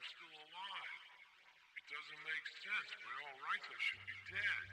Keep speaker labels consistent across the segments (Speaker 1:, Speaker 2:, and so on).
Speaker 1: I'm still alive. It doesn't make sense. By all rights, I should be dead.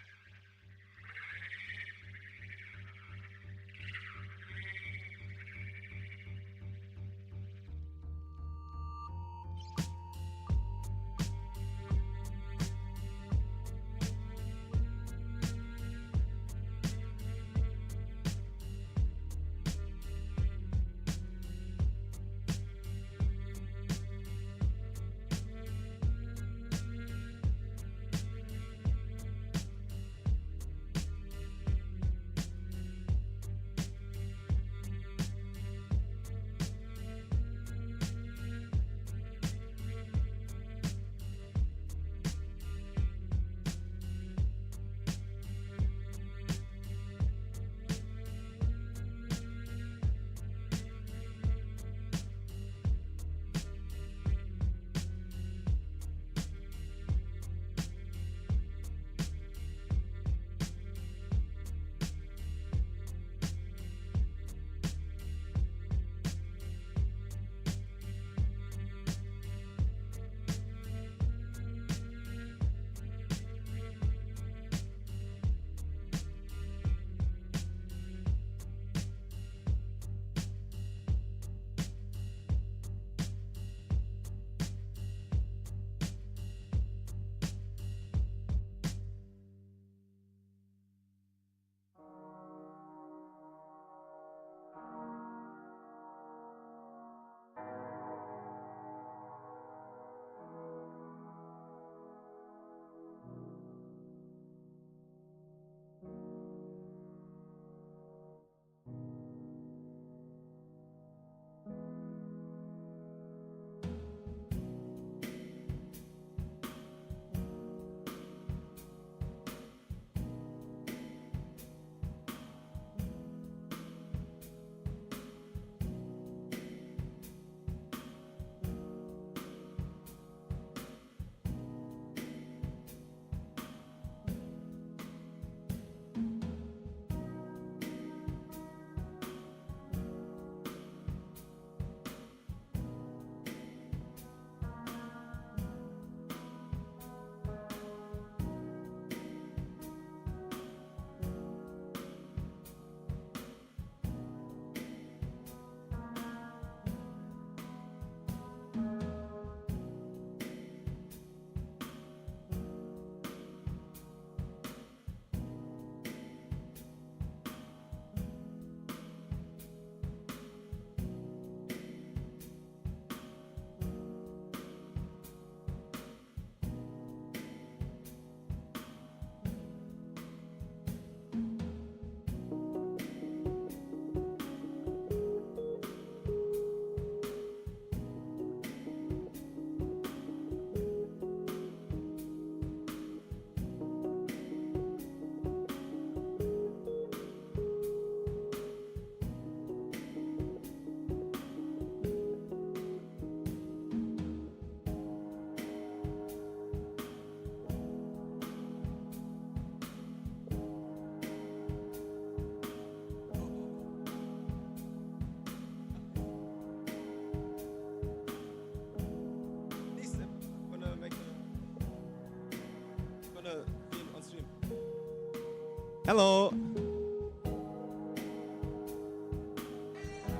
Speaker 2: Hello.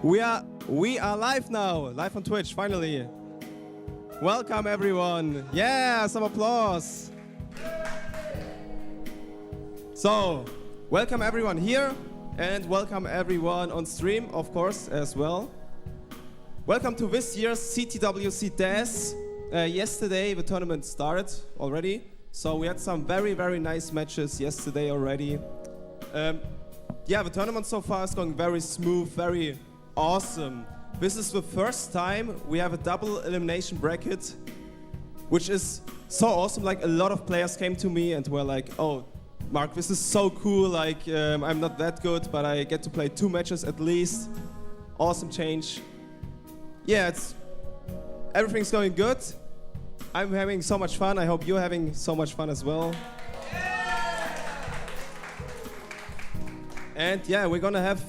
Speaker 2: We are live now, live on Twitch, finally. Welcome everyone. Yeah, some applause. So, welcome everyone here and welcome everyone on stream, of course, as well. Welcome to this year's CTWC DAS. Yesterday the tournament started already, so we had some very, very nice matches yesterday already. Yeah, the tournament so far is going very smooth, very awesome. This is the first time we have a double elimination bracket, which is so awesome. Like, a lot of players came to me and were like, oh, Mark, this is so cool. Like, I'm not that good, but I get to play 2 matches at least. Awesome change. Yeah, everything's going good. I'm having so much fun. I hope you're having so much fun as well. And yeah, we're gonna have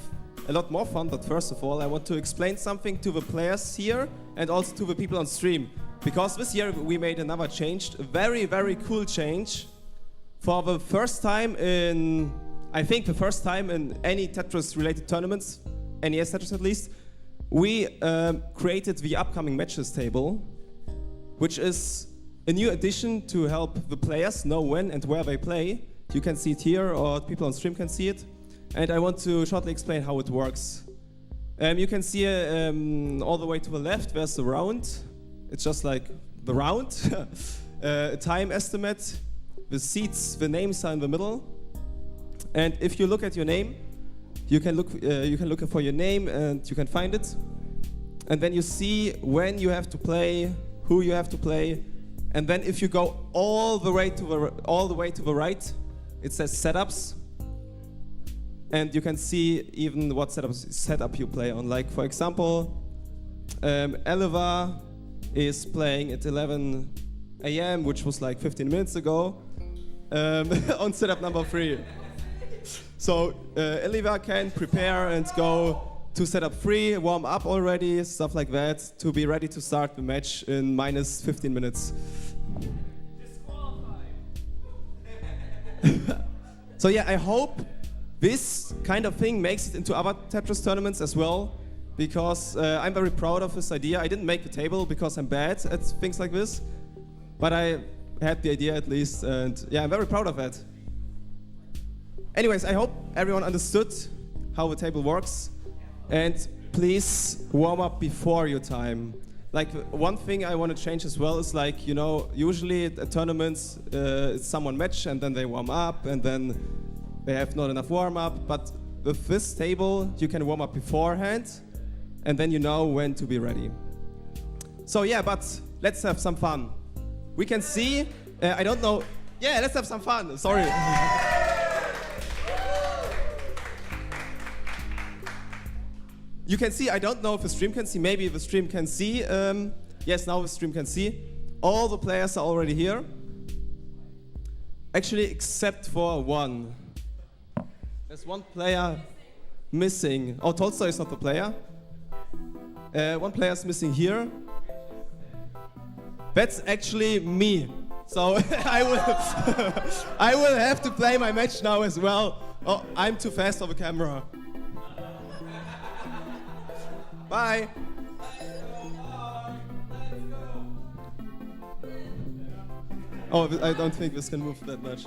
Speaker 2: a lot more fun, but first of all, I want to explain something to the players here and also to the people on stream. because this year we made another change, a very, very cool change. For the first time in, I think the first time in any Tetris-related tournaments, NES Tetris at least, we created the upcoming matches table, which is a new addition to help the players know when and where they play. You can see it here, or people on stream can see it. And I want to shortly explain how it works. You can see all the way to the left, there's the round. It's just like the round. A time estimate. The seats, the names are in the middle. And if you look at your name, you can look for your name and you can find it. And then you see when you have to play, who you have to play. And then if you go all the way to the right, it says setups. And you can see even what setup you play on. Like for example, Oliver is playing at 11 a.m., which was like 15 minutes ago, on setup number 3. So Oliver can prepare and go to setup 3, warm up already, stuff like that, to be ready to start the match in minus 15 minutes. So yeah, I hope this kind of thing makes it into other Tetris tournaments as well, because I'm very proud of this idea. I didn't make the table because I'm bad at things like this, but I had the idea at least, and yeah, I'm very proud of that. Anyways, I hope everyone understood how the table works, and please warm up before your time. Like one thing I want to change as well is, like, you know, usually at tournaments it's someone match and then they warm up and then they have not enough warm up, but with this table you can warm up beforehand and then you know when to be ready. So yeah, but let's have some fun. We can see, I don't know, yeah, let's have some fun, sorry. You can see, I don't know if the stream can see, maybe the stream can see. Yes, now the stream can see. All the players are already here. Actually, except for one. There's one player missing. Oh, Tolstoy is not the player. One player is missing here. That's actually me. So I will have to play my match now as well. Oh, I'm too fast for the camera. Bye. Oh, I don't think this can move that much.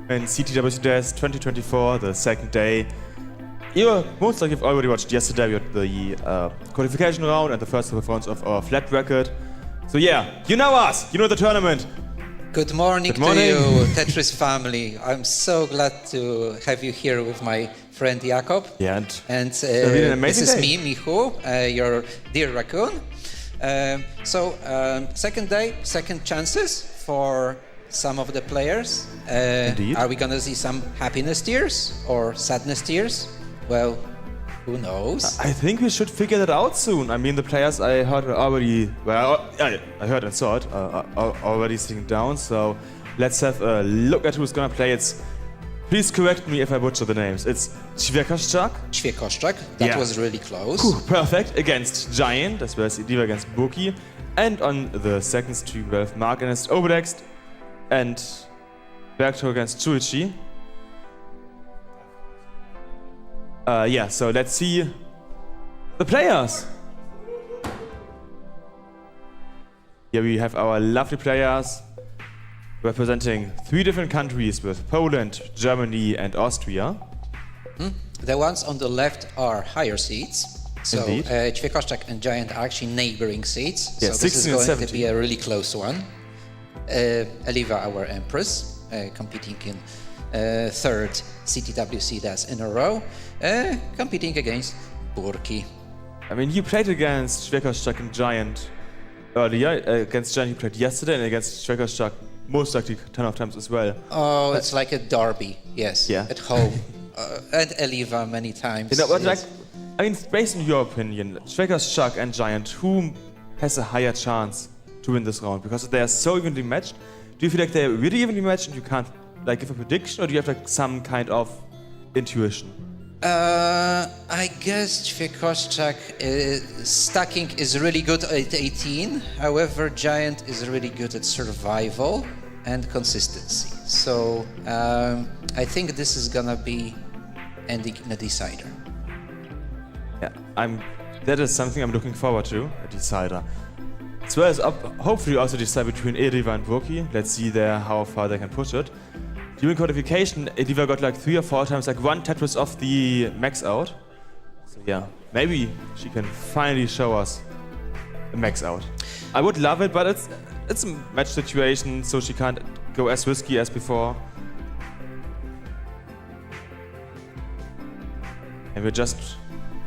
Speaker 3: In CTWC 2024, the second day. Most likely you've already watched yesterday. We had the qualification round and the first performance of our flat record. So yeah, you know us, you know the tournament.
Speaker 4: Good morning to you, Tetris family. I'm so glad to have you here with my friend Jakob.
Speaker 3: Yeah,
Speaker 4: and
Speaker 3: an
Speaker 4: this is
Speaker 3: day.
Speaker 4: me, Michu, your dear raccoon. Second day, second chances for some of the players.
Speaker 3: Indeed.
Speaker 4: Are we gonna see some happiness tears or sadness tears? Well, who knows?
Speaker 3: I think we should figure that out soon. I mean, the players I heard were already, well, I heard and saw it, are already sitting down. So let's have a look at who's gonna play. Please correct me if I butcher the names. It's Ćwierkoszczak.
Speaker 4: Ćwierkoszczak, that was really close.
Speaker 3: Perfect, against Giant, as well as Diva against Buki. And on the second stream, we have Mark against Obelix and Bergto against Chuichi. Yeah, so let's see the players. Here we have our lovely players representing 3 different countries with Poland, Germany and Austria.
Speaker 4: The ones on the left are higher seats. So
Speaker 3: Indeed.
Speaker 4: Ćwierkoszczak and Giant are actually neighboring seats.
Speaker 3: Yeah,
Speaker 4: so this is
Speaker 3: 16 and
Speaker 4: going
Speaker 3: 17.
Speaker 4: to be a really close one. Eliva, our Empress, competing in third CTWC DAS in a row, competing against Burki.
Speaker 3: I mean, you played against Schweckerstack and Giant earlier. Against Giant you played yesterday, and against Schweckerstack most likely 10 of times as well.
Speaker 4: Oh, it's like a derby, yes,
Speaker 3: Yeah.
Speaker 4: at home. And Eliva many times.
Speaker 3: You know, but
Speaker 4: yes.
Speaker 3: like, I mean, based on your opinion, Schweckerstack and Giant, who has a higher chance to win this round? Because they are so evenly matched. Do you feel like they're really evenly matched and you can't like give a prediction, or do you have like some kind of intuition?
Speaker 4: I guess Schweckerstack stacking is really good at 18. However, Giant is really good at survival and consistency. So I think this is gonna be ending in a decider.
Speaker 3: Yeah, that is something I'm looking forward to, a decider. As well as hopefully also decide between Eliva and Burki. Let's see there how far they can push it. During qualification, Eliva got like 3 or 4 times like 1 Tetris off the max out. So yeah, maybe she can finally show us a max out. I would love it, but it's a match situation, so she can't go as risky as before. And we're just...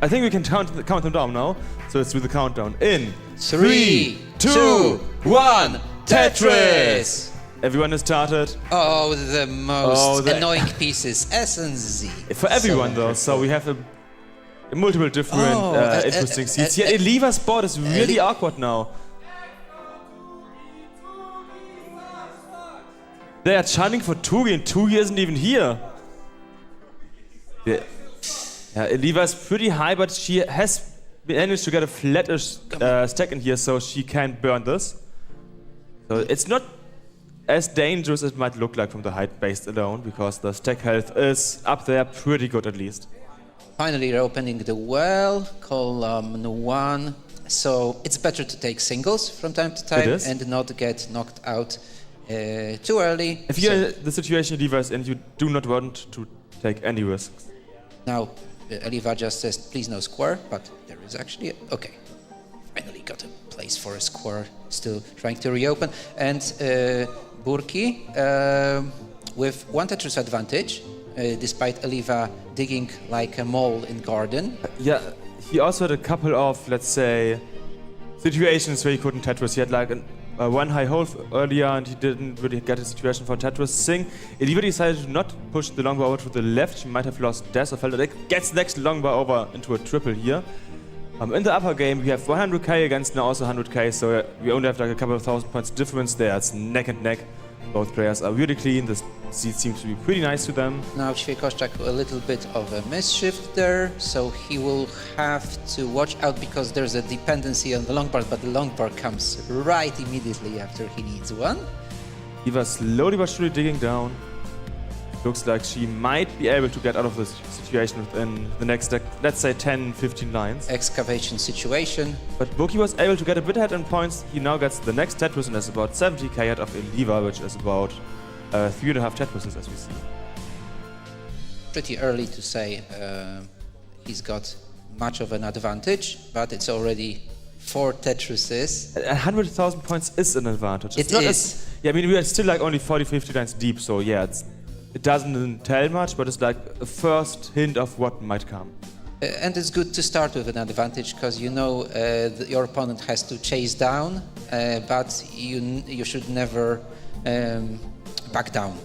Speaker 3: I think we can count them down now. So let's do the countdown. In
Speaker 4: 3, 2, 1, Tetris!
Speaker 3: Everyone has started.
Speaker 4: Oh, the most annoying pieces, S and Z.
Speaker 3: For everyone though, so we have a multiple different interesting seats. Yeah, Eliva's board is really awkward now. They are chanting for Tugi and Tugi isn't even here. Yeah, Eliva is pretty high, but she has managed to get a flattish stack in here, so she can't burn this. So it's not as dangerous as it might look like from the height based alone, because the stack health is up there pretty good at least.
Speaker 4: Finally, we're opening the well, column 1. So it's better to take singles from time to time and not get knocked out too early.
Speaker 3: If you're in the situation Eliva is in, you do not want to take any risks.
Speaker 4: Now, Eliva just says, please no square, but there is actually okay. Finally got a place for a square, still trying to reopen. And Burki with 1 Tetris advantage, despite Eliva digging like a mole in garden.
Speaker 3: Yeah, he also had a couple of, let's say, situations where he couldn't Tetris. He had like one high hole earlier and he didn't really get a situation for Tetris thing. Eliva decided to not push the longbar over to the left. She might have lost dash or felt like gets next longbar over into a triple here. In the upper game, we have 100k against now also 100k, so we only have like a couple of thousand points difference there. It's neck and neck. Both players are really clean. The seat seems to be pretty nice to them.
Speaker 4: Now Schweckerstack a little bit of a mischief there, so he will have to watch out because there's a dependency on the long bar, but the long bar comes right immediately after he needs one.
Speaker 3: Eliva slowly but surely digging down. Looks like she might be able to get out of this situation within the next, let's say, 10-15 lines.
Speaker 4: Excavation situation.
Speaker 3: But Burki was able to get a bit ahead in points. He now gets the next Tetris and is about 70k ahead of Eliva, which is about 3.5 Tetrises as we see.
Speaker 4: Pretty early to say he's got much of an advantage, but it's already 4 Tetrises.
Speaker 3: 100,000 points is an advantage.
Speaker 4: It's not is.
Speaker 3: Yeah, I mean, we are still like only 40-50 lines deep, so yeah, it doesn't tell much, but it's like a first hint of what might come.
Speaker 4: And it's good to start with an advantage because you know your opponent has to chase down, but you should never back down.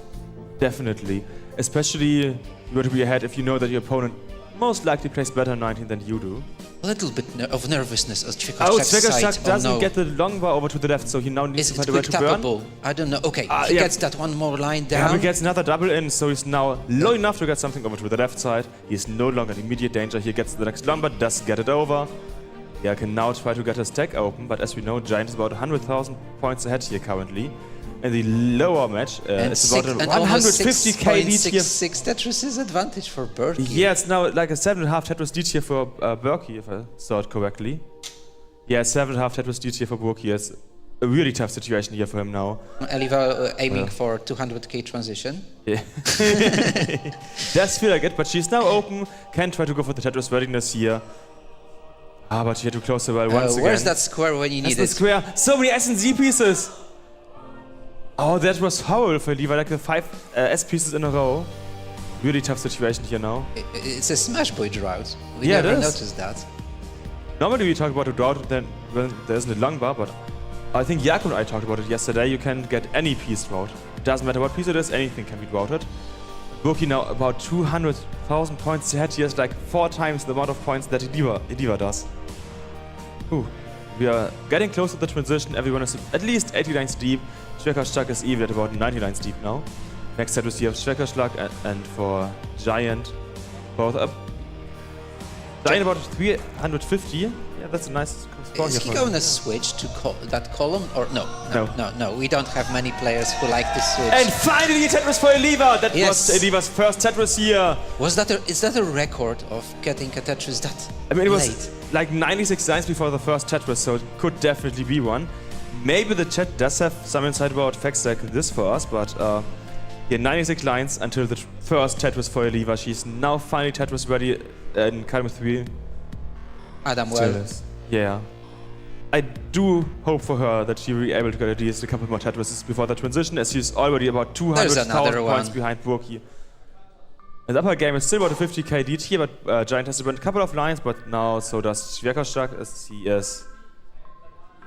Speaker 3: Definitely, especially you want to be ahead if you know that your opponent most likely plays better 19 than you do.
Speaker 4: A little bit of nervousness as Schweckerstack's
Speaker 3: Schweckerstack doesn't get the long bar over to the left, so he now needs to find a way to burn.
Speaker 4: I don't know. Okay, he gets that one more line down.
Speaker 3: Yeah, he gets another double in, so he's now low enough to get something over to the left side. He's no longer in immediate danger. He gets the next long bar, does get it over. Yeah, can now try to get his stack open, but as we know, Giant is about 100,000 points ahead here currently. In the lower match, it's about a 150k lead here.
Speaker 4: 6 Tetris advantage for Burki.
Speaker 3: Yeah, it's now like a 7.5 Tetris lead here for Burki, if I saw it correctly. Yeah, 7.5 Tetris lead here for Burki. It's a really tough situation here for him now.
Speaker 4: Eliva aiming for 200k transition.
Speaker 3: Yeah. Does feel like it, but she's now open. Can try to go for the Tetris readiness here. Ah, but she had to close the well once again.
Speaker 4: Where's that square when you need it?
Speaker 3: That's the square. So many S and Z pieces. Oh, that was horrible for Eliva, like the 5 S pieces in a row. Really tough situation here now.
Speaker 4: It's a Smash Boy drought. We
Speaker 3: Yeah, it
Speaker 4: never
Speaker 3: is.
Speaker 4: noticed that.
Speaker 3: Normally we talk about a drought then when there isn't a long bar, but I think Jakob and I talked about it yesterday. You can get any piece drought. Doesn't matter what piece it is, anything can be droughted. Burki now about 200,000 points ahead. He has like 4 times the amount of points that Eliva does. Ooh. We are getting close to the transition. Everyone is at least 80 lines deep. Schwerkerschlag is even at about 90 lines deep now. Next set we see of Schwerkerschlag and for Giant, both up. Giant about 350. Yeah, that's a nice score
Speaker 4: Is
Speaker 3: here
Speaker 4: he
Speaker 3: for
Speaker 4: going
Speaker 3: him.
Speaker 4: to switch to that column or no?
Speaker 3: No.
Speaker 4: No. We don't have many players who like to switch.
Speaker 3: And finally Tetris for Eliva! That
Speaker 4: Yes.
Speaker 3: was Eliva's first Tetris here.
Speaker 4: Is that a record of getting a Tetris that
Speaker 3: I mean, it was
Speaker 4: late?
Speaker 3: like 96 lines before the first Tetris, so it could definitely be one. Maybe the chat does have some insight about facts like this for us, but yeah, 96 lines until the first Tetris for Eliva. She's now finally Tetris ready in Cologne 3.
Speaker 4: Adam
Speaker 3: Still
Speaker 4: well.
Speaker 3: is. Yeah. I do hope for her that she will be able to get at least a couple more Tetrises before the transition, as she's already about 200,000
Speaker 4: another
Speaker 3: points
Speaker 4: one.
Speaker 3: behind Burki. And the upper game is still about a 50k lead here, but Giant has to win a couple of lines, but now so does Schwerkerschlag, as he is.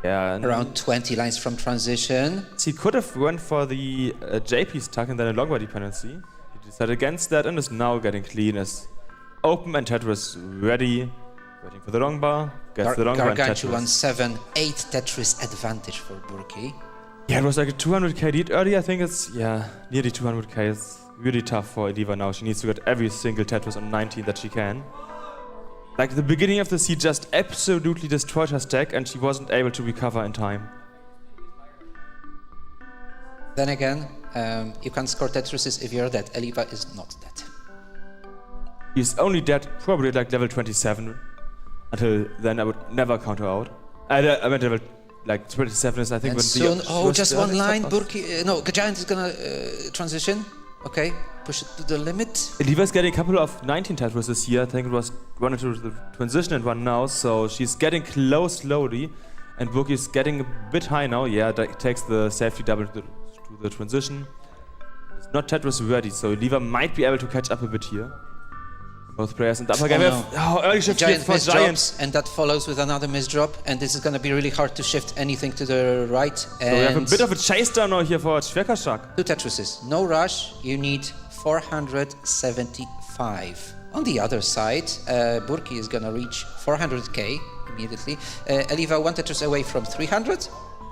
Speaker 3: Yeah,
Speaker 4: Around 20 lines from transition.
Speaker 3: he could have went for the JP stuck and then a longer dependency. He decided against that and is now getting clean as open and Tetris ready. Waiting for the long bar. Gets the long bar and
Speaker 4: Gargantuan
Speaker 3: Tetris.
Speaker 4: 7, 8 Tetris advantage for Burki.
Speaker 3: Yeah, it was like a 200k lead early. I think it's, nearly 200k. It's really tough for Eliva now. She needs to get every single Tetris on 19 that she can. Like, the beginning of the seed just absolutely destroyed her stack and she wasn't able to recover in time.
Speaker 4: Then again, you can score Tetrises if you're dead. Eliva is not dead.
Speaker 3: He's only dead probably at like level 27. Until then I would never count her out. I meant level like 27 is I think
Speaker 4: And
Speaker 3: when
Speaker 4: soon,
Speaker 3: the
Speaker 4: just one line. Burki, no, Giant is gonna transition. Okay, push it to the limit.
Speaker 3: Eliva's getting a couple of 19 Tetrises here. I think it was one into the transition and one now. So she's getting close slowly. And Burki is getting a bit high now. Yeah, that takes the safety double to the transition. It's not Tetris ready, so Eliva might be able to catch up a bit here. Both players in the upper game have early shift here
Speaker 4: Giant
Speaker 3: for
Speaker 4: misdrops,
Speaker 3: Giant.
Speaker 4: and that follows with another misdrop, and this is gonna be really hard to shift anything to the right.
Speaker 3: So we have a
Speaker 4: And
Speaker 3: bit of a chase down now here for Schwerkerschlag.
Speaker 4: 2 Tetrises, no rush. You need 475. On the other side, Burki is gonna reach 400k immediately. Eliva 1 Tetris away from 300.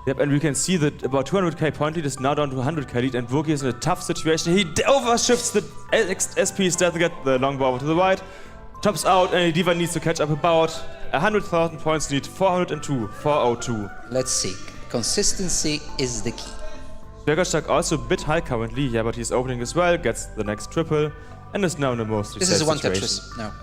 Speaker 3: Yep, and we can see that about 200k point lead is now down to 100k lead, and Burki is in a tough situation. He overshifts the SPs, doesn't get the long ball over to the right, tops out, and Eliva needs to catch up about 100,000 points lead, 402, 402.
Speaker 4: Let's see. Consistency is the key.
Speaker 3: Schwerkerschlag also a bit high currently, yeah, but he's opening as well, gets the next triple, and is now in a mostly
Speaker 4: This
Speaker 3: safe
Speaker 4: is 1
Speaker 3: situation.
Speaker 4: Tetris now.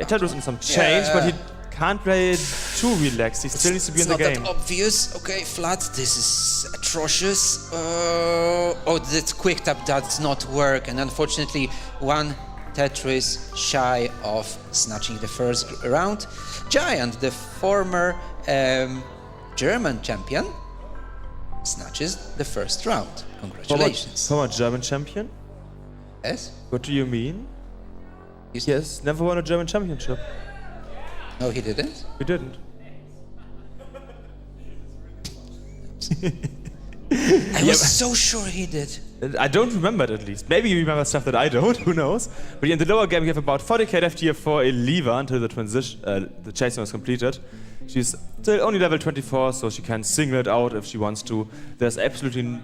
Speaker 3: Yeah, Tetris in some change, but he can't play it too relaxed. He still needs to be in the game.
Speaker 4: It's not that obvious. Okay, flat. This is atrocious. Oh, that quick tap does not work, and unfortunately, 1 Tetris shy of snatching the first round. Giant, the former German champion, snatches the first round. Congratulations.
Speaker 3: Former German champion?
Speaker 4: Yes?
Speaker 3: What do you mean?
Speaker 4: You-
Speaker 3: Yes, never won a German championship.
Speaker 4: No, he didn't.
Speaker 3: We didn't.
Speaker 4: I was so sure he did.
Speaker 3: I don't remember it at least. Maybe you remember stuff that I don't, who knows. But in the lower game we have about 40k left here for Eliva until the transition, the chasing was completed. She's still only level 24, so she can single it out if she wants to. There's absolutely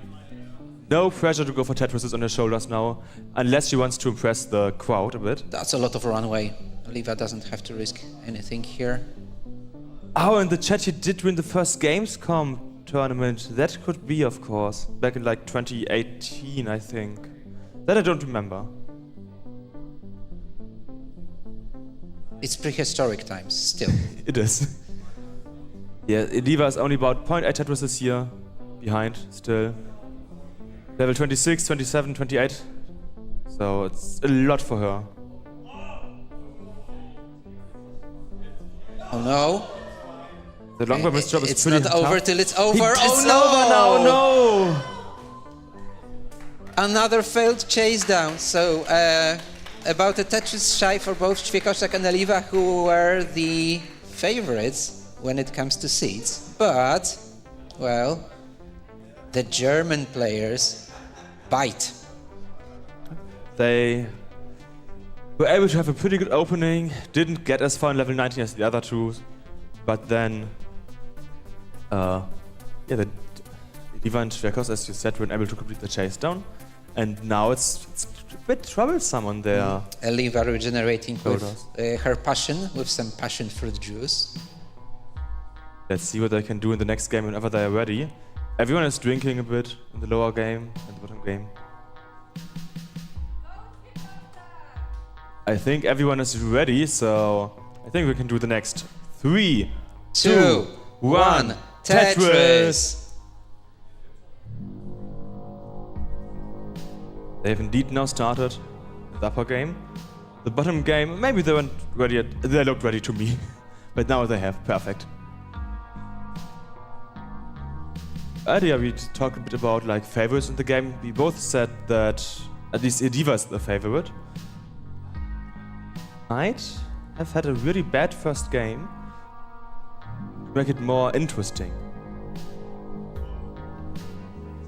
Speaker 3: no pressure to go for Tetrises on her shoulders now, unless she wants to impress the crowd a bit.
Speaker 4: That's a lot of runway. Eliva doesn't have to risk anything here.
Speaker 3: Oh, in the chat she did win the first Gamescom tournament. That could be, of course. Back in like 2018, I think. That I don't remember.
Speaker 4: It's prehistoric times, still.
Speaker 3: It is. Yeah, Eliva is only about 0.8 Tetrises here. Behind, still. Level 26, 27, 28. So it's a lot for her.
Speaker 4: Oh no.
Speaker 3: The long bar misdrop is
Speaker 4: It's
Speaker 3: pretty
Speaker 4: not
Speaker 3: tough.
Speaker 4: over till it's over.
Speaker 3: It's
Speaker 4: Oh no!
Speaker 3: over now, no!
Speaker 4: Another failed chase down. So about a Tetris shy for both Ćwiekoszak and Eliva, who were the favorites when it comes to seeds. But, well, the German players bite.
Speaker 3: They were able to have a pretty good opening, didn't get as far in level 19 as the other two, but then, the Eliva and Ćwiekoszak, as you said, were able to complete the chase down, and now it's a bit troublesome on their
Speaker 4: Eliva regenerating with
Speaker 3: shoulders.
Speaker 4: her passion, with some passion fruit juice.
Speaker 3: Let's see what they can do in the next game whenever they are ready. Everyone is drinking a bit in the lower game and the bottom game. I think everyone is ready, so I think we can do the next 3, 2, 1, Tetris! They've indeed now started the upper game. The bottom game, maybe they weren't ready yet. They looked ready to me, but now they have. Perfect. Earlier we talked a bit about like favorites in the game. We both said that at least Eliva is the favorite. Might have had a really bad first game to make it more interesting.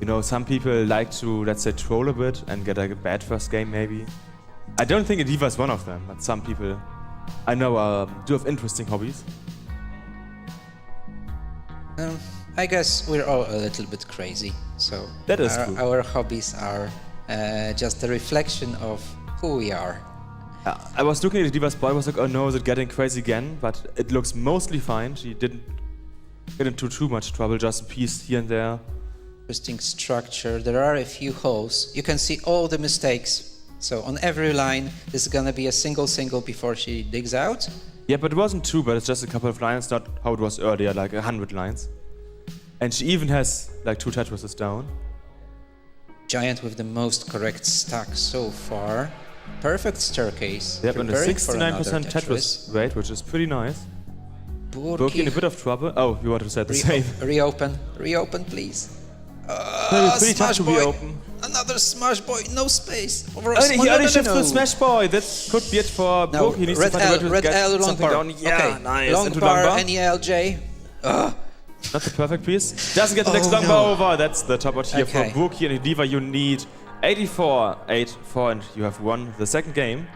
Speaker 3: You know, some people like to, let's say, troll a bit and get like a bad first game maybe. I don't think Eliva is one of them, but some people I know do have interesting hobbies.
Speaker 4: I guess we're all a little bit crazy, so
Speaker 3: That is true.
Speaker 4: our hobbies are just a reflection of who we are.
Speaker 3: I was looking at Eliva's boy, I was like, oh no, is it getting crazy again? But it looks mostly fine. She didn't get into too much trouble, just a piece here and there.
Speaker 4: Interesting structure. There are a few holes. You can see all the mistakes. So on every line, this is gonna be a single before she digs out.
Speaker 3: Yeah, but it wasn't two, but it's just a couple of lines, not how it was earlier, like 100 lines. And she even has like 2 Tetrises down.
Speaker 4: Giant with the most correct stack so far. Perfect staircase.
Speaker 3: Yep, and a
Speaker 4: preparing for
Speaker 3: 69%
Speaker 4: another
Speaker 3: Tetris rate, which is pretty nice.
Speaker 4: Burki,
Speaker 3: in a bit of trouble. Oh, you wanted to say the same.
Speaker 4: Reopen, please.
Speaker 3: Pretty tough
Speaker 4: Smash
Speaker 3: to
Speaker 4: boy.
Speaker 3: reopen.
Speaker 4: Another smash boy, no space.
Speaker 3: He only shifts to Smash Boy. That could be it for
Speaker 4: No,
Speaker 3: Burki. He needs
Speaker 4: red
Speaker 3: to find a way
Speaker 4: L,
Speaker 3: to
Speaker 4: red
Speaker 3: get
Speaker 4: L, long
Speaker 3: something
Speaker 4: bar.
Speaker 3: down. Yeah,
Speaker 4: Okay.
Speaker 3: nice.
Speaker 4: Long
Speaker 3: Into
Speaker 4: bar,
Speaker 3: long bar.
Speaker 4: NELJ.
Speaker 3: Not the perfect piece. Doesn't get the next
Speaker 4: Oh,
Speaker 3: long
Speaker 4: no.
Speaker 3: bar over. That's the top out here
Speaker 4: Okay.
Speaker 3: for Burki and Eliva. You need 84, 8-4, and you have won the second game.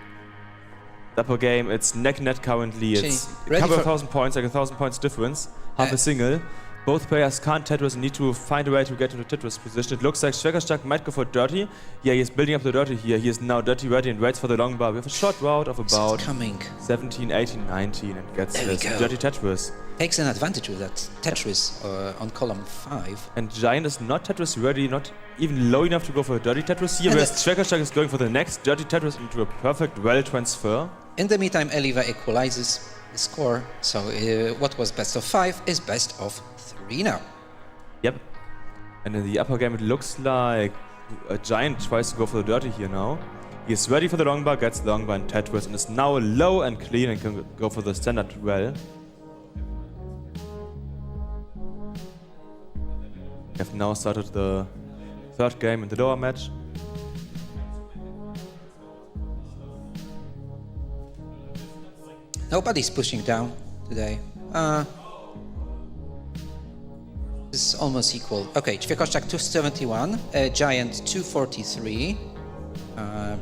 Speaker 3: The upper game, it's neck and neck currently. It's a
Speaker 4: ready
Speaker 3: couple of
Speaker 4: for-
Speaker 3: thousand points, like 1,000 points difference. Half a single. Both players can't Tetris and need to find a way to get into Tetris position. It looks like Ćwiekoszak might go for dirty. Yeah, he's building up the dirty here. He is now dirty ready and waits for the long bar. We have a short route of about
Speaker 4: It's coming.
Speaker 3: 17, 18, 19 and gets
Speaker 4: There we
Speaker 3: his
Speaker 4: go.
Speaker 3: dirty Tetris.
Speaker 4: Takes an advantage with that Tetris on column 5.
Speaker 3: And Giant is not Tetris ready, not even low enough to go for a dirty Tetris here,
Speaker 4: And
Speaker 3: whereas Ćwiekoszak is going for the next dirty Tetris into a perfect well transfer.
Speaker 4: In the meantime, Eliva equalizes the score. So what was best of 5 is best of 3 now.
Speaker 3: Yep. And in the upper game, it looks like a Giant tries to go for the dirty here now. He is ready for the long bar, gets the long bar and Tetris, and is now low and clean and can go for the standard well. We have now started the third game in the lower match.
Speaker 4: Nobody's pushing down today. This is almost equal. Okay, Ćwiekoszak 271, Giant 243.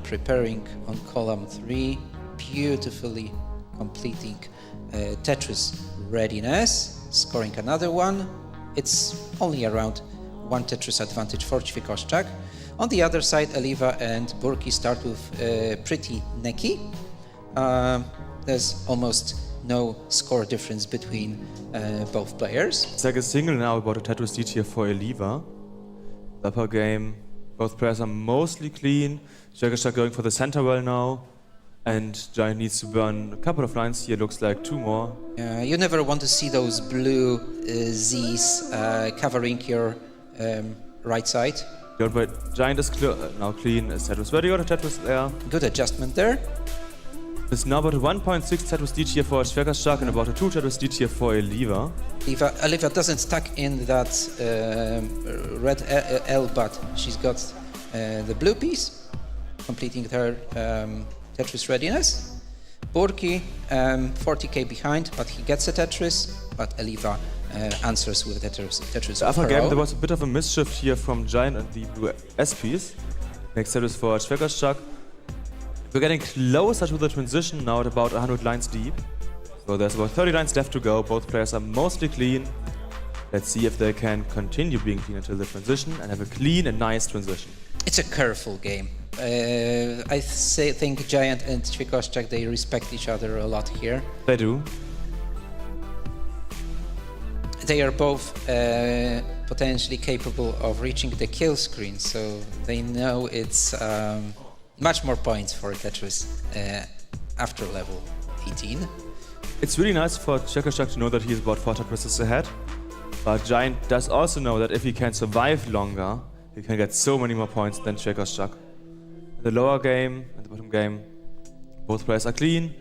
Speaker 4: Preparing on column 3, beautifully completing Tetris readiness, scoring another one. It's only around 1 Tetris advantage for Ćwiekoszak. On the other side, Eliva and Burki start with pretty necky. There's almost no score difference between both players.
Speaker 3: It's like a single now about a Tetris lead here for Eliva. The upper game, both players are mostly clean. Ćwiekoszak going for the center well now. And Giant needs to burn a couple of lines here, looks like 2 more.
Speaker 4: You never want to see those blue Z's covering your right side.
Speaker 3: Giant is now clean. Is Tetris ready or Tetris there?
Speaker 4: Good adjustment there.
Speaker 3: It's now about a 1.6 Tetris lead here for Schwerkastak and about a 2 Tetris lead here for Eliva.
Speaker 4: Eliva doesn't stuck in that red L, but she's got the blue piece, completing her Tetris readiness. Burki, 40k behind, but he gets a Tetris, but Eliva answers with Tetris
Speaker 3: The
Speaker 4: of
Speaker 3: other
Speaker 4: her
Speaker 3: game,
Speaker 4: own.
Speaker 3: there was a bit of a mischief here from Giant and the blue S piece. Next Tetris for Schwerkastak. We're getting closer to the transition now at about 100 lines deep. So there's about 30 lines left to go. Both players are mostly clean. Let's see if they can continue being clean until the transition and have a clean and nice transition.
Speaker 4: It's a careful game. I think Giant and Schwerkastak, they respect each other a lot here.
Speaker 3: They do.
Speaker 4: They are both potentially capable of reaching the kill screen, so they know it's much more points for Tetris after level 18.
Speaker 3: It's really nice for Schwerkastak to know that he's about 4 Tetrises ahead. But Giant does also know that if he can survive longer, he can get so many more points than Schwerkastak. In the lower game and the bottom game, both players are clean.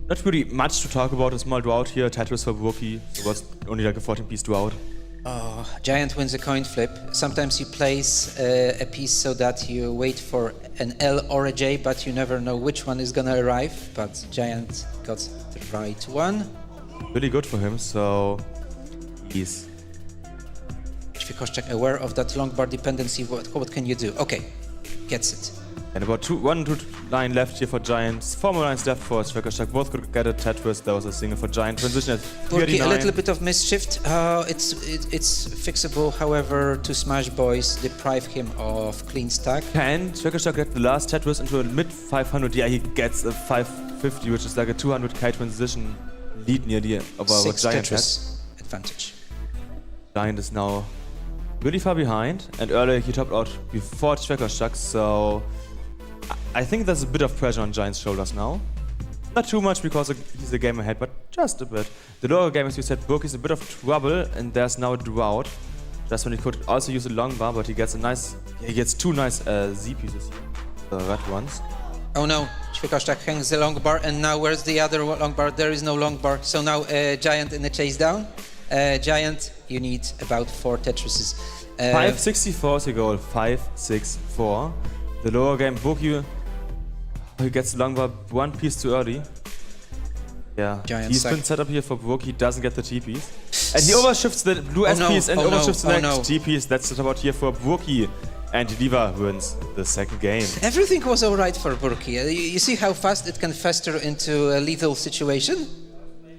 Speaker 3: Not really much to talk about. A small drought here, Tetris for Burki. So it was only like a 14-piece drought.
Speaker 4: Oh, Giant wins a coin flip. Sometimes you place a piece so that you wait for an L or a J, but you never know which one is gonna arrive. But Giant got the right one.
Speaker 3: Really good for him, so he's
Speaker 4: Schwerkastak aware of that long bar dependency. What can you do? Okay, gets it.
Speaker 3: and about 1 2 line left here for Giants. 4 more lines left for Schwerkastak. Both could get a Tetris. There was a single for Giant. Transition at
Speaker 4: Burki,
Speaker 3: 39.
Speaker 4: a little bit of mischief. It's fixable. However, to Smash Boys deprive him of clean stack.
Speaker 3: Can Schwerkastak get the last Tetris into a mid 500? Yeah, he gets a 550, which is like a 200k transition lead near the of our
Speaker 4: 6
Speaker 3: Giant had.
Speaker 4: Tetris advantage.
Speaker 3: Giant is now really far behind, and earlier he topped out before Schwerkastak, so I think there's a bit of pressure on Giant's shoulders now. Not too much because he's a game ahead, but just a bit. The lower game, as you said, Burki is a bit of trouble, and there's now a drought. Just when he could also use a long bar, but he gets a nice, he gets 2 nice Z pieces here, the red ones.
Speaker 4: Oh no, Schwerkastak hangs the long bar, and now where's the other long bar? There is no long bar, so now Giant in the chase down. Giant, you need about 4 Tetrises.
Speaker 3: 564 is the goal, 564. The lower game, Burki, he gets the long bar 1 piece too early. Yeah,
Speaker 4: Giant
Speaker 3: he's
Speaker 4: sack.
Speaker 3: been set up here for Burki, doesn't get the T piece. And he overshifts the blue S piece and overshifts the next T piece. That's set about here for Burki. And Eliva wins the second game.
Speaker 4: Everything was alright for Burki. You see how fast it can fester into a lethal situation?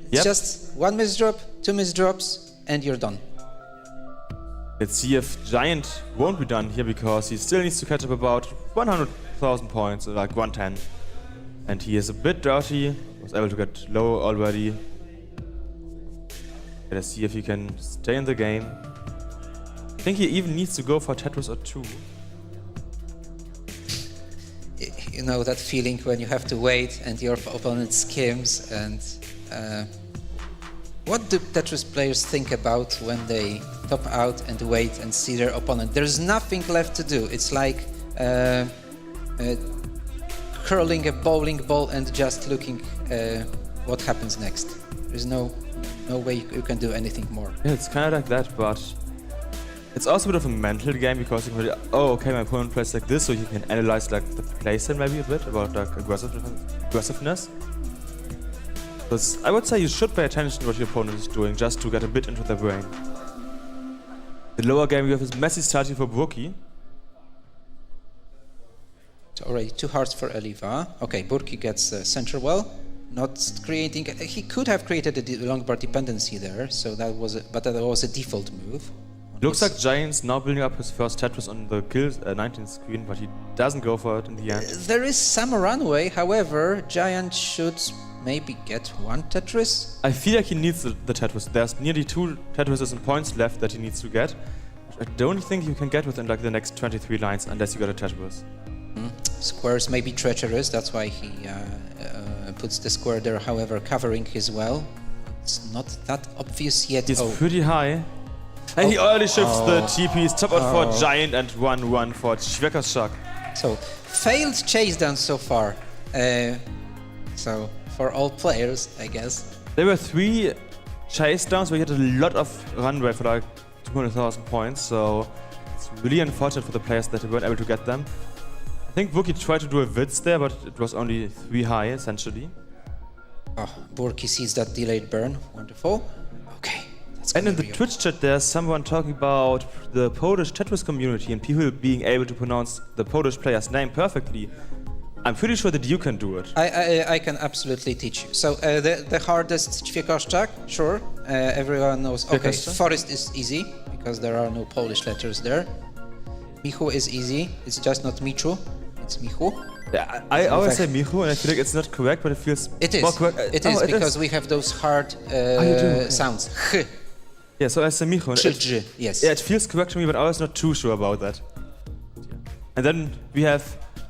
Speaker 4: It's
Speaker 3: Yep.
Speaker 4: just 1 misdrop, 2 misdrops, and you're done.
Speaker 3: Let's see if Giant won't be done here because he still needs to catch up about 100,000 points, so like 110. And he is a bit dirty, was able to get low already. Let's see if he can stay in the game. I think he even needs to go for Tetris or 2.
Speaker 4: You know that feeling when you have to wait and your opponent skims, and what do Tetris players think about when they top out and wait and see their opponent? There's nothing left to do. It's like curling a bowling ball and just looking what happens next. There's no way you can do anything more.
Speaker 3: Yeah, it's kind of like that, but it's also a bit of a mental game because you can really, oh, okay, my opponent plays like this, so you can analyze like the playset maybe a bit about like aggressiveness. Because I would say you should pay attention to what your opponent is doing just to get a bit into their brain. The lower game you have is messy starting for Burki.
Speaker 4: It's already 2 hearts for Eliva. Okay, Burki gets center well. Not creating. He could have created a long bar dependency there, so that was a default move.
Speaker 3: Looks like Giant's now building up his first Tetris on the kill 19th screen, but he doesn't go for it in the end.
Speaker 4: There is some runway, however, Giant should maybe get 1 Tetris.
Speaker 3: I feel like he needs the Tetris. There's nearly 2 Tetrises and points left that he needs to get. I don't think you can get within like the next 23 lines unless you got a Tetris.
Speaker 4: Squares may be treacherous, that's why he puts the square there, however, covering his well. It's not that obvious yet.
Speaker 3: He's pretty high. And he early shifts the TPs, top out for Giant and 1-1 for Schwerkastak.
Speaker 4: So, failed chase down so far. So for all players, I guess.
Speaker 3: There were 3 chase downs where he had a lot of run rate for like 200,000 points, so it's really unfortunate for the players that they weren't able to get them. I think Wookie tried to do a Witz there, but it was only 3 high essentially.
Speaker 4: Oh, Burki sees that delayed burn. Wonderful. Okay. That's
Speaker 3: And in
Speaker 4: gonna
Speaker 3: the
Speaker 4: be
Speaker 3: Twitch chat there's someone talking about the Polish Tetris community and people being able to pronounce the Polish player's name perfectly. I'm pretty sure that you can do it.
Speaker 4: I can absolutely teach you. So the hardest Ćwiekoszczak, sure, everyone knows. Okay,
Speaker 3: Ćwiekoszczak?
Speaker 4: Forest is easy because there are no Polish letters there. Michu is easy. It's just not Michu. It's Michu.
Speaker 3: Yeah, I always say Michu and I feel like it's not correct, but it feels
Speaker 4: It is.
Speaker 3: more correct.
Speaker 4: It
Speaker 3: Oh,
Speaker 4: is because we have those hard
Speaker 3: do?
Speaker 4: sounds.
Speaker 3: Yeah, so I say Michu. and it-
Speaker 4: J, yes.
Speaker 3: Yeah, it feels correct to me, but I was not too sure about that. And then we have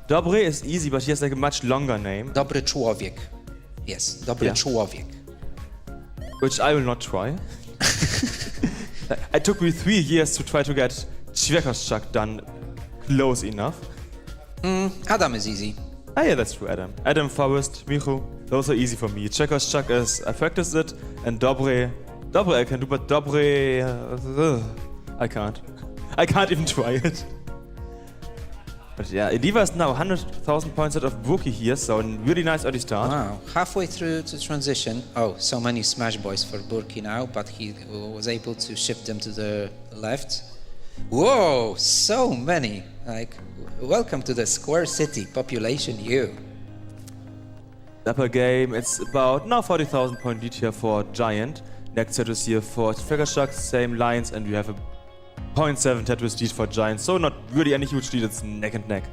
Speaker 3: Dobre is easy, but he has like a much longer name,
Speaker 4: Dobry człowiek. Yes, dobry
Speaker 3: Yeah.
Speaker 4: człowiek.
Speaker 3: which I will not try. It took me 3 years to try to get Ćwiekoszczak done close enough.
Speaker 4: Adam is easy.
Speaker 3: Ah yeah, that's true, Adam. Adam, Forrest, Michu, those are easy for me. Ćwiekoszczak is, I practiced it, and Dobre I can do, but Dobre, I can't. I can't even try it. But yeah, Eliva is now 100,000 points out of Wookie here, so a really nice early start.
Speaker 4: Wow, halfway through to transition. Oh, so many smash boys for Burki now, but he was able to shift them to the left. Whoa, so many! Like, welcome to the Square City, population U.
Speaker 3: Upper game, it's about now 40,000 point lead here for Giant. Next Tetris here for Ćwiekoszczak, same lines, and we have a 0.7 Tetris lead for Giant, so not really any huge lead, it's neck and neck.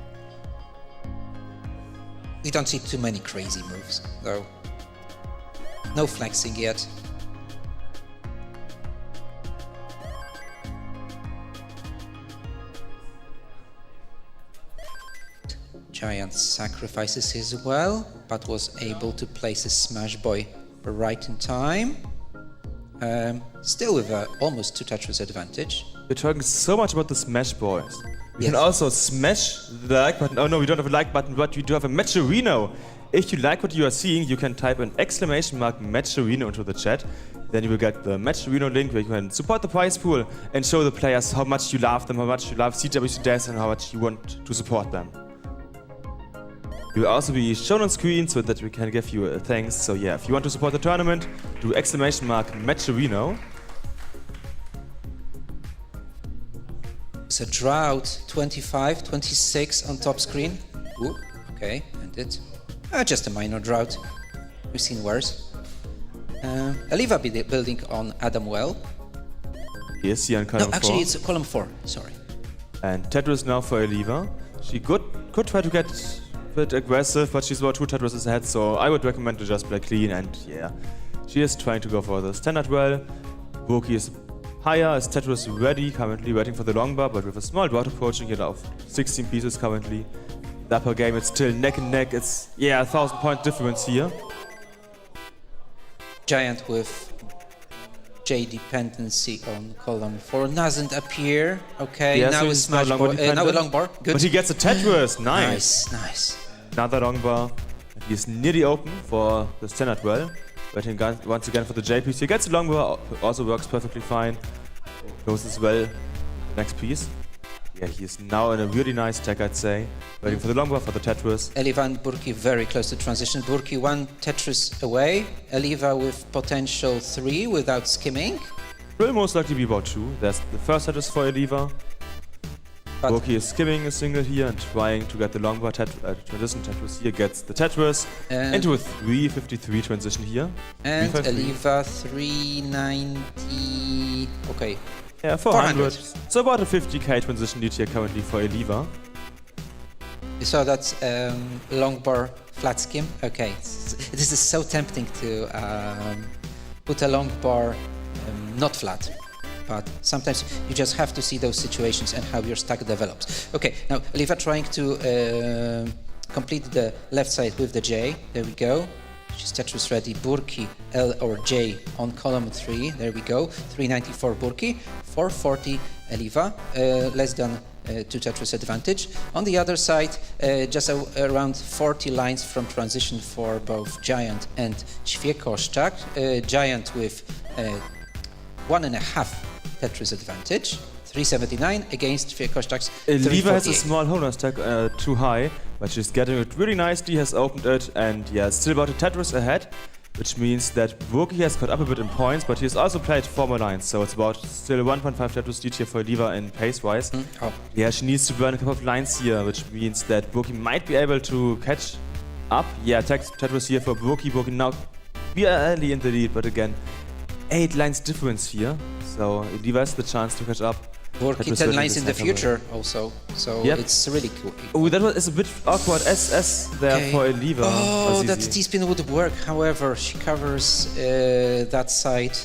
Speaker 4: We don't see too many crazy moves, though. No flexing yet. Giant sacrifices his well, but was able to place a smash boy right in time. Still with almost 2 Tetris advantage.
Speaker 3: We're talking so much about the smash boys. We
Speaker 4: Yes.
Speaker 3: can also smash the like button. Oh no, we don't have a like button, but we do have a Matcherino. If you like what you are seeing, you can type an exclamation mark Matcherino into the chat. Then you will get the Matcherino link where you can support the prize pool and show the players how much you love them, how much you love CTWC Death, and how much you want to support them. You will also be shown on screen so that we can give you a thanks. So yeah, if you want to support the tournament, do exclamation mark Matcherino.
Speaker 4: It's a drought, 25, 26 on top screen. Ooh, okay, ended. Just a minor drought. We've seen worse. Eliva building on Adam well.
Speaker 3: Yes, here in
Speaker 4: No,
Speaker 3: column 4.
Speaker 4: actually it's column 4, sorry.
Speaker 3: And Tetris now for Eliva. She could try to get a bit aggressive, but she's about 2 Tetrises ahead, so I would recommend to just play clean, and yeah. She is trying to go for the standard well. Wookie is higher, is Tetris ready, currently waiting for the long bar, but with a small drought approaching here of 16 pieces currently. The upper game, it's still neck and neck, it's, yeah, 1,000 point difference here.
Speaker 4: Giant with J dependency on column 4 doesn't appear. Okay,
Speaker 3: Yeah,
Speaker 4: now
Speaker 3: so
Speaker 4: a
Speaker 3: he's
Speaker 4: smash
Speaker 3: no
Speaker 4: bar.
Speaker 3: longer
Speaker 4: Now a
Speaker 3: dependent.
Speaker 4: long bar. Good.
Speaker 3: But he gets a Tetris, nice.
Speaker 4: Nice.
Speaker 3: Another long bar. He is nearly open for the standard well. Waiting once again for the J piece. He gets a long bar, also works perfectly fine. Goes as well. Next piece. Yeah, he is now in a really nice tech, I'd say. Waiting for the long bar for the Tetris.
Speaker 4: Eliva and Burki very close to transition. Burki 1 Tetris away. Eliva with potential 3 without skimming.
Speaker 3: Will most likely be about 2. There's the first Tetris for Eliva.
Speaker 4: But
Speaker 3: Wookie is skimming a single here and trying to get the long bar transition. Tetris here gets the Tetris
Speaker 4: And-
Speaker 3: into a 353 transition here.
Speaker 4: and
Speaker 3: 353.
Speaker 4: Eliva 390. Okay.
Speaker 3: Yeah, 400.
Speaker 4: 400.
Speaker 3: So about a 50k transition lead here currently for Eliva.
Speaker 4: So that's long bar flat skim. Okay. This is so tempting to put a long bar not flat. But sometimes you just have to see those situations and how your stack develops. Okay, now Eliva trying to complete the left side with the J. There we go. She's Tetris ready. Burki, L or J on column 3. There we go. 394 Burki, 440 Eliva. Less than 2 Tetris advantage. On the other side, just around 40 lines from transition for both Giant and Ćwiekoszczak. Giant with 1.5 Tetris advantage, 379 against Ćwiekoszczak's
Speaker 3: Liva has a
Speaker 4: 348.
Speaker 3: small honor stack too high, but she's getting it really nicely, has opened it, and yeah, still about a Tetris ahead, which means that Burki has caught up a bit in points, but he's also played 4 more lines, so it's about still 1.5 Tetris lead here for Liva in pace-wise.
Speaker 4: Oh.
Speaker 3: Yeah, she needs to burn a couple of lines here, which means that Burki might be able to catch up. Yeah, Tetris here for Burki. Burki now barely in the lead, but again, 8 lines difference here, so Liva has the chance to catch up.
Speaker 4: Burki
Speaker 3: Tetris
Speaker 4: 10
Speaker 3: really
Speaker 4: lines in the
Speaker 3: is like
Speaker 4: future also, so
Speaker 3: Yep.
Speaker 4: it's really cool.
Speaker 3: Oh, that is a bit awkward SS there
Speaker 4: Okay.
Speaker 3: for Liva.
Speaker 4: Oh, that
Speaker 3: Azizi.
Speaker 4: T-spin would work, however, she covers that side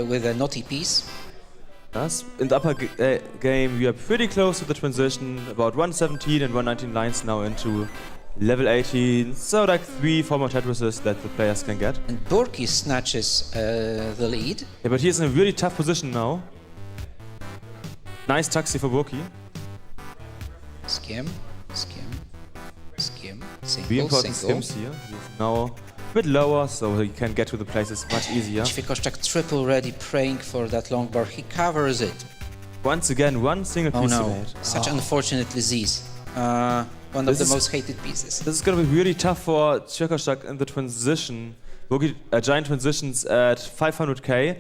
Speaker 4: with a naughty piece.
Speaker 3: Yes. In the upper game, we are pretty close to the transition, about 117 and 119 lines now into level 18, so like 3-4 more Tetrises that the players can get.
Speaker 4: And Burki snatches the lead.
Speaker 3: Yeah, but he's in a really tough position now. Nice taxi for Burki.
Speaker 4: Skim, skim, skim,
Speaker 3: Three
Speaker 4: single,
Speaker 3: important
Speaker 4: single.
Speaker 3: skims here. He's now a bit lower, so he can get to the places much easier.
Speaker 4: Ćwiekoszczak triple ready, praying for that long bar. He covers it.
Speaker 3: Once again, one single
Speaker 4: Oh
Speaker 3: piece
Speaker 4: no,
Speaker 3: made.
Speaker 4: such unfortunate disease. One of
Speaker 3: This
Speaker 4: the
Speaker 3: is-
Speaker 4: most hated pieces.
Speaker 3: This is gonna be really tough for Ćwiekoszczak in the transition. Burki, Giant transitions at 500k.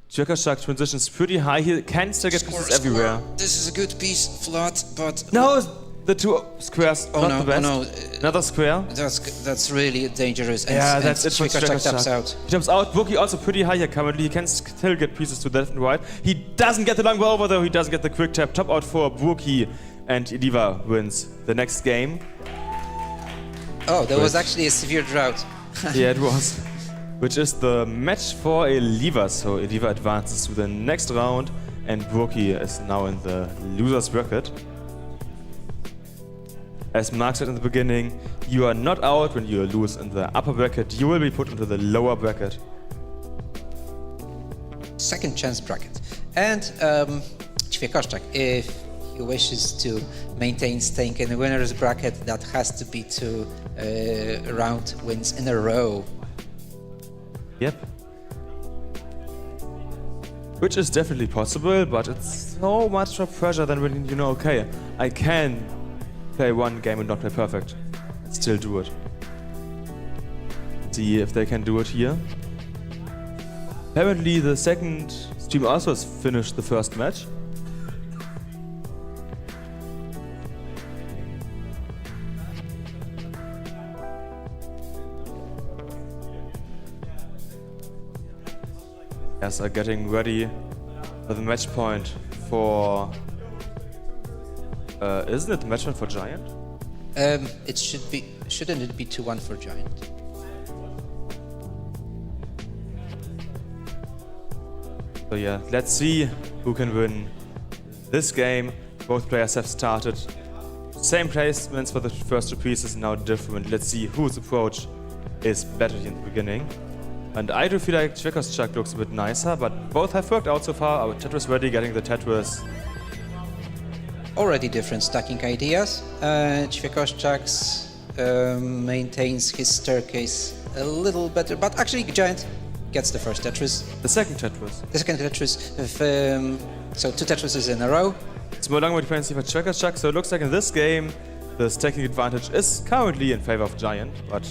Speaker 3: Ćwiekoszczak transitions pretty high. He can still get pieces everywhere.
Speaker 4: This is a good piece, flat, but
Speaker 3: No, the 2 squares,
Speaker 4: oh
Speaker 3: not
Speaker 4: no,
Speaker 3: the best.
Speaker 4: oh no,
Speaker 3: Another square.
Speaker 4: that's really dangerous. And,
Speaker 3: Yeah,
Speaker 4: and
Speaker 3: that's it for
Speaker 4: Ćwiekoszczak taps
Speaker 3: Ćwiekoszczak.
Speaker 4: out.
Speaker 3: He jumps out. Burki also pretty high here currently. He can still get pieces to left and right. He doesn't get the long bar over though. He doesn't get the quick tap. Top out for Burki, and Liva wins the next game.
Speaker 4: Oh, there was actually a severe drought.
Speaker 3: Yeah, it was. Which is the match for Liva. So Liva advances to the next round, and Burki is now in the loser's bracket. As Mark said in the beginning, you are not out when you lose in the upper bracket. You will be put into the lower bracket.
Speaker 4: Second chance bracket. And Ćwiekoszczak, if he wishes to maintain staying in the winner's bracket, that has to be 2 round wins in a row.
Speaker 3: Yep. Which is definitely possible, but it's so much more pressure than when you know, okay, I can play one game and not play perfect. And still do it. See if they can do it here. Apparently the second stream also has finished the first match. Yes, are getting ready for the match point for... isn't it the match point for Giant?
Speaker 4: It shouldn't it be 2-1 for Giant?
Speaker 3: So yeah, let's see who can win this game. Both players have started. Same placements for the first 2 pieces, now different. Let's see whose approach is better in the beginning. And I do feel like Ćwiekoszczak looks a bit nicer, but both have worked out so far. Our Tetris ready, getting the Tetris.
Speaker 4: Already different stacking ideas. Ćwiekoszczak's maintains his staircase a little better, but actually Giant gets the first Tetris.
Speaker 3: The second Tetris.
Speaker 4: The second Tetris, so 2 Tetrises in a row.
Speaker 3: It's more longer dependency for Ćwiekoszczak, so it looks like in this game the stacking advantage is currently in favor of Giant, but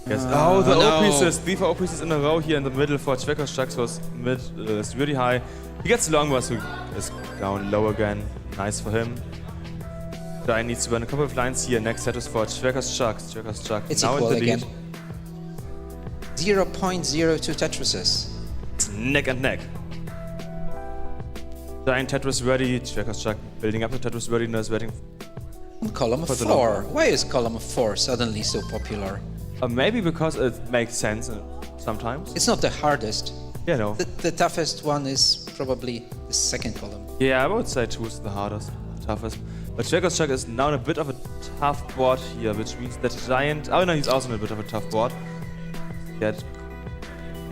Speaker 3: yes. Oh, the
Speaker 4: no.
Speaker 3: O pieces, 3 O pieces in a row here in the middle for Ćwiekoszczak, so mid is really high. He gets the long bar, so is down low again. Nice for him. Giant needs to burn a couple of lines here. Next set is for Ćwiekoszczak. Ćwiekoszczak
Speaker 4: It's
Speaker 3: now in
Speaker 4: equal
Speaker 3: the
Speaker 4: again.
Speaker 3: lead.
Speaker 4: 0.02 Tetrises.
Speaker 3: It's neck and neck. Giant Tetris ready. Ćwiekoszczak building up the Tetris readiness, waiting.
Speaker 4: Column of
Speaker 3: For the
Speaker 4: 4. Why is column of 4 suddenly so popular?
Speaker 3: Maybe because it makes sense sometimes.
Speaker 4: It's not the hardest.
Speaker 3: Yeah, no.
Speaker 4: The toughest one is probably the second column.
Speaker 3: Yeah, I would say 2 is the hardest, toughest. But Ćwiekoszczak is now in a bit of a tough board here, which means that Giant... Oh no, he's also in a bit of a tough board. Yet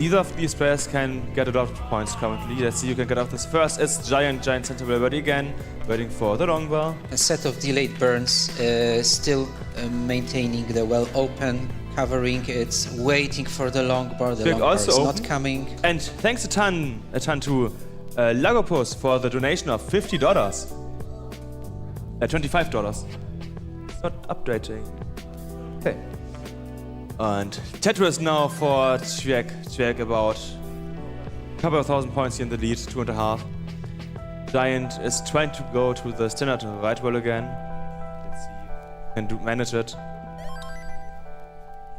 Speaker 3: Either of these players can get a lot of points currently. Let's see who can get off this first. It's Giant center ready again, waiting for the long bar.
Speaker 4: A set of delayed burns, still maintaining the well open, covering. It's waiting for the long bar. The long bar is not coming.
Speaker 3: And thanks a ton to Lagopus for the donation of $50. $25. It's not updating. Okay. And Tetris now for Cviek. Cviek about a couple of thousand points here in the lead, 2.5. Giant is trying to go to the standard right wall again. Let's see, can manage it.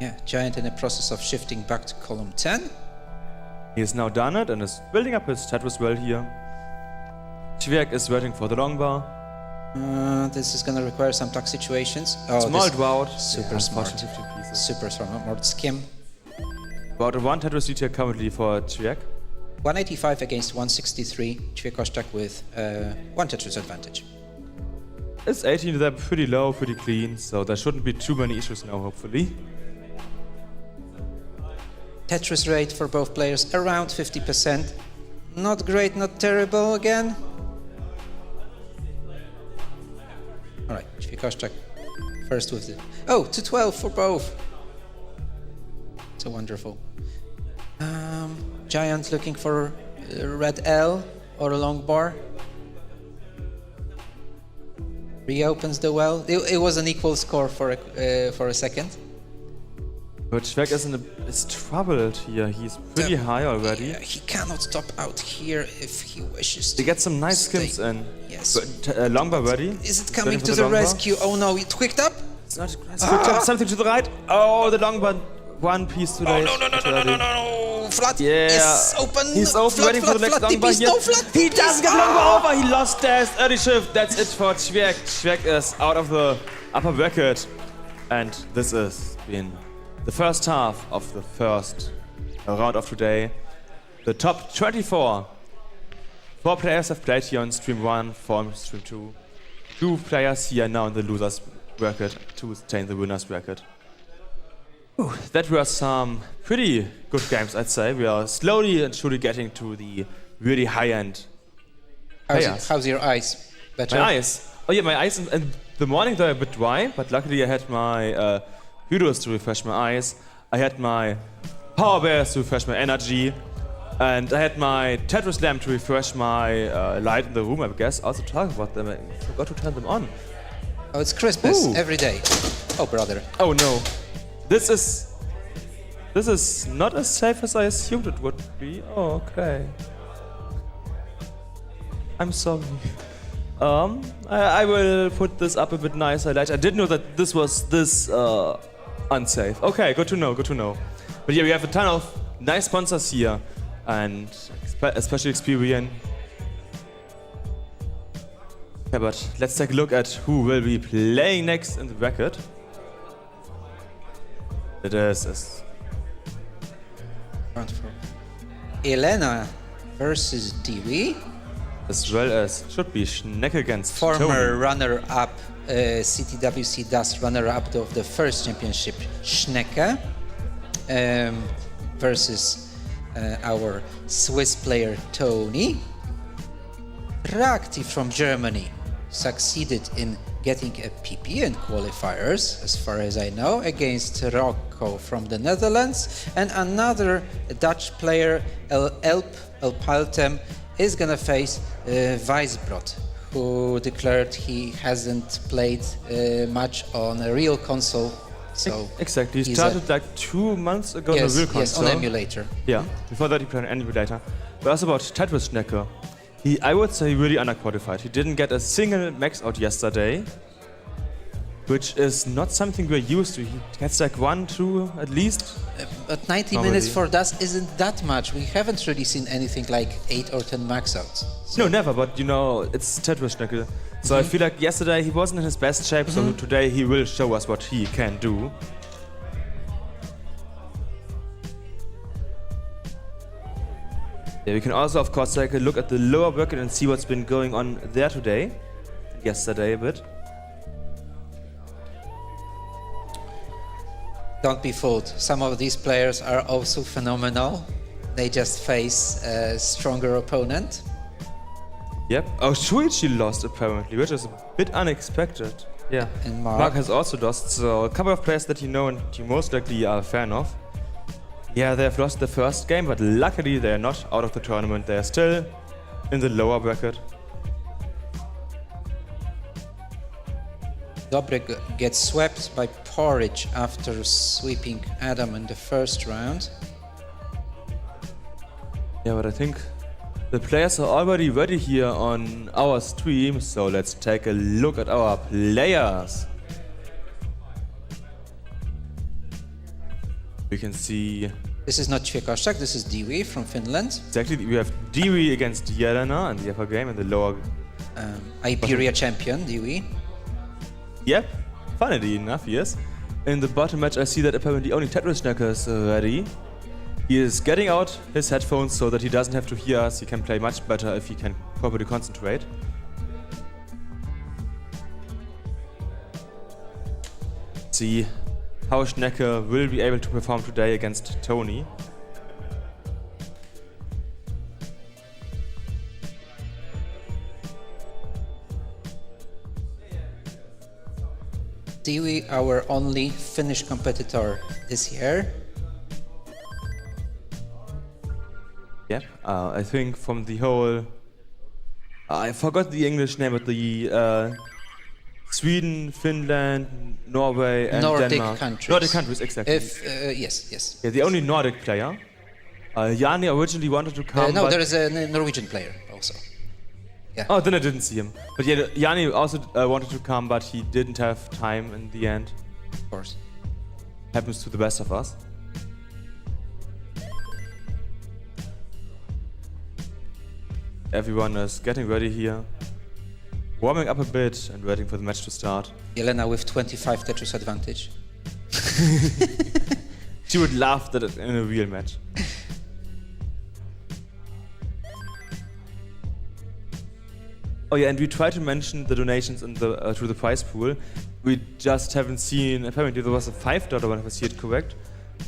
Speaker 4: Yeah, Giant in the process of shifting back to column 10.
Speaker 3: He has now done it and is building up his Tetris well here. Cviek is waiting for the long bar.
Speaker 4: This is gonna require some tuck situations. Oh,
Speaker 3: Small drought.
Speaker 4: Super smart. Super smart skim.
Speaker 3: About a 1 Tetris lead here currently for Cviek.
Speaker 4: 185 against 163. Cviek with 1 Tetris advantage.
Speaker 3: It's 18, they're pretty low, pretty clean, so there shouldn't be too many issues now, hopefully.
Speaker 4: Tetris rate for both players around 50%. Not great, not terrible again. Alright, Cviek first with it. Oh, 212 for both. So wonderful. Giant looking for red L or a long bar. Reopens the well. It was an equal score for a second.
Speaker 3: But Cviek is troubled here. He's pretty high already.
Speaker 4: Yeah, he cannot top out here if he wishes to.
Speaker 3: They get some nice
Speaker 4: stay.
Speaker 3: skims in.
Speaker 4: Yes.
Speaker 3: But, long bar ready.
Speaker 4: Is it coming to the rescue? Oh no, it quicked up.
Speaker 3: It's not something to the right. Oh, the long bar. One piece too late.
Speaker 4: Oh no. Flat
Speaker 3: is
Speaker 4: open.
Speaker 3: He's open, waiting for the next long bar here. He doesn't get long bar over. He lost his early shift. That's it for Cviek. Cviek is out of the upper bracket. And this has been the first half of the first round of today. The top 24. 4 players have played here on stream 1, 4 on stream 2. 2 players here now in the losers bracket to stay in the winners bracket. That were some pretty good games, I'd say. We are slowly and surely getting to the really high-end players.
Speaker 4: How's your eyes? Better?
Speaker 3: My eyes? Oh yeah, my eyes in the morning they're a bit dry, but luckily I had my Hydros to refresh my eyes. I had my Power Bears to refresh my energy. And I had my Tetris lamp to refresh my light in the room, I guess. Also talk about them, I forgot to turn them on.
Speaker 4: Oh, it's Christmas every day. Oh, brother.
Speaker 3: Oh no. This is not as safe as I assumed it would be. Oh, okay. I'm sorry. I will put this up a bit nicer later. I didn't know that this was this unsafe. Okay, good to know, good to know. But yeah, we have a ton of nice sponsors here, and especially Experian. Yeah, but let's take a look at who will be playing next in the bracket. It is
Speaker 4: Elena versus DV.
Speaker 3: As well as should be Schnecke against
Speaker 4: Former
Speaker 3: Tony.
Speaker 4: runner-up, CTWC DAS runner-up of the first championship, Schnecke, versus our Swiss player Tony. Rakti from Germany succeeded in getting a PP in qualifiers, as far as I know, against Rocco from the Netherlands, and another Dutch player, Elpaltem, is gonna face Weisbrot, who declared he hasn't played much on a real console. So
Speaker 3: exactly, he started like 2 months ago on a real console.
Speaker 4: Yes, on emulator.
Speaker 3: Yeah, before that he played on emulator. But also about Tetris Schnecke. I would say really underqualified. He didn't get a single max out yesterday, which is not something we're used to. He gets like 1, 2 at least.
Speaker 4: But 90 minutes for DAS isn't that much. We haven't really seen anything like 8 or 10 max outs. So.
Speaker 3: No, never, but you know, it's Tetris Schnecke. So I feel like yesterday he wasn't in his best shape, so today he will show us what he can do. Yeah, we can also, of course, take a look at the lower bracket and see what's been going on there today. Yesterday a bit.
Speaker 4: Don't be fooled. Some of these players are also phenomenal. they just face a stronger opponent.
Speaker 3: Yep. Oh, Shuichi lost apparently, which is a bit unexpected. Yeah.
Speaker 4: And
Speaker 3: Mark
Speaker 4: Mark.
Speaker 3: has also lost, so a couple of players that you know and you most likely are a fan of. Yeah, they have lost the first game, but luckily they are not out of the tournament. They are still in the lower bracket.
Speaker 4: Dobrek gets swept by Porridge after sweeping Adam in the first round.
Speaker 3: Yeah, but I think the players are already ready here on our stream, so let's take a look at our players. We can see
Speaker 4: This is not Ćwiekaszek, this is Dewey from Finland.
Speaker 3: exactly, we have Dewey against Jelena in the upper game in the lower.
Speaker 4: Iberia champion, Dewey.
Speaker 3: Yep, funnily enough, yes. In the bottom match, I see that apparently only Tetrisnecker is ready. He is getting out his headphones so that he doesn't have to hear us. He can play much better if he can properly concentrate. See how Schnecker will be able to perform today against Tony.
Speaker 4: Dewey, our only Finnish competitor this year.
Speaker 3: Yep, I think from the whole... I forgot the English name, but the Sweden, Finland, Norway and
Speaker 4: Nordic
Speaker 3: Denmark.
Speaker 4: countries.
Speaker 3: Nordic countries, exactly.
Speaker 4: Yes.
Speaker 3: Yeah, the only Nordic player. Jani originally wanted to come,
Speaker 4: No,
Speaker 3: but...
Speaker 4: there is a Norwegian player also.
Speaker 3: Oh, then I didn't see him. But yeah, Jani also wanted to come, but he didn't have time in the end.
Speaker 4: Of course.
Speaker 3: Happens to the best of us. Everyone is getting ready here. Warming up a bit and waiting for the match to start.
Speaker 4: Jelena with 25 Tetris advantage.
Speaker 3: She would laugh at it in a real match. Oh yeah, and we try to mention the donations in the through the prize pool. We just haven't seen. Apparently there was a $5 one, if I see it correct.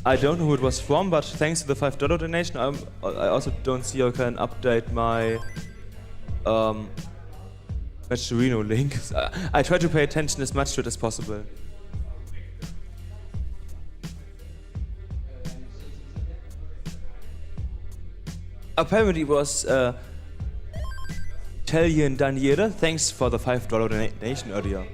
Speaker 3: I don't know who it was from, but thanks to the $5 donation, I also don't see how I can update my Matcherino link. I try to pay attention as much to it as possible. Apparently it was Italian Daniele. Thanks for the $5 donation earlier.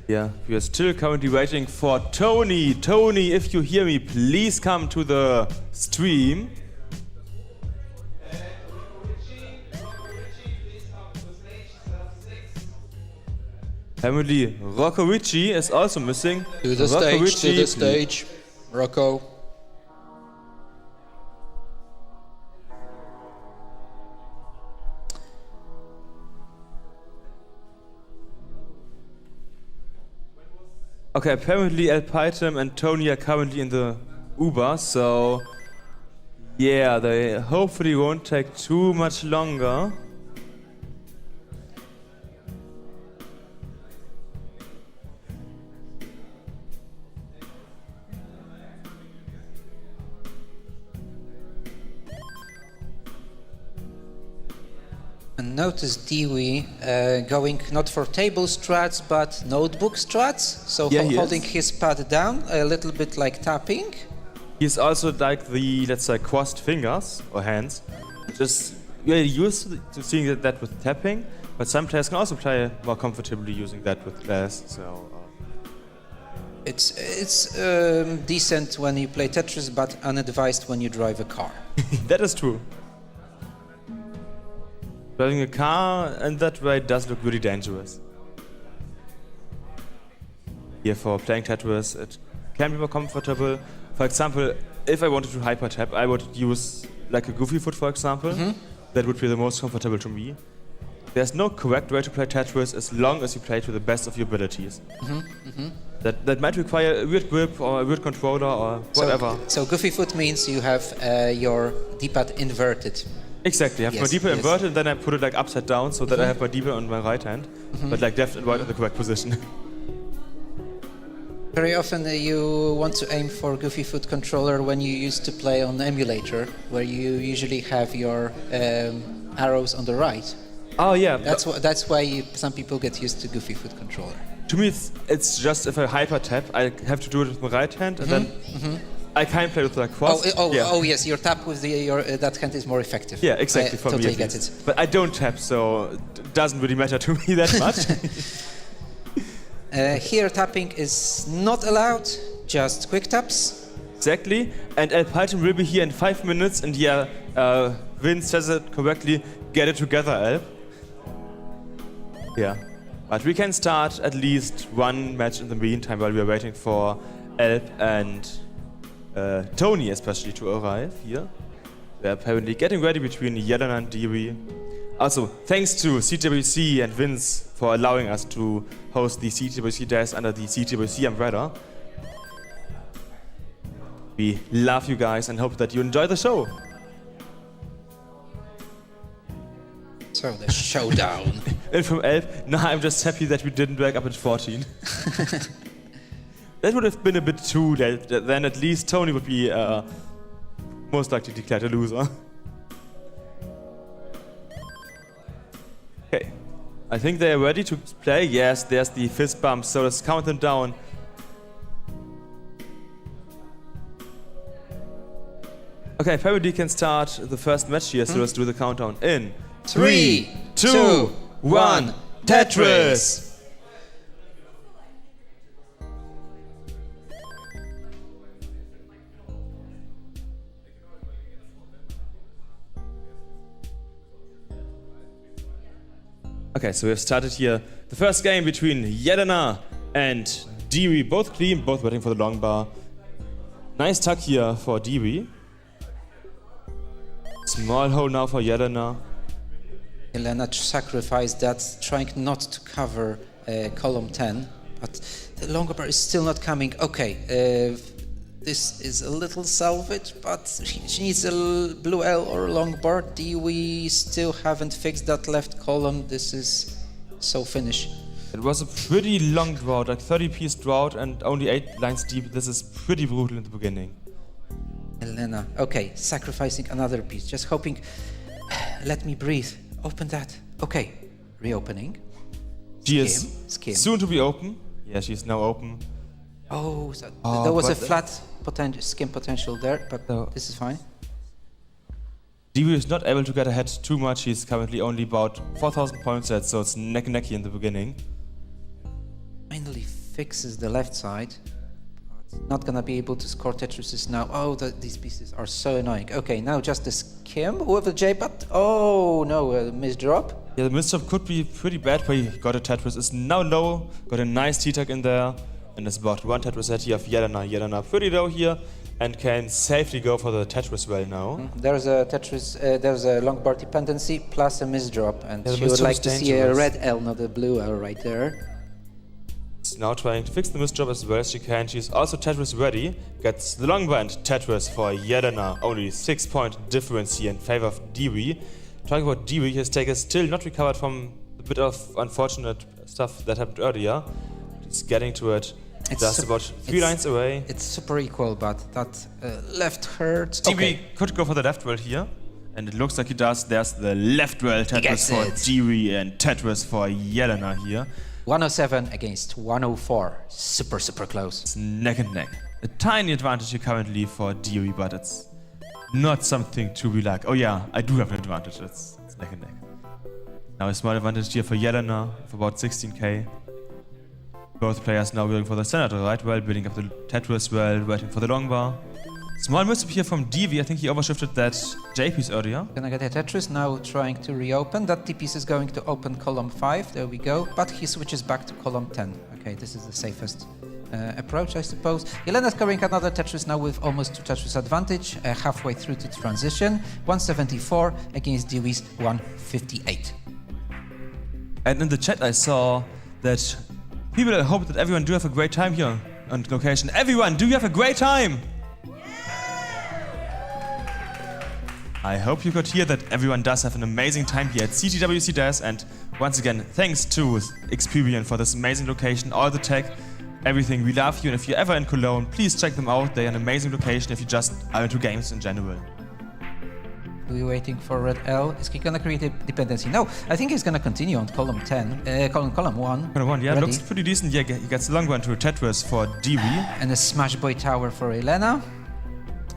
Speaker 3: Yeah, we are still currently waiting for Tony. Tony, if you hear me, please come to the stream. Apparently, Rocco Ricci is also missing.
Speaker 4: To the stage, Rocco.
Speaker 3: Okay, apparently El Python and Tony are currently in the Uber, so yeah, they hopefully won't take too much longer.
Speaker 4: And notice Dewey going not for table strats but notebook strats, so
Speaker 3: Yeah, he
Speaker 4: holding
Speaker 3: is.
Speaker 4: his pad down a little bit like tapping.
Speaker 3: He's also like the, let's say, crossed fingers or hands. Just we're used to seeing that with tapping, but some players can also play more comfortably using that with glass. So
Speaker 4: It's decent when you play Tetris, but unadvised when you drive a car.
Speaker 3: that is true. Driving a car in that way does look really dangerous. Here for playing Tetris, it can be more comfortable. For example, if I wanted to hyper tap, I would use like a goofy foot, for example. That would be the most comfortable to me. There's no correct way to play Tetris as long as you play to the best of your abilities. That might require a weird grip or a weird controller or whatever.
Speaker 4: So goofy foot means you have your D-pad inverted.
Speaker 3: Exactly, I have my
Speaker 4: Yes,
Speaker 3: D-pad
Speaker 4: yes.
Speaker 3: inverted and then I put it like upside down so that I have my D-pad on my right hand, but like left and right in the correct position.
Speaker 4: Very often you want to aim for Goofy Foot controller when you used to play on emulator, where you usually have your arrows on the right.
Speaker 3: Oh yeah.
Speaker 4: That's why some people get used to Goofy Foot controller.
Speaker 3: To me, it's just if I hyper tap, I have to do it with my right hand, and then I can't play with the cross.
Speaker 4: Oh yes, your tap with that hand is more effective.
Speaker 3: Yeah, exactly. For
Speaker 4: totally
Speaker 3: me,
Speaker 4: get it.
Speaker 3: But I don't tap, so it doesn't really matter to me that much.
Speaker 4: Here, tapping is not allowed. Just quick taps.
Speaker 3: Exactly. And El Python will be here in 5 minutes, and yeah, Vince says it correctly. Get it together, El. Yeah. But we can start at least one match in the meantime while we are waiting for Elp and Tony especially to arrive here. They're apparently getting ready between Yelena and Dewey. Also, thanks to CTWC and Vince for allowing us to host the CTWC days under the CTWC umbrella. We love you guys and hope that you enjoy the show.
Speaker 4: So the showdown.
Speaker 3: And from Elf, no, I'm just happy that we didn't wake up at 14. That would have been a bit too late. Then at least Tony would be most likely declared a loser. Okay, I think they are ready to play. Yes, there's the fist bump, so let's count them down. Okay, Parody can start the first match here, so let's do the countdown in
Speaker 4: 3, 2, 1,
Speaker 3: Tetris! Okay, so we have started here the first game between Yelena and Dewey. Both clean, both waiting for the long bar. Nice tuck here for Dewey. Small hole now for Yelena.
Speaker 4: Yelena sacrificed that, trying not to cover column 10, but the longer bar is still not coming. Okay, this is a little salvage, but she needs a blue L or long bar. We still haven't fixed that left column. This is so finish.
Speaker 3: It was a pretty long drought, like 30-piece drought and only 8 lines deep. This is pretty brutal in the beginning.
Speaker 4: Yelena, okay, sacrificing another piece, just hoping, let me breathe. Open that. Okay, reopening.
Speaker 3: She is
Speaker 4: Skim.
Speaker 3: soon to be open. Yeah, she's now open.
Speaker 4: Oh, so there was a flat skim potential there, but this is fine.
Speaker 3: Dewey is not able to get ahead too much. He's currently only about 4,000 points set, so it's neck and necky in the beginning.
Speaker 4: Finally fixes the left side. But not gonna be able to score Tetrises now. Oh, these pieces are so annoying. Okay, now just the skim with a J, but oh no, a misdrop.
Speaker 3: Yeah, the misdrop could be pretty bad, but he got a Tetris. It's now low, got a nice T-tag in there, and it's about one Tetris set here of Yelena. Yelena pretty low here, and can safely go for the Tetris well now.
Speaker 4: There's a Tetris, there's a long bar dependency plus a misdrop, and
Speaker 3: yeah,
Speaker 4: she would like to see a red L, not a blue L right there.
Speaker 3: She's now trying to fix the misdrop as well as she can. She's also Tetris ready. Gets the long bar and Tetris for Yelena. Only 6-point difference here in favor of Dewey. Talking about Dewey, his take is still not recovered from a bit of unfortunate stuff that happened earlier. He's getting to it. It's just about 3 lines away.
Speaker 4: It's super equal, but that left hurts.
Speaker 3: Dewey could go for the left rail here, and it looks like he does. There's the left rail Tetris for Dewey and Tetris for Yelena here.
Speaker 4: 107 against 104. Super, super close.
Speaker 3: It's neck and neck. A tiny advantage here currently for Dewey, but it's not something to be like, oh yeah, I do have an advantage. It's neck and neck. Now a small advantage here for Yelena for about 16k. Both players now going for the standard right well, building up the Tetris well, waiting for the long bar. Small misstep here from Dewey. I think he overshifted that J piece earlier.
Speaker 4: Gonna get a Tetris, now trying to reopen. That T piece is going to open column 5, there we go. But he switches back to column 10. Okay, this is the safest approach, I suppose. Yelena's carrying another Tetris now with almost 2 Tetris advantage, halfway through to transition. 174 against Dewey's 158.
Speaker 3: And in the chat I saw that people hope that everyone do have a great time here on location. Everyone, do you have a great time? I hope you could hear that everyone does have an amazing time here at CTWC Dash, and once again, thanks to Experian for this amazing location, all the tech, everything. We love you, and if you're ever in Cologne, please check them out. They're an amazing location if you just are into games in general.
Speaker 4: We're waiting for Red L. Is he gonna create a dependency? No, I think he's gonna continue on column 10. Column 1.
Speaker 3: Column 1, yeah,
Speaker 4: Ready.
Speaker 3: looks pretty decent. Yeah, he gets a long one to a Tetris for DV.
Speaker 4: And a Smash Boy Tower for Elena.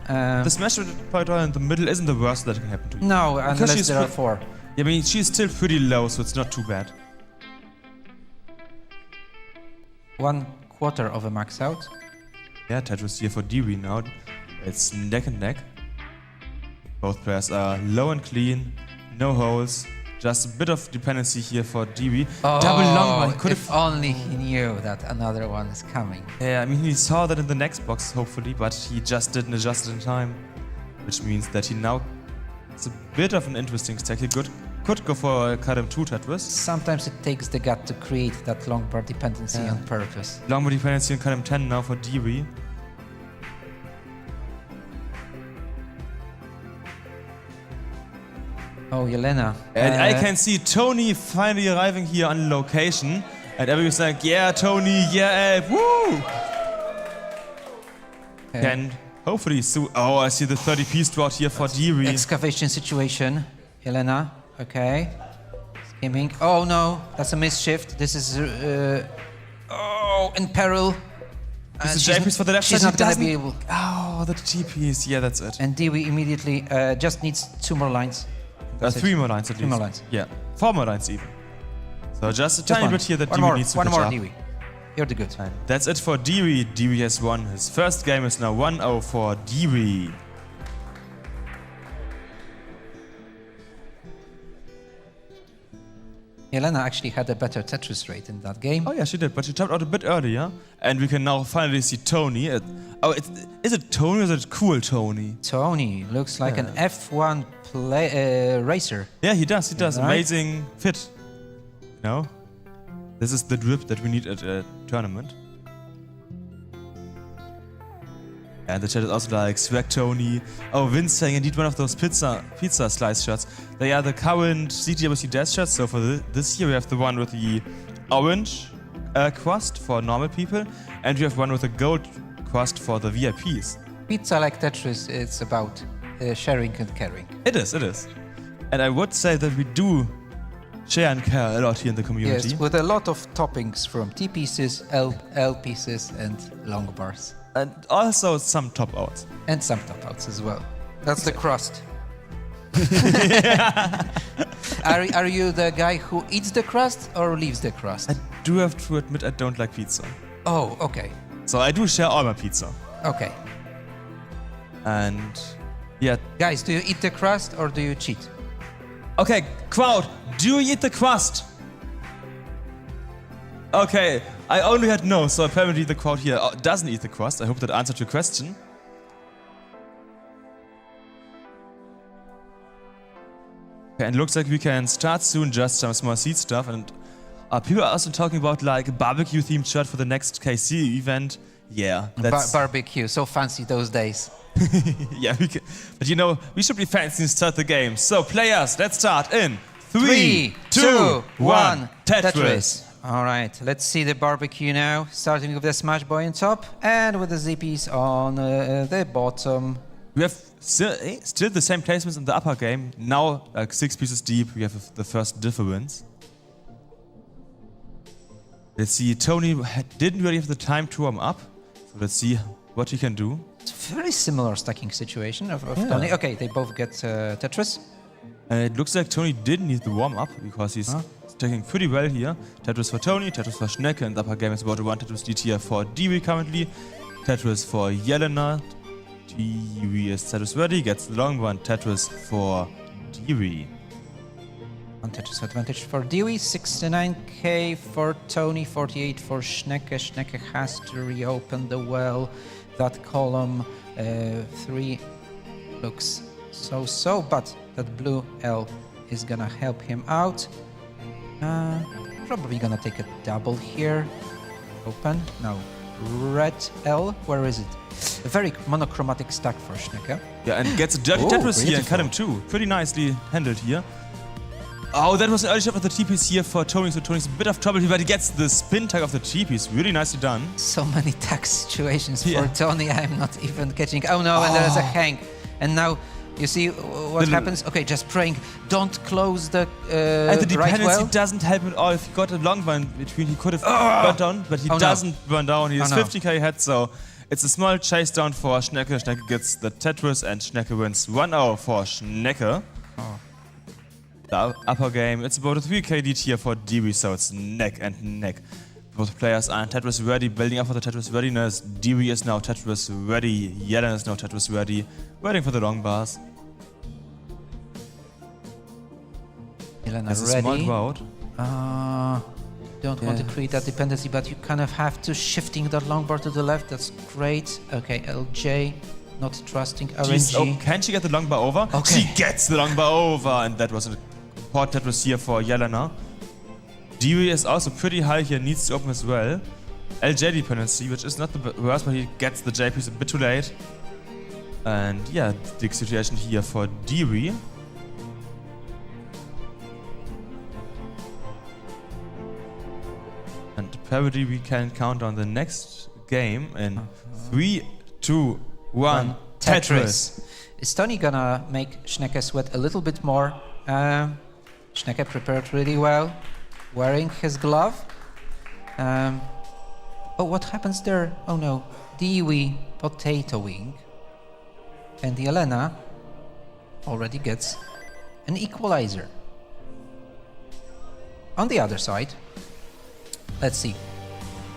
Speaker 3: The Smash Boy Tower in the middle isn't the worst that can happen to you.
Speaker 4: No, unless there are 4.
Speaker 3: Yeah, I mean, she's still pretty low, so it's not too bad.
Speaker 4: 1/4 of a max out.
Speaker 3: Yeah, Tetris here for DV now. It's neck and neck. Both players are low and clean, no holes. Just a bit of dependency here for DV. Double long one. Could
Speaker 4: If only he knew that another one is coming.
Speaker 3: Yeah, I mean, he saw that in the next box, hopefully, but he just didn't adjust it in time. Which means that he now... It's a bit of an interesting stack. He could go for a Column 2 Tetris.
Speaker 4: Sometimes it takes the gut to create that long bar dependency on purpose.
Speaker 3: Long bar dependency in Column 10 now for DV.
Speaker 4: Oh, Yelena.
Speaker 3: And I can see Tony finally arriving here on location. And everybody's like, yeah, Tony, yeah, woo! And hopefully soon... Oh, I see the 30-piece drought here for DV.
Speaker 4: Excavation situation. Yelena, okay. Skimming. Oh no, that's a misshift. This is... oh, in peril.
Speaker 3: This is J-piece for the left
Speaker 4: She's
Speaker 3: side.
Speaker 4: not gonna be able...
Speaker 3: Oh, the T-piece. Yeah, that's it.
Speaker 4: And DV immediately just needs 2 more lines.
Speaker 3: 3 more lines at least.
Speaker 4: 3 more lines.
Speaker 3: Yeah, 4 more lines even. So just a
Speaker 4: Just
Speaker 3: tiny
Speaker 4: one.
Speaker 3: bit here that
Speaker 4: One
Speaker 3: DV
Speaker 4: more,
Speaker 3: needs to
Speaker 4: one
Speaker 3: catch
Speaker 4: more
Speaker 3: up.
Speaker 4: DV. You're the good.
Speaker 3: And that's it for DV. DV has won. His first game is now 1-0 for DV.
Speaker 4: Yelena actually had a better Tetris rate in that game.
Speaker 3: Oh yeah, she did, but she tapped out a bit earlier. And we can now finally see Tony. Is it Tony or is it Cool Tony?
Speaker 4: Tony looks like an F1 racer.
Speaker 3: Yeah, he does.
Speaker 4: Right.
Speaker 3: Amazing fit. No? This is the drip that we need at a tournament. And the chat is also like, swag Tony. Oh, Vince saying indeed one of those pizza slice shots. They are the current CTWC death shots. So for this year we have the one with the orange crust for normal people. And we have one with the gold crust for the VIPs.
Speaker 4: Pizza like Tetris, it's about sharing and caring.
Speaker 3: It is. And I would say that we do share and care a lot here in the community.
Speaker 4: Yes, with a lot of toppings from T pieces, L pieces, and long bars.
Speaker 3: And also some top outs.
Speaker 4: And some top outs as well. That's the crust. Are you the guy who eats the crust or leaves the crust?
Speaker 3: I do have to admit I don't like pizza.
Speaker 4: Oh, okay.
Speaker 3: So I do share all my pizza.
Speaker 4: Okay.
Speaker 3: And yeah.
Speaker 4: Guys, do you eat the crust or do you cheat?
Speaker 3: Okay, crowd, do you eat the crust? Okay, I only had no, so apparently the crowd here doesn't eat the crust. I hope that answered your question. Okay, and looks like we can start soon, just some small seed stuff. And people are also talking about like a barbecue themed shirt for the next KC event. Yeah, that's...
Speaker 4: Barbecue, so fancy those days.
Speaker 3: Yeah, but you know, we should be fancy and start the game. So players, let's start in 3, 2, 1, Tetris.
Speaker 4: All right, let's see the barbecue now. Starting with the Smash Boy on top and with the Z-piece on the bottom.
Speaker 3: We have still the same placements in the upper game. Now, like 6 pieces deep, we have the first difference. Let's see, Tony didn't really have the time to warm up. So let's see what he can do.
Speaker 4: It's a very similar stacking situation of Tony. Okay, they both get Tetris.
Speaker 3: It looks like Tony didn't need the warm up because he's stacking pretty well here. Tetris for Tony, Tetris for Schnecke, and the upper game is about a 1 Tetris lead here for DV currently. Tetris for Yelena. DV is Tetris ready, gets the long one. Tetris for DV.
Speaker 4: 1 Tetris advantage for Dewey, 69k for Tony, 48 for Schnecke. Schnecke has to reopen the well. That column 3 looks so, but that blue L is gonna help him out. Probably gonna take a double here. Open, no. Red L, where is it? A very monochromatic stack for Schnecke.
Speaker 3: Yeah, and gets a dirty Tetris here and cut
Speaker 4: beautiful.
Speaker 3: him too. Pretty nicely handled here. Oh, that was an early shot of the TPs here for Tony, so Tony's a bit of trouble here, but he gets the spin tag of the TPs. Really nicely done.
Speaker 4: So many tag situations
Speaker 3: Yeah.
Speaker 4: for Tony, I'm not even catching. Oh no, and there's a hang. And now, you see what happens? Okay, just praying, don't close the
Speaker 3: And the dependency
Speaker 4: right well.
Speaker 3: doesn't help at all. If he got a long one between, he could have burned down, but he doesn't burn down. He has 50k ahead, so it's a small chase down for Schnecke. Schnecke gets the Tetris, and Schnecke wins 1 hour for Schnecke. The upper game, it's about a 3k lead here for Dewey, so it's neck and neck. Both players are Tetris ready, building up for the Tetris readiness. Dewey is now Tetris ready, Yellen is now Tetris ready, waiting for the long bars.
Speaker 4: Jelena
Speaker 3: There's a small
Speaker 4: ready.
Speaker 3: crowd.
Speaker 4: Don't want to create that dependency, but you kind of have to shifting that long bar to the left. That's great. Okay, LJ, not trusting
Speaker 3: Jeez,
Speaker 4: RNG.
Speaker 3: oh, can she get the long bar over?
Speaker 4: Okay.
Speaker 3: She gets the long bar over, and that was a port Tetris here for Jelena. Dewey is also pretty high here, needs to open as well. LJ dependency, which is not the worst, but he gets the J piece a bit too late. And yeah, the situation here for Dewey. And parody, we can count on the next game in 3, 2, 1, Tetris.
Speaker 4: Is Tony gonna make Schnecke sweat a little bit more? Schnecke prepared really well, wearing his glove. Oh, what happens there? Oh no, Dewey potatoing. And Jelena already gets an equalizer. On the other side, let's see.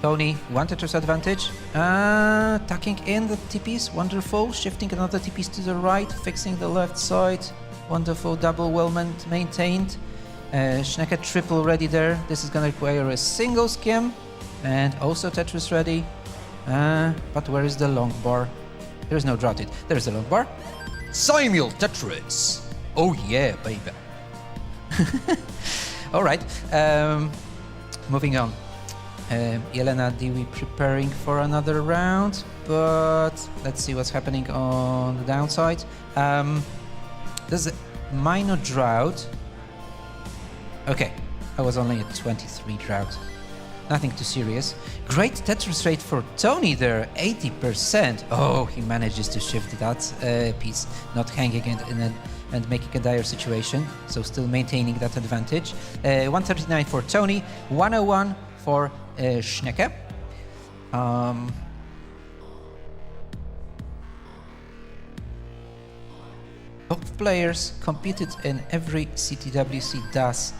Speaker 4: Tony, 1 Tetris advantage. Tucking in the TPs, wonderful. Shifting another TPs to the right, fixing the left side. Wonderful, double well maintained. Schnecke triple ready there. This is gonna require a single skim. And also Tetris ready. But where is the long bar? There is no droughted. There is the long bar. Simul Tetris. Oh yeah, baby. All right. Moving on. Jelena Dewey preparing for another round, but let's see what's happening on the downside. There's a minor drought. Okay, I was only at 23 drought. Nothing too serious. Great Tetris rate for Tony there, 80%. Oh, he manages to shift that piece, not hanging it and making a dire situation. So still maintaining that advantage. 139 for Tony, 101 for Schnecke. Both players competed in every CTWC DAS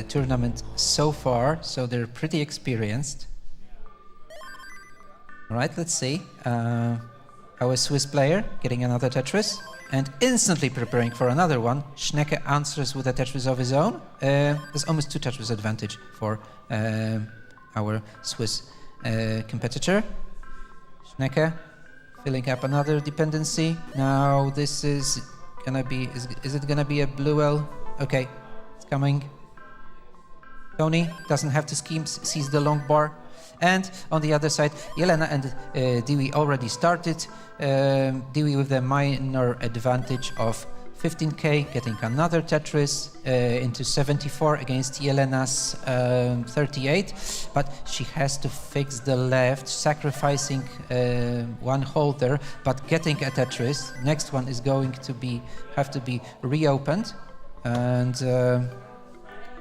Speaker 4: tournament so far, so they're pretty experienced. Alright, let's see. Our Swiss player getting another Tetris and instantly preparing for another one. Schnecke answers with a Tetris of his own. There's almost 2 Tetris advantage for our Swiss competitor. Schnecke filling up another dependency. Now this is gonna be, is it gonna be a blue L? Okay, it's coming. Tony doesn't have to scheme, sees the long bar. And on the other side, Jelena and Dewey already started. Dewey with a minor advantage of 15k, getting another Tetris into 74 against Jelena's 38. But she has to fix the left, sacrificing 1 holder, but getting a Tetris. Next one is going to have to be reopened, and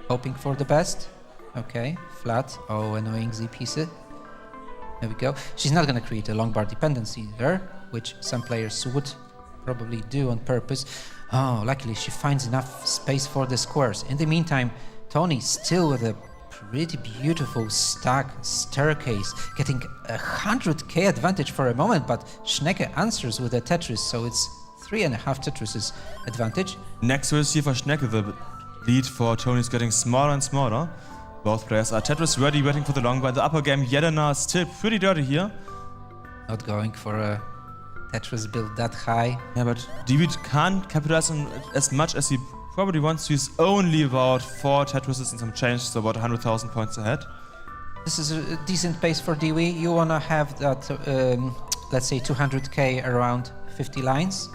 Speaker 4: hoping for the best. Okay, flat. Oh, annoying Z pieces. There we go. She's not going to create a long bar dependency there, which some players would probably do on purpose. Oh, luckily she finds enough space for the squares. In the meantime, Tony still with a pretty beautiful staircase, getting 100k advantage for a moment, but Schnecke answers with a Tetris, so it's 3.5 Tetrises advantage.
Speaker 3: Next we'll see for Schnecke, the lead for Tony is getting smaller and smaller. Both players are Tetris ready, waiting for the long bar. The upper game, Jelena is still pretty dirty here.
Speaker 4: Not going for a Tetris build that high.
Speaker 3: Yeah, but Dewey can't capitalize on as much as he probably wants to. He's only about 4 Tetrises and some change, so about 100,000 points ahead.
Speaker 4: This is a decent pace for Dewey. You wanna have that, let's say 200k around 50 lines,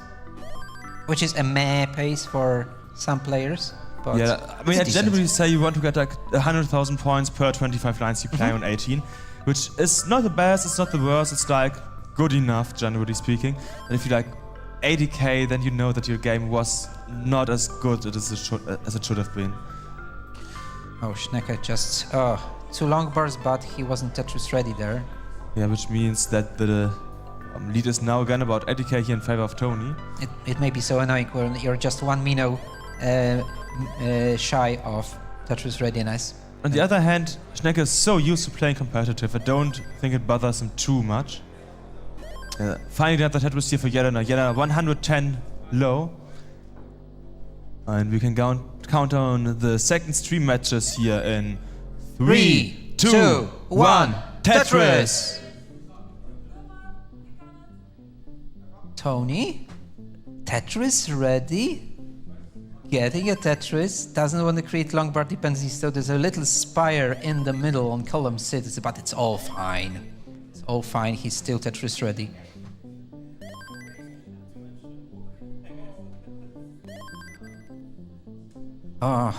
Speaker 4: which is a meh pace for some players. but
Speaker 3: Yeah, I mean, I
Speaker 4: it's decent.
Speaker 3: generally say you want to get like 100,000 points per 25 lines you play on 18, which is not the best, it's not the worst, it's like good enough, generally speaking. And if you like 80k, then you know that your game was not as good as it should have been.
Speaker 4: Oh, Schnecke just 2 long bars, but he wasn't Tetris ready there.
Speaker 3: Yeah, which means that the lead is now again about 80k here in favor of Tony.
Speaker 4: It may be so annoying when you're just 1 Mino shy of Tetris readiness.
Speaker 3: On the other hand, Schnecke is so used to playing competitive, I don't think it bothers him too much. Finally, another Tetris here for Jelena. Jelena 110 low. And we can count on the second stream matches here in 3, 2, 1, Tetris!
Speaker 4: Tony, Tetris ready? Getting a Tetris, doesn't want to create long bar dependencies, so there's a little spire in the middle on column 6, but it's all fine. It's all fine, he's still Tetris ready. Oh,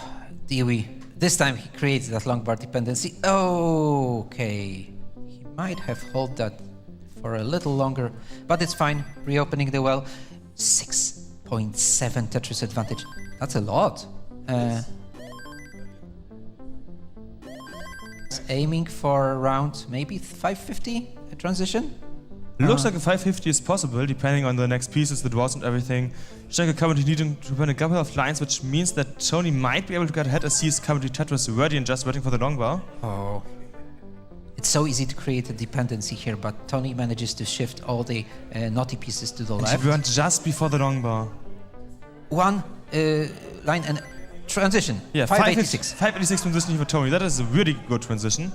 Speaker 4: Dewey. This time he creates that long bar dependency. Okay. He might have held that for a little longer, but it's fine. Reopening the well. 6.7 Tetris advantage. That's a lot. Aiming for around maybe 550 transition.
Speaker 3: Looks like a 550 is possible, depending on the next pieces, the draws and everything. Schnecke currently needing to win a couple of lines, which means that Tony might be able to get ahead as he is currently Tetris ready and just waiting for the long bar.
Speaker 4: Oh. It's so easy to create a dependency here, but Tony manages to shift all the naughty pieces to the
Speaker 3: And
Speaker 4: left.
Speaker 3: he went just before the long bar.
Speaker 4: 1 line and transition.
Speaker 3: Yeah,
Speaker 4: 586.
Speaker 3: 586 transition for Tony. That is a really good transition.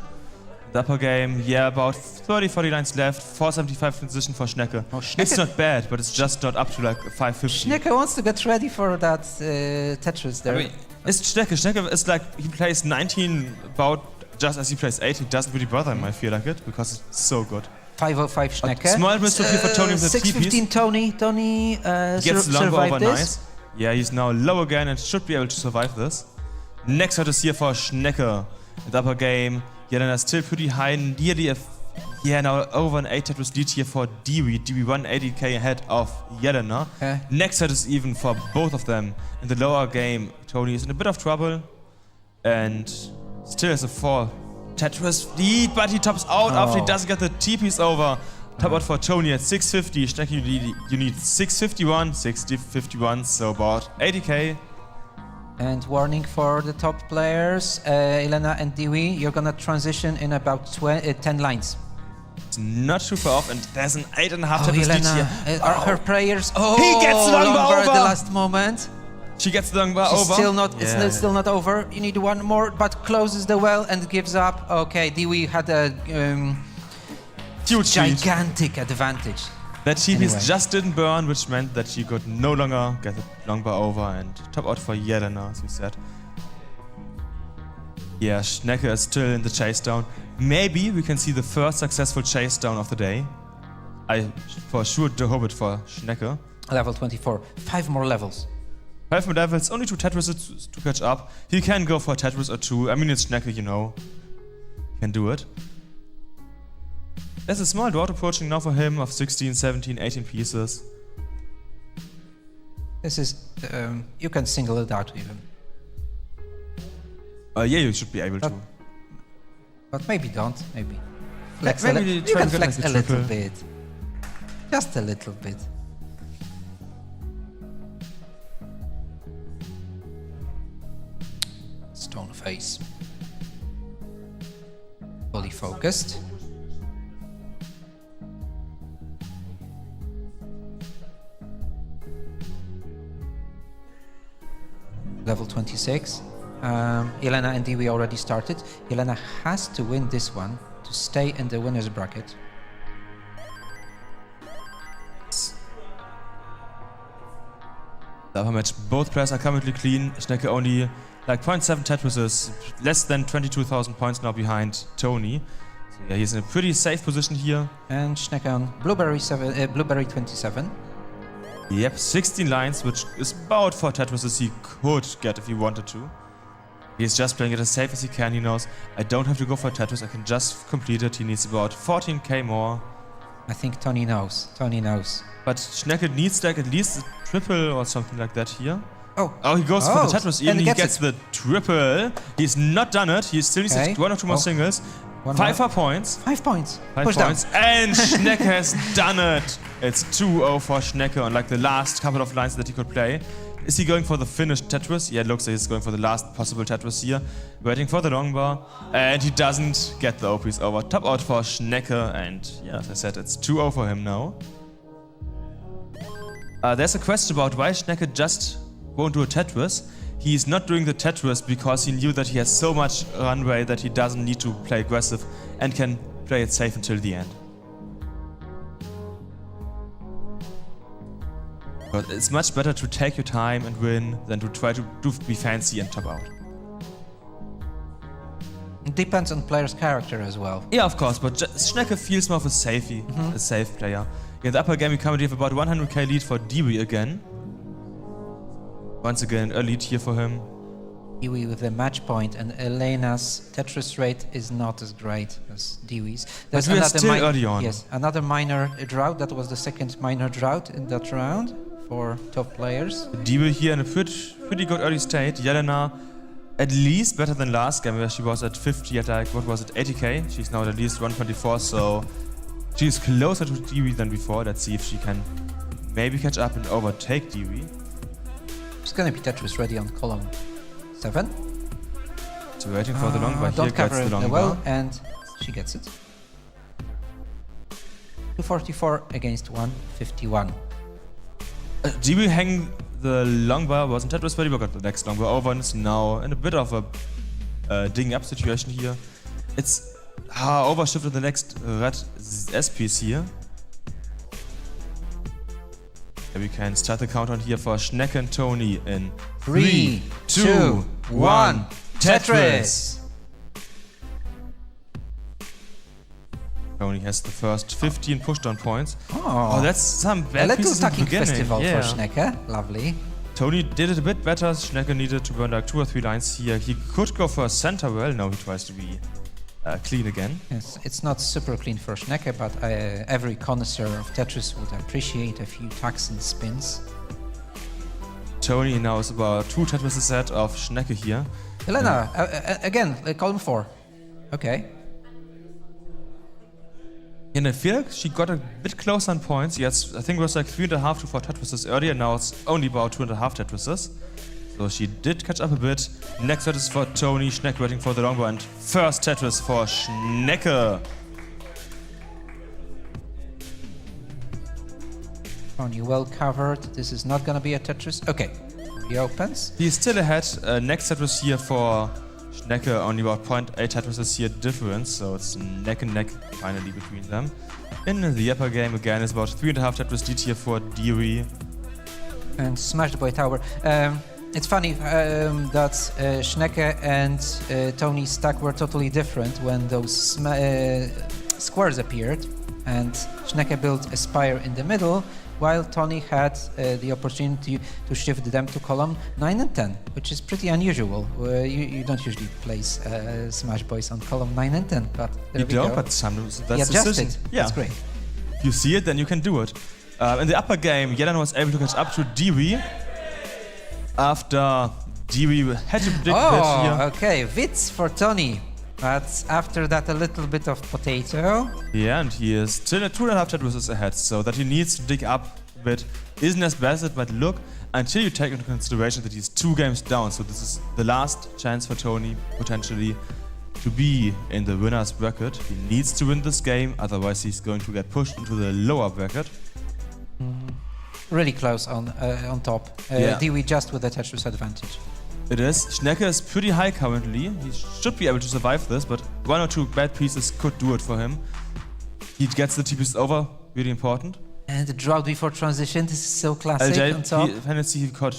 Speaker 3: The upper game, yeah, about 40 lines left. 475 transition for Schnecke.
Speaker 4: Oh, Schnecke-
Speaker 3: It's not bad, but it's just not up to like 550.
Speaker 4: Schnecke wants to get ready for that Tetris there.
Speaker 3: I mean, it's Schnecke. Schnecke is like, he plays 19 about just as he plays 18. It doesn't really bother him, I feel like it, because it's so good.
Speaker 4: 505 Schnecke.
Speaker 3: Small mistake here for Tony with the
Speaker 4: 615 Tony. Tony
Speaker 3: Gets the long bar over
Speaker 4: survived this.
Speaker 3: nice. Yeah, he's now low again and should be able to survive this. Next shot is here for Schnecke. In the upper game, Jelena is still pretty high, nearly now over an 8 Tetris lead here for Dewey. Dewey 180k ahead of Jelena.
Speaker 4: Okay.
Speaker 3: Next set is even for both of them. In the lower game, Tony is in a bit of trouble and still has a 4 Tetris lead, but he tops out after he doesn't get the T-piece over. Top out for Tony at 650. Schnecke, you need 651, 6051, so about 80k.
Speaker 4: And warning for the top players, Elena and Dewey, you're gonna transition in about 10 lines.
Speaker 3: It's not too far off, and there's an 8.5
Speaker 4: Oh,
Speaker 3: Tetris lead
Speaker 4: Elena,
Speaker 3: here.
Speaker 4: are her prayers? Oh,
Speaker 3: He gets the long bar
Speaker 4: at the
Speaker 3: over.
Speaker 4: last moment.
Speaker 3: She gets the long bar
Speaker 4: She's
Speaker 3: over.
Speaker 4: still not.
Speaker 3: Yeah.
Speaker 4: It's still not over. You need one more, but closes the well and gives up. Okay, Dewey had a
Speaker 3: Huge lead.
Speaker 4: gigantic advantage.
Speaker 3: That T-piece
Speaker 4: Anyway.
Speaker 3: just didn't burn, which meant that she could no longer get the long bar over and top out for Jelena, as we said. Yeah, Schnecke is still in the chase down. Maybe we can see the first successful chase down of the day. I for sure do hope it for Schnecke.
Speaker 4: Level 24. 5 more levels.
Speaker 3: 5 more levels, only 2 Tetris to catch up. He can go for a Tetris or 2. I mean, it's Schnecke, you know. He can do it. There's a small drought approaching now for him of 16, 17, 18 pieces.
Speaker 4: This is. You can single it out even.
Speaker 3: Yeah, you should be able to.
Speaker 4: But maybe don't. Maybe.
Speaker 3: Maybe
Speaker 4: Flex you
Speaker 3: try
Speaker 4: can
Speaker 3: to get
Speaker 4: flex
Speaker 3: like a
Speaker 4: a little
Speaker 3: triple.
Speaker 4: bit. Just a little bit. Stone face. Fully focused. Level 26. Jelena and Dewey already started. Jelena has to win this one to stay in the winner's bracket.
Speaker 3: The upper match, both players are currently clean. Schnecke only like 0.7 Tetrises, less than 22,000 points now behind Tony. So yeah, he's in a pretty safe position here.
Speaker 4: And Schnecke on Blueberry 27.
Speaker 3: Yep, 16 lines, which is about 4 Tetrises he could get if he wanted to. He's just playing it as safe as he can. He knows, I don't have to go for Tetris, I can just complete it. He needs about 14k more.
Speaker 4: I think Tony knows. Tony knows.
Speaker 3: But Schnecke needs like at least a triple or something like that here.
Speaker 4: Oh,
Speaker 3: He goes for the Tetris, even
Speaker 4: and
Speaker 3: he gets the triple. He's not done it, he still needs
Speaker 4: Okay.
Speaker 3: 1 or 2 more singles. 5 more points.
Speaker 4: 5 points.
Speaker 3: 5
Speaker 4: Push
Speaker 3: points.
Speaker 4: down.
Speaker 3: And Schnecke has done it. It's 2-0 for Schnecke on like the last couple of lines that he could play. Is he going for the finished Tetris? Yeah, it looks like he's going for the last possible Tetris here. Waiting for the long bar. And he doesn't get the OPs over. Top out for Schnecke. And yeah, as I said, it's 2-0 for him now. There's a question about why Schnecke just won't do a Tetris. He's not doing the Tetris because he knew that he has so much runway that he doesn't need to play aggressive and can play it safe until the end. But it's much better to take your time and win than to try to be fancy and top out.
Speaker 4: It depends on player's character as well.
Speaker 3: Yeah, of course, but Schnecke feels more of a safety, a safe player. In the upper game, we currently have about 100k lead for Dewey again. Once again, a lead here for him.
Speaker 4: Dewey with a match point, and Elena's Tetris rate is not as great as Dewey's.
Speaker 3: But we are still early on.
Speaker 4: Yes, another minor drought. That was the second minor drought in that round for top players.
Speaker 3: Dewey here in a pretty good early state. Jelena at least better than last game where she was at 50 at like, what was it, 80k? She's now at least 124, so she's closer to Dewey than before. Let's see if she can maybe catch up and overtake Dewey.
Speaker 4: She's gonna be Tetris ready on column 7.
Speaker 3: So waiting for the long bar. Here
Speaker 4: Don't
Speaker 3: gets
Speaker 4: cover
Speaker 3: the
Speaker 4: it
Speaker 3: long
Speaker 4: well,
Speaker 3: bar.
Speaker 4: and she gets it. 244 against 151.
Speaker 3: Dewey hang the long bar, wasn't Tetris ready, but got the next long bar over and is now in a bit of a digging up situation here. It's overshifted the next red S piece here. We can start the countdown here for Schnecke and Tony in
Speaker 4: 3, 2, 1, Tetris!
Speaker 3: Tony has the first 15 pushdown points.
Speaker 4: Oh,
Speaker 3: that's some
Speaker 4: a
Speaker 3: bad
Speaker 4: little
Speaker 3: pieces in the
Speaker 4: stacking
Speaker 3: beginning.
Speaker 4: festival
Speaker 3: Yeah.
Speaker 4: for Schnecke. Lovely.
Speaker 3: Tony did it a bit better. Schnecke needed to burn like 2 or 3 lines here. He could go for a center well. Now he tries to be clean again.
Speaker 4: Yes, it's not super clean for Schnecke, but every connoisseur of Tetris would appreciate a few tucks and spins.
Speaker 3: Tony now is about 2 Tetris ahead of Schnecke here.
Speaker 4: Elena, again, column 4. Okay.
Speaker 3: And I feel like she got a bit closer on points. Yes, I think it was like 3.5 to 4 Tetrises earlier. Now it's only about 2.5 Tetrises. So she did catch up a bit. Next Tetris for Tony. Schnecke waiting for the long bar. And first Tetris for Schnecke.
Speaker 4: Tony well covered. This is not gonna be a Tetris. Okay. Reopens.
Speaker 3: He's still ahead. Next Tetris here for Schnecke. Only about 0.8 Tetrises here difference. So it's neck and neck finally between them. In the upper game again is about 3.5 Tetris lead here for Dewey.
Speaker 4: And smashed by tower. It's funny that Schnecke and Tony's stack were totally different when those squares appeared, and Schnecke built a spire in the middle, while Tony had the opportunity to shift them to column 9 and 10, which is pretty unusual. You don't usually place Smash Boys on column 9 and 10, but there
Speaker 3: You
Speaker 4: we
Speaker 3: don't,
Speaker 4: go.
Speaker 3: but sometimes
Speaker 4: He
Speaker 3: that's the
Speaker 4: adjusted.
Speaker 3: decision. Yeah.
Speaker 4: That's great.
Speaker 3: If you see it, then you can do it. In the upper game, Jelena was able to catch up to Dewey after Dewey had to predict
Speaker 4: Oh,
Speaker 3: here.
Speaker 4: okay, Witz for Tony. But after that, a little bit of potato.
Speaker 3: Yeah, and he is still at 2.5 Tetrises ahead, so that he needs to dig up a bit isn't as bad as it might look until you take into consideration that he's 2 games down. So this is the last chance for Tony, potentially, to be in the winner's bracket. He needs to win this game, otherwise he's going to get pushed into the lower bracket.
Speaker 4: Really close on top.
Speaker 3: Yeah.
Speaker 4: Dewey just with a Tetris advantage.
Speaker 3: It is. Schnecke is pretty high currently. He should be able to survive this, but 1 or 2 bad pieces could do it for him. He gets the 2 pieces over, really important.
Speaker 4: And the drought before transition, this is so classic
Speaker 3: LJ,
Speaker 4: on top.
Speaker 3: penalty he could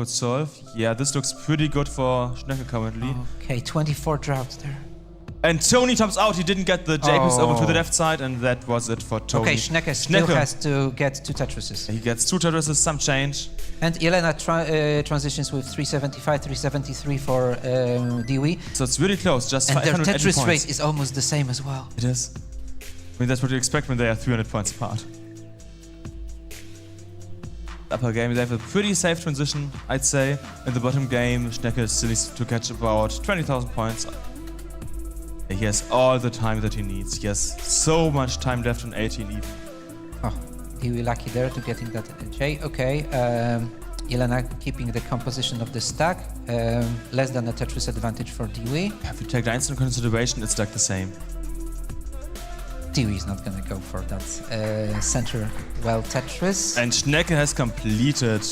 Speaker 3: solve. Yeah, this looks pretty good for Schnecke currently.
Speaker 4: Okay, 24 drought there.
Speaker 3: And Tony tops out, he didn't get the J-piece over to the left side, and that was it for Tony.
Speaker 4: Okay, Schnecke still has to get 2 Tetrises.
Speaker 3: He gets 2 Tetrises, some change.
Speaker 4: And Jelena transitions with 375, 373 for Dewey.
Speaker 3: So it's really close, just
Speaker 4: and
Speaker 3: 580
Speaker 4: their Tetris
Speaker 3: points.
Speaker 4: rate is almost the same as well.
Speaker 3: It is. I mean, that's what you expect when they are 300 points apart. Upper game, they have a pretty safe transition, I'd say. In the bottom game, Schnecke still needs to catch about 20,000 points. He has all the time that he needs. He has so much time left on 18 even.
Speaker 4: Oh, Dewey lucky there to getting that J. Okay, Jelena keeping the composition of the stack. Less than a Tetris advantage for Dewey.
Speaker 3: If you take the into consideration, it's like the same.
Speaker 4: Dewey is not gonna go for that center well Tetris.
Speaker 3: And Schnecke has completed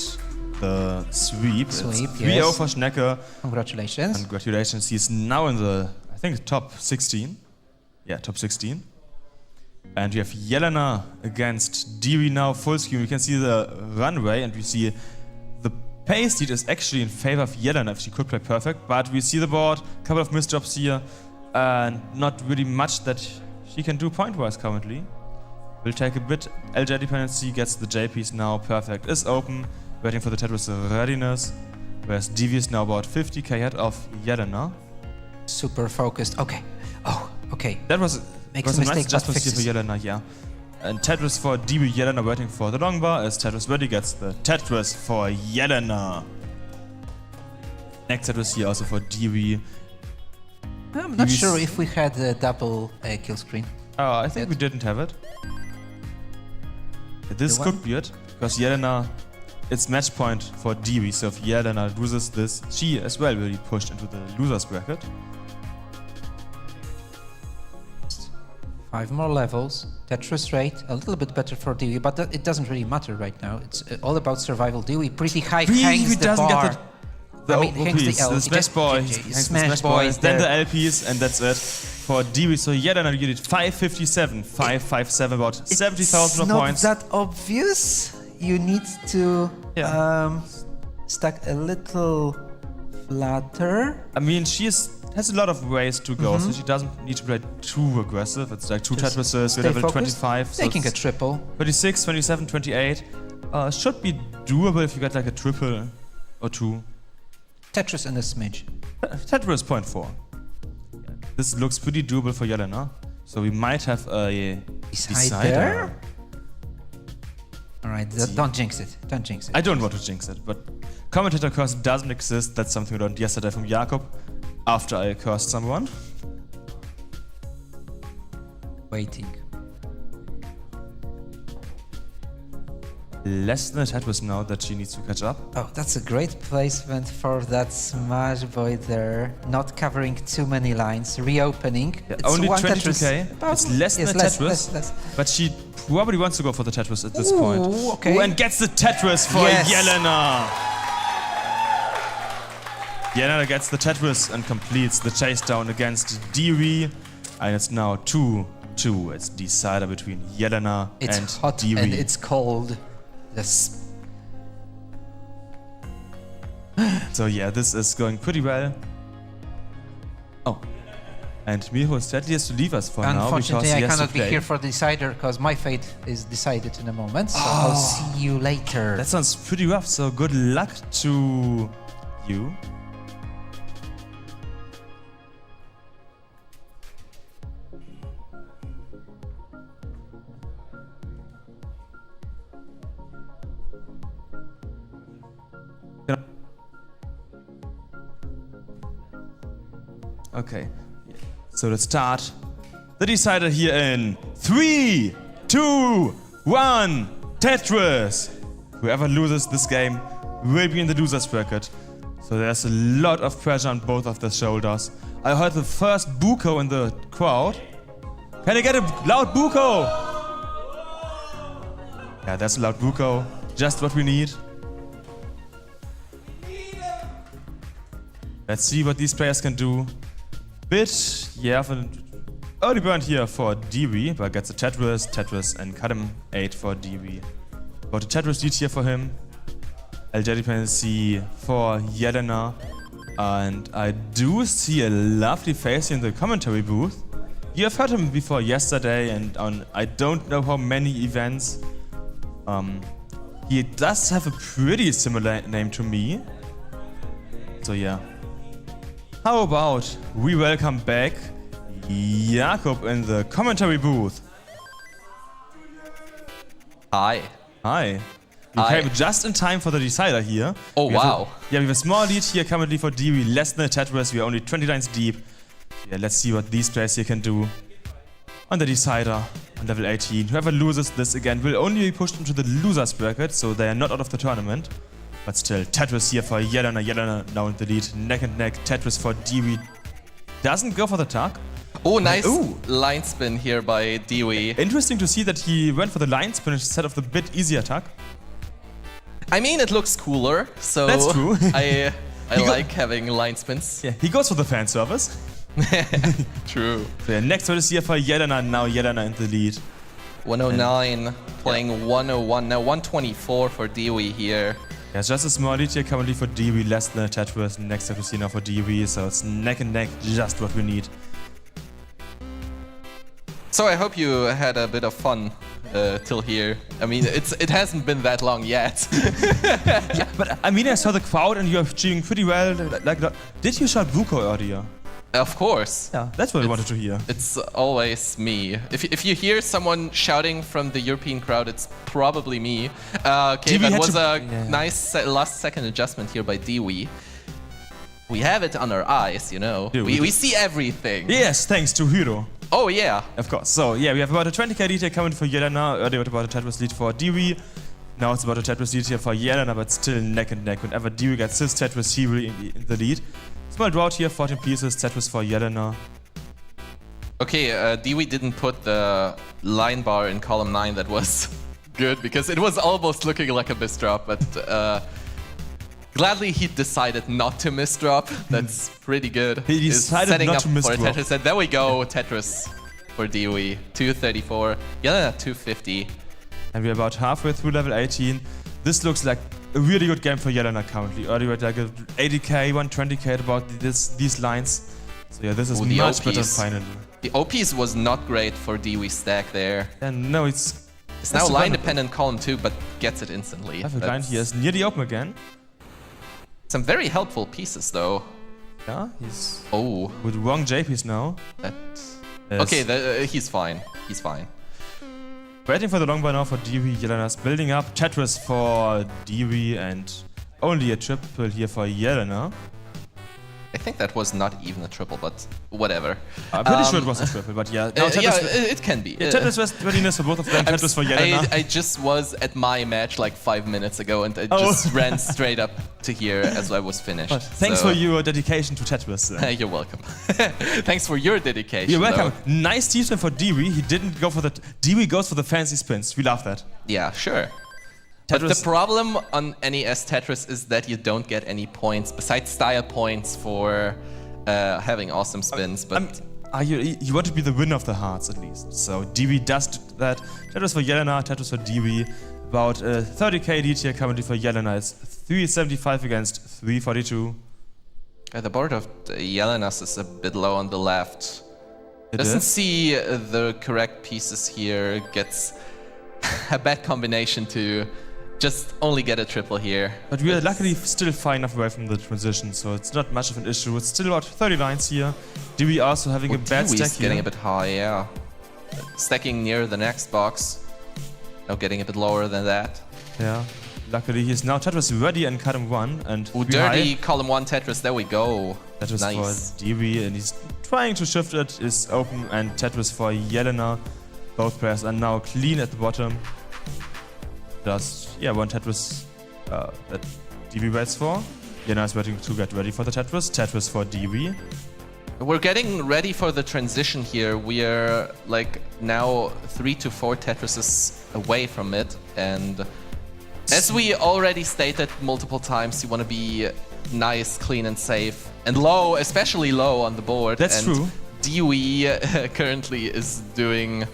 Speaker 3: the sweep. It's 3-0 for Schnecke.
Speaker 4: Congratulations.
Speaker 3: Congratulations. He's now in the, I think, top 16. Yeah, top 16. And we have Jelena against Dewey now, full screen. We can see the runway, and we see the pace lead is actually in favor of Jelena if she could play perfect. But we see the board, a couple of misdrops here, and not really much that she can do point-wise currently. Will take a bit. LJ dependency gets the J piece now. Perfect is open, waiting for the Tetris readiness. Whereas Dewey is now about 50k ahead of Jelena.
Speaker 4: Super focused. Okay. Oh, okay.
Speaker 3: That was
Speaker 4: Makes
Speaker 3: a
Speaker 4: a mistake,
Speaker 3: nice adjustment
Speaker 4: but
Speaker 3: here for
Speaker 4: fixes.
Speaker 3: Jelena, yeah. And Tetris for Dewey, Jelena waiting for the long bar as Tetris ready gets the Tetris for Jelena. Next Tetris here also for Dewey.
Speaker 4: I'm not sure if we had a double kill screen.
Speaker 3: I think we didn't have it. This could be it, because Jelena, it's match point for Dewey, so if Jelena loses this, she as well will be pushed into the loser's bracket.
Speaker 4: 5 more levels. Tetris rate a little bit better for Dewey, but it doesn't really matter right now. It's all about survival. Dewey pretty high hangs the
Speaker 3: doesn't
Speaker 4: bar.
Speaker 3: get the
Speaker 4: hangs
Speaker 3: piece,
Speaker 4: L.
Speaker 3: the smash boy,
Speaker 4: Smash boys.
Speaker 3: then the L piece, and that's it for Dewey. So Jelena, you did 557, 557, about 70,000 more points.
Speaker 4: It's not that obvious. You need to stack a little flatter.
Speaker 3: I mean, she has a lot of ways to go, so she doesn't need to play too aggressive. It's like 2 Tetrises, level
Speaker 4: focused.
Speaker 3: 25. So
Speaker 4: Taking a
Speaker 3: it's
Speaker 4: triple.
Speaker 3: 26, 27, 28. Should be doable if you get like a triple or 2.
Speaker 4: Tetris and a smidge.
Speaker 3: Tetris 0.4. This looks pretty doable for Jelena. So we might have a decider.
Speaker 4: Alright, don't jinx it. Don't jinx it.
Speaker 3: I don't want to jinx it, but commentator curse doesn't exist. That's something I learned yesterday from Jakob after I cursed someone.
Speaker 4: Waiting.
Speaker 3: Less than a Tetris now that she needs to catch up.
Speaker 4: Oh, that's a great placement for that smash boy there. Not covering too many lines, reopening.
Speaker 3: Yeah,
Speaker 4: It's
Speaker 3: only
Speaker 4: one
Speaker 3: 22k.
Speaker 4: Tetris.
Speaker 3: It's less than a Tetris.
Speaker 4: Less.
Speaker 3: But she probably wants to go for the Tetris at this point.
Speaker 4: Okay.
Speaker 3: Ooh, and gets the Tetris for Jelena. Jelena gets the Tetris and completes the chase down against Dewey. And it's now 2-2. It's decider between Jelena
Speaker 4: It's
Speaker 3: and
Speaker 4: hot
Speaker 3: Dewey.
Speaker 4: and it's cold. Yes.
Speaker 3: So yeah, this is going pretty well. Oh. And Miro sadly has to leave us for now because
Speaker 4: Unfortunately,
Speaker 3: he
Speaker 4: I
Speaker 3: has
Speaker 4: cannot
Speaker 3: to
Speaker 4: be
Speaker 3: play.
Speaker 4: here for the decider because my fate is decided in a moment. So I'll see you later.
Speaker 3: That sounds pretty rough, so good luck to you. Okay, so let's start the decider here in 3, 2, 1, Tetris! Whoever loses this game will be in the loser's bracket. So there's a lot of pressure on both of their shoulders. I heard the first buko in the crowd. Can I get a loud buko? Yeah, that's a loud buko. Just what we need. Let's see what these players can do. Of an early burn here for Dewey, but gets a Tetris, and cut him 8 for Dewey. Got a Tetris lead here for him. LJ dependency for Jelena. And I do see a lovely face in the commentary booth. You have heard him before yesterday and on I don't know how many events. He does have a pretty similar name to me. So yeah. How about we welcome back Jakob in the commentary booth.
Speaker 5: Hi.
Speaker 3: Hi. You
Speaker 5: Hi.
Speaker 3: came just in time for the decider here.
Speaker 5: Oh,
Speaker 3: We have
Speaker 5: wow.
Speaker 3: we have a small lead here currently for DB, less than a Tetris. We are only 20 lines deep. Yeah, let's see what these players here can do. On the decider, on level 18. Whoever loses this again will only be pushed into the losers bracket, so they are not out of the tournament. But still, Tetris here for Jelena. Jelena now in the lead, neck and neck. Tetris for DB doesn't go for the tuck.
Speaker 5: Oh, nice
Speaker 3: Ooh.
Speaker 5: line spin here by Dewey.
Speaker 3: Interesting to see that he went for the line spin instead of the bit easier tuck.
Speaker 5: I mean, it looks cooler, so
Speaker 3: That's true.
Speaker 5: I
Speaker 3: go-
Speaker 5: like having line spins.
Speaker 3: Yeah, he goes for the fan service.
Speaker 5: True.
Speaker 3: So yeah, next one is here for Jelena. Now Jelena in the lead.
Speaker 5: 109 playing 101 now, 124 for Dewey here.
Speaker 3: Yeah, it's just a small lead here currently for DB, less than a Tetris. Next up we see now for DB, so it's neck and neck, just what we need.
Speaker 5: So I hope you had a bit of fun till here. I mean, it hasn't been that long yet.
Speaker 3: Yeah, but I mean, I saw the crowd and you're cheering pretty well. Did you shout Buko earlier?
Speaker 5: Of course.
Speaker 3: Yeah, that's what I wanted to hear.
Speaker 5: It's always me. If you hear someone shouting from the European crowd, it's probably me. Okay,
Speaker 3: Dewey
Speaker 5: that
Speaker 3: had
Speaker 5: was
Speaker 3: to-
Speaker 5: a
Speaker 3: yeah.
Speaker 5: nice last second adjustment here by Dewey. We have it on our eyes, you know.
Speaker 3: Yeah, we
Speaker 5: We see everything.
Speaker 3: Yes, thanks to Hiro.
Speaker 5: Oh yeah.
Speaker 3: Of course. So yeah, we have about a 20k lead here coming for Jelena. Earlier it was about a Tetris lead for DB. Now it's about a Tetris lead here for Jelena, but still neck and neck. Whenever DB gets his Tetris, he will in the lead. Small drought here, 14 pieces, Tetris for Jelena.
Speaker 5: Okay, Dewey didn't put the line bar in column 9. That was good because it was almost looking like a misdrop, but gladly he decided not to misdrop. That's pretty good.
Speaker 3: He
Speaker 5: He's
Speaker 3: decided
Speaker 5: setting
Speaker 3: not
Speaker 5: up
Speaker 3: to
Speaker 5: for a
Speaker 3: misdrop.
Speaker 5: Tetris, and there we go, Tetris for Dewey. 234, Jelena 250.
Speaker 3: And we're about halfway through level 18. This looks like a really good game for Jelena currently. Earlier at like a 80k, 120k at about these lines. So yeah, this is
Speaker 5: Ooh, the
Speaker 3: much better
Speaker 5: OPs.
Speaker 3: finally.
Speaker 5: The OPs was not great for Dewey's stack there.
Speaker 3: And no, it's
Speaker 5: It's now line dependent column 2, but gets it instantly.
Speaker 3: I have a line here is near the open again.
Speaker 5: Some very helpful pieces though.
Speaker 3: Yeah, he's
Speaker 5: Oh,
Speaker 3: with wrong JPs now.
Speaker 5: that.
Speaker 3: Yes.
Speaker 5: Okay, he's fine. He's fine.
Speaker 3: Waiting for the long bar now for DB. Jelena's building up. Tetris for DB and only a triple here for Jelena.
Speaker 5: I think that was not even a triple, but whatever.
Speaker 3: I'm pretty sure it was a triple, but yeah. Now
Speaker 5: Yeah,
Speaker 3: Tetris,
Speaker 5: it can be.
Speaker 3: yeah, Tetris was readiness for both of them. Tetris for Jelena.
Speaker 5: I just was at my match like 5 minutes ago, and I
Speaker 3: Oh.
Speaker 5: just ran straight up to here as I was finished.
Speaker 3: But thanks
Speaker 5: so-
Speaker 3: for your dedication to Tetris.
Speaker 5: You're welcome. Thanks for your dedication.
Speaker 3: You're welcome.
Speaker 5: though.
Speaker 3: Nice deep spin for DB. He didn't go for the... DB goes for the fancy spins. We love that.
Speaker 5: Yeah, sure. But the
Speaker 3: Tetris-
Speaker 5: problem on NES Tetris is that you don't get any points besides style points for having awesome spins. But
Speaker 3: You want to be the winner of the hearts at least. So DB does that. Tetris for Jelena, Tetris for DB. About 30k lead here currently for Jelena. It's 375 against 342.
Speaker 5: the board of Jelenas is a bit low on the left.
Speaker 3: It
Speaker 5: Doesn't
Speaker 3: is.
Speaker 5: see the correct pieces here. Gets a bad combination to just only get a triple here.
Speaker 3: But we are luckily still far enough away from the transition, so it's not much of an issue. It's still about 30 lines here. DB also having a bad
Speaker 5: Dewey's
Speaker 3: stack
Speaker 5: getting
Speaker 3: here.
Speaker 5: a bit high, yeah. Stacking near the next box. Now getting a bit lower than that.
Speaker 3: Yeah. Luckily he's now Tetris ready and cut him one. And
Speaker 5: Ooh,
Speaker 3: we
Speaker 5: dirty
Speaker 3: high.
Speaker 5: column 1 Tetris, there we go.
Speaker 3: Tetris
Speaker 5: Nice.
Speaker 3: for DB and he's trying to shift it. Is open and Tetris for Jelena. Both players are now clean at the bottom. Just, yeah, one Tetris that DB waits for. Jelena is waiting to get ready for the Tetris. Tetris for DB.
Speaker 5: We're getting ready for the transition here. We're like now 3 to 4 Tetrises away from it. And as we already stated multiple times, you want to be nice, clean and safe. And low, especially low on the board.
Speaker 3: That's
Speaker 5: and
Speaker 3: true.
Speaker 5: Dewey currently is doing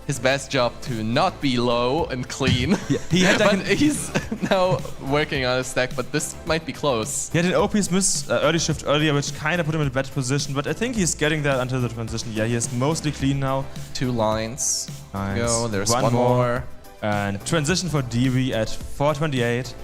Speaker 5: his best job to not be low and clean.
Speaker 3: Yeah, he had like
Speaker 5: but he's now working on his stack, but this might be close.
Speaker 3: He had an OP's miss early shift earlier, which kind of put him in a better position, but I think he's getting there until the transition. Yeah, he is mostly clean now.
Speaker 5: 2 lines.
Speaker 3: Nice.
Speaker 5: Go. There's one more.
Speaker 3: And transition for Dewey at 428.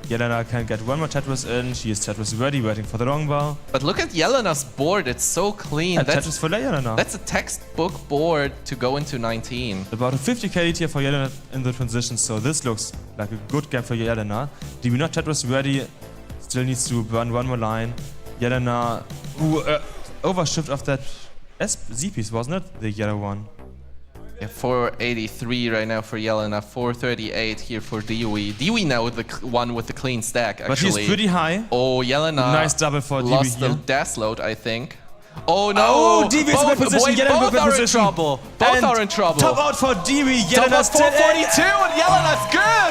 Speaker 3: Yelena can get one more Tetris in. She is Tetris ready, waiting for the long bar.
Speaker 5: But look at Yelena's board. It's so clean.
Speaker 3: And Tetris for Yelena.
Speaker 5: That's a textbook board to go into 19.
Speaker 3: About a 50 KD tier for Yelena in the transition, so this looks like a good game for Yelena. Dewey not Tetris ready, still needs to burn one more line. Yelena, overshift of that Z piece, wasn't it? The yellow one.
Speaker 5: Yeah, 483 right now for Yelena, 438 here for Dewey. Dewey now with the one with the clean stack, actually.
Speaker 3: But he's pretty high.
Speaker 5: Oh, Yelena
Speaker 3: Nice double for Dewey
Speaker 5: lost
Speaker 3: here.
Speaker 5: the dash load, I think. Oh no!
Speaker 3: Oh, Dewey's in good position. Yelena's in
Speaker 5: both
Speaker 3: good
Speaker 5: are in
Speaker 3: position.
Speaker 5: trouble. Both
Speaker 3: And
Speaker 5: are in trouble.
Speaker 3: Top out for Dewey.
Speaker 5: Top
Speaker 3: Yelena's
Speaker 5: out 442 and Yelena's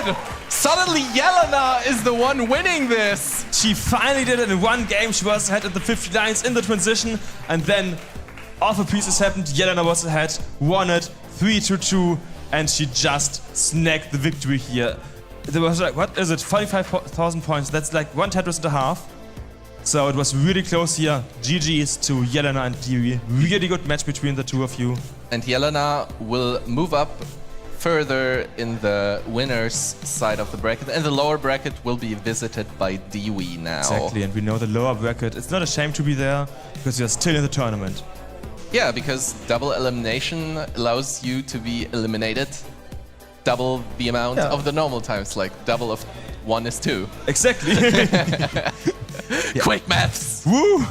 Speaker 5: good! Suddenly Yelena is the one winning this.
Speaker 3: She finally did it in one game. She was ahead at the 50 lines in the transition, and then awful pieces happened. Yelena was ahead, won it 3-2, and she just snagged the victory here. There was like, what is it, 45,000 points. That's like one Tetris and a half. So it was really close here. GG's to Yelena and Dewey. Really good match between the two of you.
Speaker 5: And Yelena will move up further in the winner's side of the bracket, and the lower bracket will be visited by Dewey now.
Speaker 3: Exactly, and we know the lower bracket. It's not a shame to be there because you're still in the tournament.
Speaker 5: Yeah, because double elimination allows you to be eliminated double the amount of the normal times, like double of 1 is 2.
Speaker 3: Exactly.
Speaker 5: Quick maths!
Speaker 3: Woo!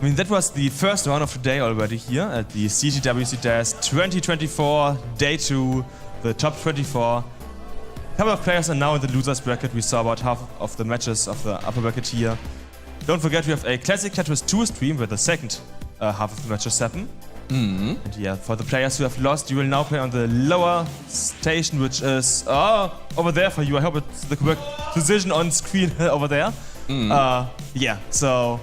Speaker 3: I mean, that was the first round of the day already here at the CTWC DAS 2024, day 2, the top 24. A couple of players are now in the losers bracket. We saw about half of the matches of the upper bracket here. Don't forget, we have a Classic Tetris 2 stream where the second half of the matches happen. And yeah, for the players who have lost, you will now play on the lower station, which is over there for you. I hope it's the correct position on screen over there. Yeah, so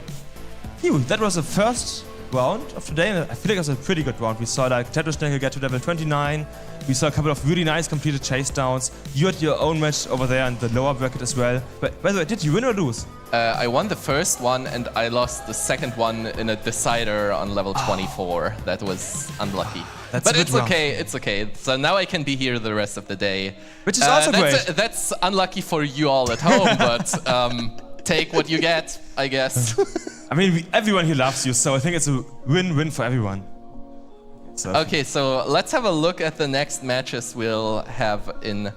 Speaker 3: phew, that was the first round of today, and I feel like it was a pretty good round. We saw like Tetris Schnecke get to level 29. We saw a couple of really nice completed chase downs. You had your own match over there in the lower bracket as well. But by the way, did you win or lose?
Speaker 5: I won the first one and I lost the second one in a decider on level 24. That was unlucky.
Speaker 3: That's
Speaker 5: but
Speaker 3: a good
Speaker 5: it's
Speaker 3: round.
Speaker 5: okay, it's okay. So now I can be here the rest of the day.
Speaker 3: Which is also great.
Speaker 5: That's unlucky for you all at home, but take what you get, I guess.
Speaker 3: I mean, everyone here loves you, so I think it's a win-win for everyone. So.
Speaker 5: Okay, so let's have a look at the next matches we'll have in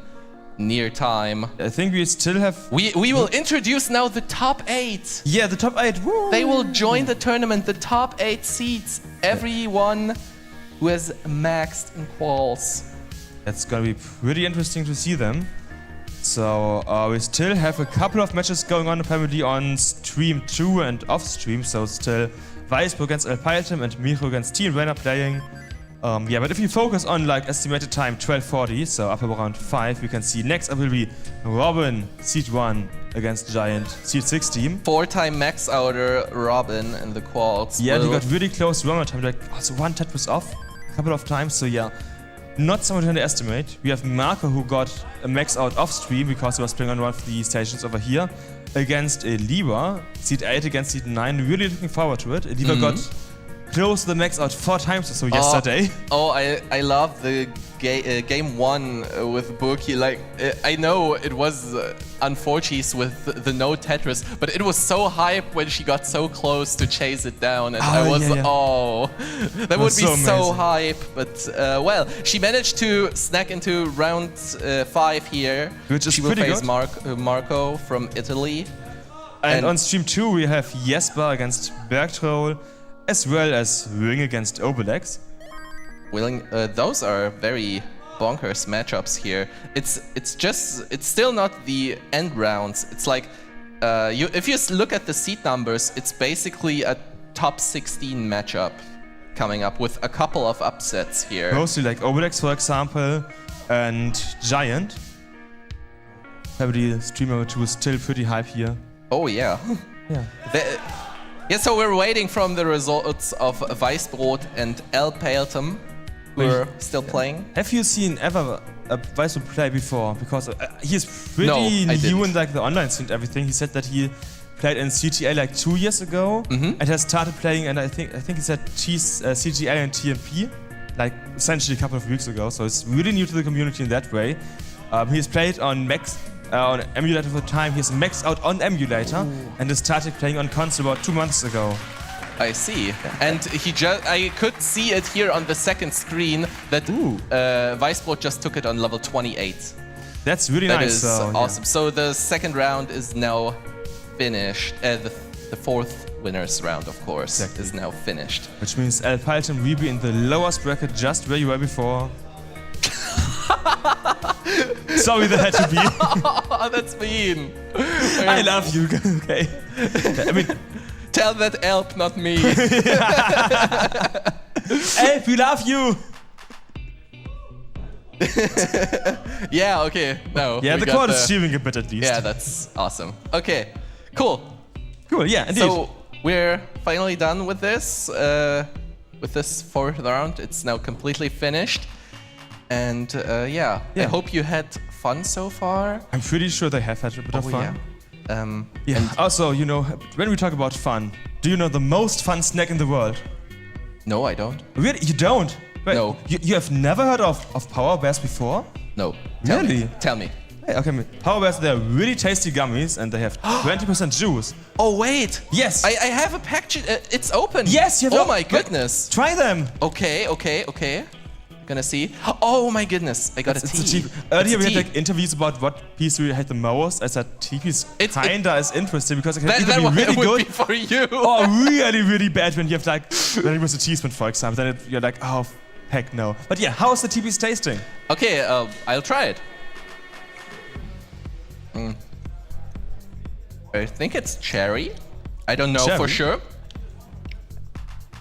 Speaker 5: near time.
Speaker 3: I think we still have...
Speaker 5: We will introduce now the top 8.
Speaker 3: Yeah, the top 8. Woo!
Speaker 5: They will join the tournament, the top 8 seeds. Everyone who has maxed in quals.
Speaker 3: That's gonna be pretty interesting to see them. So we still have a couple of matches going on apparently on stream 2 and off stream. So still Weisbo against El Python and Micho against Team Rainer playing. Yeah, but if you focus on like estimated time 12:40, so up around 5, we can see next up will be Robin Seed 1 against Giant Seed 6 team.
Speaker 5: 4-time max outer Robin in the quals.
Speaker 3: Yeah, we got really close to time, like also one Tetris off a couple of times, so yeah, not someone to underestimate. We have Marco who got a max out off stream because he was playing on one of the stations over here against Eliva, Seed 8 against Seed 9. Really looking forward to it. Eliva got close to the max out 4 times or so yesterday.
Speaker 5: Oh, I love the game 1 with Burki. Like, I know it was unfortunate with the no Tetris, but it was so hype when she got so close to chase it down, and I was, that would be so hype. But well, she managed to snack into round 5 here.
Speaker 3: Which is
Speaker 5: she will
Speaker 3: pretty
Speaker 5: face
Speaker 3: good.
Speaker 5: Marco from Italy.
Speaker 3: And on stream 2 we have Jesper against Bergtroll, as well as Ring against Obelix.
Speaker 5: Those are very bonkers matchups here. It's still not the end rounds. It's like if you look at the seed numbers, it's basically a top 16 matchup coming up with a couple of upsets here.
Speaker 3: Mostly like Obelix, for example, and Giant. Probably streamer 2 is still pretty hype here.
Speaker 5: Oh yeah.
Speaker 3: Yeah.
Speaker 5: Yeah, so we're waiting from the results of Weissbrot and El Paltum, who are still playing.
Speaker 3: Have you seen ever a Weissbrot play before? Because he's pretty
Speaker 5: I
Speaker 3: new
Speaker 5: didn't.
Speaker 3: in like the online scene and everything. He said that he played in CTA like 2 years ago and has started playing, and I think he said CGA and TMP like essentially a couple of weeks ago. So it's really new to the community in that way. He's played on on emulator for time. He's maxed out on emulator and has started playing on console about 2 months ago.
Speaker 5: I see. And I could see it here on the second screen that Weissbrot just took it on level 28.
Speaker 3: That's really
Speaker 5: That
Speaker 3: nice.
Speaker 5: is
Speaker 3: so,
Speaker 5: awesome. So the second round is now finished. The fourth winners round, of course,
Speaker 3: Exactly.
Speaker 5: is now finished.
Speaker 3: Which means El Paltum will be in the lowest bracket just where you were before. Sorry, that had to be.
Speaker 5: Oh, that's mean.
Speaker 3: I love you. Okay. I mean,
Speaker 5: Tell that Elp, not me.
Speaker 3: Elf, we love you.
Speaker 5: Yeah, okay. No.
Speaker 3: Yeah,
Speaker 5: we
Speaker 3: the
Speaker 5: got
Speaker 3: crowd is cheering a bit at least.
Speaker 5: Yeah, that's awesome. Okay, cool.
Speaker 3: Cool. Yeah, indeed.
Speaker 5: So we're finally done with this. With this fourth round, it's now completely finished. And yeah, I hope you had fun so far.
Speaker 3: I'm pretty sure they have had a bit of fun.
Speaker 5: Yeah.
Speaker 3: Yeah. Also, you know, when we talk about fun, do you know the most fun snack in the world?
Speaker 5: No, I don't.
Speaker 3: Really? You don't? Wait,
Speaker 5: No.
Speaker 3: You have never heard of Power Bears before?
Speaker 5: No.
Speaker 3: Really?
Speaker 5: Tell me.
Speaker 3: Hey, okay, Power Bears, they're really tasty gummies and they have 20% juice.
Speaker 5: Oh, wait.
Speaker 3: Yes.
Speaker 5: I have a package. It's open.
Speaker 3: Yes, you have.
Speaker 5: Oh, my goodness.
Speaker 3: Try them.
Speaker 5: Okay. Gonna see. Oh, my goodness. I got a
Speaker 3: It's
Speaker 5: tea.
Speaker 3: a cheap. Earlier
Speaker 5: It's
Speaker 3: we
Speaker 5: a
Speaker 3: had
Speaker 5: tea.
Speaker 3: like interviews about what piece we had the most. I said TP's
Speaker 5: It's-
Speaker 3: kinda is interesting because it can
Speaker 5: That
Speaker 3: either be really
Speaker 5: would
Speaker 3: good
Speaker 5: be for you.
Speaker 3: or really, really bad when you have like very much achievement, for example. Then you're like, oh, heck no. But yeah, how is the TP's tasting?
Speaker 5: Okay, I'll try it. I think it's cherry. I don't know for
Speaker 3: Cherry?
Speaker 5: sure.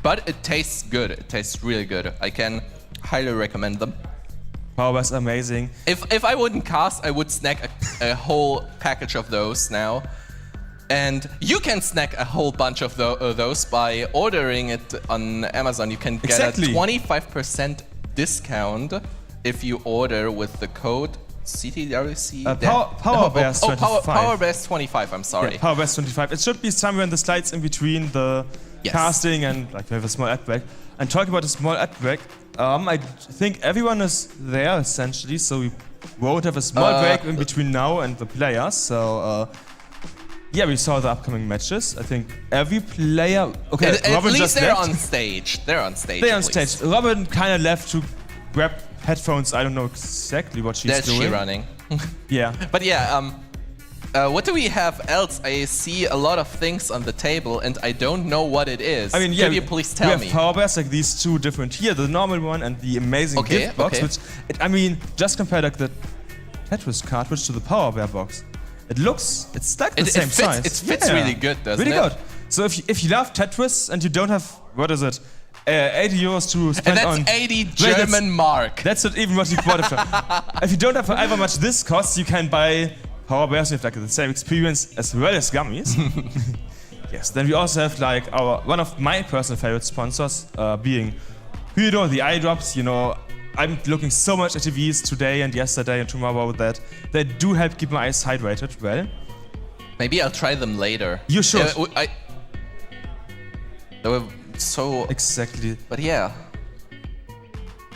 Speaker 5: But it tastes good. It tastes really good. I can highly recommend them.
Speaker 3: Power Bears are amazing.
Speaker 5: If I wouldn't cast, I would snack a whole package of those now. And you can snack a whole bunch of those by ordering it on Amazon. You can get
Speaker 3: Exactly.
Speaker 5: a 25% discount if you order with the code CTWC.
Speaker 3: Power Bears 25.
Speaker 5: Power Bears 25, I'm sorry.
Speaker 3: Yeah, Power Bears 25. It should be somewhere in the slides in between the
Speaker 5: Yes.
Speaker 3: casting and like we have a small ad break. And talking about a small ad break, I think everyone is there essentially, so we won't have a small break in between now and the players. So yeah, we saw the upcoming matches. I think every player. Okay,
Speaker 5: At
Speaker 3: Robin
Speaker 5: least
Speaker 3: just
Speaker 5: they're
Speaker 3: left.
Speaker 5: on stage. They're on stage.
Speaker 3: They're
Speaker 5: at
Speaker 3: on
Speaker 5: least.
Speaker 3: stage. Robin kind of left to grab headphones. I don't know exactly what she's
Speaker 5: That's
Speaker 3: doing.
Speaker 5: she running.
Speaker 3: Yeah.
Speaker 5: But yeah, what do we have else? I see a lot of things on the table, and I don't know what it is.
Speaker 3: I mean, yeah.
Speaker 5: Could you please tell
Speaker 3: we
Speaker 5: me?
Speaker 3: have Power Bears, like these two different here, the normal one and the amazing
Speaker 5: Okay,
Speaker 3: gift box,
Speaker 5: okay.
Speaker 3: which, I mean, just compare like the Tetris cartridge to the Power Bear box. It's like the
Speaker 5: It
Speaker 3: same
Speaker 5: fits-
Speaker 3: size.
Speaker 5: it fits really good, doesn't
Speaker 3: really
Speaker 5: it?
Speaker 3: good. So if you love Tetris and you don't have, what is it, 80 euros to spend
Speaker 5: And
Speaker 3: on...
Speaker 5: that's 80
Speaker 3: Wait, that's-
Speaker 5: German mark.
Speaker 3: That's not even what you qualify. If you don't have however much this costs, you can buy Power Bears with like the same experience as well as gummies. Yes, then we also have like one of my personal favorite sponsors, being Hydro, the eye drops. You know, I'm looking so much at TVs today and yesterday and tomorrow that they do help keep my eyes hydrated well.
Speaker 5: Maybe I'll try them later.
Speaker 3: You should.
Speaker 5: They were so...
Speaker 3: Exactly.
Speaker 5: But yeah.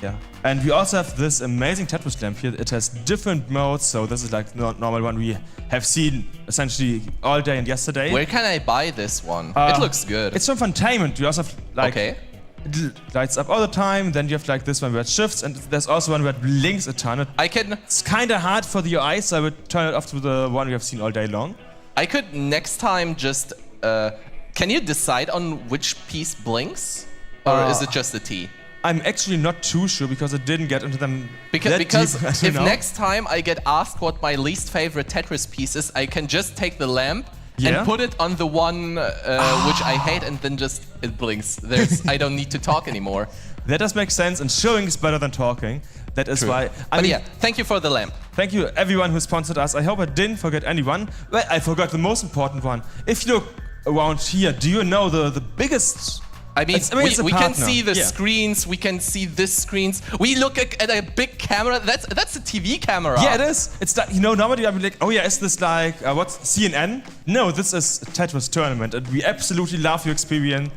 Speaker 3: Yeah. And we also have this amazing Tetris lamp here. It has different modes, so this is like the normal one we have seen essentially all day and yesterday.
Speaker 5: Where can I buy this one? It looks good.
Speaker 3: It's from Funtainment. You also have like
Speaker 5: Okay.
Speaker 3: it lights up all the time. Then you have like this one where it shifts, and there's also one where it blinks a ton.
Speaker 5: I can...
Speaker 3: It's kind of hard for your eyes, so I would turn it off to the one we have seen all day long.
Speaker 5: I could next time just... can you decide on which piece blinks? Or is it just the T?
Speaker 3: I'm actually not too sure because I didn't get into them
Speaker 5: Because
Speaker 3: that deep
Speaker 5: if
Speaker 3: now.
Speaker 5: next time I get asked what my least favorite Tetris piece is, I can just take the lamp
Speaker 3: Yeah?
Speaker 5: and put it on the one which I hate, and then just it blinks. I don't need to talk anymore.
Speaker 3: That does make sense, and showing is better than talking. That is why.
Speaker 5: But yeah, thank you for the lamp.
Speaker 3: Thank you everyone who sponsored us. I hope I didn't forget anyone. Well, I forgot the most important one. If you look around here, do you know the biggest?
Speaker 5: I mean,
Speaker 3: it's a
Speaker 5: we can
Speaker 3: partner.
Speaker 5: see the
Speaker 3: Yeah.
Speaker 5: screens, we can see this screens. We look at a big camera. That's a TV camera.
Speaker 3: Yeah, it is. It's like, normally I'd be like, oh yeah, is this like, what's CNN? No, this is a Tetris tournament, and we absolutely love your experience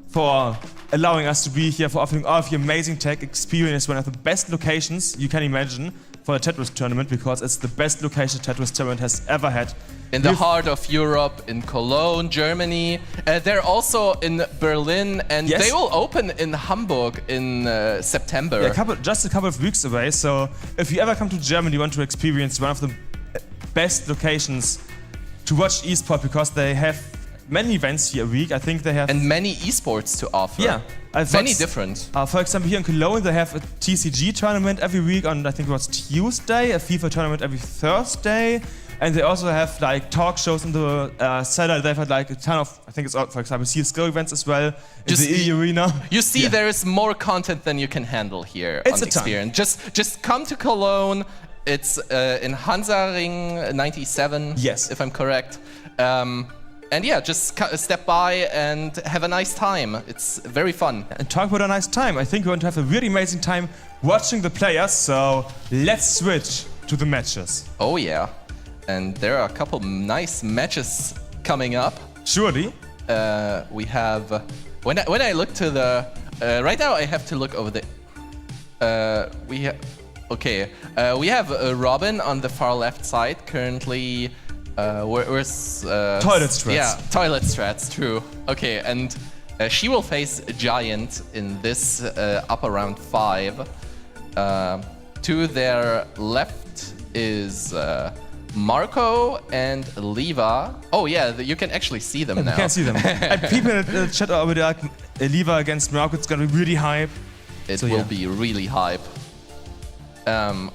Speaker 3: for allowing us to be here, for offering all of your amazing tech experience, one of the best locations you can imagine for a Tetris tournament, because it's the best location Tetris tournament has ever had.
Speaker 5: In the heart of Europe, in Cologne, Germany. They're also in Berlin, and
Speaker 3: Yes.
Speaker 5: they will open in Hamburg in September.
Speaker 3: Yeah, just a couple of weeks away, so if you ever come to Germany, you want to experience one of the best locations to watch esport, because they have many events here a week. I think they have...
Speaker 5: And many esports to offer.
Speaker 3: yeah.
Speaker 5: Many different.
Speaker 3: For example, here in Cologne, they have a TCG tournament every week on, I think it was Tuesday, a FIFA tournament every Thursday, and they also have like talk shows in the cellar. They've had like a ton of, I think it's, for example, CSGO events as well in the E Arena.
Speaker 5: You see, there is more content than you can handle here
Speaker 3: It's
Speaker 5: on
Speaker 3: a ton.
Speaker 5: Experience. Just come to Cologne. It's in Hansaring 97,
Speaker 3: Yes.
Speaker 5: if I'm correct. And yeah, just step by and have a nice time. It's very fun.
Speaker 3: And talk about a nice time. I think we're going to have a really amazing time watching the players, so let's switch to the matches.
Speaker 5: Oh yeah. And there are a couple nice matches coming up.
Speaker 3: Surely.
Speaker 5: We have... When I look to the... right now I have to look over the... we have Robin on the far left side, currently... where's...
Speaker 3: Toilet strats.
Speaker 5: Yeah, toilet strats, true. Okay, and she will face Giant in this upper round 5. To their left is Marco and Leva. Oh yeah, you can actually see them now.
Speaker 3: You can't see them. And people in the chat are already like, Leva against Marco, it's gonna be really hype.
Speaker 5: It
Speaker 3: So,
Speaker 5: will
Speaker 3: yeah.
Speaker 5: be really hype.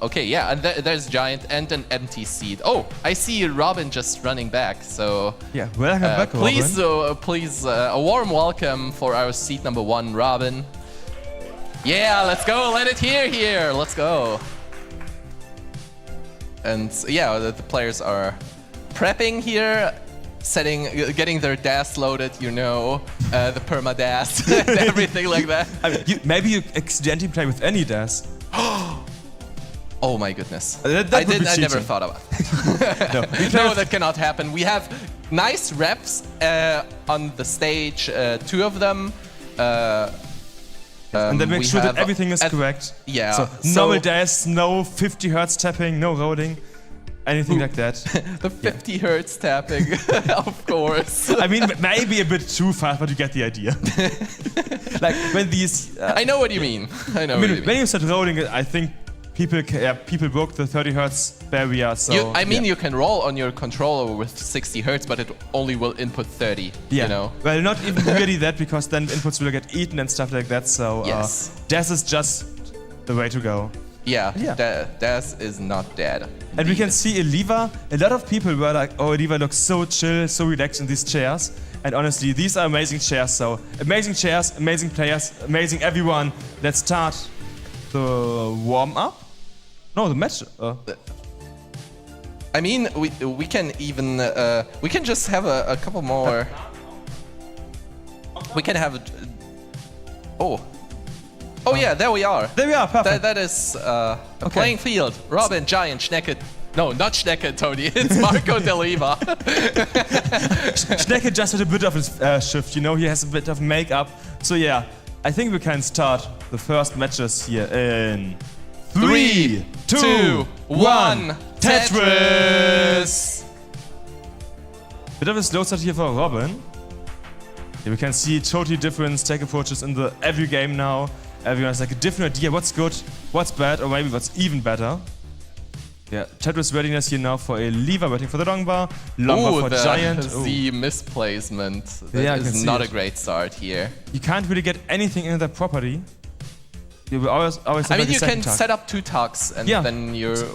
Speaker 5: Okay, yeah, and there's Giant and an empty seat. Oh, I see Robin just running back, so...
Speaker 3: Yeah, welcome back,
Speaker 5: please,
Speaker 3: Robin.
Speaker 5: please, a warm welcome for our seat number 1, Robin. Yeah, let's go, let it hear here, let's go. And yeah, the players are prepping here, getting their DAS loaded, the perma-DAS and everything like that.
Speaker 3: I mean, maybe you accidentally play with any DAS.
Speaker 5: Oh my goodness.
Speaker 3: That
Speaker 5: I
Speaker 3: would be
Speaker 5: never
Speaker 3: cheating.
Speaker 5: thought about it. No, that cannot happen. We have nice reps on the stage, 2 of them.
Speaker 3: And then make
Speaker 5: we
Speaker 3: sure that
Speaker 5: have
Speaker 3: everything is correct.
Speaker 5: Yeah.
Speaker 3: So no DAS, no 50 Hertz tapping, no rolling, anything like that.
Speaker 5: The 50 hertz tapping, of course.
Speaker 3: I mean, maybe a bit too fast, but you get the idea. Like when these...
Speaker 5: I know what you mean. I know
Speaker 3: I
Speaker 5: what you
Speaker 3: mean,
Speaker 5: mean.
Speaker 3: when you start rolling it, I think people broke the 30 Hertz barrier, so...
Speaker 5: You can roll on your controller with 60 hertz, but it only will input 30,
Speaker 3: Well, not even really that, because then inputs will get eaten and stuff like that, so...
Speaker 5: Yes.
Speaker 3: DAS is just the way to go.
Speaker 5: Yeah,
Speaker 3: Yeah.
Speaker 5: DAS is not dead.
Speaker 3: And we can see Leva. A lot of people were like, oh, Leva looks so chill, so relaxed in these chairs. And honestly, these are amazing chairs, so... Amazing chairs, amazing players, amazing everyone. Let's start the warm-up? No, the match.
Speaker 5: I mean, we can even we can just have a couple more. We can have. Oh yeah, there we are.
Speaker 3: There we are, perfect.
Speaker 5: That is a playing field. Robin, Giant, Schnecke. No, not Schnecke, Tony. It's Marco Deliva.
Speaker 3: Schnecke just had a bit of a shift, he has a bit of makeup. So yeah, I think we can start the first matches here in 3, 2, 1, Tetris! Bit of a slow start here for Robin. Here we can see totally different stack approaches in every game now. Everyone has like a different idea what's good, what's bad, or maybe what's even better. Yeah, Tetris readiness here now for a Leva waiting for the long bar for Giant.
Speaker 5: The misplacement. That is not a great start here.
Speaker 3: You can't really get anything in that property. You will always have
Speaker 5: I mean,
Speaker 3: like a
Speaker 5: you
Speaker 3: second
Speaker 5: can
Speaker 3: tug.
Speaker 5: set up 2 tugs and then you're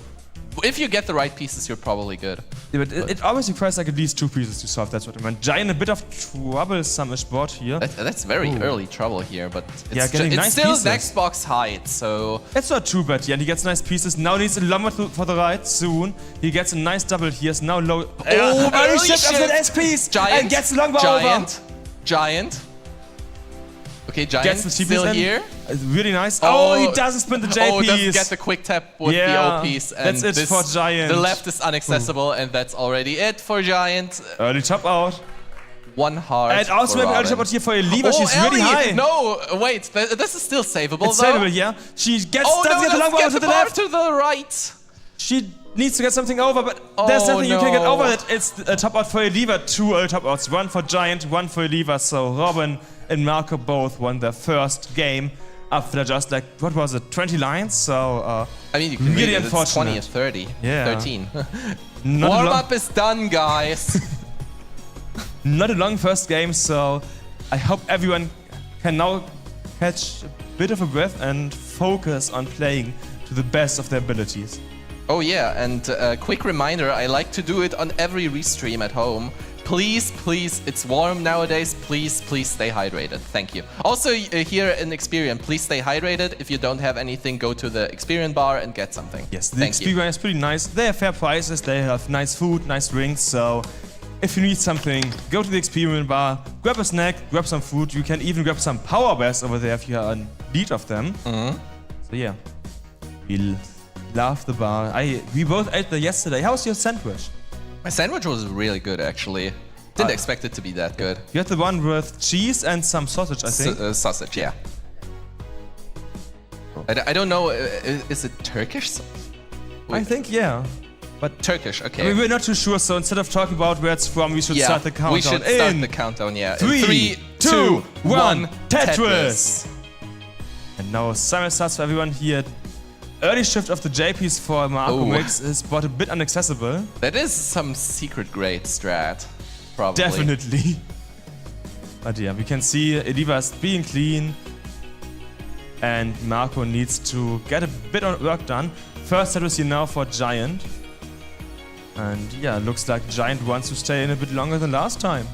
Speaker 5: If you get the right pieces, you're probably good.
Speaker 3: Yeah, but it always requires like at least 2 pieces to solve. That's what I meant. Giant, a bit of troublesome-ish board here.
Speaker 5: That's very early trouble here, but it's,
Speaker 3: getting
Speaker 5: it's
Speaker 3: nice
Speaker 5: still
Speaker 3: pieces.
Speaker 5: next box height, so...
Speaker 3: It's not too bad, yeah, and he gets nice pieces. Now needs a lumber for the right soon. He gets a nice double here, so now low...
Speaker 5: Oh,
Speaker 3: very
Speaker 5: early
Speaker 3: shift of that
Speaker 5: shift.
Speaker 3: S-piece!
Speaker 5: Giant,
Speaker 3: And gets the longbow
Speaker 5: Giant,
Speaker 3: over!
Speaker 5: Giant. Okay, Giant
Speaker 3: Gets the
Speaker 5: still
Speaker 3: T-piece in.
Speaker 5: here.
Speaker 3: Really nice. Oh, he doesn't spin the J-piece!
Speaker 5: Oh, doesn't get the quick tap with the O piece. And
Speaker 3: that's it for Giant.
Speaker 5: The left is inaccessible, and that's already it for Giant.
Speaker 3: Early top out.
Speaker 5: 1 heart.
Speaker 3: And also
Speaker 5: for
Speaker 3: maybe early
Speaker 5: Robin.
Speaker 3: top out here for Eliva. She's
Speaker 5: Ellie!
Speaker 3: really high.
Speaker 5: No, wait, this is still savable
Speaker 3: It's
Speaker 5: though.
Speaker 3: savable, yeah. She gets
Speaker 5: Oh
Speaker 3: doesn't
Speaker 5: no,
Speaker 3: get the longbow
Speaker 5: get
Speaker 3: to
Speaker 5: the
Speaker 3: the
Speaker 5: bar
Speaker 3: left.
Speaker 5: to the right.
Speaker 3: She needs to get something over, but there's nothing you can get
Speaker 5: no.
Speaker 3: over it. It's a top out for Eliva, 2 early top outs. 1 for Giant, 1 for Eliva. So Robin and Marco both won their first game after just like, what was it, 20 lines? So,
Speaker 5: I mean, you can
Speaker 3: really
Speaker 5: read it, it's 20 or
Speaker 3: unfortunate.
Speaker 5: 30.
Speaker 3: Yeah.
Speaker 5: 13.
Speaker 3: not a
Speaker 5: Warm
Speaker 3: long-
Speaker 5: up is done, guys.
Speaker 3: Not a long first game, so I hope everyone can now catch a bit of a breath and focus on playing to the best of their abilities.
Speaker 5: Oh yeah, and a quick reminder, I like to do it on every restream at home. Please, please, it's warm nowadays, please, please stay hydrated. Thank you. Also here in Experian, please stay hydrated. If you don't have anything, go to the Experian bar and get something.
Speaker 3: Yes, the
Speaker 5: Thank you.
Speaker 3: Experian is pretty nice. They have fair prices, they have nice food, nice drinks, so if you need something, go to the Experian bar, grab a snack, grab some food. You can even grab some power bears over there if you are in need of them. So yeah, we love the bar. We both ate there yesterday. How was your sandwich?
Speaker 5: My sandwich was really good, actually. Didn't expect it to be that good.
Speaker 3: You had the one with cheese and some sausage, I think.
Speaker 5: Sausage, yeah. I don't know, is it Turkish?
Speaker 3: I think, yeah. But
Speaker 5: Turkish, okay.
Speaker 3: I mean, we're not too sure, so instead of talking about where it's from, we should start the countdown.
Speaker 5: We should start
Speaker 3: in
Speaker 5: the countdown, yeah.
Speaker 3: 3, 2, 1, Tetris!
Speaker 5: Tetris.
Speaker 3: And now Simon starts for everyone here. Early shift of the J-piece for Marco
Speaker 5: Oh.
Speaker 3: makes his spot a bit inaccessible.
Speaker 5: That is some secret grade strat, probably.
Speaker 3: Definitely. But yeah, we can see Eliva is being clean. And Marco needs to get a bit of work done. First Tetris here now for Giant. And yeah, looks like Giant wants to stay in a bit longer than last time.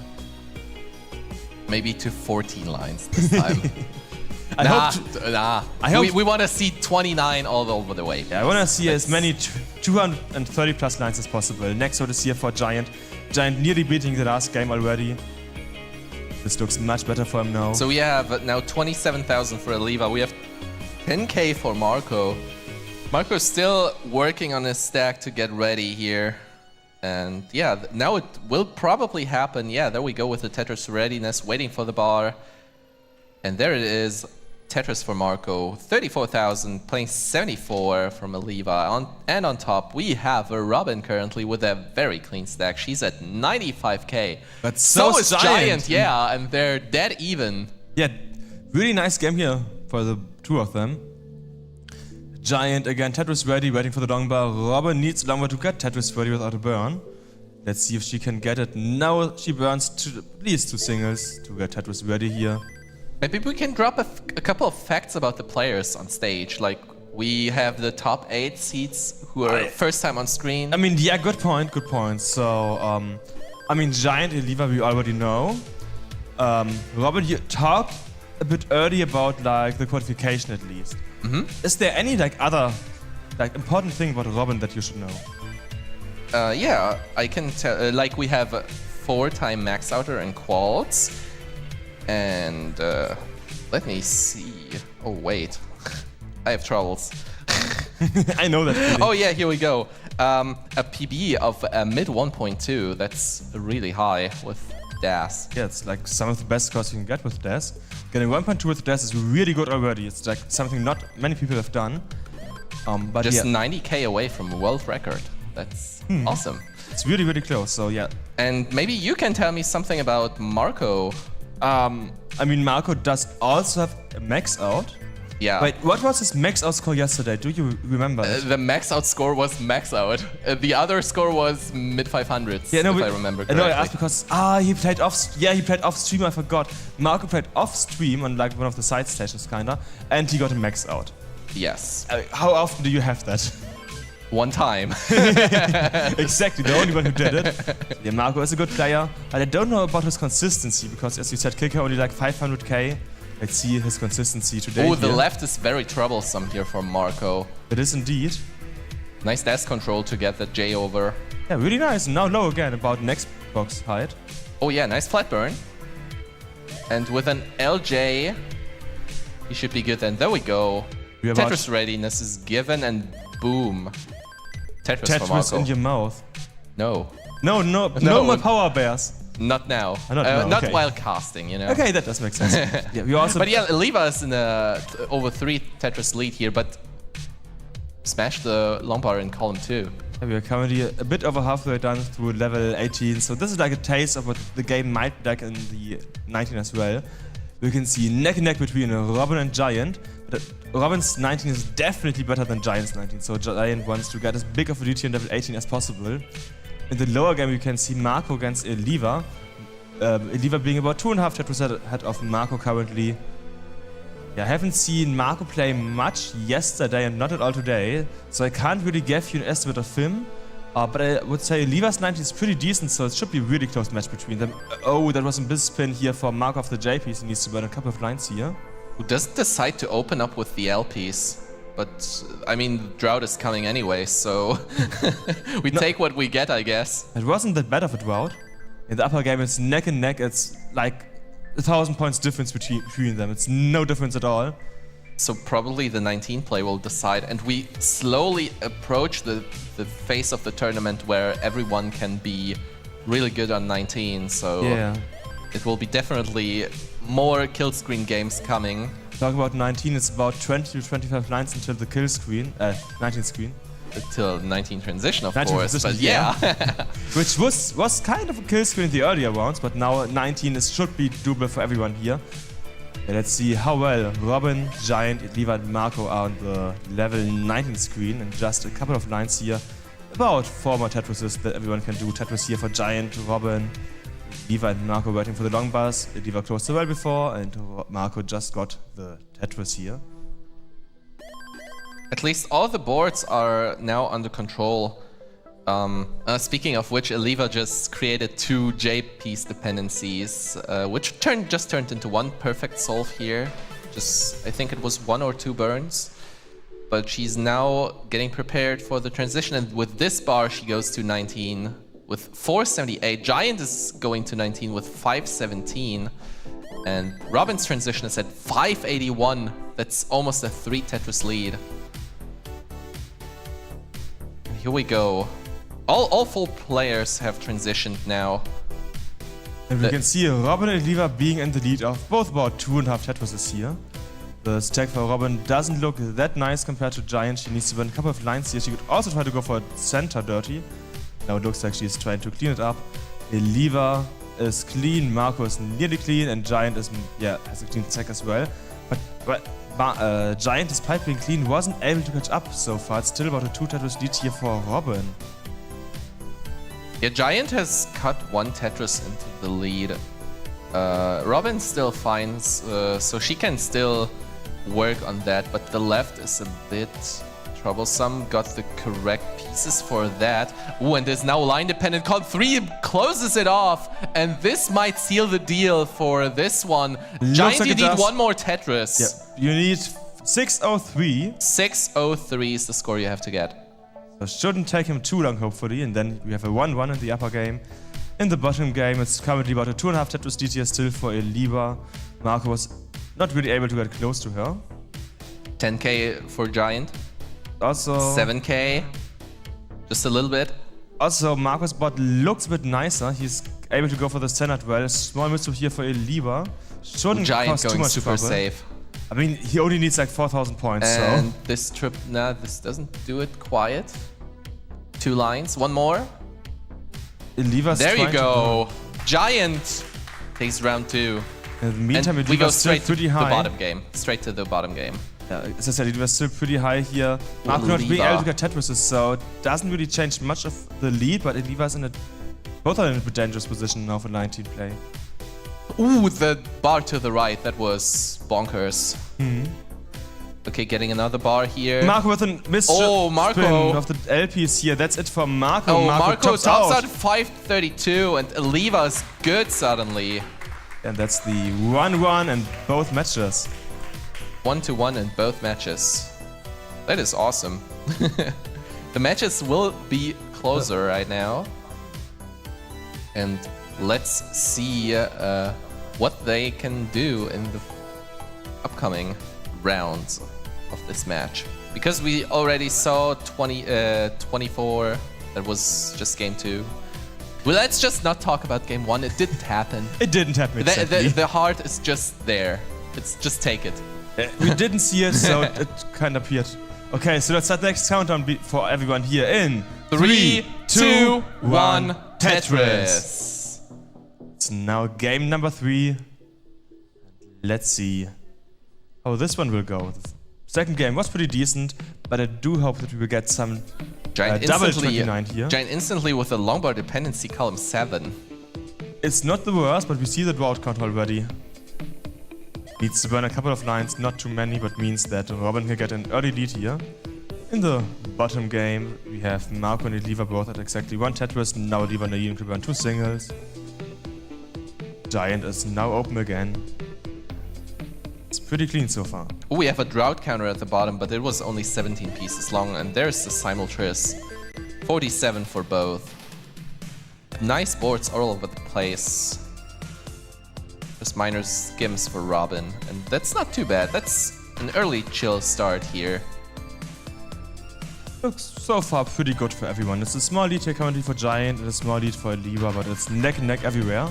Speaker 5: Maybe to 14 lines this time.
Speaker 3: I
Speaker 5: Nah.
Speaker 3: I hope-
Speaker 5: We want to see 29 all over the way.
Speaker 3: Yeah, I want to see as many 230 plus lines as possible. Next one is here for Giant. Giant nearly beating the last game already. This looks much better for him now.
Speaker 5: So we have now 27,000 for Eliva. We have 10k for Marco. Marco's still working on his stack to get ready here. And yeah, now it will probably happen. Yeah, there we go with the Tetris readiness, waiting for the bar. And there it is. Tetris for Marco, 34,000, playing 74 from Eliva. And on top, we have a Robin currently with a very clean stack. She's at 95k.
Speaker 3: But
Speaker 5: so is
Speaker 3: Giant.
Speaker 5: Giant, yeah, and they're dead even.
Speaker 3: Yeah, really nice game here for the two of them. Giant again, Tetris ready, waiting for the long bar. Robin needs longer to get Tetris ready without a burn. Let's see if she can get it. Now she burns at least 2 singles to get Tetris ready here.
Speaker 5: Maybe we can drop a couple of facts about the players on stage. Like, we have the top 8 seeds who are first time on screen.
Speaker 3: I mean, yeah, good point, good point. So, I mean, Giant Eliva we already know. Robin, you talked a bit early about like the qualification at least. Is there any like other like important thing about Robin that you should know?
Speaker 5: Yeah, I can tell. Like, we have 4-time max outer and quals. And let me see. Oh, wait. I have troubles.
Speaker 3: I know that feeling.
Speaker 5: Oh, yeah, here we go. A PB of mid 1.2. That's really high with DAS.
Speaker 3: Yeah, it's like some of the best scores you can get with DAS. Getting 1.2 with DAS is really good already. It's like something not many people have done. But
Speaker 5: Just
Speaker 3: yeah,
Speaker 5: 90k away from a world record. That's awesome.
Speaker 3: it's really, really close. So yeah.
Speaker 5: And maybe you can tell me something about Marco.
Speaker 3: I mean, Marco does also have a max out.
Speaker 5: Yeah.
Speaker 3: Wait, what was his max out score yesterday? Do you remember it?
Speaker 5: The max out score was max out. The other score was mid 500s, if I remember correctly.
Speaker 3: No, I asked because he played off. Yeah, he played off stream. I forgot. Marco played off stream on like one of the side stations, kinda, and he got a max out.
Speaker 5: Yes.
Speaker 3: How often do you have that?
Speaker 5: One time.
Speaker 3: Exactly, the only one who did it. Yeah, Marco is a good player, but I don't know about his consistency because, as you said, Kicker only like 500k. Let's see his consistency today.
Speaker 5: Oh, the
Speaker 3: here.
Speaker 5: left is very troublesome here for Marco.
Speaker 3: It is indeed.
Speaker 5: Nice dash control to get that J over.
Speaker 3: Yeah, really nice. Now low again, about next box height.
Speaker 5: Oh yeah, nice flat burn. And with an LJ, he should be good. And there we go. Tetris readiness is given, and boom. Tetris for
Speaker 3: Tetris
Speaker 5: Marco.
Speaker 3: in your mouth.
Speaker 5: No.
Speaker 3: No more power bears.
Speaker 5: Not now.
Speaker 3: Not
Speaker 5: while casting, you know.
Speaker 3: Okay, that does make sense. Yeah, we also.
Speaker 5: But yeah, Eliva is in a over 3 Tetris lead here, but smashed the long bar in column 2.
Speaker 3: Yeah, we are currently a bit over halfway done through level 18, so this is like a taste of what the game might be like in the 19 as well. We can see neck and neck between Robin and Giant. But Robin's 19 is definitely better than Giant's 19, so Giant wants to get as big of a lead here in level 18 as possible. In the lower game, you can see Marco against Eliva. Eliva being about 2.5 Tetris ahead of Marco currently. Yeah, I haven't seen Marco play much yesterday and not at all today, so I can't really give you an estimate of him. But I would say Eliva's 19 is pretty decent, so it should be a really close match between them. Oh, that was a big spin here for Marco of the J piece. He needs to burn a couple of lines here.
Speaker 5: Who doesn't decide to open up with the L piece? But, I mean, Drought is coming anyway, so we take what we get, I guess.
Speaker 3: It wasn't that bad of a Drought. In the upper game, it's neck and neck. It's like 1,000 points difference between them. It's no difference at all.
Speaker 5: So probably the 19 play will decide, and we slowly approach the phase of the tournament where everyone can be really good on 19, so
Speaker 3: yeah.
Speaker 5: It will be definitely more kill screen games coming.
Speaker 3: Talking about 19, it's about 20 to 25 lines until the kill screen, 19 screen.
Speaker 5: Until 19 transition, of
Speaker 3: 19
Speaker 5: course,
Speaker 3: transition,
Speaker 5: but yeah.
Speaker 3: Which was kind of a kill screen in the earlier rounds, but now 19 should be doable for everyone here. Yeah, let's see how well Robin, Giant, Eliva and Marco are on the level 19 screen, and just a couple of lines here about 4 more Tetrises that everyone can do. Tetris here for Giant, Robin, Eliva and Marco waiting for the long bus. Eliva closed the well before, and Marco just got the Tetris here.
Speaker 5: At least all the boards are now under control. Speaking of which, Eliva just created 2 J-piece dependencies, which just turned into one perfect solve here. I think it was 1 or 2 burns. But she's now getting prepared for the transition, and with this bar she goes to 19 with 478. Giant is going to 19 with 517. And Robin's transition is at 581. That's almost a 3 Tetris lead. And here we go. All 4 players have transitioned now.
Speaker 3: And we can see Robin and Eliva being in the lead of both about 2.5 Tetrises here. The stack for Robin doesn't look that nice compared to Giant. She needs to burn a couple of lines here. She could also try to go for center dirty. Now it looks like she's trying to clean it up. Eliva is clean, Marco is nearly clean, and Giant is, has a clean stack as well. But Giant, despite being clean, wasn't able to catch up so far. It's still about a 2 Tetris lead here for Robin.
Speaker 5: Yeah, Giant has cut 1 Tetris into the lead. Robin still finds, so she can still work on that, but the left is a bit troublesome. Got the correct pieces for that. Ooh, and there's now line dependent. Column 3 closes it off, and this might seal the deal for this one. Giant, like you need 1 more Tetris.
Speaker 3: Yeah, you need 603.
Speaker 5: 603 is the score you have to get.
Speaker 3: So shouldn't take him too long, hopefully, and then we have a 1-1 in the upper game. In the bottom game, it's currently about a 2.5 Tetris lead here still for Eliva. Marco was not really able to get close to her.
Speaker 5: 10k for Giant.
Speaker 3: Also
Speaker 5: 7k. Just a little bit.
Speaker 3: Also, Marco's bot looks a bit nicer. He's able to go for the standard well. Small misstep here for Eliva. Shouldn't
Speaker 5: Giant
Speaker 3: cost
Speaker 5: going
Speaker 3: too much
Speaker 5: super
Speaker 3: trouble.
Speaker 5: safe.
Speaker 3: I mean, he only needs like 4,000 points,
Speaker 5: and
Speaker 3: so...
Speaker 5: this trip, this doesn't do it quiet. 2 lines, 1 more.
Speaker 3: Eliva's
Speaker 5: there you
Speaker 3: trying to
Speaker 5: go. Giant takes round 2.
Speaker 3: In the meantime,
Speaker 5: and we go
Speaker 3: Eliva's still
Speaker 5: straight to
Speaker 3: pretty
Speaker 5: the
Speaker 3: high.
Speaker 5: bottom game. Straight to the bottom game.
Speaker 3: As I said, Eliva's still pretty high here. Marco not being able to get Tetrises, so it doesn't really change much of the lead, but Eliva's both are in a dangerous position now for 19 play.
Speaker 5: Ooh, the bar to the right, that was bonkers. Okay, getting another bar here.
Speaker 3: Marco with a missed
Speaker 5: Marco.
Speaker 3: spin of the LPs here. That's it for Marco.
Speaker 5: Oh,
Speaker 3: Marco
Speaker 5: Marco's
Speaker 3: tops out.
Speaker 5: outside 532 and Aliva's good suddenly.
Speaker 3: And that's the 1-1 in both matches.
Speaker 5: 1-1 in both matches. That is awesome. The matches will be closer right now. And let's see what they can do in the upcoming rounds of this match. Because we already saw 24, that was just game 2. Well, let's just not talk about game 1, it didn't happen.
Speaker 3: It didn't happen exactly.
Speaker 5: The heart is just there. It's just take it.
Speaker 3: We didn't see it, so it kind of appeared. Okay, so let's start the next countdown for everyone here in
Speaker 5: 3, 2, 1, Tetris.
Speaker 3: It's now game number 3. Let's see how this one will go. The second game was pretty decent, but I do hope that we will get some double 29 here.
Speaker 5: Giant instantly with a longbar dependency column 7.
Speaker 3: It's not the worst, but we see the draw count already. Needs to burn a couple of lines, not too many, but means that Robin can get an early lead here. In the bottom game, we have Marco and Aliva both at exactly 1 Tetris. Now Aliva and Nadine can burn 2 singles. Giant is now open again. It's pretty clean so far.
Speaker 5: Oh, we have a drought counter at the bottom, but it was only 17 pieces long, and there's the simultris. 47 for both. Nice boards all over the place. Just minor skims for Robin, and that's not too bad. That's an early chill start here.
Speaker 3: Looks so far pretty good for everyone. It's a small lead here currently for Giant and a small lead for Aliva, but it's neck and neck everywhere.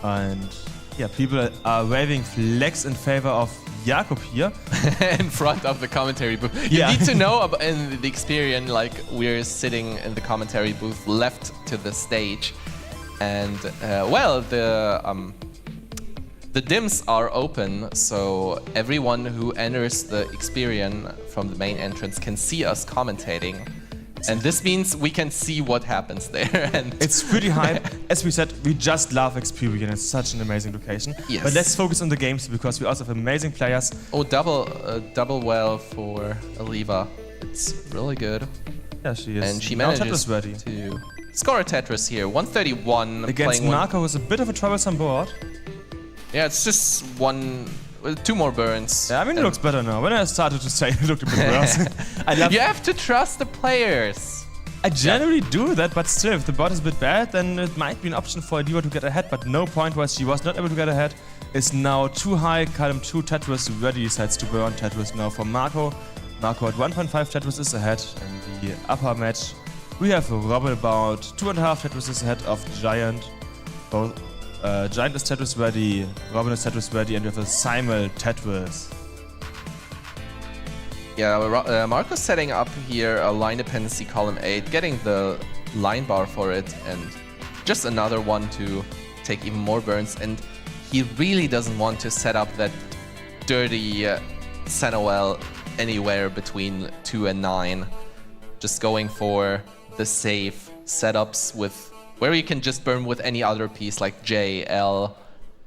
Speaker 3: And yeah, people are waving flags in favor of Jakob here.
Speaker 5: In front of the commentary booth. You
Speaker 3: Yeah.
Speaker 5: need to know about in the experience, like we're sitting in the commentary booth left to the stage. And well, the dims are open, so everyone who enters the Experian from the main entrance can see us commentating. And this means we can see what happens there. And
Speaker 3: It's pretty high. As we said, we just love Experian. It's such an amazing location.
Speaker 5: Yes.
Speaker 3: But let's focus on the games because we also have amazing players.
Speaker 5: oh, double well for Aliva. It's really good.
Speaker 3: Yeah, she is.
Speaker 5: And she
Speaker 3: now
Speaker 5: manages
Speaker 3: Tetris ready.
Speaker 5: to score a Tetris here. 131
Speaker 3: Against
Speaker 5: playing one.
Speaker 3: Marco was a bit of a troublesome board.
Speaker 5: Yeah, it's just two more burns.
Speaker 3: Yeah, I mean, it looks better now. When I started to say it looked a bit worse. I love
Speaker 5: You have to trust the players.
Speaker 3: I generally do that, but still, if the board is a bit bad, then it might be an option for Aliva to get ahead, but no point-wise, she was not able to get ahead. It's now too high, column 2 Tetris ready, decides to burn Tetris now for Marco. Marco at 1.5 Tetris is ahead. In the upper match, we have Robin about 2.5 Tetris ahead of Giant. Both Giant is Tetris ready, Robin is Tetris ready, and we have a simul Tetris.
Speaker 5: Yeah, Marco's setting up here a line dependency column 8, getting the line bar for it, and just another one to take even more burns. And he really doesn't want to set up that dirty Sanoel anywhere between 2 and 9. Just going for the safe setups with where you can just burn with any other piece like J, L,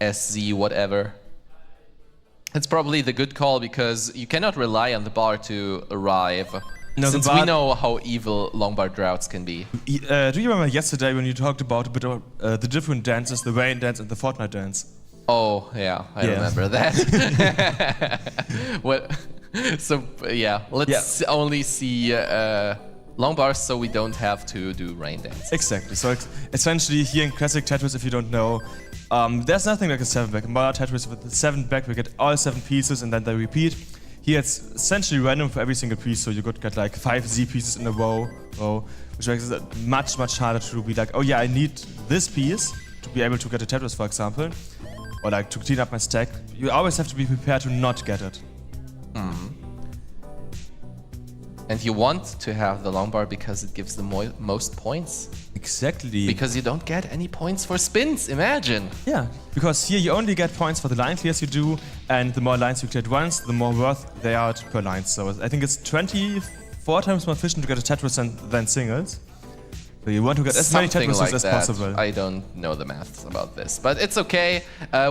Speaker 5: S, Z, whatever. It's probably the good call because you cannot rely on the bar to arrive.
Speaker 3: No,
Speaker 5: since we know how evil long bar droughts can be.
Speaker 3: Do you remember yesterday when you talked about a bit of the different dances, the rain dance and the Fortnite dance?
Speaker 5: Oh, yeah, I
Speaker 3: Yeah.
Speaker 5: remember that. Well, so, yeah, let's only see long bars so we don't have to do rain dance.
Speaker 3: Exactly. So essentially here in classic Tetris, if you don't know, there's nothing like a 7-back. In modern Tetris with the 7-back, we get all 7 pieces and then they repeat. Here it's essentially random for every single piece, so you could get like 5 Z pieces in a row, which makes it much, much harder to be like, oh yeah, I need this piece to be able to get a Tetris, for example, or like to clean up my stack. You always have to be prepared to not get it.
Speaker 5: And you want to have the long bar because it gives the most points.
Speaker 3: Exactly.
Speaker 5: Because you don't get any points for spins, imagine.
Speaker 3: Yeah, because here you only get points for the line clears you do, and the more lines you clear at once, the more worth they are per line. So I think it's 24 times more efficient to get a Tetris than singles. So you want to get as many
Speaker 5: Something
Speaker 3: Tetrises
Speaker 5: like
Speaker 3: as
Speaker 5: that.
Speaker 3: possible.
Speaker 5: I don't know the maths about this, but it's okay.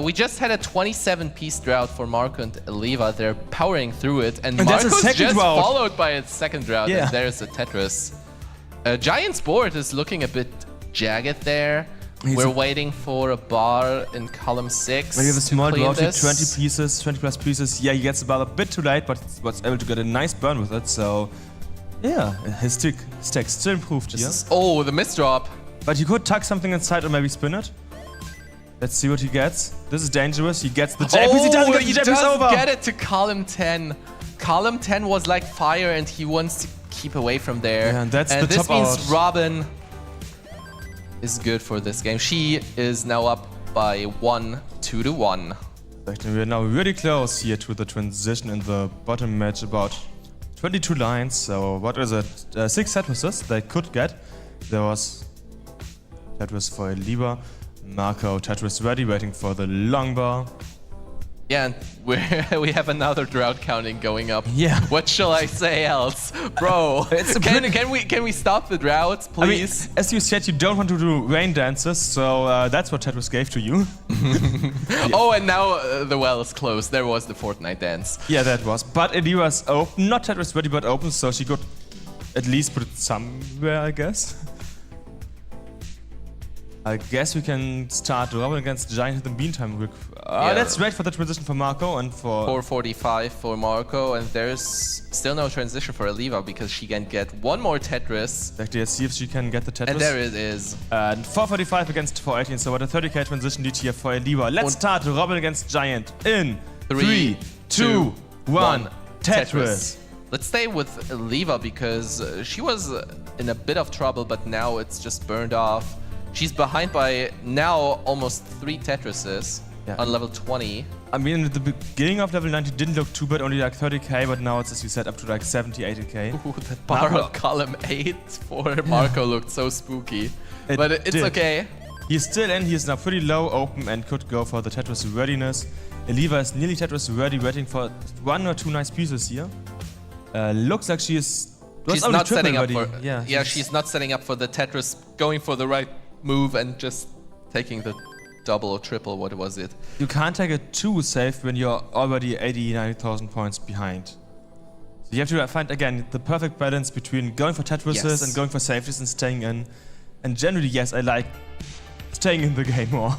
Speaker 5: We just had a 27-piece drought for Marco and Eliva. They're powering through it, and
Speaker 3: that's a
Speaker 5: Marco's
Speaker 3: second
Speaker 5: just
Speaker 3: drought.
Speaker 5: followed by a second drought,
Speaker 3: Yeah.
Speaker 5: and there's a Tetris. Giant's board is looking a bit jagged there. We're waiting for a bar in column 6.
Speaker 3: We have a small
Speaker 5: to clean
Speaker 3: drought here,
Speaker 5: this.
Speaker 3: 20 pieces, 20 plus pieces. Yeah, he gets the bar a bit too late, but was able to get a nice burn with it, so... Yeah, his stack still improved here.
Speaker 5: Oh, the misdrop.
Speaker 3: But you could tuck something inside or maybe spin it. Let's see what he gets. This is dangerous. He gets the jab.
Speaker 5: Oh,
Speaker 3: He doesn't get
Speaker 5: he
Speaker 3: the jab. He's
Speaker 5: doesn't
Speaker 3: over.
Speaker 5: get it to column 10. Column 10 was like fire, and he wants to keep away from there.
Speaker 3: Yeah, and that's the
Speaker 5: this
Speaker 3: top
Speaker 5: means
Speaker 3: out.
Speaker 5: Robin is good for this game. She is now up by 2-1.
Speaker 3: Actually, we are now really close here to the transition in the bottom match. About 22 lines. So what is it? 6 Tetrises they could get. There was Tetris for Eliva. Marco Tetris ready, waiting for the long bar.
Speaker 5: Yeah, and we have another drought counting going up.
Speaker 3: Yeah.
Speaker 5: What shall I say else? Bro, can we stop the droughts,
Speaker 3: I mean,
Speaker 5: please?
Speaker 3: as you said, you don't want to do rain dances, so that's what Tetris gave to you.
Speaker 5: Oh, and now the well is closed. There was the Fortnite dance.
Speaker 3: Yeah, that was. But Eliva's open, not Tetris ready, but open, so she could at least put it somewhere, I guess. I guess we can start Robin against Giant in the meantime.
Speaker 5: Yeah.
Speaker 3: Let's wait for the transition for Marco and for...
Speaker 5: 4:45 for Marco, and there's still no transition for Eliva because she can get one more Tetris.
Speaker 3: Exactly, let's see if she can get the Tetris.
Speaker 5: And there it is.
Speaker 3: And 4:45 against 4:18, so what a 30k transition lead here for Eliva. Let's start Robin against Giant in 3, 2, 1, Tetris.
Speaker 5: Let's stay with Eliva because she was in a bit of trouble, but now it's just burned off. She's behind by now almost 3 Tetrises on level 20.
Speaker 3: I mean, at the beginning of level 90 didn't look too bad, only like 30k, but now it's, as you said, up to like 70, 80k.
Speaker 5: Ooh, that bar on column 8 for Marco looked so spooky. But it's
Speaker 3: did.
Speaker 5: okay.
Speaker 3: He's still in, he's now pretty low open and could go for the Tetris readiness. Eliva is nearly Tetris ready, waiting for 1 or 2 nice pieces here. Looks like she is...
Speaker 5: She's not setting up
Speaker 3: ready.
Speaker 5: for...
Speaker 3: Yeah,
Speaker 5: she's not setting up for the Tetris, going for the right move and just taking the double or triple, what was it?
Speaker 3: You can't take it too safe when you're already 80, 90,000 points behind. So you have to find, again, the perfect balance between going for Tetrises and going for safeties and staying in. And generally, yes, I like staying in the game more.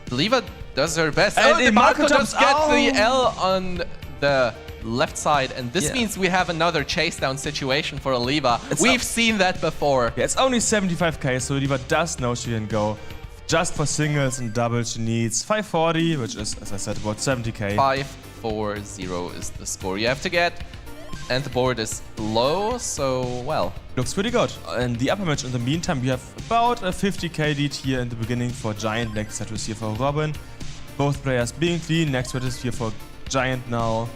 Speaker 5: Eliva does her best.
Speaker 3: And
Speaker 5: And Marco
Speaker 3: jumps
Speaker 5: does get
Speaker 3: out.
Speaker 5: the L on the left side, and this means we have another chase down situation for Eliva. We've seen that before.
Speaker 3: Yeah, it's only 75k, so Eliva does know she can go. Just for singles and doubles, she needs 540, which is, as I said, about 70k.
Speaker 5: 540 is the score you have to get, and the board is low, so well.
Speaker 3: Looks pretty good. And the upper match in the meantime, we have about a 50k lead here in the beginning for Giant. Next set is here for Robin. Both players being clean. Next set is here for Giant now.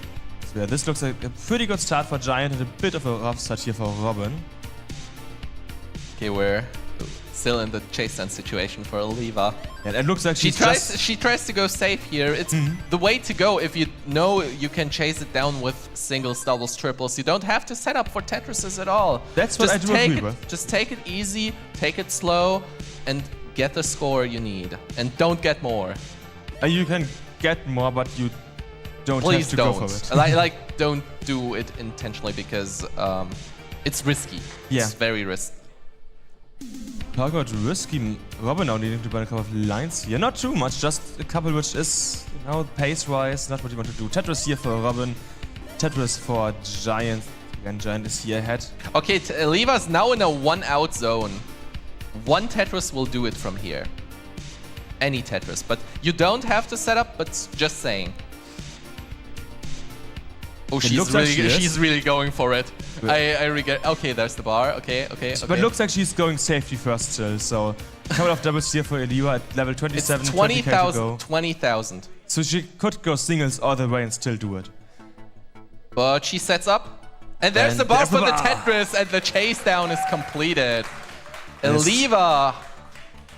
Speaker 3: So yeah, this looks like a pretty good start for Giant and a bit of a rough start here for Robin.
Speaker 5: Okay, we're still in the chase down situation for Eliva.
Speaker 3: And it looks like
Speaker 5: She tries to go safe here. It's the way to go if you know you can chase it down with singles, doubles, triples. You don't have to set up for Tetrises at all.
Speaker 3: That's what I do agree with.
Speaker 5: Just take it easy, take it slow, and get the score you need. And don't get more.
Speaker 3: You can get more, but you don't
Speaker 5: Please
Speaker 3: have to
Speaker 5: don't.
Speaker 3: go for it.
Speaker 5: like, don't do it intentionally because it's risky.
Speaker 3: Yeah.
Speaker 5: It's very risky.
Speaker 3: Talk about risky. Robin now needing to burn a couple of lines here. Not too much, just a couple, which is, you know, pace-wise, not what you want to do. Tetris here for Robin. Tetris for Giant. Again, Giant is here ahead.
Speaker 5: Okay, Eliva's now in a 1-out zone. 1 Tetris will do it from here. Any Tetris, but you don't have to set up, but just saying. Oh, she's really going for it. I regret. Okay, there's the bar. Okay.
Speaker 3: But looks like she's going safety first still, so a couple of doubles here for Eliva at level 27.
Speaker 5: It's
Speaker 3: 20,000.
Speaker 5: 20,000.
Speaker 3: So she could go singles all the way and still do it.
Speaker 5: But she sets up, and there's the bar for the Tetris, and the chase down is completed.
Speaker 3: Yes.
Speaker 5: Eliva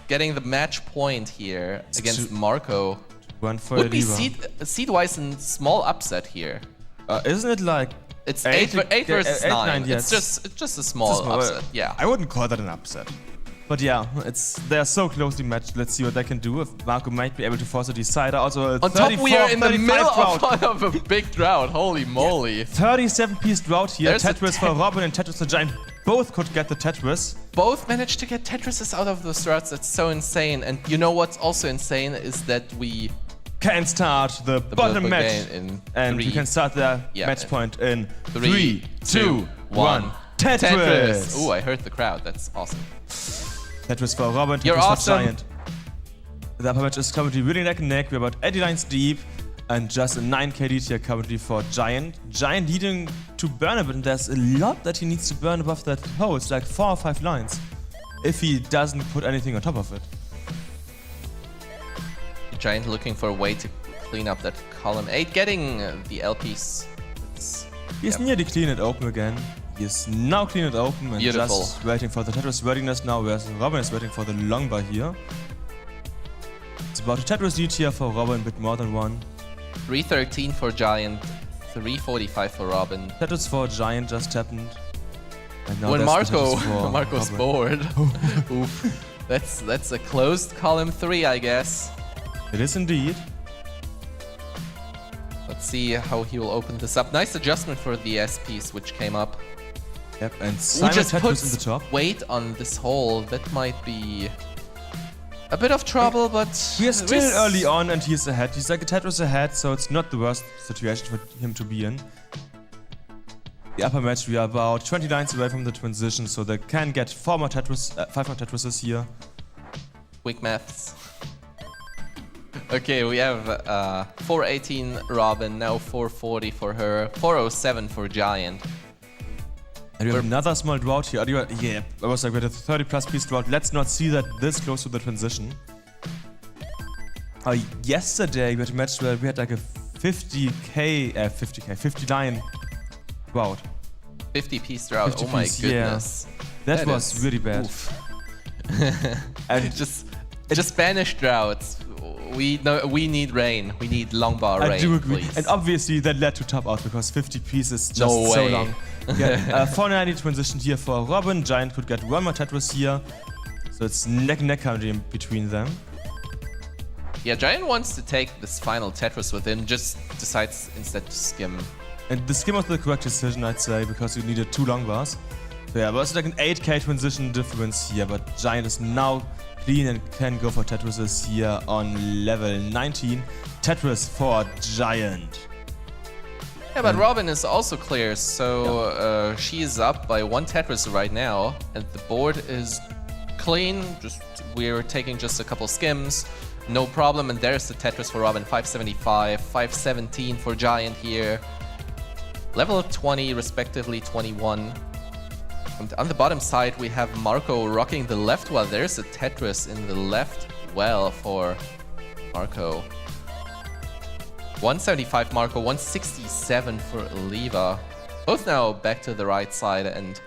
Speaker 5: getting the match point here against Marco.
Speaker 3: One for
Speaker 5: Would be
Speaker 3: Eliva.
Speaker 5: seed-wise a small upset here.
Speaker 3: Isn't it like...
Speaker 5: It's 8 versus 9.
Speaker 3: Yeah,
Speaker 5: It's just a small upset. Yeah.
Speaker 3: I wouldn't call that an upset. But yeah, they're so closely matched. Let's see what they can do. If Marco might be able to force a decider. Also,
Speaker 5: On top, we are in the middle
Speaker 3: drought.
Speaker 5: of a big drought. Holy moly.
Speaker 3: 37-piece drought here.
Speaker 5: There's a
Speaker 3: Tetris for Robin and Tetris the Giant both could get the Tetris.
Speaker 5: Both managed to get Tetrises out of those droughts. That's so insane. And you know what's also insane is that we
Speaker 3: Can start the bottom match. And we can start the match point in 3, 2, 1. Tetris!
Speaker 5: Ooh, I heard the crowd. That's awesome.
Speaker 3: Tetris for Robin,
Speaker 5: You're
Speaker 3: Tetris
Speaker 5: awesome.
Speaker 3: for Giant. The upper match is currently really neck and neck. We're about 80 lines deep. And just a 9k lead here currently for Giant. Giant needing to burn a bit, and there's a lot that he needs to burn above that hole. It's like 4 or 5 lines. If he doesn't put anything on top of it.
Speaker 5: Giant looking for a way to clean up that column 8, getting the LPs.
Speaker 3: He's nearly clean it open again. He is now clean it open and
Speaker 5: Beautiful.
Speaker 3: just waiting for the Tetris readiness now, whereas Robin is waiting for the long bar here. It's about a Tetris lead here for Robin, a bit more than one.
Speaker 5: 313 for Giant, 345 for Robin.
Speaker 3: Tetris for Giant just happened. And now
Speaker 5: When
Speaker 3: that's the Tetris for
Speaker 5: Marco's
Speaker 3: Robin.
Speaker 5: bored. Oof. That's a closed column 3, I guess.
Speaker 3: It is indeed.
Speaker 5: Let's see how he will open this up. Nice adjustment for the SPs which came up.
Speaker 3: Yep, and
Speaker 5: Who
Speaker 3: Simon
Speaker 5: just
Speaker 3: Tetris
Speaker 5: puts
Speaker 3: in the top.
Speaker 5: weight on this hole. That might be a bit of trouble, but
Speaker 3: We are still early on and he's ahead. He's like a Tetris ahead, so it's not the worst situation for him to be in. The upper match, we are about 20 lines away from the transition, so they can get 5 more Tetrises here.
Speaker 5: Quick maths. Okay, we have 418 Robin, now 440 for her, 407 for Giant.
Speaker 3: And we have another small drought here. Yeah, I was like with a 30 plus piece drought. Let's not see that this close to the transition. Yesterday we had a match where we had like a 59 drought.
Speaker 5: 50-piece drought,
Speaker 3: 50
Speaker 5: oh my
Speaker 3: piece, yeah.
Speaker 5: goodness.
Speaker 3: That was
Speaker 5: is-
Speaker 3: really bad.
Speaker 5: oof.
Speaker 3: And
Speaker 5: Just Spanish droughts. We need rain. We need long bar rain,
Speaker 3: I do agree.
Speaker 5: please.
Speaker 3: And obviously that led to top out because 50 pieces just
Speaker 5: No
Speaker 3: so
Speaker 5: way.
Speaker 3: long. Yeah, 490 transition here for Robin. Giant could get 1 more Tetris here. So it's neck and neck currently in between them.
Speaker 5: Yeah, Giant wants to take this final Tetris with him, just decides instead to skim.
Speaker 3: And the skim was the correct decision, I'd say, because you needed 2 long bars. So yeah, but it's like an 8k transition difference here, but Giant is now clean and can go for Tetrises here on level 19. Tetris for Giant.
Speaker 5: Yeah, but Robin is also clear, so she is up by 1 Tetris right now, and the board is clean. We're taking just a couple skims, no problem. And there's the Tetris for Robin, 575, 517 for Giant here. Level 20, respectively 21. And on the bottom side, we have Marco rocking the left well. There's a Tetris in the left well for Marco. 175 Marco, 167 for Oliva. Both now back to the right side and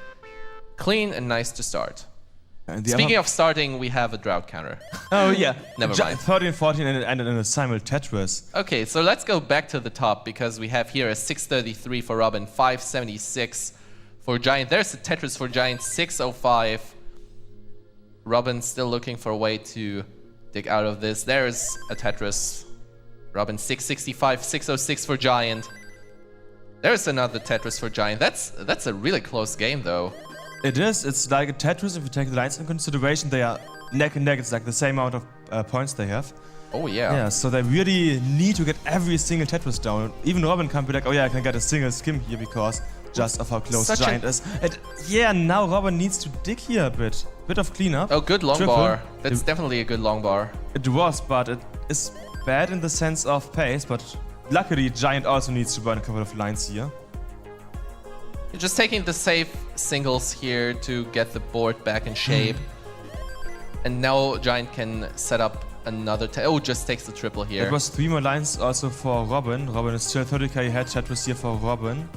Speaker 5: clean and nice to start.
Speaker 3: And the
Speaker 5: Speaking of starting, we have a drought counter.
Speaker 3: Oh yeah,
Speaker 5: Never mind.
Speaker 3: 13, 14 and it ended in a simul Tetris.
Speaker 5: Okay, so let's go back to the top because we have here a 633 for Robin, 576 for Giant. There's a Tetris for Giant, 605. Robin still looking for a way to dig out of this. There's a Tetris. Robin, 665, 606 for Giant. There's another Tetris for Giant. That's a really close game though.
Speaker 3: It is, it's like a Tetris if you take the lines into consideration. They are neck and neck, it's like the same amount of points they have.
Speaker 5: Oh yeah.
Speaker 3: Yeah, so they really need to get every single Tetris down. Even Robin can't be like, oh yeah, I can get a single skim here because just of how close
Speaker 5: Such
Speaker 3: Giant is. And yeah, now Robin needs to dig here a bit. Bit of cleanup.
Speaker 5: Oh, good long
Speaker 3: Triple.
Speaker 5: bar. That's definitely a good long bar.
Speaker 3: It was, but it is bad in the sense of pace, but luckily Giant also needs to burn a couple of lines here.
Speaker 5: You're just taking the safe singles here to get the board back in shape. And now Giant can set up another... just takes the triple here.
Speaker 3: It was 3 more lines also for Robin. Robin is still 30k ahead. Tetris here for Robin.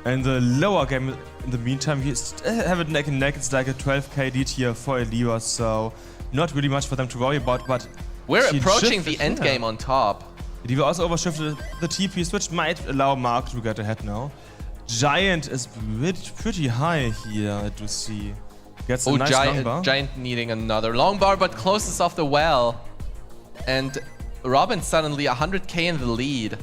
Speaker 3: And the lower game, in the meantime, you have it neck and neck. It's like a 12k lead here for Eliva, so not really much for them to worry about, but...
Speaker 5: We're
Speaker 3: she
Speaker 5: approaching
Speaker 3: shifted
Speaker 5: the end
Speaker 3: here.
Speaker 5: game on top.
Speaker 3: Eliva also overshifted the TPs, which might allow Mark to get ahead now. Giant is pretty high here, I do see. Gets a
Speaker 5: Oh,
Speaker 3: nice long bar.
Speaker 5: Giant needing another long bar, but closes off the well. And Robin suddenly 100k in the lead.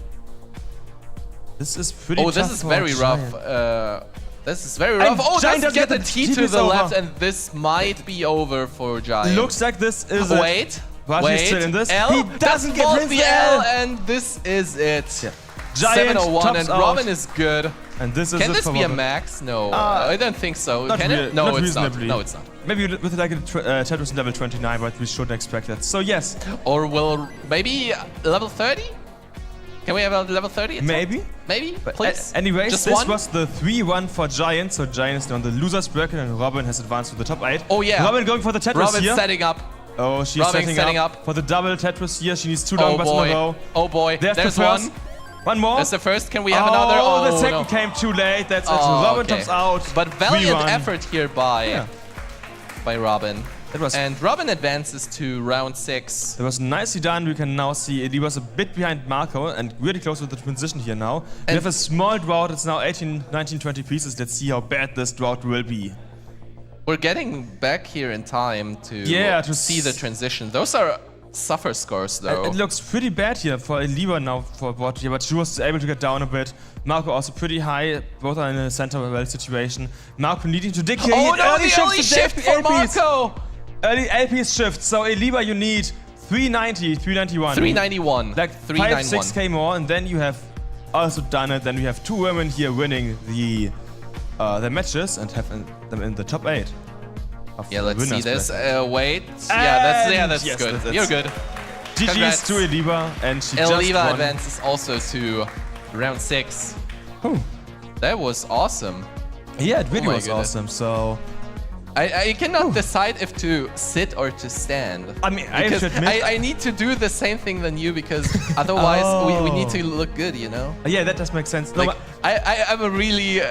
Speaker 3: This is pretty
Speaker 5: Oh,
Speaker 3: tough
Speaker 5: this is
Speaker 3: for
Speaker 5: very rough.
Speaker 3: Giant.
Speaker 5: This is very rough. Oh,
Speaker 3: Giant
Speaker 5: doesn't
Speaker 3: doesn't
Speaker 5: get the T to
Speaker 3: TP's
Speaker 5: the
Speaker 3: over.
Speaker 5: left, and this might be over for Giant.
Speaker 3: Looks like this is it.
Speaker 5: Wait,
Speaker 3: But
Speaker 5: wait.
Speaker 3: he's still in this.
Speaker 5: L,
Speaker 3: He doesn't get
Speaker 5: falls
Speaker 3: his
Speaker 5: the L, and this is it.
Speaker 3: Yeah. Giant
Speaker 5: 701,
Speaker 3: tops
Speaker 5: and
Speaker 3: out.
Speaker 5: Robin is good.
Speaker 3: And this is
Speaker 5: Can
Speaker 3: it
Speaker 5: this
Speaker 3: for
Speaker 5: be a
Speaker 3: Robin.
Speaker 5: max? No, I don't think so.
Speaker 3: Not
Speaker 5: Can
Speaker 3: rea-
Speaker 5: it? No,
Speaker 3: not
Speaker 5: it's not.
Speaker 3: reasonably.
Speaker 5: No, it's not.
Speaker 3: Maybe with like a Tetris level 29, but we shouldn't expect that. So yes,
Speaker 5: Or will maybe level 30? Can we have a level 30? at
Speaker 3: maybe.
Speaker 5: some- Maybe,
Speaker 3: But
Speaker 5: please.
Speaker 3: anyways,
Speaker 5: Just
Speaker 3: this
Speaker 5: one?
Speaker 3: was the 3-1 for Giant, so Giant is now on the loser's bracket and Robin has advanced to the top 8.
Speaker 5: Oh yeah.
Speaker 3: Robin going for the Tetris
Speaker 5: Robin's
Speaker 3: here.
Speaker 5: setting up.
Speaker 3: Oh, she's
Speaker 5: Robin's setting up.
Speaker 3: for the double Tetris here. She needs 2
Speaker 5: Oh
Speaker 3: long bars in a
Speaker 5: boy.
Speaker 3: row.
Speaker 5: Oh boy.
Speaker 3: There's
Speaker 5: There's
Speaker 3: the first.
Speaker 5: one.
Speaker 3: One more.
Speaker 5: There's the first. Can we have another?
Speaker 3: Oh, the second
Speaker 5: no.
Speaker 3: came too late. That's it.
Speaker 5: Oh,
Speaker 3: Robin
Speaker 5: okay.
Speaker 3: tops out.
Speaker 5: But valiant
Speaker 3: 3-1.
Speaker 5: effort here by Robin.
Speaker 3: That was
Speaker 5: And Robin advances to round 6.
Speaker 3: That was nicely done. We can now see he was a bit behind Marco and really close with the transition here now. We
Speaker 5: And-
Speaker 3: have a small drought. It's now 18, 19, 20 pieces. Let's see how bad this drought will be.
Speaker 5: We're getting back here in time to,
Speaker 3: Yeah, to
Speaker 5: see the transition. Those are suffer scores though.
Speaker 3: It looks pretty bad here for Eliva now for bot here, but she was able to get down a bit. Marco also pretty high. Both are in a center well situation. Marco needing to dig here.
Speaker 5: Oh
Speaker 3: He had
Speaker 5: no,
Speaker 3: early
Speaker 5: the
Speaker 3: shifts
Speaker 5: early
Speaker 3: to
Speaker 5: shift
Speaker 3: the
Speaker 5: for
Speaker 3: LPs.
Speaker 5: Marco!
Speaker 3: Early LPs shift. So Eliva, you need 390, 391.
Speaker 5: 391.
Speaker 3: Like 5, 6k more, and then you have also done it. Then we have 2 women here winning the matches and have them in the top 8. of
Speaker 5: Yeah,
Speaker 3: the
Speaker 5: let's see
Speaker 3: winners
Speaker 5: this.
Speaker 3: bracket.
Speaker 5: Wait. Yeah, that's
Speaker 3: yes,
Speaker 5: good.
Speaker 3: that's-
Speaker 5: You're good.
Speaker 3: GG's
Speaker 5: Congrats.
Speaker 3: to Eliva, and she just
Speaker 5: Eliva
Speaker 3: won.
Speaker 5: advances also to round 6.
Speaker 3: Oh.
Speaker 5: That was awesome.
Speaker 3: Yeah, it really
Speaker 5: my
Speaker 3: was
Speaker 5: goodness.
Speaker 3: awesome. So
Speaker 5: I cannot decide if to sit or to stand.
Speaker 3: I mean, I have
Speaker 5: Because
Speaker 3: to admit,
Speaker 5: I need to do the same thing than you because otherwise we need to look good, you know?
Speaker 3: yeah, that does make sense. No,
Speaker 5: Like, I'm a really...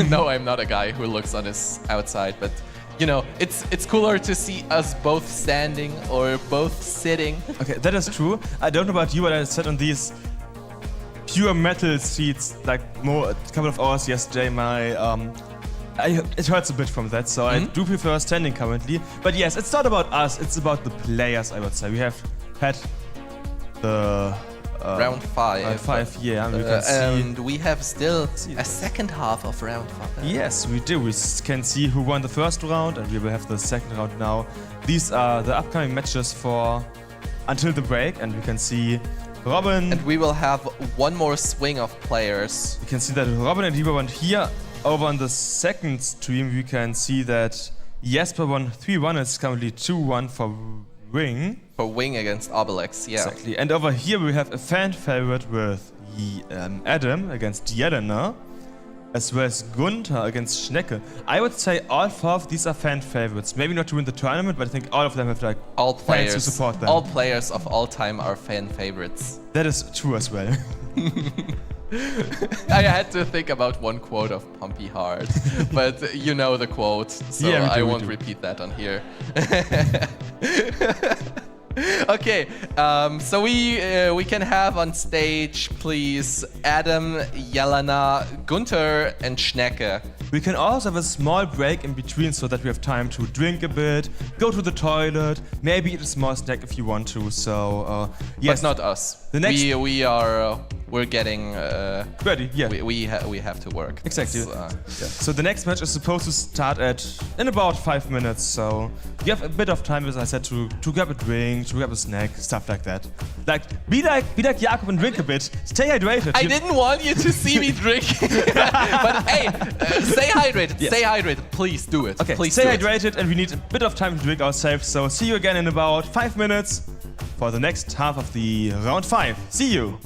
Speaker 5: no, I'm not a guy who looks on his outside, but... You know, it's cooler to see us both standing or both sitting.
Speaker 3: okay, that is true. I don't know about you, but I sat on these pure metal seats like a couple of hours yesterday. It hurts a bit from that, so I do prefer standing currently. But yes, it's not about us, it's about the players, I would say. We have had the
Speaker 5: Round 5.
Speaker 3: 5, yeah, we can see.
Speaker 5: And we have still a second half of round 5.
Speaker 3: Yes, we do. We can see who won the first round, and we will have the second round now. These are the upcoming matches for until the break, and we can see Robin.
Speaker 5: And we will have one more swing of players.
Speaker 3: We can see that Robin and Eva won here. Over on the second stream, we can see that Jesper won 3-1. It's currently 2-1 for Wing.
Speaker 5: For Wing against Obelix, yeah.
Speaker 3: Exactly. And over here we have a fan favorite with Adam against Jelena, as well as Gunther against Schnecke. I would say all 4 of these are fan favorites. Maybe not to win the tournament, but I think all of them have like
Speaker 5: All
Speaker 3: fans
Speaker 5: players,
Speaker 3: who support them.
Speaker 5: all players of all time are fan favorites.
Speaker 3: That is true as well.
Speaker 5: I had to think about one quote of Pumpy Hard, but you know the quote, so
Speaker 3: Yeah, we do,
Speaker 5: I
Speaker 3: we
Speaker 5: won't
Speaker 3: do.
Speaker 5: repeat that on here. Okay, so we can have on stage, please, Adam, Jelena, Gunther, and Schnecke.
Speaker 3: We can also have a small break in between so that we have time to drink a bit, go to the toilet, maybe eat a small snack if you want to. So yes,
Speaker 5: But not us.
Speaker 3: The next-
Speaker 5: we're getting
Speaker 3: ready. Yeah.
Speaker 5: we have to work.
Speaker 3: Exactly.
Speaker 5: It's,
Speaker 3: So the next match is supposed to start in about 5 minutes. So you have a bit of time, as I said, to grab a drink, to grab a snack, stuff like that. Like be like Jakob and drink a bit. Stay hydrated.
Speaker 5: I didn't want you to see me drink, but hey, stay hydrated.
Speaker 3: Yes.
Speaker 5: Stay hydrated. Please do it.
Speaker 3: Okay,
Speaker 5: Please
Speaker 3: stay
Speaker 5: do it.
Speaker 3: hydrated, and we need a bit of time to drink ourselves. So see you again in about 5 minutes for the next half of the round 5. See you.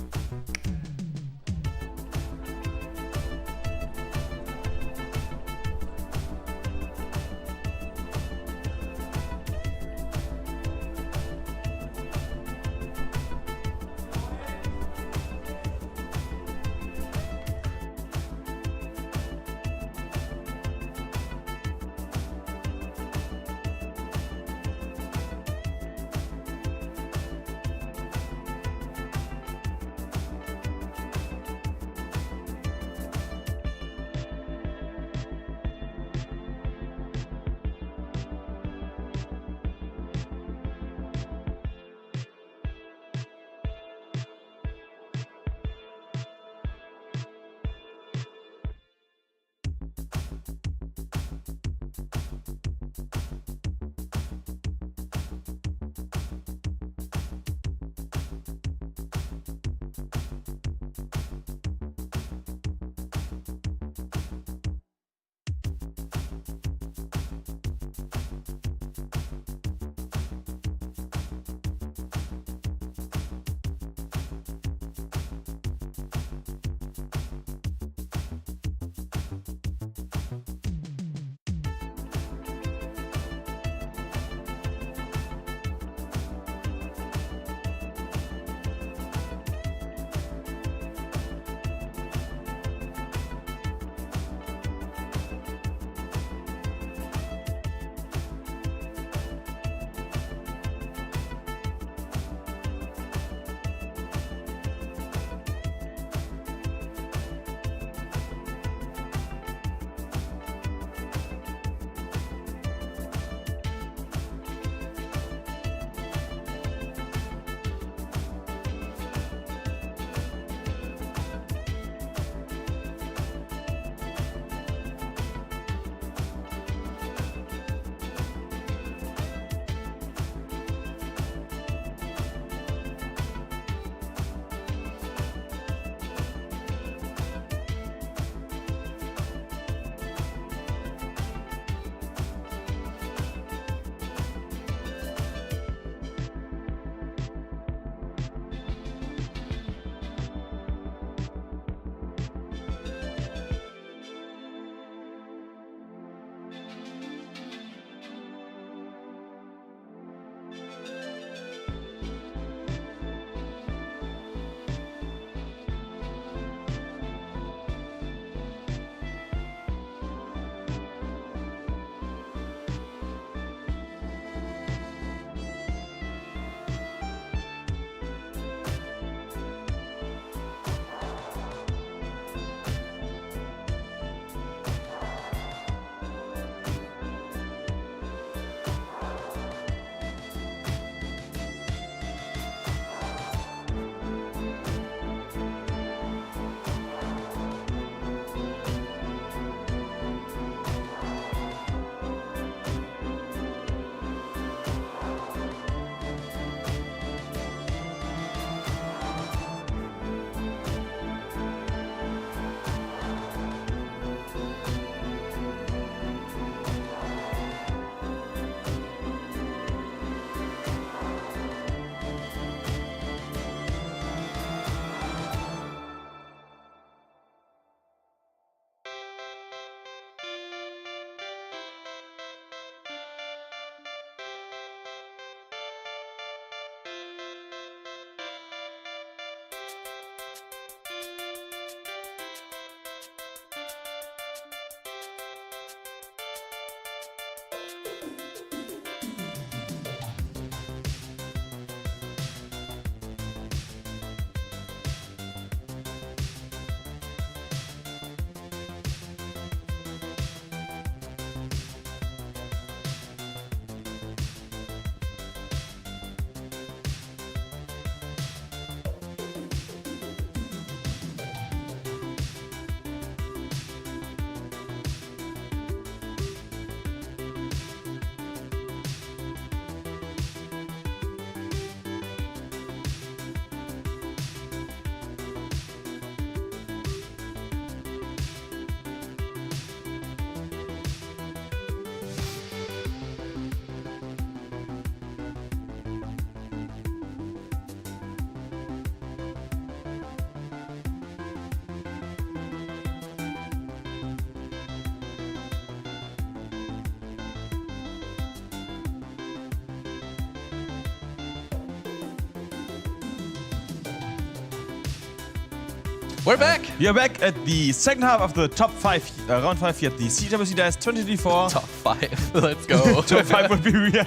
Speaker 5: We're back.
Speaker 3: We are back at the second half of the top 5, round 5 here at the CTWC Dash 2024.
Speaker 5: Top 5. Let's go.
Speaker 3: Top 5 would be weird.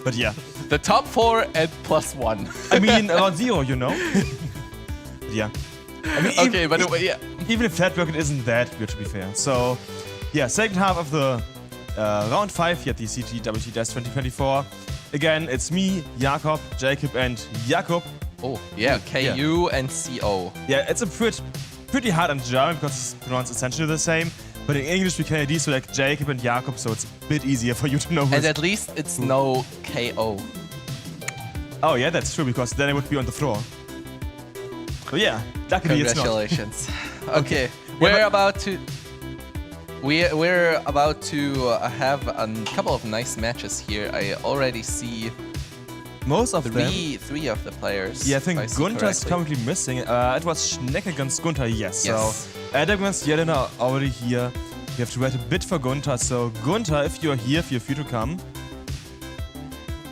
Speaker 3: But yeah.
Speaker 5: The top 4 and +1.
Speaker 3: I mean, around 0, you know? Yeah. I mean,
Speaker 5: Okay, but yeah.
Speaker 3: even if that work, it isn't that weird, to be fair. So, yeah, second half of the round 5 here at the CTWC Dash 2024. Again, it's me, Jakob, Jacob, and Jakob.
Speaker 5: Oh, yeah, KU and CO.
Speaker 3: Yeah, it's a pretty hard in German because it's pronounced essentially the same. But in English we can do so like Jacob and Jakob, so it's a bit easier for you to know.
Speaker 5: And at least it's no KO.
Speaker 3: Oh yeah, that's true, because then it would be on the floor. So yeah, luckily it's not.
Speaker 5: Congratulations. Okay, we're about to have a couple of nice matches here. I already see
Speaker 3: Most of them.
Speaker 5: three of the players.
Speaker 3: Yeah, I think
Speaker 5: if see
Speaker 3: Gunther's
Speaker 5: correctly.
Speaker 3: currently missing. It was Schneck against Gunther, yes.
Speaker 5: Yes.
Speaker 3: So Adam against Jelena already here. We have to wait a bit for Gunther. So Gunther, if you're here, feel free to come.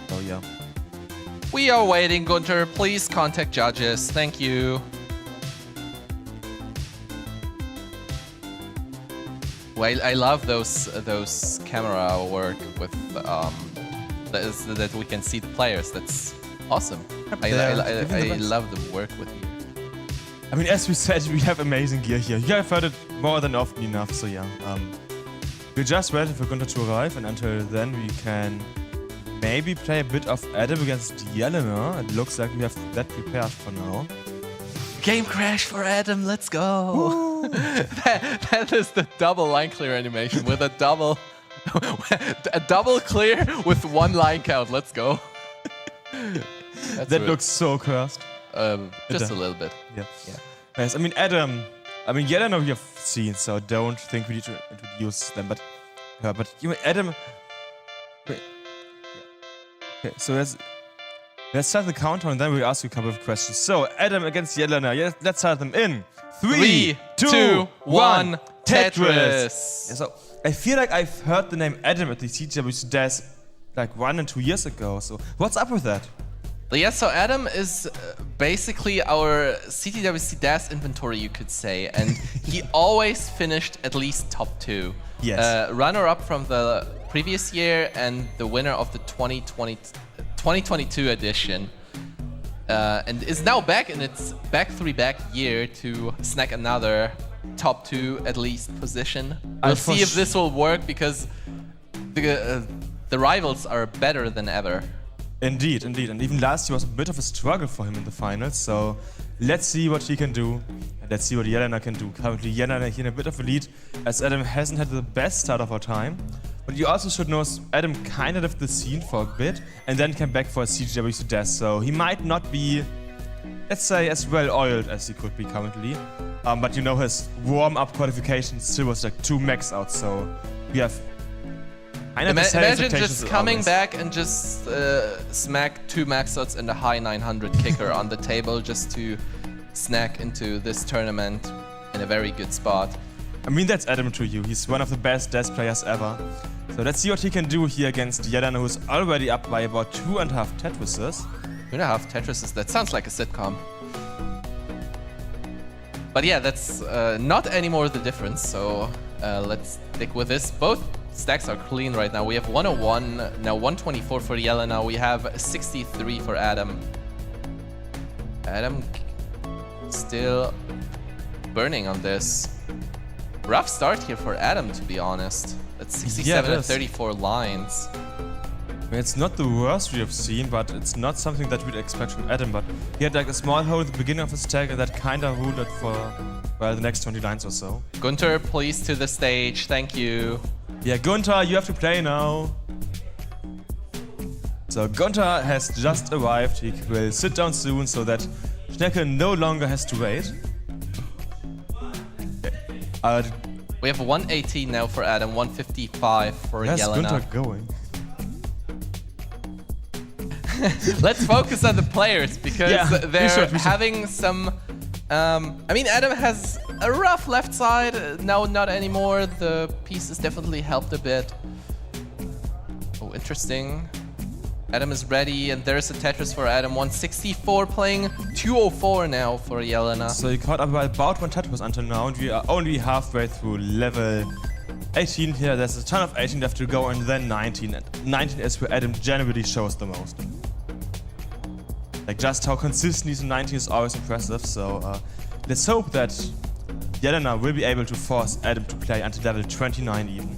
Speaker 3: Oh yeah.
Speaker 5: We are waiting, Gunther. Please contact judges. Thank you. Well, I love those camera work with that we can see the players. That's awesome. I love the work with you.
Speaker 3: I mean, as we said, we have amazing gear here. You have heard it more than often enough, so yeah. We're just waiting for Gunther to arrive, and until then we can maybe play a bit of Adam against Jelena. It looks like we have that prepared for now.
Speaker 5: Game crash for Adam. Let's go. that is the double line clear animation with a double clear with one line count. Let's go.
Speaker 3: That looks so cursed.
Speaker 5: Just a little bit.
Speaker 3: Yeah. Nice. I mean, Adam. I mean, Jelena we have seen, so don't think we need to introduce them. But you, Adam. Wait. Okay, so let's start the countdown, and then we'll ask you a couple of questions. So, Adam against Jelena. Yeah, let's start them in 3, 2, 1. Tetris. Yeah, so I feel like I've heard the name Adam at the CTWC Dash like 1 and 2 years ago. So what's up with that?
Speaker 5: Yeah, so Adam is basically our CTWC Dash inventory, you could say, and he always finished at least top 2.
Speaker 3: Yes.
Speaker 5: Runner-up from the previous year and the winner of the 2022 edition. And is now back in its back year to snag another top 2 at least position. We'll see if this will work, because the rivals are better than ever.
Speaker 3: Indeed. And even last year was a bit of a struggle for him in the finals. So let's see what he can do. And let's see what Jelena can do. Currently, Jelena here in a bit of a lead, as Adam hasn't had the best start of our time. But you also should know Adam kind of left the scene for a bit and then came back for a CTWC Dash. So he might not be, let's say, as well oiled as he could be currently. But you know, his warm-up qualification still was like 2 max out. So we have
Speaker 5: Imagine just coming back and just smack 2 max outs and a high 900 kicker on the table just to snack into this tournament in a very good spot.
Speaker 3: I mean, that's Adam to you. He's one of the best Dash players ever. So let's see what he can do here against Jelena, who's already up by about 2.5 Tetrises.
Speaker 5: 2.5 Tetrises, that sounds like a sitcom. But yeah, that's not anymore the difference, so let's stick with this. Both stacks are clean right now. We have 101, now 124 for Jelena. We have 63 for Adam. Adam still burning on this. Rough start here for Adam, to be honest. That's 67 and 34 lines.
Speaker 3: I mean, it's not the worst we have seen, but it's not something that we'd expect from Adam. But he had like a small hole at the beginning of his stack, and that kind of ruled it for, well, the next 20 lines or so.
Speaker 5: Gunther, please to the stage. Thank you.
Speaker 3: Yeah, Gunther, you have to play now. So Gunther has just arrived. He will sit down soon so that Schnecke no longer has to wait. Okay.
Speaker 5: We have 118 now for Adam, 155 for Jelena.
Speaker 3: Where's Gunther going?
Speaker 5: Let's focus on the players, because they're having some... I mean, Adam has a rough left side. Now, not anymore. The pieces definitely helped a bit. Oh, interesting. Adam is ready, and there's a Tetris for Adam. 164 playing, 204 now for Jelena.
Speaker 3: So you caught up by about 1 Tetris until now, and we are only halfway through level 18 here. There's a ton of 18 left to go, and then 19. And 19 is where Adam generally shows the most. Like, just how consistent he's in 19 is always impressive, so let's hope that Jelena will be able to force Adam to play until level 29 even.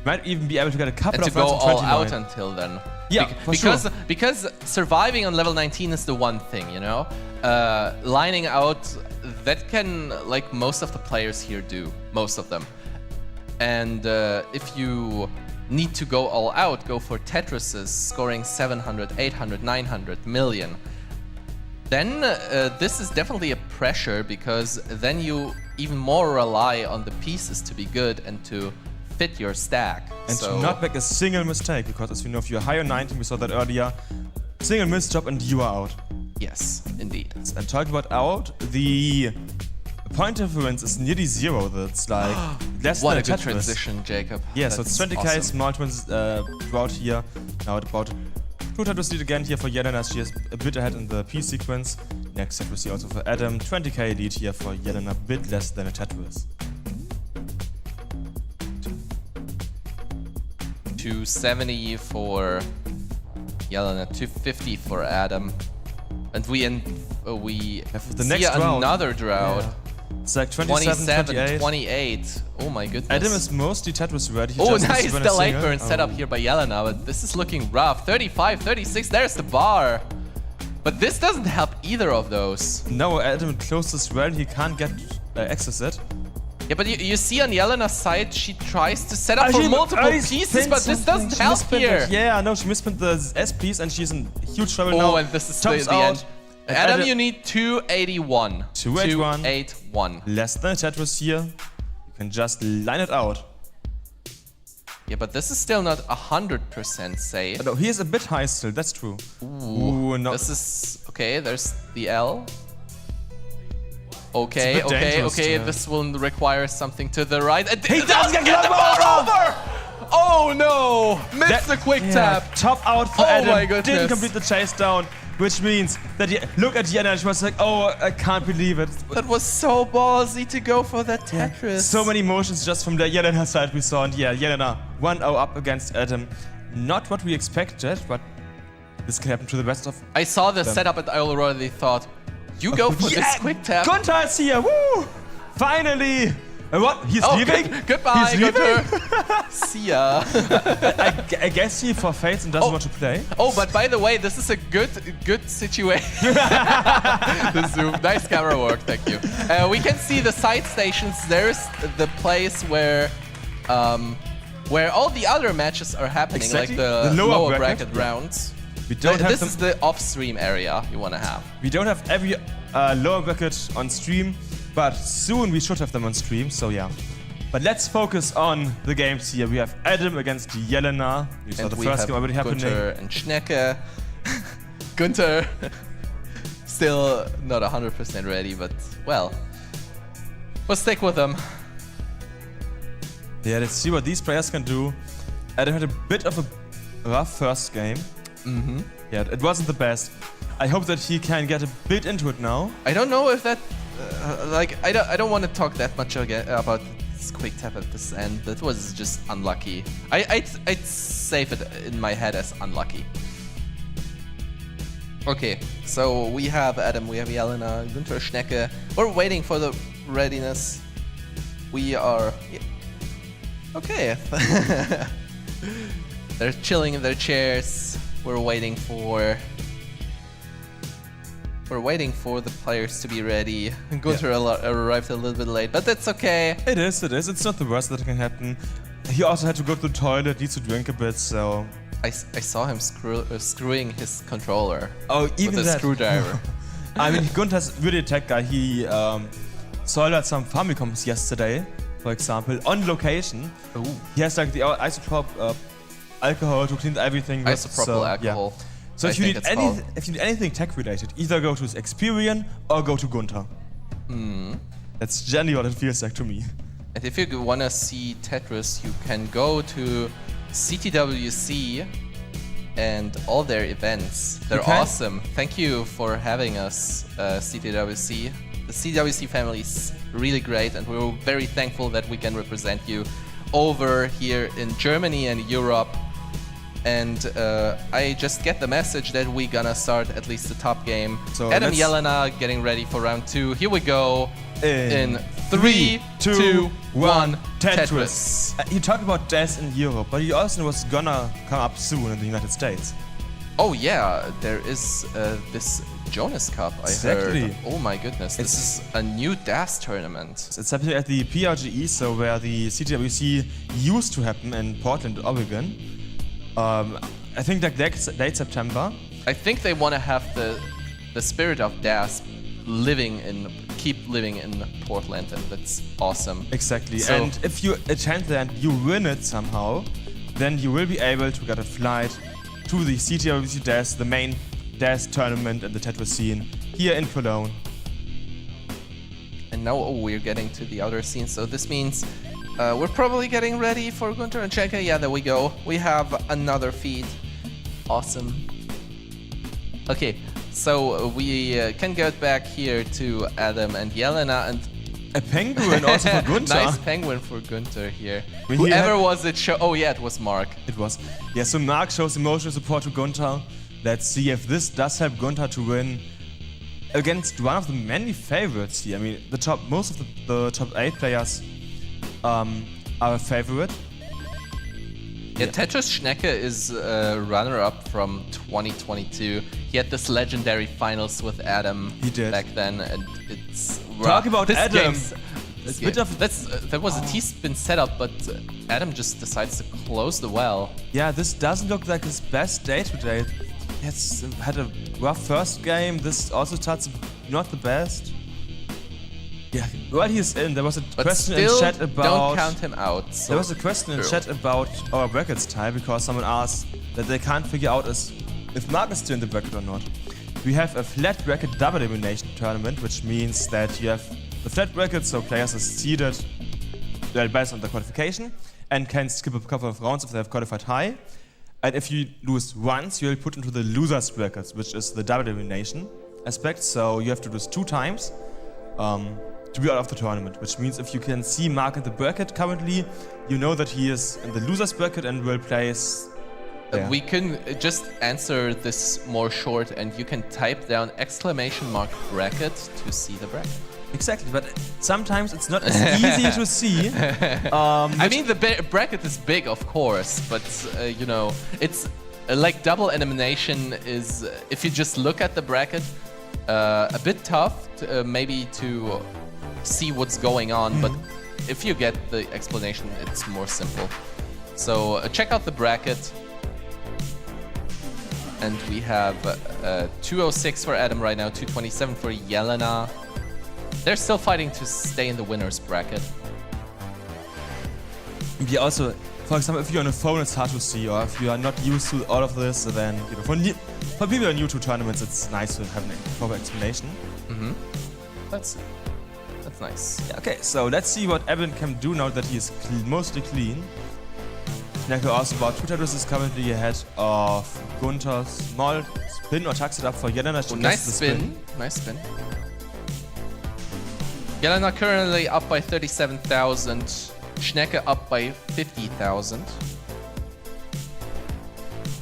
Speaker 3: Might even be able to get a couple
Speaker 5: And
Speaker 3: of
Speaker 5: to go
Speaker 3: rounds in
Speaker 5: all
Speaker 3: 29.
Speaker 5: out until then.
Speaker 3: Yeah,
Speaker 5: because surviving on level 19 is the one thing, you know? Lining out, that can, like, most of the players here do. Most of them. And if you need to go all out, go for Tetrises, scoring 700, 800, 900, million, then this is definitely a pressure, because then you even more rely on the pieces to be good and to fit your stack.
Speaker 3: And to not make a single mistake, because as we know, if you're higher 19, we saw that earlier, single misdrop and you are out.
Speaker 5: Yes, indeed.
Speaker 3: And talking about out, the point difference is nearly 0. That's like less
Speaker 5: What
Speaker 3: than
Speaker 5: a good
Speaker 3: Tetris.
Speaker 5: transition, Jacob.
Speaker 3: Yeah, so it's
Speaker 5: That's
Speaker 3: 20k,
Speaker 5: awesome.
Speaker 3: small twins throughout here. Now about 2 Tetris lead again here for Jelena. She is a bit ahead in the P sequence. Next Tetris also for Adam. 20k lead here for Jelena, a bit less than a Tetris.
Speaker 5: 270 for Jelena, 250 for Adam. And we
Speaker 3: the
Speaker 5: see
Speaker 3: next round.
Speaker 5: another drought.
Speaker 3: Yeah. It's like 27, 28.
Speaker 5: 28. Oh my goodness.
Speaker 3: Adam is mostly Tetris ready. He
Speaker 5: Oh,
Speaker 3: just needs
Speaker 5: nice
Speaker 3: to win a
Speaker 5: delayed
Speaker 3: single.
Speaker 5: burn set up here by Jelena, but this is looking rough. 35, 36, there's the bar. But this doesn't help either of those.
Speaker 3: No, Adam closest well, he can't get access it.
Speaker 5: Yeah, but you see on Jelena's side, she tries to set up for multiple pieces, but this doesn't help here.
Speaker 3: Yeah, no, she mispinned the S piece and she's in huge trouble now.
Speaker 5: Oh, and this is the
Speaker 3: Tops
Speaker 5: end.
Speaker 3: out. And
Speaker 5: Adam, you need 281.
Speaker 3: 281.
Speaker 5: 281.
Speaker 3: Less than a Tetris here. You can just line it out.
Speaker 5: Yeah, but this is still not 100% safe.
Speaker 3: No, he is a bit high still, that's true. Ooh, no.
Speaker 5: This is... Okay, there's the L.
Speaker 3: It's a
Speaker 5: Okay,
Speaker 3: bit
Speaker 5: okay,
Speaker 3: dangerous,
Speaker 5: okay,
Speaker 3: yeah.
Speaker 5: this will require something to the right.
Speaker 3: He does get
Speaker 5: the ball over! Oh no! Missed the quick tap!
Speaker 3: Top out for
Speaker 5: Oh
Speaker 3: Adam.
Speaker 5: my goodness.
Speaker 3: Didn't complete the chase down, which means that look at Jelena. She was like, oh, I can't believe it.
Speaker 5: That was so ballsy to go for that Tetris.
Speaker 3: So many motions just from the Jelena side we saw, and yeah, Jelena 1-0 up against Adam. Not what we expected, but this can happen to the best of.
Speaker 5: I saw the setup and I already thought, you go for this quick tap.
Speaker 3: Gunther is here, woo! Finally! What? He's leaving?
Speaker 5: Goodbye,
Speaker 3: He's leaving?
Speaker 5: Gunther. See ya.
Speaker 3: I guess he forfeits and doesn't want to play.
Speaker 5: Oh, but by the way, this is a good situation. The zoom. Nice camera work, thank you. We can see the side stations. There's the place where all the other matches are happening,
Speaker 3: Exactly.
Speaker 5: like the
Speaker 3: The lower
Speaker 5: lower
Speaker 3: bracket,
Speaker 5: bracket rounds.
Speaker 3: We don't have
Speaker 5: This
Speaker 3: them.
Speaker 5: is the off-stream area you want to have.
Speaker 3: We don't have every lower bracket on stream, but soon we should have them on stream, so yeah. But let's focus on the games here. We have Adam against Jelena. You saw
Speaker 5: And
Speaker 3: the
Speaker 5: we
Speaker 3: first
Speaker 5: have
Speaker 3: game already happening.
Speaker 5: Gunther and Schnecke. Gunther still not 100% ready, but well, we'll stick with them.
Speaker 3: Yeah, let's see what these players can do. Adam had a bit of a rough first game. Yeah, it wasn't the best. I hope that he can get a bit into it now.
Speaker 5: I don't know if that, I don't want to talk that much again about this quick tap at this end. That was just unlucky. I'd save it in my head as unlucky. Okay, so we have Adam, we have Jelena, Gunther, Schnecke. We're waiting for the readiness. We are... Yeah. Okay. They're chilling in their chairs. We're waiting for the players to be ready. Gunther arrived a little bit late, but that's okay.
Speaker 3: It is. It's not the worst that can happen. He also had to go to the toilet, needs to drink a bit, so...
Speaker 5: I saw him screwing his controller
Speaker 3: even
Speaker 5: with a
Speaker 3: that.
Speaker 5: screwdriver.
Speaker 3: I mean, Gunther's really a tech guy. He sold some Famicoms yesterday, for example, on location.
Speaker 5: Ooh.
Speaker 3: He has like the isopropyl alcohol to clean everything with.
Speaker 5: Isopropyl alcohol.
Speaker 3: Yeah. So
Speaker 5: I
Speaker 3: if you
Speaker 5: think
Speaker 3: need
Speaker 5: it's called.
Speaker 3: if you need anything tech related, either go to Experian or go to Gunther. That's generally what it feels like to me.
Speaker 5: And if you want to see Tetris, you can go to CTWC and all their events. They're
Speaker 3: Okay.
Speaker 5: awesome. Thank you for having us, CTWC. The CTWC family is really great, and we're very thankful that we can represent you over here in Germany and Europe. And I just get the message that we're gonna start at least the top game.
Speaker 3: So
Speaker 5: Adam
Speaker 3: let's-
Speaker 5: Jelena getting ready for round 2. Here we go.
Speaker 3: In
Speaker 5: 3, 2, 1,
Speaker 3: Tetris. You talked about DES in Europe, but you also know what's gonna come up soon in the United States.
Speaker 5: Oh yeah, there is this Jonas Cup, I
Speaker 3: Exactly.
Speaker 5: heard. Oh my goodness, this is a new DAS tournament.
Speaker 3: It's happening at the PRGE, so where the CTWC used to happen in Portland, Oregon. I think like late September.
Speaker 5: I think they want to have the spirit of DAS keep living in Portland, and that's awesome.
Speaker 3: Exactly.
Speaker 5: So-
Speaker 3: And if you attend that and you win it somehow, then you will be able to get a flight to the CTWC DES, the main DES tournament and the Tetris scene here in Cologne.
Speaker 5: And now we're getting to the outer scene, so this means we're probably getting ready for Gunter and Checker. Yeah, there we go. We have another feed. Awesome. Okay, so we can get back here to Adam and Jelena, and
Speaker 3: A penguin also for Gunter.
Speaker 5: nice penguin for Gunter here.
Speaker 3: When he
Speaker 5: Whoever
Speaker 3: had-
Speaker 5: was it show? Oh yeah, it was Mark.
Speaker 3: It was. Yeah, so Mark shows emotional support to Gunter. Let's see if this does help Gunter to win against one of the many favorites here. I mean, most of the top 8 players are a favorite.
Speaker 5: Yeah, Tetris Schnecke is runner-up from 2022. He had this legendary finals with Adam
Speaker 3: He did.
Speaker 5: back then, and it's
Speaker 3: Talk about
Speaker 5: this
Speaker 3: Adam.
Speaker 5: game's-
Speaker 3: It's
Speaker 5: Yeah,
Speaker 3: bit of-
Speaker 5: there was a T-spin setup, but Adam just decides to close the well.
Speaker 3: Yeah, this doesn't look like his best day today. He's had a rough first game. This also starts not the best. Yeah, while he's in, there was a
Speaker 5: But
Speaker 3: question
Speaker 5: still,
Speaker 3: in chat about.
Speaker 5: don't count him out. So
Speaker 3: There was a question in
Speaker 5: True.
Speaker 3: chat about our bracket style because someone asked that they can't figure out if Mark is still in the bracket or not. We have a flat bracket double elimination tournament, which means that you have the flat bracket, so players are seeded based on the qualification and can skip a couple of rounds if they have qualified high. And if you lose once, you'll put into the losers bracket, which is the double elimination aspect. So you have to lose 2 times to be out of the tournament, which means if you can see Mark in the bracket currently, you know that he is in the losers bracket and will place. there.
Speaker 5: We can just answer this more short, and you can type down !bracket to see the bracket.
Speaker 3: Exactly, but sometimes it's not as easy to see.
Speaker 5: I mean, the bracket is big, of course, but you know, it's like double elimination is, if you just look at the bracket, a bit tough to, maybe to see what's going on, but if you get the explanation, it's more simple. So check out the bracket. And we have 206 for Adam right now, 227 for Jelena. They're still fighting to stay in the winner's bracket.
Speaker 3: Yeah, also, for example, if you're on a phone, it's hard to see, or if you are not used to all of this, then you know, for people who are new to tournaments, it's nice to have a proper explanation.
Speaker 5: That's nice.
Speaker 3: Yeah, okay, so let's see what Evan can do now that he is mostly clean. Schnecke also about 2 Tetris is currently ahead of Gunter. Small spin or tucks it up for Jelena. She
Speaker 5: Oh,
Speaker 3: gets
Speaker 5: nice
Speaker 3: the
Speaker 5: spin. Nice spin. Jelena currently up by 37,000. Schnecke up by 50,000.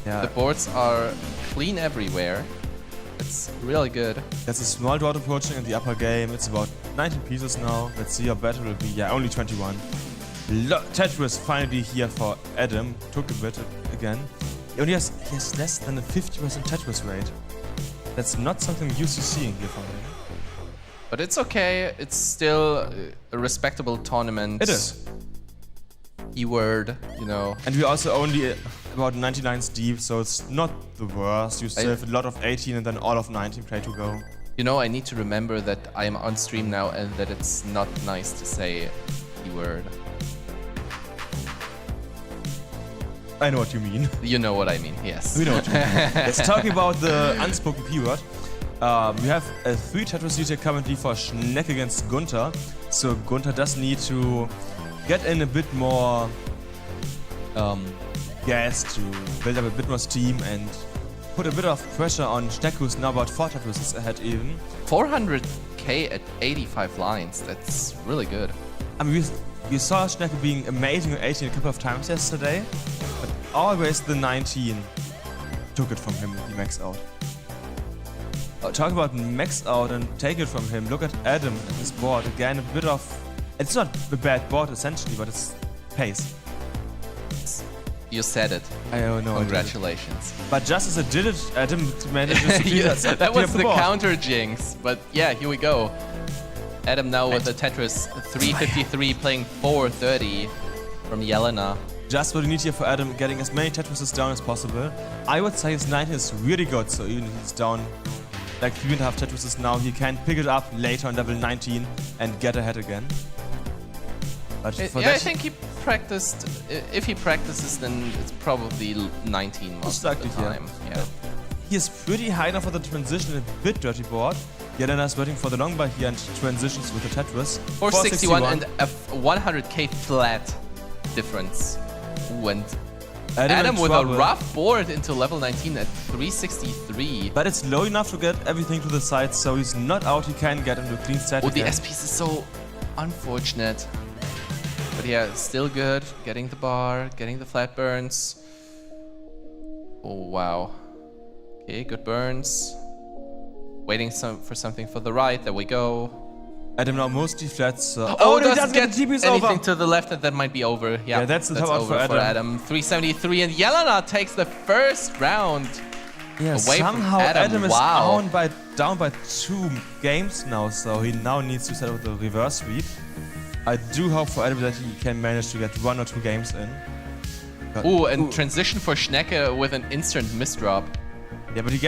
Speaker 3: Yeah,
Speaker 5: The boards are clean everywhere. It's really good.
Speaker 3: there's a small drought approaching in the upper game. It's about 19 pieces now. Let's see how bad it will be. Yeah, only 21. Tetris finally here for Adam. Took a bit again. He only has less than a 50% Tetris rate. That's not something we used to seeing here from him.
Speaker 5: But it's okay. It's still a respectable tournament.
Speaker 3: It is.
Speaker 5: Keyword, you know.
Speaker 3: And we're also only about 99s deep, so it's not the worst. You still have a lot of 18 and then all of 19 play to go.
Speaker 5: You know, I need to remember that I am on stream now and that it's not nice to say keyword.
Speaker 3: I know what you mean.
Speaker 5: You know what I mean, yes.
Speaker 3: We know what you mean. Let's talk about the unspoken P-word. We have a 3 Tetris lead currently for Schnecke against Gunter. So Gunter does need to get in a bit more gas to build up a bit more steam and put a bit of pressure on Schneck, who's now about 4 Tetris ahead even.
Speaker 5: 400k at 85 lines. That's really good.
Speaker 3: I mean, we saw Schneck being amazing at 18 a couple of times yesterday, but always the 19 took it from him when he maxed out. Talk about max out and take it from him. Look at Adam and his board. Again, a bit of... It's not a bad board essentially, but it's pace.
Speaker 5: You said it.
Speaker 3: I don't know.
Speaker 5: Congratulations.
Speaker 3: But just as it did it, Adam manages to
Speaker 5: Yes, that was the
Speaker 3: board.
Speaker 5: counter jinx. But yeah, here we go. Adam now with the Tetris 353 playing 430 from Jelena.
Speaker 3: Just what you need here for Adam, getting as many Tetrises down as possible. I would say his 19 is really good, so even if he's down like 3.5 Tetrises now, he can pick it up later on level 19 and get ahead again. But for
Speaker 5: Yeah, I
Speaker 3: that,
Speaker 5: think he practiced. If he practices, then it's probably 19 most of the time. Yeah.
Speaker 3: he is pretty high now for the transition, a bit dirty board. Jelena is waiting for the long bar here and transitions with the Tetris.
Speaker 5: 461 and a 100k flat difference. Ooh, and Adam with a rough board into level 19 at 363.
Speaker 3: But it's low enough to get everything to the side, so he's not out. He can get into a clean set.
Speaker 5: Oh, the SPs is so unfortunate. But yeah, still good. Getting the bar, getting the flat burns. Oh, wow. Okay, good burns. Waiting for something for the right. There we go.
Speaker 3: Adam now mostly flats.
Speaker 5: Oh,
Speaker 3: he
Speaker 5: doesn't get
Speaker 3: TP's
Speaker 5: anything
Speaker 3: over.
Speaker 5: to the left, and that might be over. Yeah,
Speaker 3: that's the top out
Speaker 5: over
Speaker 3: for Adam.
Speaker 5: 373, and Jelena takes the first round
Speaker 3: Yeah,
Speaker 5: away
Speaker 3: somehow
Speaker 5: from Adam.
Speaker 3: is
Speaker 5: Wow.
Speaker 3: down by 2 games now, so he now needs to set up the reverse sweep. I do hope for Adam that he can manage to get 1 or 2 games in.
Speaker 5: Ooh, and transition for Schnecke with an instant misdrop.
Speaker 3: Yeah, but he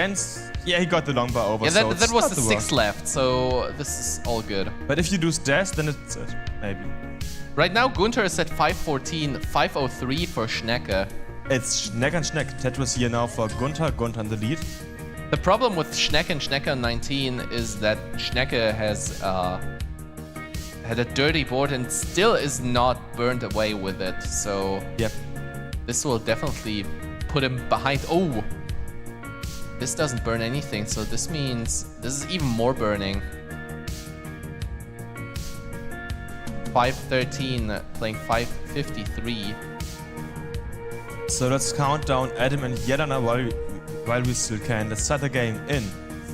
Speaker 3: got the long bar over.
Speaker 5: Yeah,
Speaker 3: so
Speaker 5: that was the 6
Speaker 3: worst.
Speaker 5: left, so this is all good.
Speaker 3: But if you do dash, then it's it, maybe.
Speaker 5: Right now, Gunther is at 514, 503 for Schnecke.
Speaker 3: It's Schneck and Schneck. Tetris here now for Gunther. Gunther in the lead.
Speaker 5: The problem with Schnecke and Schnecke on 19 is that Schnecke has had a dirty board and still is not burned away with it. So
Speaker 3: Yep.
Speaker 5: this will definitely put him behind. Oh, this doesn't burn anything, so this means this is even more burning. 513 playing 553.
Speaker 3: So let's count down Adam and Jelena while we still can. Let's start the game in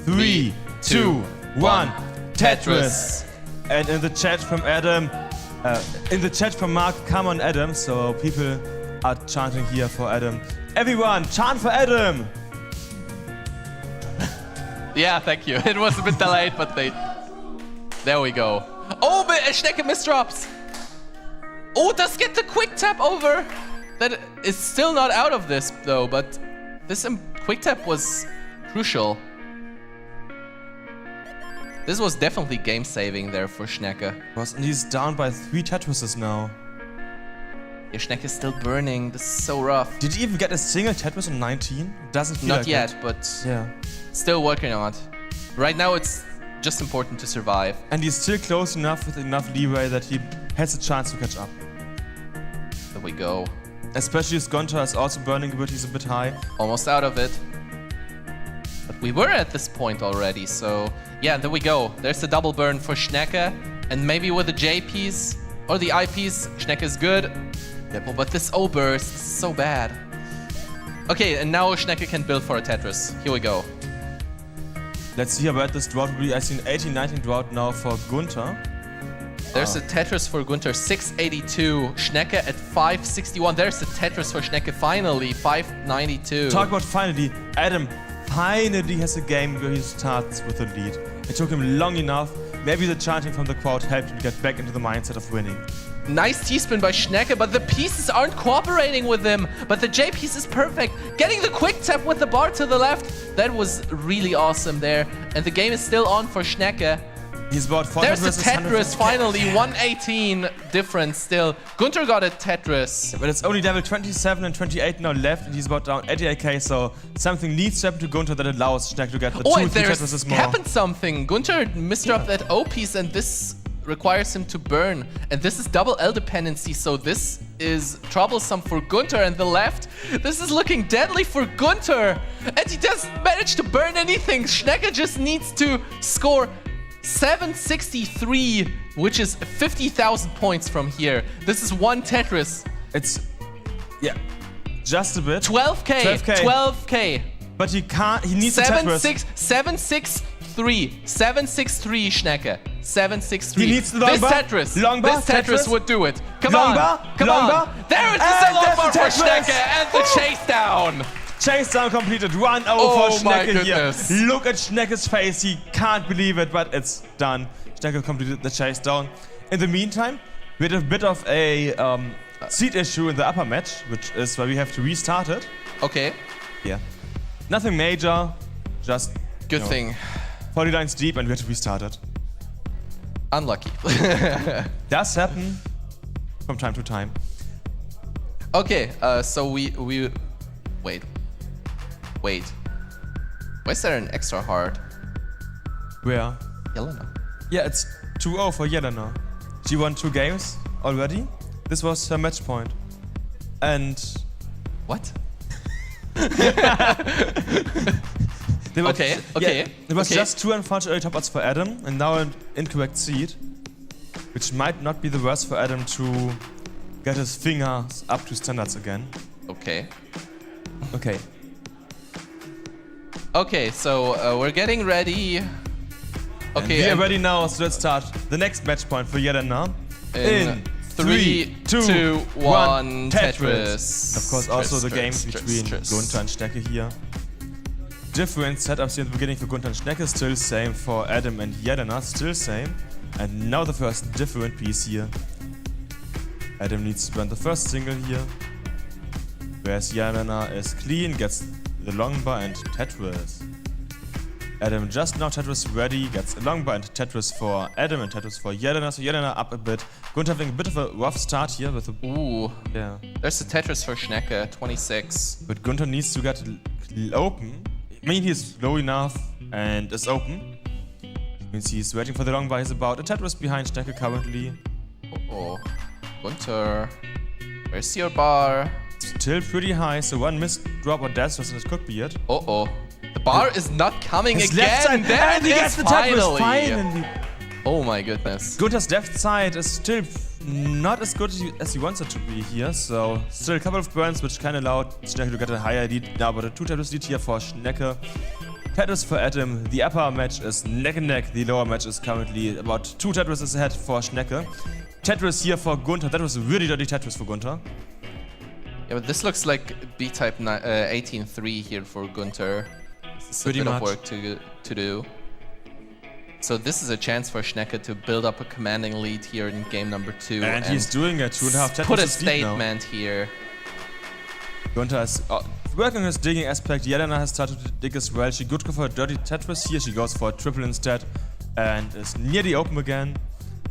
Speaker 3: 3, 2, 1. Tetris. And in the chat from Adam, from Mark, come on Adam. So people are chanting here for Adam. Everyone, chant for Adam.
Speaker 5: Yeah, thank you. It was a bit delayed, but there we go. Oh, but Schnecke misdrops. Oh, does get the quick tap over. That is still not out of this though, but this quick tap was crucial. This was definitely game saving there for Schnecke.
Speaker 3: And he's down by 3 Tetrises now.
Speaker 5: Yeah, Schnecke is still burning. This is so rough.
Speaker 3: Did he even get a single Tetris on 19? Doesn't feel
Speaker 5: Not
Speaker 3: like
Speaker 5: yet,
Speaker 3: it.
Speaker 5: but
Speaker 3: Yeah.
Speaker 5: still working on it. Right now, it's just important to survive.
Speaker 3: And he's still close enough with enough leeway that he has a chance to catch up.
Speaker 5: There we go.
Speaker 3: Especially as Gunther is also burning a bit, he's a bit high.
Speaker 5: Almost out of it. But we were at this point already, so yeah, there we go. There's the double burn for Schnecke, and maybe with the JPs or the IPs, Schnecke is good.
Speaker 3: Yep.
Speaker 5: Oh, but this O-burst is so bad. Okay, and now Schnecke can build for a Tetris. Here we go.
Speaker 3: Let's see about this drought. I see an 18-19 drought now for Gunther.
Speaker 5: There's a Tetris for Gunther, 682. Schnecke at 561. There's the Tetris for Schnecke, finally, 592.
Speaker 3: Talk about finally. Adam finally has a game where he starts with the lead. It took him long enough. Maybe the chanting from the crowd helped him get back into the mindset of winning.
Speaker 5: Nice T-spin by Schnecke, but the pieces aren't cooperating with him. But the J piece is perfect. Getting the quick tap with the bar to the left. That was really awesome there. And the game is still on for Schnecke.
Speaker 3: He's about 4
Speaker 5: There's the
Speaker 3: Tetrises,
Speaker 5: Tetris, finally. 118 difference still. Gunther got a Tetris.
Speaker 3: But it's only level 27 and 28 now left, and he's about down 88k, so something needs to happen to Gunther that allows Schneck to get the 2
Speaker 5: and
Speaker 3: Tetrises
Speaker 5: there's
Speaker 3: more.
Speaker 5: happened something. Gunther misdropped that O piece, and this requires him to burn. And this is double L dependency, so this is troublesome for Gunter. And the left, this is looking deadly for Gunter. And he doesn't manage to burn anything. Schnecke just needs to score 763, which is 50,000 points from here. This is one Tetris.
Speaker 3: It's, yeah, just a bit.
Speaker 5: 12K. 12K.
Speaker 3: But he can't, he needs a Tetris.
Speaker 5: 763 Schnecke. 763.
Speaker 3: He needs the long bar.
Speaker 5: This
Speaker 3: Long bar,
Speaker 5: Tetris
Speaker 3: Tetris.
Speaker 5: would do it. Come
Speaker 3: Long
Speaker 5: on.
Speaker 3: bar,
Speaker 5: Come
Speaker 3: long
Speaker 5: on.
Speaker 3: bar.
Speaker 5: There it is,
Speaker 3: And
Speaker 5: the long
Speaker 3: there's
Speaker 5: bar
Speaker 3: the
Speaker 5: for
Speaker 3: Tetris.
Speaker 5: Schnecke and the chase down.
Speaker 3: Chase down completed. 1-0
Speaker 5: Oh
Speaker 3: for
Speaker 5: my
Speaker 3: Schnecke here.
Speaker 5: goodness.
Speaker 3: Look at Schnecke's face. He can't believe it, but it's done. Schnecke completed the chase down. In the meantime, we had a bit of a seed issue in the upper match, which is why we have to restart it.
Speaker 5: Okay.
Speaker 3: Yeah. Nothing major, just
Speaker 5: Good thing.
Speaker 3: 40 lines deep and we had to restart it.
Speaker 5: Unlucky.
Speaker 3: Does happen from time to time.
Speaker 5: Okay, so we wait. Why is there an extra hard?
Speaker 3: Where?
Speaker 5: Jelena.
Speaker 3: Yeah, it's 2-0 for Jelena. She won 2 games already. This was her match point. And
Speaker 5: What?
Speaker 3: there were,
Speaker 5: Okay.
Speaker 3: there was just 2 unfortunate top odds for Adam and now an incorrect seed, which might not be the worst for Adam to get his fingers up to standards again.
Speaker 5: Okay.
Speaker 3: Okay.
Speaker 5: Okay, so we're getting ready. Okay,
Speaker 3: We are
Speaker 5: and
Speaker 3: ready now, so let's start the next match point for Jelena.
Speaker 5: in 3, 2, 1, Tetris.
Speaker 3: Of course, also the game
Speaker 5: Tetris,
Speaker 3: between
Speaker 5: Tetris.
Speaker 3: Gunter and Schnecke here. Different setups here in the beginning for Gunter and Schnecke, still same for Adam and Jelena, still same. And now the first different piece here. Adam needs to burn the first single here. Whereas Jelena is clean, gets the long bar and Tetris. Adam just now Tetris ready, gets a long bar and Tetris for Adam and Tetris for Jelena, so Jelena up a bit. Gunter having a bit of a rough start here with a...
Speaker 5: Ooh,
Speaker 3: Yeah.
Speaker 5: there's a Tetris for Schnecke, 26.
Speaker 3: But Gunter needs to get open. I mean, he's low enough and is open. Means he's waiting for the long bar. He's about a Tetris behind Schnecke currently.
Speaker 5: Oh, Gunter, where's your bar?
Speaker 3: Still pretty high, so one missed drop or dash was it could be it.
Speaker 5: Oh, the bar is not coming
Speaker 3: His
Speaker 5: again.
Speaker 3: left side,
Speaker 5: There
Speaker 3: and
Speaker 5: it
Speaker 3: he
Speaker 5: is,
Speaker 3: gets the Tetris,
Speaker 5: finally.
Speaker 3: finally.
Speaker 5: Oh my goodness.
Speaker 3: Gunter's left side is still not as good as he wants it to be here, so still a couple of burns which can allow Schnecke to get a higher lead now, but a 2 Tetris lead here for Schnecke. Tetris for Adam. The upper match is neck and neck. The lower match is currently about 2 Tetris ahead for Schnecke. Tetris here for Gunter. That was a really dirty Tetris for Gunter.
Speaker 5: Yeah, but this looks like B-type 18-3 here for Gunter. This is
Speaker 3: Pretty
Speaker 5: a bit
Speaker 3: much.
Speaker 5: of work to do. So this is a chance for Schnecke to build up a commanding lead here in game number 2.
Speaker 3: And he's doing it. 2.5 Tetris
Speaker 5: put a
Speaker 3: is deep now.
Speaker 5: statement here.
Speaker 3: Gunter is working on his digging aspect. Jelena has started to dig as well. She could go for a dirty Tetris here. She goes for a triple instead and is near the open again.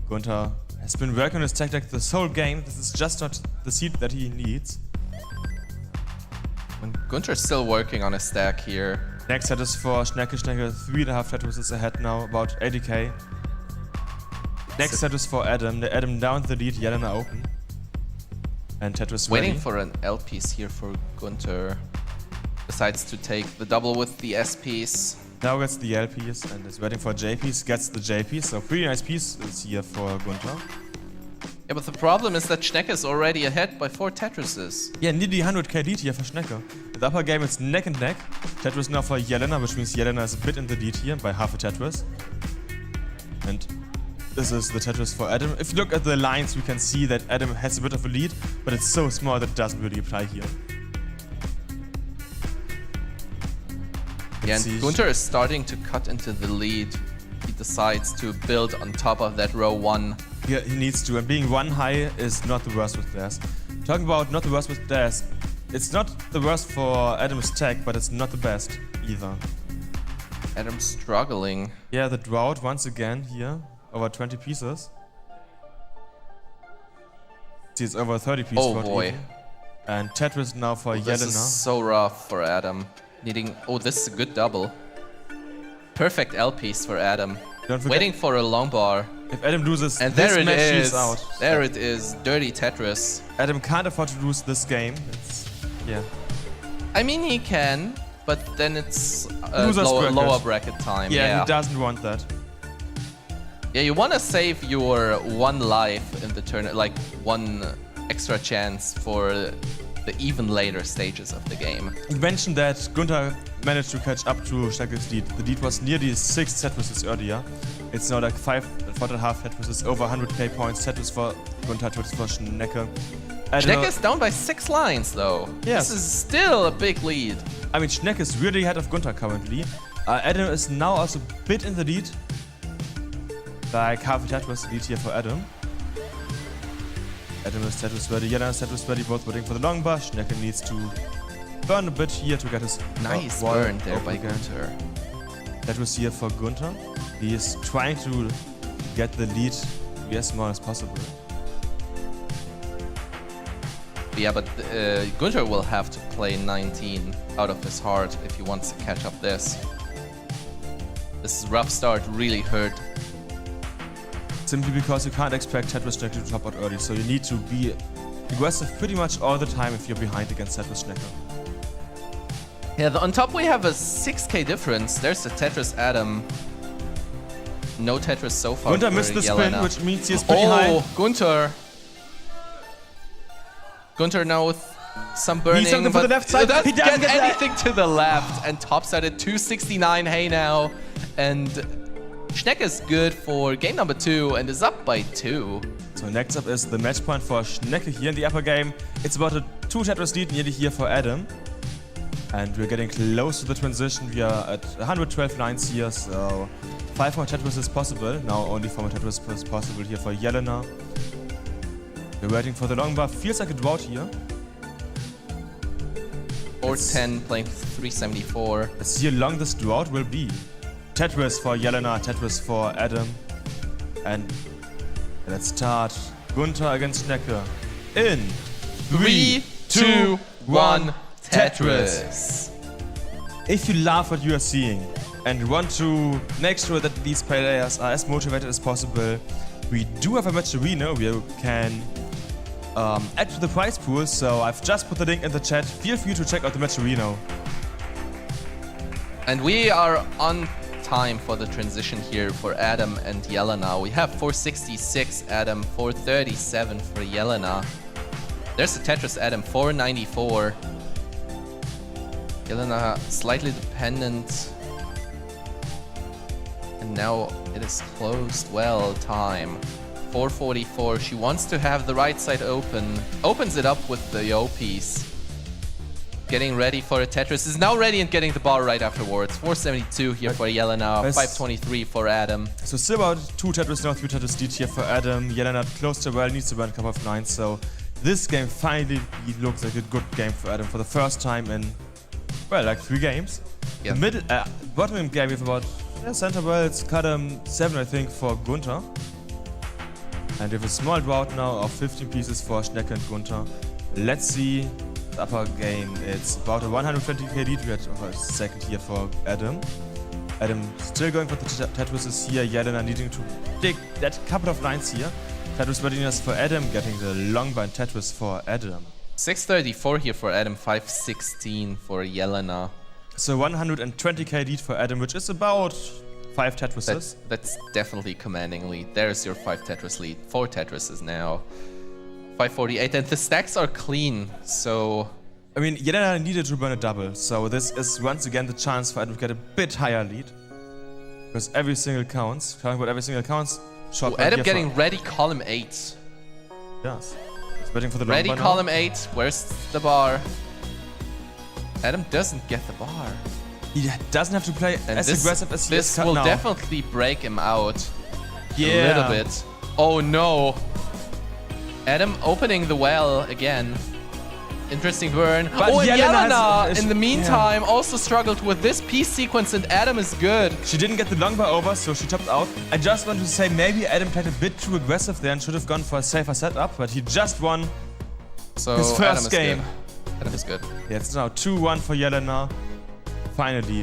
Speaker 3: Gunter has been working on his tactic this whole game. This is just not the seed that he needs.
Speaker 5: And Gunter's still working on a stack here.
Speaker 3: Next set is for Schnecke. Schnecke 3.5 Tetris is ahead now, about 80k. Next set is for Adam. Adam down the lead, Jelena open. And Tetris
Speaker 5: Waiting
Speaker 3: ready.
Speaker 5: for an L piece here for Gunter. Decides to take the double with the S piece.
Speaker 3: Now gets the L piece and is waiting for J piece, gets the J piece. So pretty nice piece is here for Gunter.
Speaker 5: Yeah, but the problem is that Schnecke is already ahead by 4 Tetrises.
Speaker 3: Yeah, nearly 100k lead here for Schnecke. In the upper game it's neck and neck. Tetris now for Jelena, which means Jelena is a bit in the lead here by half a Tetris. And this is the Tetris for Adam. If you look at the lines, we can see that Adam has a bit of a lead, but it's so small that it doesn't really apply here.
Speaker 5: Yeah,
Speaker 3: Let's see.
Speaker 5: and Gunter is starting to cut into the lead. He decides to build on top of that row 1.
Speaker 3: Yeah, he needs to, and being 1 high is not the worst with dash. Talking about not the worst with dash, it's not the worst for Adam's tech, but it's not the best either.
Speaker 5: Adam's struggling.
Speaker 3: Yeah, the drought once again here, over 20 pieces. See, it's over 30 pieces.
Speaker 5: Oh boy.
Speaker 3: And Tetris now for
Speaker 5: This is
Speaker 3: Jelena.
Speaker 5: so rough for Adam. Needing... Oh, this is a good double. Perfect L piece for Adam.
Speaker 3: Don't forget,
Speaker 5: Waiting for a long bar.
Speaker 3: If Adam loses
Speaker 5: And
Speaker 3: this
Speaker 5: there it
Speaker 3: match,
Speaker 5: is.
Speaker 3: he's out.
Speaker 5: There it is. Dirty Tetris.
Speaker 3: Adam can't afford to lose this game. Yeah.
Speaker 5: I mean, he can, but then it's
Speaker 3: Loser's bracket.
Speaker 5: lower bracket time.
Speaker 3: Yeah,
Speaker 5: Yeah.
Speaker 3: he doesn't want that.
Speaker 5: Yeah, you want to save your one life in the turn, like one extra chance for the even later stages of the game.
Speaker 3: You mentioned that Gunther managed to catch up to Schnecke's lead. The lead was nearly 6 set versus earlier. It's now like 4.5 set versus over 100k points. Set for Gunther, Tetris for Schnecke.
Speaker 5: Schnecke is down by 6 lines though.
Speaker 3: Yes.
Speaker 5: This is still a big lead.
Speaker 3: I mean, Schnecke is really ahead of Gunther currently. Adam is now also a bit in the lead. Like half a Tetris lead here for Adam. Adam is Tetris ready, Jana is Tetris ready, both waiting for the long bar. Schnecke needs to burn a bit here to get his
Speaker 5: Nice
Speaker 3: wall
Speaker 5: burn there
Speaker 3: open
Speaker 5: by
Speaker 3: again.
Speaker 5: Gunther.
Speaker 3: Tetris here for Gunther. He is trying to get the lead to be as small as possible.
Speaker 5: Yeah, but Gunther will have to play 19 out of his heart if he wants to catch up this. This rough start really hurt.
Speaker 3: Simply because you can't expect Tetris Schnecke to top out early, so you need to be aggressive pretty much all the time if you're behind against Tetris Schnecke.
Speaker 5: Yeah, on top we have a 6k difference. There's the Tetris Adam. No Tetris so far.
Speaker 3: Gunther
Speaker 5: for
Speaker 3: missed the
Speaker 5: Jelena.
Speaker 3: spin, which means he is pretty high.
Speaker 5: Gunther. Gunther now with some burning,
Speaker 3: something for
Speaker 5: but
Speaker 3: the left side.
Speaker 5: doesn't
Speaker 3: He doesn't
Speaker 5: get
Speaker 3: get that.
Speaker 5: anything to the left, and tops out at 269 hey now. And Schnecke is good for game number 2 and is up by 2.
Speaker 3: So next up is the match point for Schnecke here in the upper game. It's about a 2 Tetris lead nearly here for Adam. And we're getting close to the transition. We are at 112 lines here, so 5 more Tetris is possible. Now only 4 more Tetris is possible here for Jelena. We're waiting for the long bar. Feels like a drought here.
Speaker 5: 410 playing 374.
Speaker 3: Let's see how long this drought will be. Tetris for Jelena, Tetris for Adam. And let's start Gunther against Schnecke in
Speaker 5: 3, 2, 1, Tetris.
Speaker 3: If you love what you are seeing and want to make sure that these players are as motivated as possible, we do have a match arena where you can add to the prize pool, so I've just put the link in the chat. Feel free to check out the match arena.
Speaker 5: And we are on time for the transition here for Adam and Jelena. We have 466 Adam, 437 for Jelena. There's the Tetris Adam, 494. Jelena slightly dependent. And now it is closed well time. 444, she wants to have the right side open. Opens it up with the Yo piece. Getting ready for a Tetris. Is now ready and getting the bar right afterwards. 472 here for Jelena, 523 for Adam.
Speaker 3: So still about 2 Tetris now, 3 Tetris lead here for Adam. Jelena close to well, needs to burn a couple of 9, so this game finally looks like a good game for Adam for the first time in, well, like 3 games.
Speaker 5: Yeah.
Speaker 3: The middle, bottom game we have about center belts, column 7 I think for Gunther. And we have a small drought now of 15 pieces for Schnecke and Gunther. Let's see the upper game. It's about a 120k lead. We had a second here for Adam. Adam still going for the Tetrises here. Jelena needing to dig that couple of lines here. Tetris readiness for Adam, getting the long bind Tetris for Adam.
Speaker 5: 634 here for Adam, 516 for Jelena.
Speaker 3: So 120k lead for Adam, which is about 5 Tetrises.
Speaker 5: That's definitely commanding lead. There's your 5 Tetris lead. 4 Tetrises now. 548, and the stacks are clean, so...
Speaker 3: I mean, Jelena needed to burn a double, so this is once again the chance for Adam to get a bit higher lead. Because every single counts. Talking about every single counts. Short bind
Speaker 5: Adam
Speaker 3: here
Speaker 5: getting
Speaker 3: for,
Speaker 5: ready column 8.
Speaker 3: yes. He's waiting for the long
Speaker 5: Ready
Speaker 3: bar now.
Speaker 5: column 8. Where's the bar? Adam doesn't get the bar.
Speaker 3: He doesn't have to play
Speaker 5: And
Speaker 3: as aggressive as he is
Speaker 5: this will
Speaker 3: now.
Speaker 5: definitely break him out
Speaker 3: Yeah.
Speaker 5: a little bit. Oh no. Adam opening the well again. Interesting burn.
Speaker 3: But
Speaker 5: oh, and
Speaker 3: Jelena
Speaker 5: Jelena,
Speaker 3: has-
Speaker 5: in the meantime, also struggled with this piece sequence, and Adam is good.
Speaker 3: She didn't get the long bar over, so she topped out. I just want to say maybe Adam played a bit too aggressive there and should have gone for a safer setup, but he just won
Speaker 5: So
Speaker 3: his
Speaker 5: Adam
Speaker 3: first
Speaker 5: is
Speaker 3: game.
Speaker 5: Good. Adam is good.
Speaker 3: Yeah, it's now 2-1 for Jelena. Finally,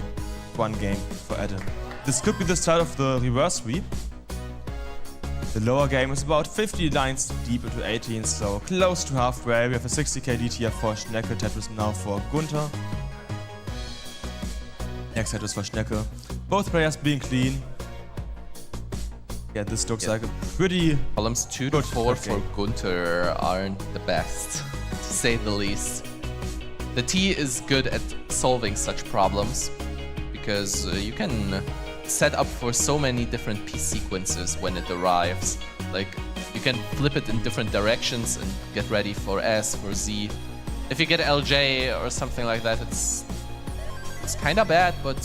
Speaker 3: 1 game for Adam. This could be the start of the reverse sweep. The lower game is about 50 lines deep into 18, so close to halfway. We have a 60k DTF for Schnecke, Tetris now for Gunther. Next Tetris for Schnecke. Both players being clean. Yeah, this looks like a pretty...
Speaker 5: Columns 2 to 4 for Gunther aren't the best, to say the least. The T is good at solving such problems, because you can set up for so many different piece sequences when it arrives. Like, you can flip it in different directions and get ready for S, for Z. If you get LJ or something like that, it's kinda bad, but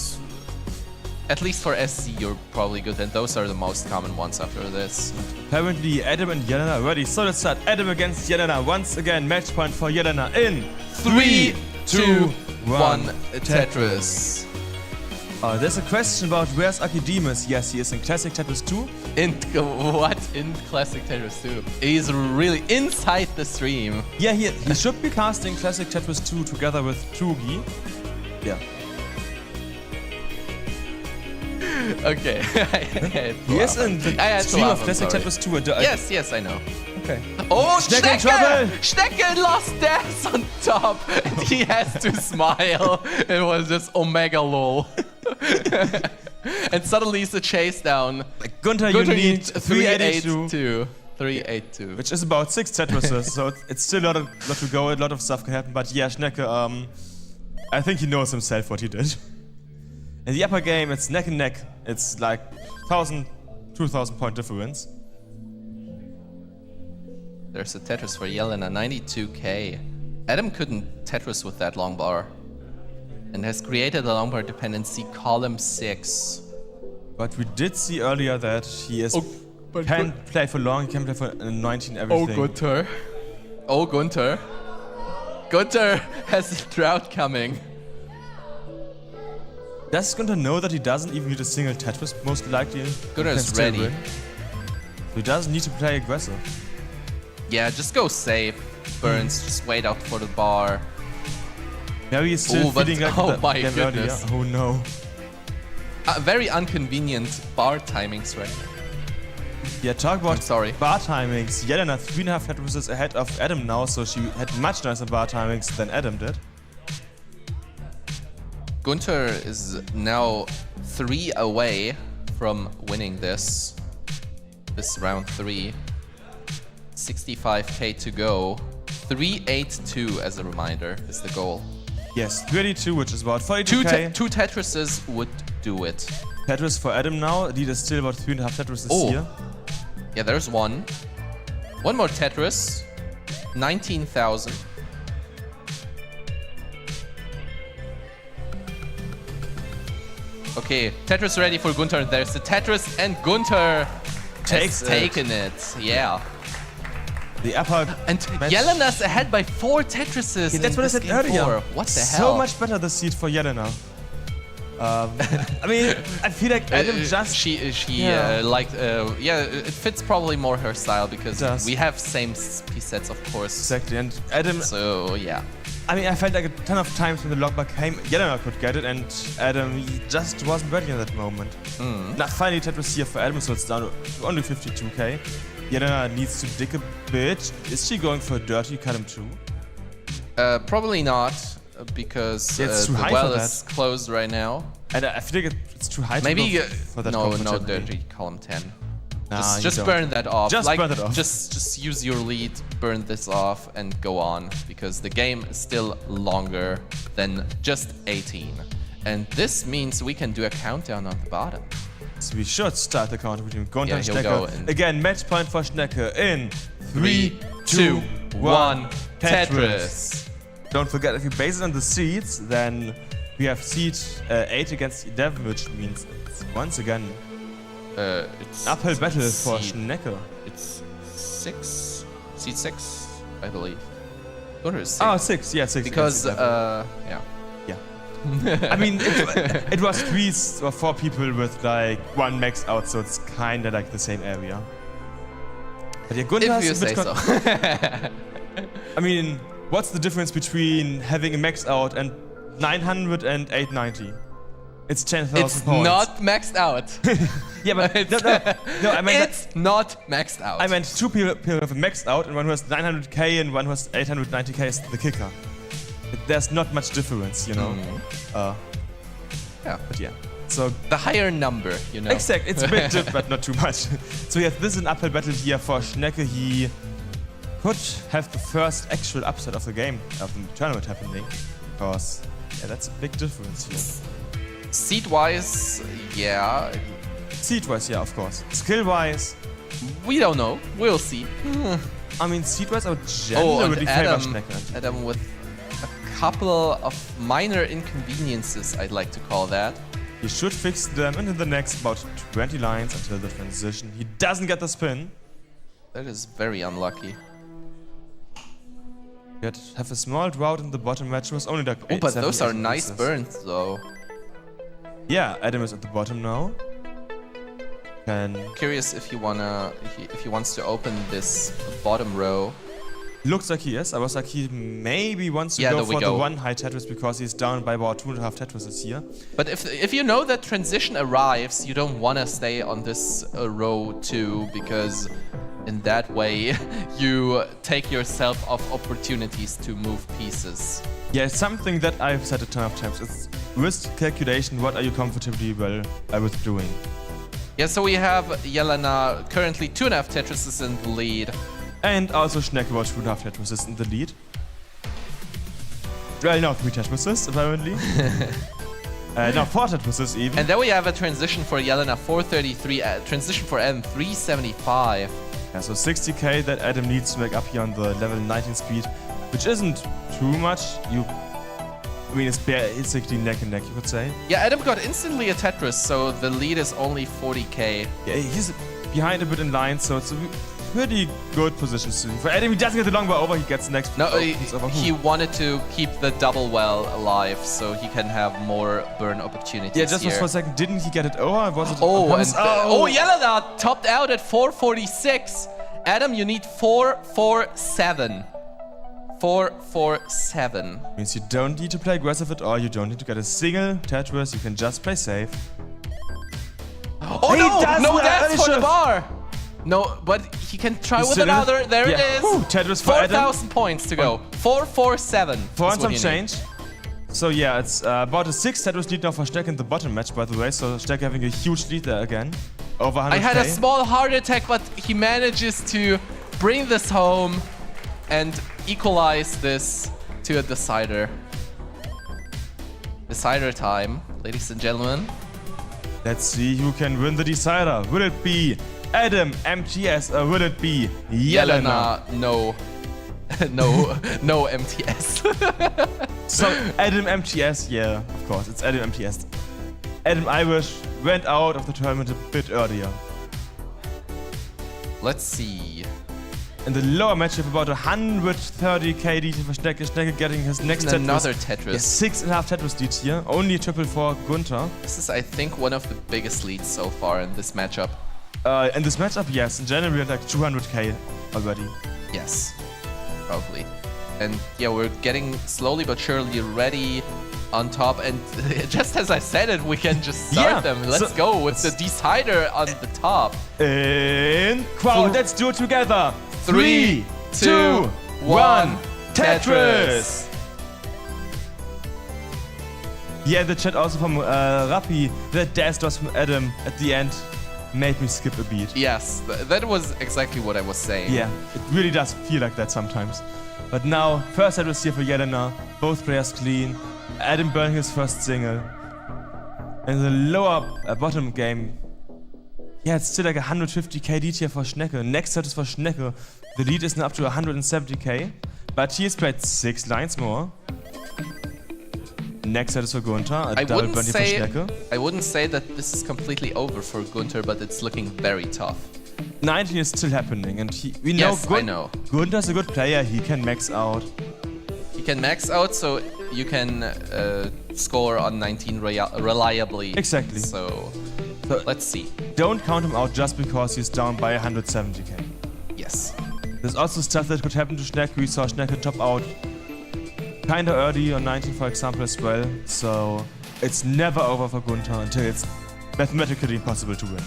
Speaker 5: at least for SC you're probably good, and those are the most common ones after this.
Speaker 3: Apparently Adam and Jelena ready. Solid start. Adam against Jelena. Once again, match point for Jelena in
Speaker 5: 3, 2, 1, Tetris.
Speaker 3: There's a question about where's Akidemus. Yes, he is in Classic Tetris 2.
Speaker 5: In what? In Classic Tetris 2? He's really inside the stream.
Speaker 3: Yeah, he should be casting Classic Tetris 2 together with Trugi. Yeah.
Speaker 5: Okay.
Speaker 3: He is in the stream of Classic Tetris 2.
Speaker 5: Yes, I know.
Speaker 3: Okay.
Speaker 5: Oh,
Speaker 3: Schnecke in trouble!
Speaker 5: Schnecke lost Death on top, and he has to smile. It was just omega lol. And suddenly it's a chase down.
Speaker 3: Gunther, you need 382.
Speaker 5: 382.
Speaker 3: Which is about 6 Tetrises, so it's still a lot to go, a lot of stuff can happen. But yeah, Schnecke, I think he knows himself what he did. In the upper game, it's neck and neck. It's like 1,000, 2,000 point difference.
Speaker 5: There's a Tetris for Jelena, 92k. Adam couldn't Tetris with that long bar, and has created a long bar dependency, column 6.
Speaker 3: But we did see earlier that he can't play for long, he can play for 19 everything.
Speaker 5: Oh, Gunther. Oh, Gunther. Gunther has a drought coming.
Speaker 3: Does Gunther know that he doesn't even need a single Tetris, most likely?
Speaker 5: Gunther is ready.
Speaker 3: So he doesn't need to play aggressive.
Speaker 5: Yeah, just go safe. Burns, just wait out for the bar.
Speaker 3: Maybe he's still feeling like
Speaker 5: oh
Speaker 3: that
Speaker 5: my
Speaker 3: game
Speaker 5: goodness.
Speaker 3: earlier. Oh no.
Speaker 5: Very inconvenient bar timings right now.
Speaker 3: Yeah, talk about
Speaker 5: sorry.
Speaker 3: bar timings. Jelena 3.5 Tetrises ahead of Adam now, so she had much nicer bar timings than Adam did.
Speaker 5: Gunther is now 3 away from winning this round 3. 65k to go. 382 as a reminder is the goal.
Speaker 3: Yes, 32, which is about 42k.
Speaker 5: Two Tetrises would do it.
Speaker 3: Tetris for Adam now. Lead is still about 3.5 Tetrises here.
Speaker 5: Yeah, there's one. One more Tetris. 19,000. Okay, Tetris ready for Gunther. There's the Tetris, and Gunther has taken it. Yeah.
Speaker 3: The upper
Speaker 5: and Jelena's ahead by 4 Tetrises.
Speaker 3: Yeah, that's what I said earlier.
Speaker 5: What the hell?
Speaker 3: So much better the seed for Jelena. I mean, I feel like Adam just...
Speaker 5: it fits probably more her style, because we have same piece sets, of course.
Speaker 3: Exactly, and Adam...
Speaker 5: So, yeah.
Speaker 3: I mean, I felt like a ton of times when the lockback came, Jelena could get it, and Adam just wasn't ready in that moment. Now, finally Tetris here for Adam, so it's down to only 52k. Jelena needs to dig a bit. Is she going for a dirty column 2?
Speaker 5: Probably not, because the well is closed right now.
Speaker 3: And I feel like it's too high
Speaker 5: Maybe
Speaker 3: to go for that.
Speaker 5: No dirty column 10.
Speaker 3: Nah,
Speaker 5: just burn that off.
Speaker 3: Just burn it off.
Speaker 5: Just use your lead, burn this off, and go on, because the game is still longer than just 18. And this means we can do a countdown on the bottom.
Speaker 3: So we should start the count between Gunther and Schnecke.
Speaker 5: Go
Speaker 3: again, match point for Schnecke in 3, 2, 1, Tetris. Don't forget, if you base it on the seeds, then we have seed 8 against 11, which means it's once again
Speaker 5: it's
Speaker 3: uphill battle for Schnecke.
Speaker 5: It's 6, seed 6, I believe. Gunther is 6.
Speaker 3: Oh, 6, yeah, 6.
Speaker 5: Because yeah.
Speaker 3: I mean, it was 3 or 4 people with like 1 max out, so it's kinda like the same area. But yeah, Gunther's
Speaker 5: if you say so.
Speaker 3: I mean, what's the difference between having a max out and 900 and 890? It's 10,000 points.
Speaker 5: It's not maxed out.
Speaker 3: Yeah, but no, I meant
Speaker 5: it's not maxed out.
Speaker 3: I meant two people have maxed out, and one who has 900k and one who has 890k is the kicker. There's not much difference, you know.
Speaker 5: Yeah.
Speaker 3: But yeah. So
Speaker 5: The higher number, you know.
Speaker 3: exact, it's a bit different, but not too much. So yes, this is an uphill battle here for Schnecke. He could have the first actual upset of the game, of the tournament happening, because yeah, that's a big difference here.
Speaker 5: Seed-wise, yeah,
Speaker 3: Seed-wise, yeah, of course. Skill-wise,
Speaker 5: we don't know. We'll see.
Speaker 3: I mean, seed-wise, I would generally favor Schnecke.
Speaker 5: Adam with a couple of minor inconveniences, I'd like to call that.
Speaker 3: He should fix them into the next about 20 lines until the transition. He doesn't get the spin.
Speaker 5: That is very unlucky.
Speaker 3: Yet have a small drought in the bottom match was only like
Speaker 5: Oh, but those
Speaker 3: 7,
Speaker 5: are
Speaker 3: 8
Speaker 5: nice
Speaker 3: pieces.
Speaker 5: burns, though.
Speaker 3: Yeah, Adam is at the bottom now. Can
Speaker 5: Curious if he wants to open this bottom row.
Speaker 3: looks like he is. I was like he maybe wants to
Speaker 5: Yeah,
Speaker 3: go
Speaker 5: there we
Speaker 3: for
Speaker 5: go.
Speaker 3: the one high Tetris because he's down by about 2.5 Tetrises here.
Speaker 5: But if you know that transition arrives, you don't want to stay on this row too, because in that way you take yourself off opportunities to move pieces.
Speaker 3: Yeah, it's something that I've said a ton of times. It's risk calculation. What are you comfortably well with doing?
Speaker 5: Yeah, so we have Jelena currently 2.5 Tetrises in the lead.
Speaker 3: And also Schnecke about 2.5 Tetrises in the lead. Well, no, 3 Tetrises apparently. No, 4 Tetrises even.
Speaker 5: And then we have a transition for Jelena 433, transition for Adam 375.
Speaker 3: Yeah, so 60k that Adam needs to make up here on the level 19 speed, which isn't too much. I mean, it's basically neck and neck, you could say.
Speaker 5: Yeah, Adam got instantly a Tetris, so the lead is only 40k.
Speaker 3: Yeah, he's behind a bit in line, so it's a pretty good position soon. For Adam, he doesn't get the long bar over, he gets the next.
Speaker 5: No,
Speaker 3: it's over.
Speaker 5: he wanted to keep the double well alive, so he can have more burn opportunities.
Speaker 3: Yeah, just
Speaker 5: here.
Speaker 3: for a second, didn't he get it over? Was it
Speaker 5: Oh, and
Speaker 3: oh,
Speaker 5: Jelena topped out at 446. Adam, you need 447. 447.
Speaker 3: Means you don't need to play aggressive at all. You don't need to get a single Tetris. You can just play safe.
Speaker 5: Oh
Speaker 3: He does
Speaker 5: no! No
Speaker 3: that.
Speaker 5: dance
Speaker 3: He
Speaker 5: for the
Speaker 3: should've-
Speaker 5: bar. No, but he can try
Speaker 3: He's
Speaker 5: with
Speaker 3: still in it.
Speaker 5: another. There
Speaker 3: Yeah.
Speaker 5: it is.
Speaker 3: Whew, Tetris for Adam.
Speaker 5: 4,000 points to go. 447.
Speaker 3: 4
Speaker 5: is
Speaker 3: and
Speaker 5: what
Speaker 3: some
Speaker 5: you need.
Speaker 3: change. So yeah, it's about a 6 Tetris lead now for Schnecke in the bottom match, by the way. So Schnecke having a huge lead there again. Over 100k.
Speaker 5: I had a small heart attack, but he manages to bring this home and equalize this to a decider. Decider time, ladies and gentlemen.
Speaker 3: Let's see who can win the decider. Will it be Adam MTS or will it be Jelena?
Speaker 5: No. no MTS.
Speaker 3: So Adam MTS, yeah, of course, it's Adam MTS. Adam Irish went out of the tournament a bit earlier.
Speaker 5: Let's see.
Speaker 3: In the lower matchup, about 130k lead for Schnecke. Schnecke getting his next Tetris.
Speaker 5: Another Tetris.
Speaker 3: Yeah, 6.5 Tetris lead here. Only triple for Gunther.
Speaker 5: This is, I think, one of the biggest leads so far in this matchup.
Speaker 3: In this matchup, yes. In general, we're like 200k already.
Speaker 5: Yes, probably. And yeah, we're getting slowly but surely ready on top. And just as I said it, we can just start
Speaker 3: Yeah,
Speaker 5: them. Let's
Speaker 3: so-
Speaker 5: go with the decider on the top.
Speaker 3: In crowd, let's do it together.
Speaker 5: 3, 2, 1,
Speaker 3: Tetris. Yeah, the chat also from Rappi. That dash was from Adam at the end made me skip a beat.
Speaker 5: Yes, that was exactly what I was saying.
Speaker 3: Yeah, it really does feel like that sometimes. But now, first Tetris here for Jelena. Both players clean. Adam burning his first single. And the lower bottom game, yeah, it's still like 150k lead here for Schnecke. Next set is for Schnecke. The lead is now up to 170k. But he has played 6 lines more. Next set is for Gunther. A double burn here for Schnecke.
Speaker 5: I wouldn't say that this is completely over for Gunther, but it's looking very tough.
Speaker 3: 19 is still happening, and we know,
Speaker 5: Yes, I know.
Speaker 3: Gunther's a good player. He can max out.
Speaker 5: You can max out, so you can score on 19 reliably.
Speaker 3: Exactly.
Speaker 5: So let's see.
Speaker 3: Don't count him out just because he's down by 170k.
Speaker 5: Yes.
Speaker 3: There's also stuff that could happen to Schnecke. We saw Schnecke top out kinda early on 19, for example, as well. So it's never over for Gunther until it's mathematically impossible to win.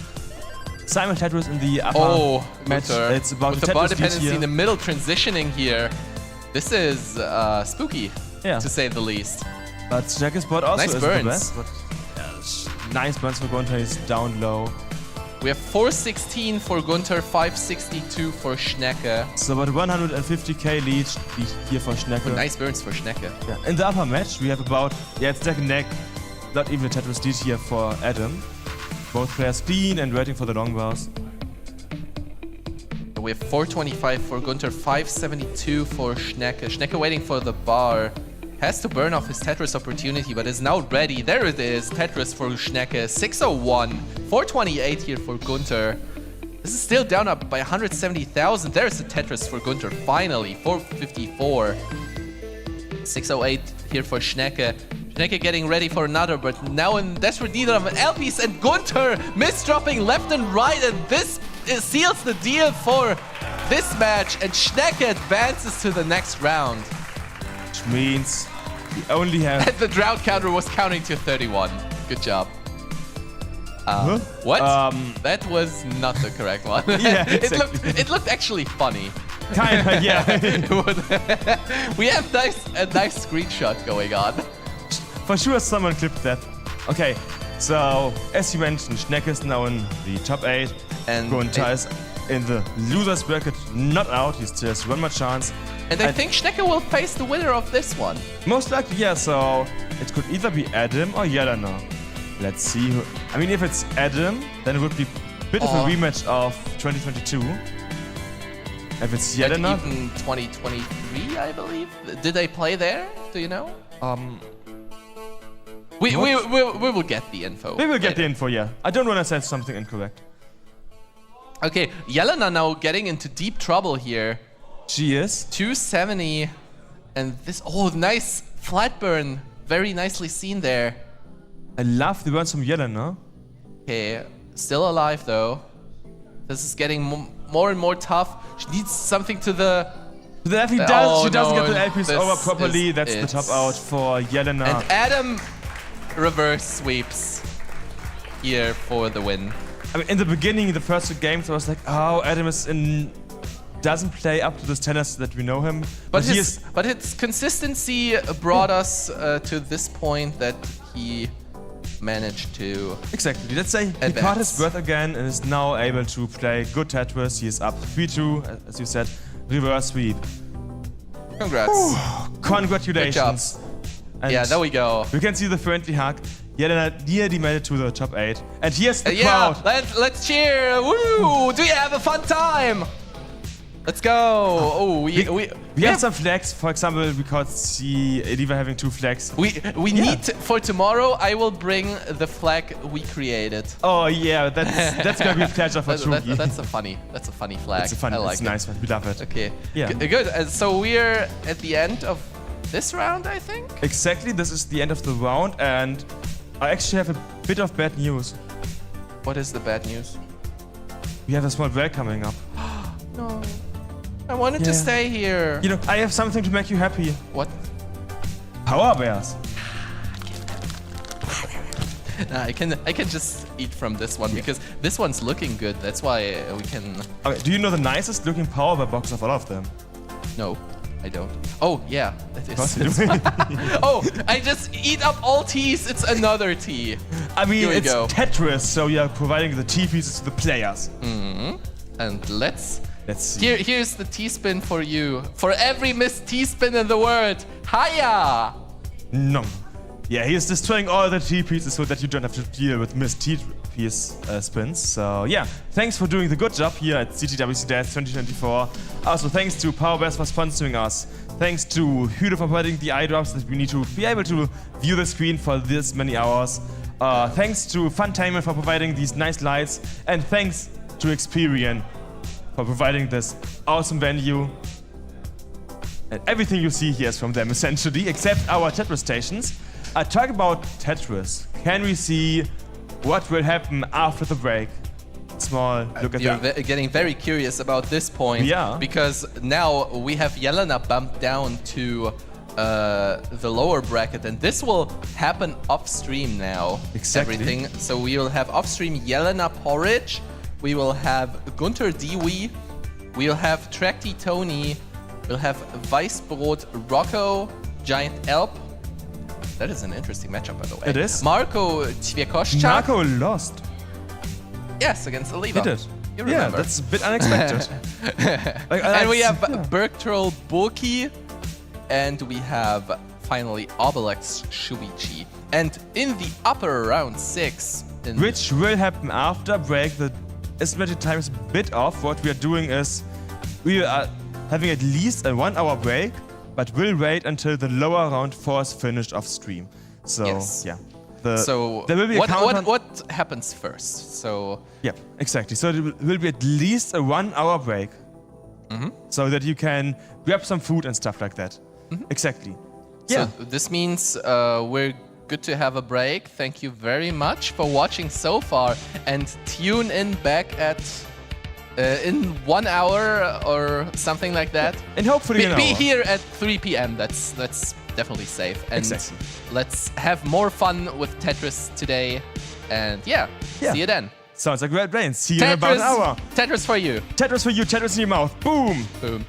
Speaker 3: Simon Tetris in the upper
Speaker 5: Oh,
Speaker 3: match.
Speaker 5: Gunter.
Speaker 3: It's about
Speaker 5: with
Speaker 3: the
Speaker 5: the bar
Speaker 3: Tetris lead
Speaker 5: dependency
Speaker 3: here.
Speaker 5: in the middle transitioning here. This is spooky,
Speaker 3: Yeah.
Speaker 5: to say the least.
Speaker 3: But Schnecke's bot also
Speaker 5: Nice
Speaker 3: isn't
Speaker 5: burns.
Speaker 3: the best. But, nice burns for Gunter, he's down low.
Speaker 5: We have 416 for Gunter, 562 for Schnecke.
Speaker 3: So about 150k lead here for Schnecke.
Speaker 5: Nice burns for Schnecke.
Speaker 3: Yeah. In the upper match, we have about, it's neck and neck. Not even a Tetris lead here for Adam. Both players clean and waiting for the long bars.
Speaker 5: We have 425 for Gunter, 572 for Schnecke. Schnecke waiting for the bar. Has to burn off his Tetris opportunity, but is now ready. There it is, Tetris for Schnecke, 601. 428 here for Gunter. This is still down up by 170,000. There's the Tetris for Gunter, finally, 454. 608 here for Schnecke. Schnecke getting ready for another, but now in desperate need of an LPs, and Gunter misdropping left and right, and this seals the deal for this match, and Schnecke advances to the next round.
Speaker 3: Which means we only have...
Speaker 5: And the drought counter was counting to 31. Good job.
Speaker 3: Huh?
Speaker 5: What? That was not the correct one.
Speaker 3: Yeah,
Speaker 5: it looked actually funny.
Speaker 3: Kinda, yeah.
Speaker 5: We have a nice screenshot going on.
Speaker 3: For sure someone clipped that. Okay, so as you mentioned, Schnecke is now in the top 8.
Speaker 5: And
Speaker 3: Gunter is in the loser's bracket, not out. He still has one more chance.
Speaker 5: And I think Schnecke will face the winner of this one.
Speaker 3: Most likely, yeah, so it could either be Adam or Jelena. Let's see who... I mean, if it's Adam, then it would be a bit of a rematch of 2022. If it's
Speaker 5: And
Speaker 3: Jelena...
Speaker 5: even 2023, I believe. Did they play there? Do you know? We will get the info.
Speaker 3: We will get
Speaker 5: later.
Speaker 3: the info, yeah. I don't want to say something incorrect.
Speaker 5: Okay, Jelena now getting into deep trouble here.
Speaker 3: She is.
Speaker 5: 270, and this, oh, nice flat burn. Very nicely seen there.
Speaker 3: I love the burns from Jelena.
Speaker 5: Okay, still alive though. This is getting more and more tough. She needs something to the...
Speaker 3: He does. She doesn't
Speaker 5: no,
Speaker 3: get the LPs
Speaker 5: this
Speaker 3: over properly.
Speaker 5: is
Speaker 3: That's the
Speaker 5: it.
Speaker 3: top out for Jelena.
Speaker 5: And Adam reverse sweeps here for the win.
Speaker 3: I mean, in the beginning, the first 2 games, I was like, oh, Adam is in... doesn't play up to the standards that we know him.
Speaker 5: But
Speaker 3: he
Speaker 5: his consistency brought us to this point that he managed to...
Speaker 3: Exactly. Let's say he
Speaker 5: advance.
Speaker 3: caught his breath again and is now able to play good Tetris. He is up 3-2, as you said. Reverse sweep.
Speaker 5: Congrats.
Speaker 3: Congratulations.
Speaker 5: And yeah, there we go.
Speaker 3: You can see the friendly hug. Jelena nearly made it to the top 8. And here's the
Speaker 5: Yeah,
Speaker 3: crowd.
Speaker 5: let's cheer. Woo! Do you have a fun time? Let's go. Oh,
Speaker 3: We have some flags. For example, we caught Eliva having 2 flags.
Speaker 5: We need to, for tomorrow. I will bring the flag we created.
Speaker 3: Oh yeah, that's gonna be a pleasure for Truki.
Speaker 5: That's a funny flag.
Speaker 3: It's a fun.
Speaker 5: I like
Speaker 3: it's a
Speaker 5: it.
Speaker 3: nice one. We love it.
Speaker 5: Okay.
Speaker 3: Yeah.
Speaker 5: Good. So we're at the end of this round, I think.
Speaker 3: Exactly. This is the end of the round, and I actually have a bit of bad news.
Speaker 5: What is the bad news?
Speaker 3: We have a small break coming up.
Speaker 5: No. I wanted to stay here.
Speaker 3: You know, I have something to make you happy.
Speaker 5: What?
Speaker 3: Power bears.
Speaker 5: Nah, I can just eat from this one because this one's looking good. That's why we can.
Speaker 3: Okay, do you know the nicest looking power bear box of all of them?
Speaker 5: No, I don't. Oh yeah, that is.
Speaker 3: What are you doing?
Speaker 5: Oh, I just eat up all teas. It's another tea.
Speaker 3: I mean,
Speaker 5: Here we
Speaker 3: it's
Speaker 5: go.
Speaker 3: Tetris, so you are providing the tea pieces to the players.
Speaker 5: And let's
Speaker 3: see.
Speaker 5: Here's the T-spin for you. For every missed T-spin in the world. Hiya!
Speaker 3: No. Yeah, he is destroying all the tea pieces so that you don't have to deal with missed tea piece spins. So yeah, thanks for doing the good job here at CTWC Dash 2024. Also, thanks to Power Bears for sponsoring us. Thanks to Hüde for providing the eye drops that we need to be able to view the screen for this many hours. Thanks to Funtainment for providing these nice lights. And thanks to Experian for providing this awesome venue. And everything you see here is from them, essentially, except our Tetris stations. Talk about Tetris. Can we see what will happen after the break? Small look at
Speaker 5: You're
Speaker 3: that.
Speaker 5: getting very curious about this point.
Speaker 3: Yeah.
Speaker 5: Because now we have Jelena bumped down to the lower bracket, and this will happen off stream now.
Speaker 3: Exactly.
Speaker 5: Everything. So we will have off stream Jelena Porridge we will have Gunter Dewey, we'll have Trakti Tony, we'll have Weissbrot Rocco, Giant Elp. That is an interesting matchup, by the way.
Speaker 3: It is.
Speaker 5: Marco Tvierkoszczak.
Speaker 3: Marco lost.
Speaker 5: Yes, against Oliva.
Speaker 3: He did.
Speaker 5: You
Speaker 3: Yeah,
Speaker 5: remember.
Speaker 3: that's a bit unexpected.
Speaker 5: And we have Bergtroll Burki, and we have finally Obelix Shuichi. And in the upper round 6,
Speaker 3: Which will happen after break. The estimated time is a bit off. What we are doing is we are having at least a 1 hour break, but we'll wait until the lower round 4 is finished off stream. So
Speaker 5: Yes.
Speaker 3: yeah.
Speaker 5: so
Speaker 3: there will be a countdown.
Speaker 5: what happens first? So
Speaker 3: Yeah, exactly. So there will be at least a 1 hour break. So that you can grab some food and stuff like that. Exactly. Yeah.
Speaker 5: So this means we're good to have a break. Thank you very much for watching so far, and tune in back at in 1 hour or something like that.
Speaker 3: And hopefully an
Speaker 5: Be
Speaker 3: hour.
Speaker 5: here at 3 p.m. That's definitely safe. And
Speaker 3: Exactly.
Speaker 5: let's have more fun with Tetris today. And yeah,
Speaker 3: Yeah.
Speaker 5: see you then.
Speaker 3: Sounds like a great plan. See you in about an hour.
Speaker 5: Tetris for you.
Speaker 3: Tetris for you, Tetris in your mouth. Boom!
Speaker 5: Boom.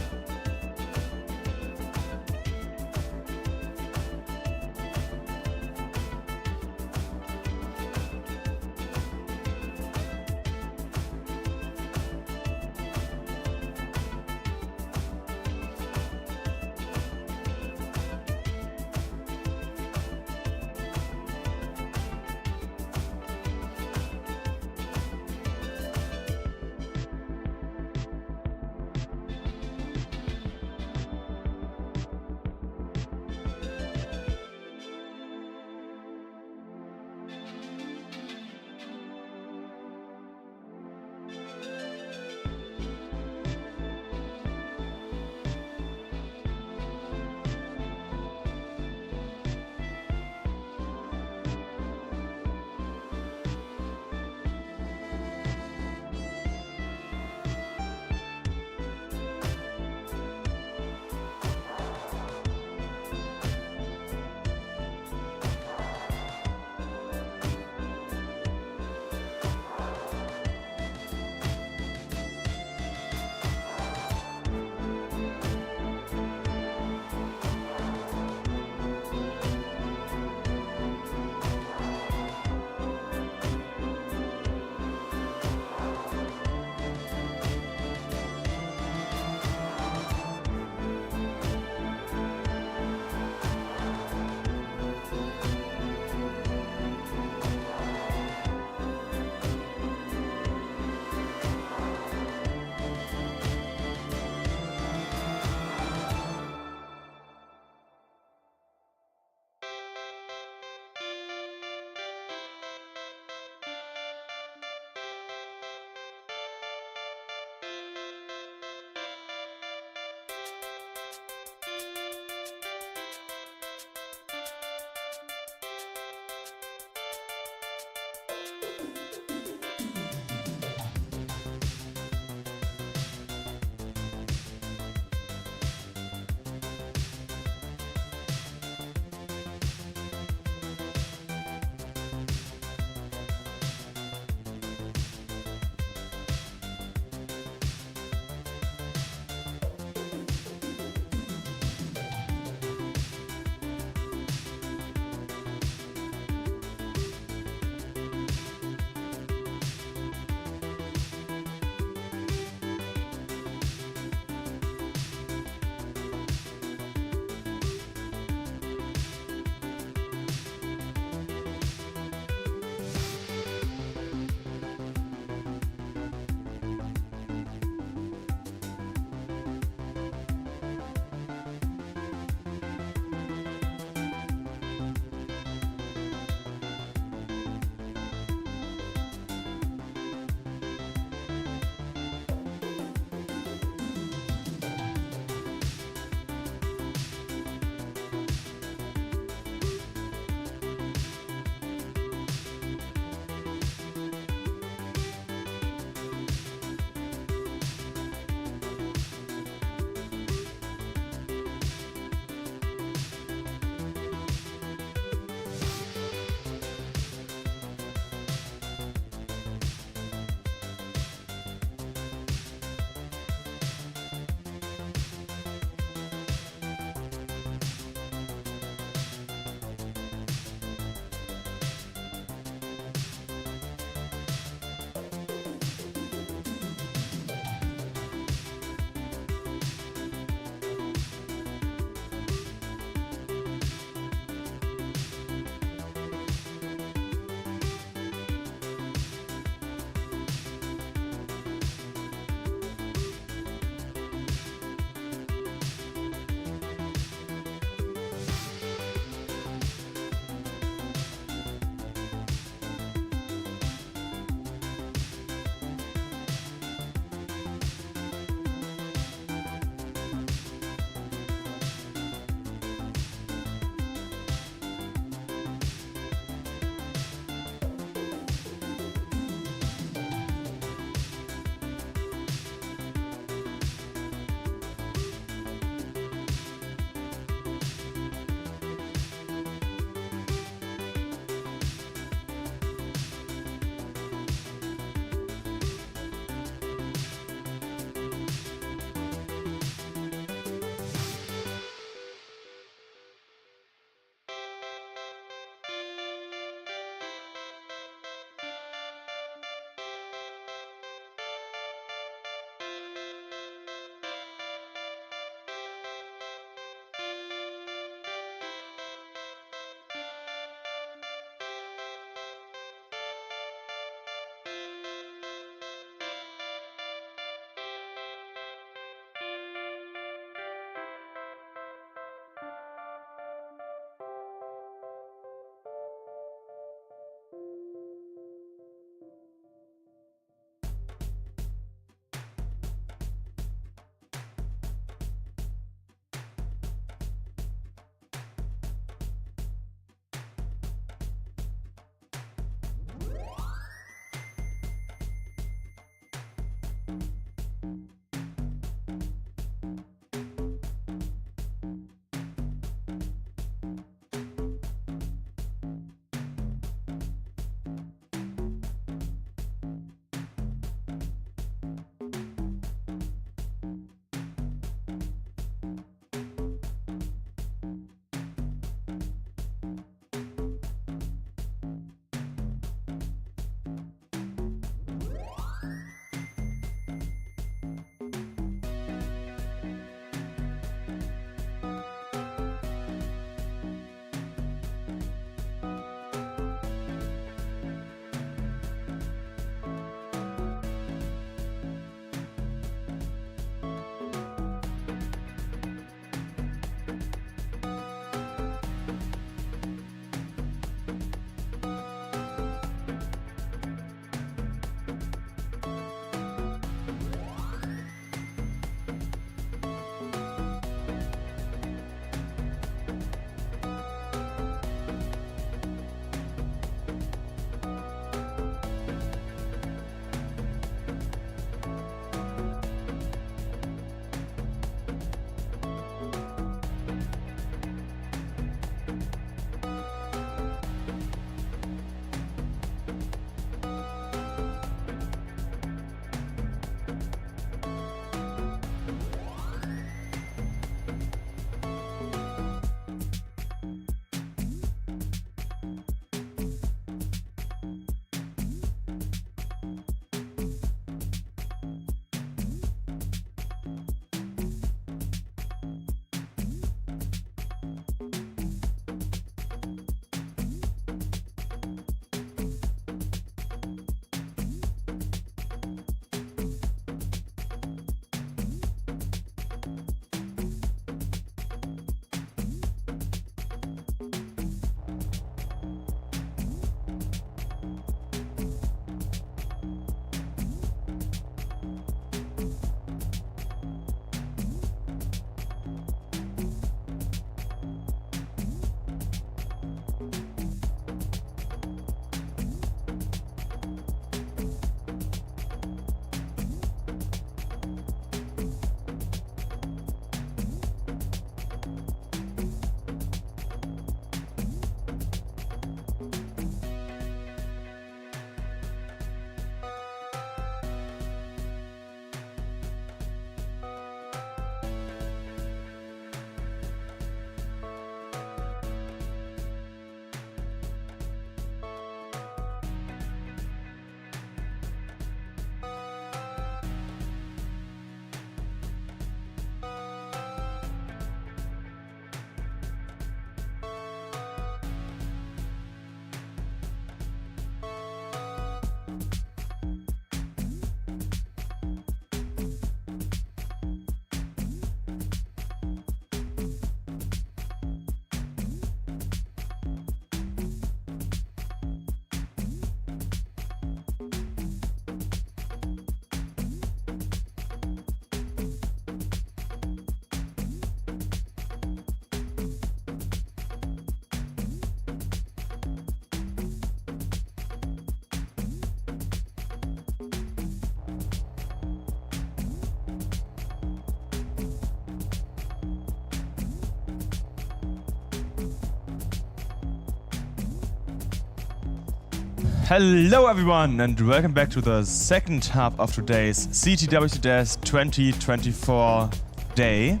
Speaker 3: Hello everyone and welcome back to the second half of today's CTWC 2024 day.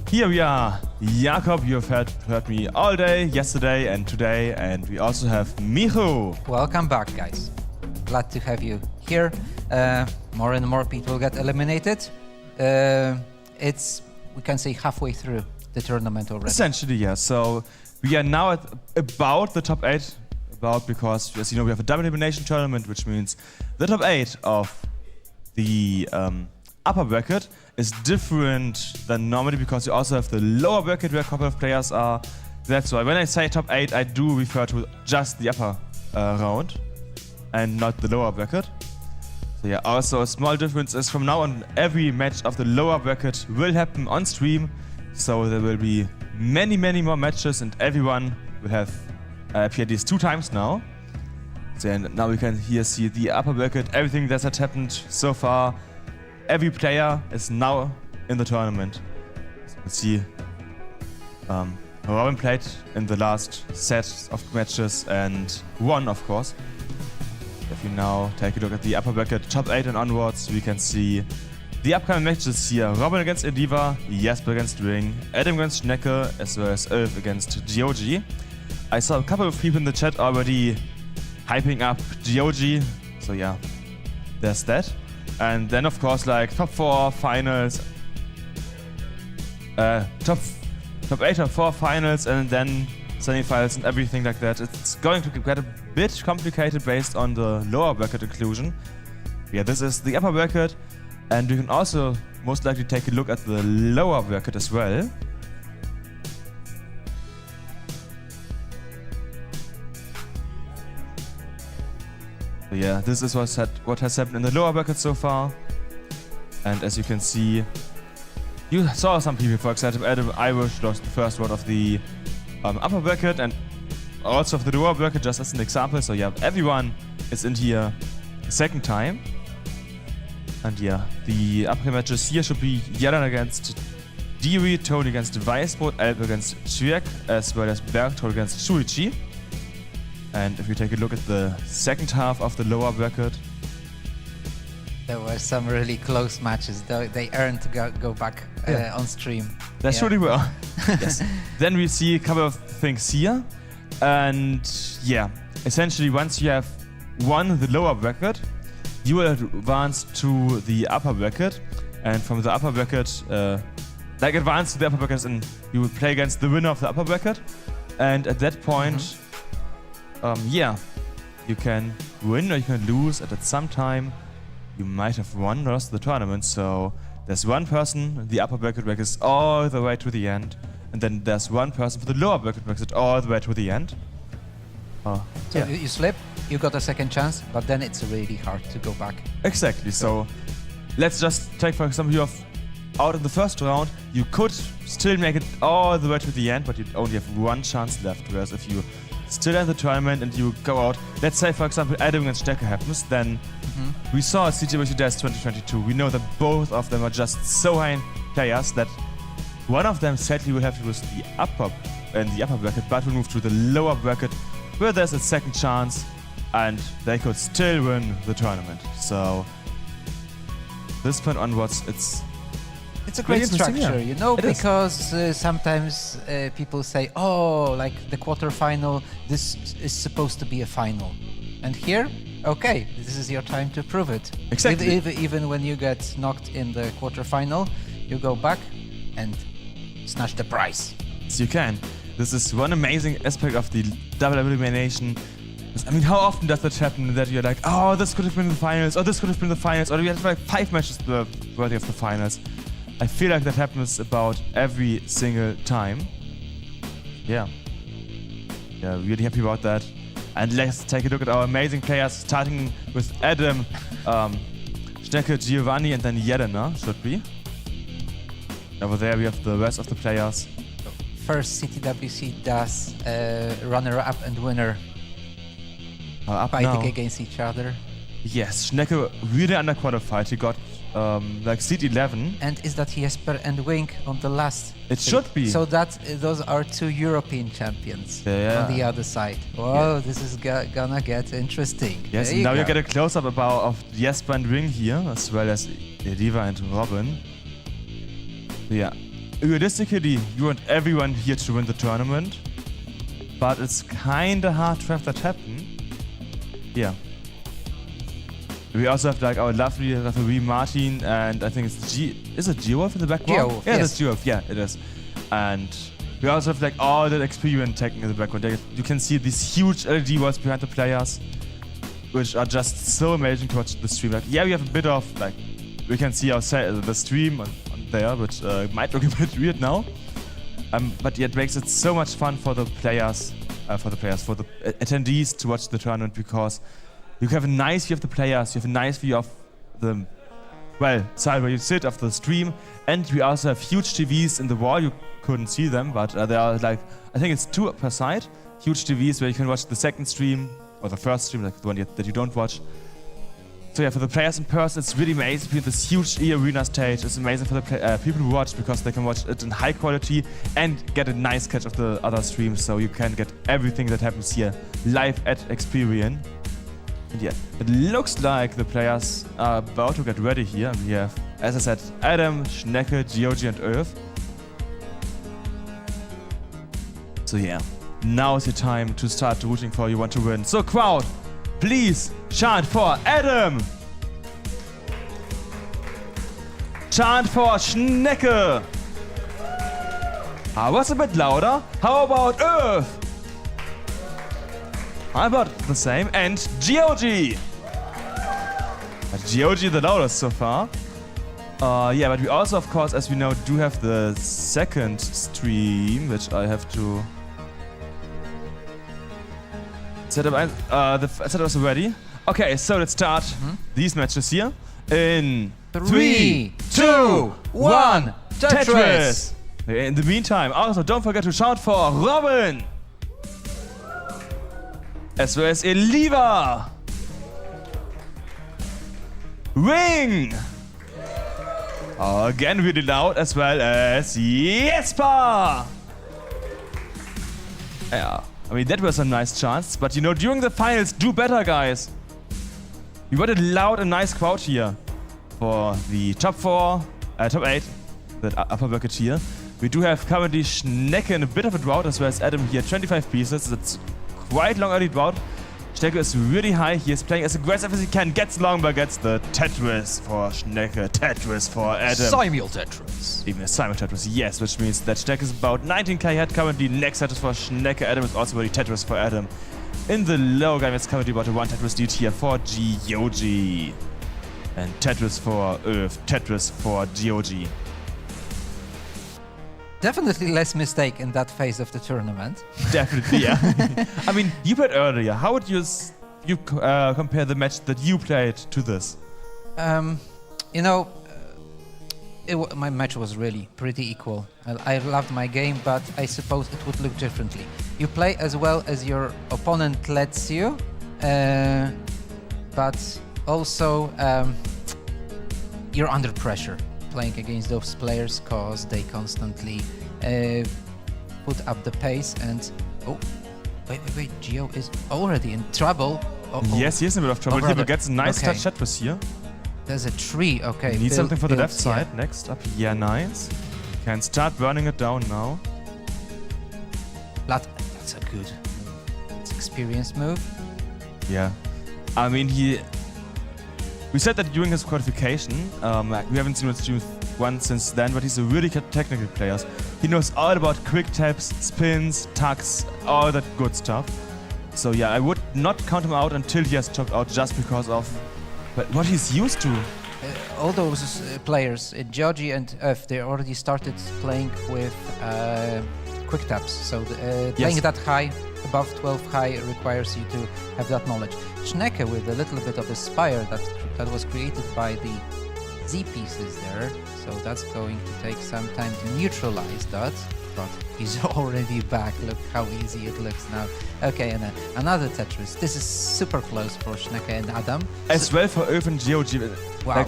Speaker 3: Here we are, Jakob, you have heard me all day, yesterday and today, and we also have Micho.
Speaker 4: Welcome back, guys. Glad to have you here. More and more people get eliminated. It's, we can say, halfway through the tournament already.
Speaker 3: Essentially, yeah. So we are now at about the top 8, because, as you know, we have a double elimination tournament, which means the top 8 of the upper bracket is different than normally because you also have the lower bracket where a couple of players are. That's why when I say top 8, I do refer to just the upper round and not the lower bracket. So yeah, also a small difference is from now on every match of the lower bracket will happen on stream. So there will be many more matches and everyone will have appeared these 2 times now. Then now we can here see the upper bracket, everything that has happened so far. Every player is now in the tournament. So you can see Robin played in the last set of matches and won, of course. If you now take a look at the upper bracket, top 8 and onwards, we can see the upcoming matches here. Robin against Ediva, Jesper against Ring, Adam against Schnecke, as well as Elf against GOG. I saw a couple of people in the chat already hyping up GOG, so yeah, there's that. And then of course like top 4 finals, top 8 or 4 finals, and then semi-finals and everything like that. It's going to get a bit complicated based on the lower bracket inclusion. Yeah, this is the upper bracket, and you can also most likely take a look at the lower bracket as well. So yeah, this is what has happened in the lower bracket so far. And as you can see, you saw some people, for example, Adam Irish lost the first round of the upper bracket and also of the lower bracket, just as an example. So yeah, everyone is in here the second time. And yeah, the upcoming matches here should be Yalan against Diri, Tony against Weisbrot, Elb against Chirek, as well as Bergtol against Shuichi. And if you take a look at the second half of the lower bracket,
Speaker 4: There were some really close matches. They earned to go back on stream.
Speaker 3: That's really well. Yes. Then we see a couple of things here. And yeah, essentially once you have won the lower bracket, you will advance to the upper bracket. And from the upper bracket, advance to the upper bracket, and you will play against the winner of the upper bracket. And at that point, yeah, you can win or you can lose, and at some time you might have won or lost the tournament. So there's one person in the upper bracket brackets all the way to the end, and then there's one person for the lower bracket bracket all the way to the end.
Speaker 4: So you slip, you got a second chance, but then it's really hard to go back.
Speaker 3: Exactly. So let's just take, for example, you're out in the first round, you could still make it all the way to the end, but you only have one chance left. Whereas if you still in the tournament and you go out, let's say for example Adam and Stecke happens, then we saw at CTWC 2022, we know that both of them are just so high players that one of them sadly will have to lose the upper bracket, but will move to the lower bracket where there's a second chance and they could still win the tournament. So this point onwards,
Speaker 4: it's a great structure, you know, because sometimes people say, oh, like the quarterfinal, this is supposed to be a final. And here, okay, this is your time to prove it.
Speaker 3: Exactly.
Speaker 4: Even when you get knocked in the quarterfinal, you go back and snatch the prize.
Speaker 3: Yes, you can. This is one amazing aspect of the double elimination. I mean, how often does that happen that you're like, oh, this could have been the finals, or this could have been the finals, or we have like 5 matches worthy of the finals. I feel like that happens about every single time. Yeah. Yeah, really happy about that. And let's take a look at our amazing players, starting with Adam, Stecke, Giovanni, and then Jelena, should be. Over there we have the rest of the players.
Speaker 4: First CTWC does runner-up and winner
Speaker 3: Up
Speaker 4: fighting
Speaker 3: now.
Speaker 4: against each other.
Speaker 3: Yes, Schnecke really underqualified. He got like seat 11.
Speaker 4: And is that Jesper and Wink on the last?
Speaker 3: It
Speaker 4: seat?
Speaker 3: should be.
Speaker 4: So that those are 2 European champions
Speaker 3: Yeah.
Speaker 4: on the other side. Whoa, this is gonna get interesting.
Speaker 3: Yes,
Speaker 4: There
Speaker 3: and now
Speaker 4: go.
Speaker 3: you get a close-up of Jesper and Wing here, as well as Eliva and Robin. Yeah. Realistically, you want everyone here to win the tournament, but it's kinda hard to have that happen. Yeah. We also have like our lovely referee Martin, and I think it's is it Geowolf in the background?
Speaker 4: Geowolf,
Speaker 3: Yeah,
Speaker 4: yes.
Speaker 3: that's Geowolf. Yeah, it is. And we also have like all that experience taking in the background. You can see these huge LED walls behind the players, which are just so amazing to watch the stream. Like, yeah, we have a bit of like, we can see the stream on there, which might look a bit weird now. But yeah, it makes it so much fun for the players, for the attendees to watch the tournament, because you have a nice view of the players, you have a nice view of the, side where you sit of the stream, and we also have huge TVs in the wall. You couldn't see them, but there are like, I think it's 2 per side, huge TVs where you can watch the second stream, or the first stream, like the one that you don't watch. So yeah, for the players in person, it's really amazing to be this huge arena stage. It's amazing for the people who watch, because they can watch it in high quality and get a nice catch of the other streams, so you can get everything that happens here live at Experian. And yeah, it looks like the players are about to get ready here. We have, as I said, Adam, Schnecke, Georgie and Earth. So yeah, now is the time to start rooting for you want to win. So crowd, please chant for Adam! Chant for Schnecke! What's a bit louder? How about Earth? How about the same? And GOG! GOG the loudest so far. Yeah, but we also, of course, as we know, do have the second stream, which I have to set up. The setup is ready. Okay, so let's start these matches here in
Speaker 4: 3, 2, 1, Tetris!
Speaker 3: In the meantime, also don't forget to shout for Robin! As well as Eliva! Ring! Again really loud, as well as Jesper! Yeah, I mean that was a nice chance, but you know, during the finals, do better, guys! We want a loud and nice crowd here for the top 8, the upper bracket here. We do have currently Schnecke in a bit of a drought, as well as Adam here, 25 pieces. That's quite long early drought. Schnecke is really high. He is playing as aggressive as he can. Gets long, but gets the Tetris for Schnecke. Tetris for Adam.
Speaker 5: Simul Tetris.
Speaker 3: Even a Simul Tetris, yes, which means that Schnecke is about 19k ahead currently. Next Tetris for Schnecke. Adam is also ready. Tetris for Adam. In the low game, it's currently about a 1 Tetris lead here for GOG. And Tetris for Earth. Tetris for GOG.
Speaker 4: Definitely less mistake in that phase of the tournament.
Speaker 3: Definitely, yeah. I mean, you played earlier. How would you compare the match that you played to this?
Speaker 4: You know, my match was really pretty equal. I loved my game, but I suppose it would look differently. You play as well as your opponent lets you, but also you're under pressure playing against those players, because they constantly put up the pace. And oh, wait, Geo is already in trouble.
Speaker 3: Yes, he is in a bit of trouble. He
Speaker 4: brother.
Speaker 3: gets a nice
Speaker 4: Okay.
Speaker 3: touch Tetris here.
Speaker 4: There's a tree. Okay,
Speaker 3: He needs something for the left
Speaker 4: yeah.
Speaker 3: side. Next up, yeah, nice. Can start burning it down now.
Speaker 4: That's a good, it's experienced move.
Speaker 3: Yeah. I mean, we said that during his qualification, we haven't seen him stream once since then, but he's a really technical player. He knows all about quick taps, spins, tucks, all that good stuff. So yeah, I would not count him out until he has chopped out, just because of what he's used to.
Speaker 4: All those players, Georgie and F, they already started playing with quick taps. So playing that high, above 12 high, requires you to have that knowledge. Schnecke, with a little bit of the spire that was created by the Z pieces there, so that's going to take some time to neutralize that. But he's already back. Look how easy it looks now. Okay, and another Tetris. This is super close for Schnecke and Adam.
Speaker 3: As well for Ulf and GOG.
Speaker 4: Wow.
Speaker 3: Like,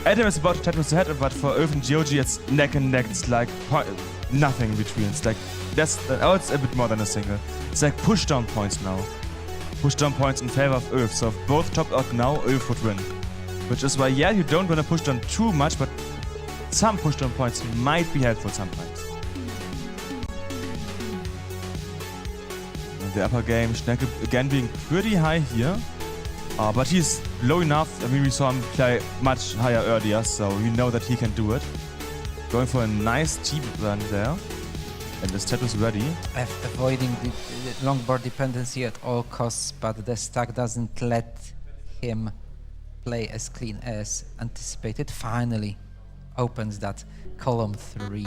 Speaker 3: Adam is about to Tetris ahead, but for Ulf and GOG it's neck and neck. It's like nothing in between. It's like it's a bit more than a single. It's like push down points now. Push down points in favor of Ulf. So if both topped out now, Ulf would win. Which is why, yeah, you don't want to push down too much, but some push down points might be helpful sometimes. The upper game, Schnecke again being pretty high here, but he's low enough. I mean, we saw him play much higher earlier, so you know that he can do it. Going for a nice cheap run there, and the Tetris ready.
Speaker 4: Avoiding the longboard dependency at all costs, but the stack doesn't let him play as clean as anticipated. Finally opens that column 3.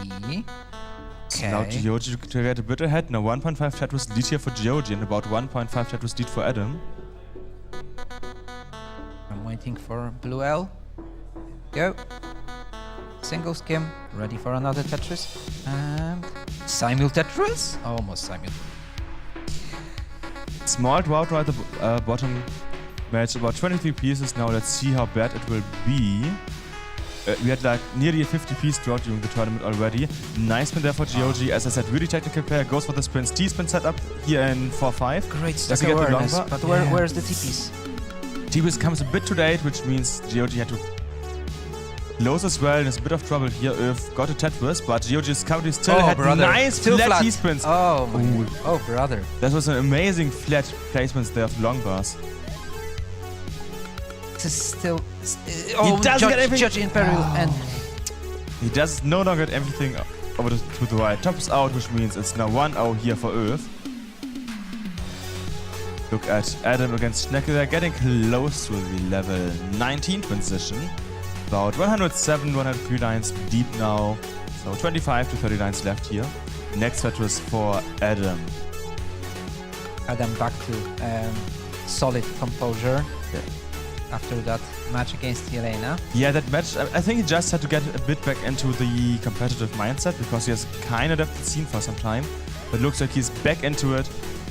Speaker 3: So now GOG to get a bit ahead. Now 1.5 Tetris lead here for GOG and about 1.5 Tetris lead for Adam.
Speaker 4: I'm waiting for Blue L. Go. Single skim. Ready for another Tetris. And simul Tetris? Almost simul.
Speaker 3: Small drought right at the bottom match. About 23 pieces. Now let's see how bad it will be. We had like nearly a 50-piece drought during the tournament already. Nice spin there for GOG. As I said, really technical player. Goes for the spins. T-spin setup here in 4-5.
Speaker 4: Great
Speaker 3: Does
Speaker 4: stack
Speaker 3: he get the
Speaker 4: awareness,
Speaker 3: longbar?
Speaker 4: but where's the T-piece?
Speaker 3: T-piece comes a bit too late, which means GOG had to close as well. There's a bit of trouble here if got a Tetris, but GOG is currently still had nice flat T-spins.
Speaker 4: Oh, my. Oh, brother.
Speaker 3: That was an amazing flat placements there of long bars.
Speaker 4: This is still...
Speaker 3: he doesn't get everything.
Speaker 4: Judge in peril and...
Speaker 3: He does no longer get everything over to the right. Tops out, which means it's now 1-0 here for Ulf. Look at Adam against Schnecke. They're getting close to the level 19 transition. About 107, 103 lines deep now. So 25 to 30 lines left here. Next Tetris for Adam.
Speaker 4: Adam back to solid composure.
Speaker 3: Yeah.
Speaker 4: After that match against Elena.
Speaker 3: Yeah, that match, I think he just had to get a bit back into the competitive mindset because he has kind of left the scene for some time. But looks like he's back into it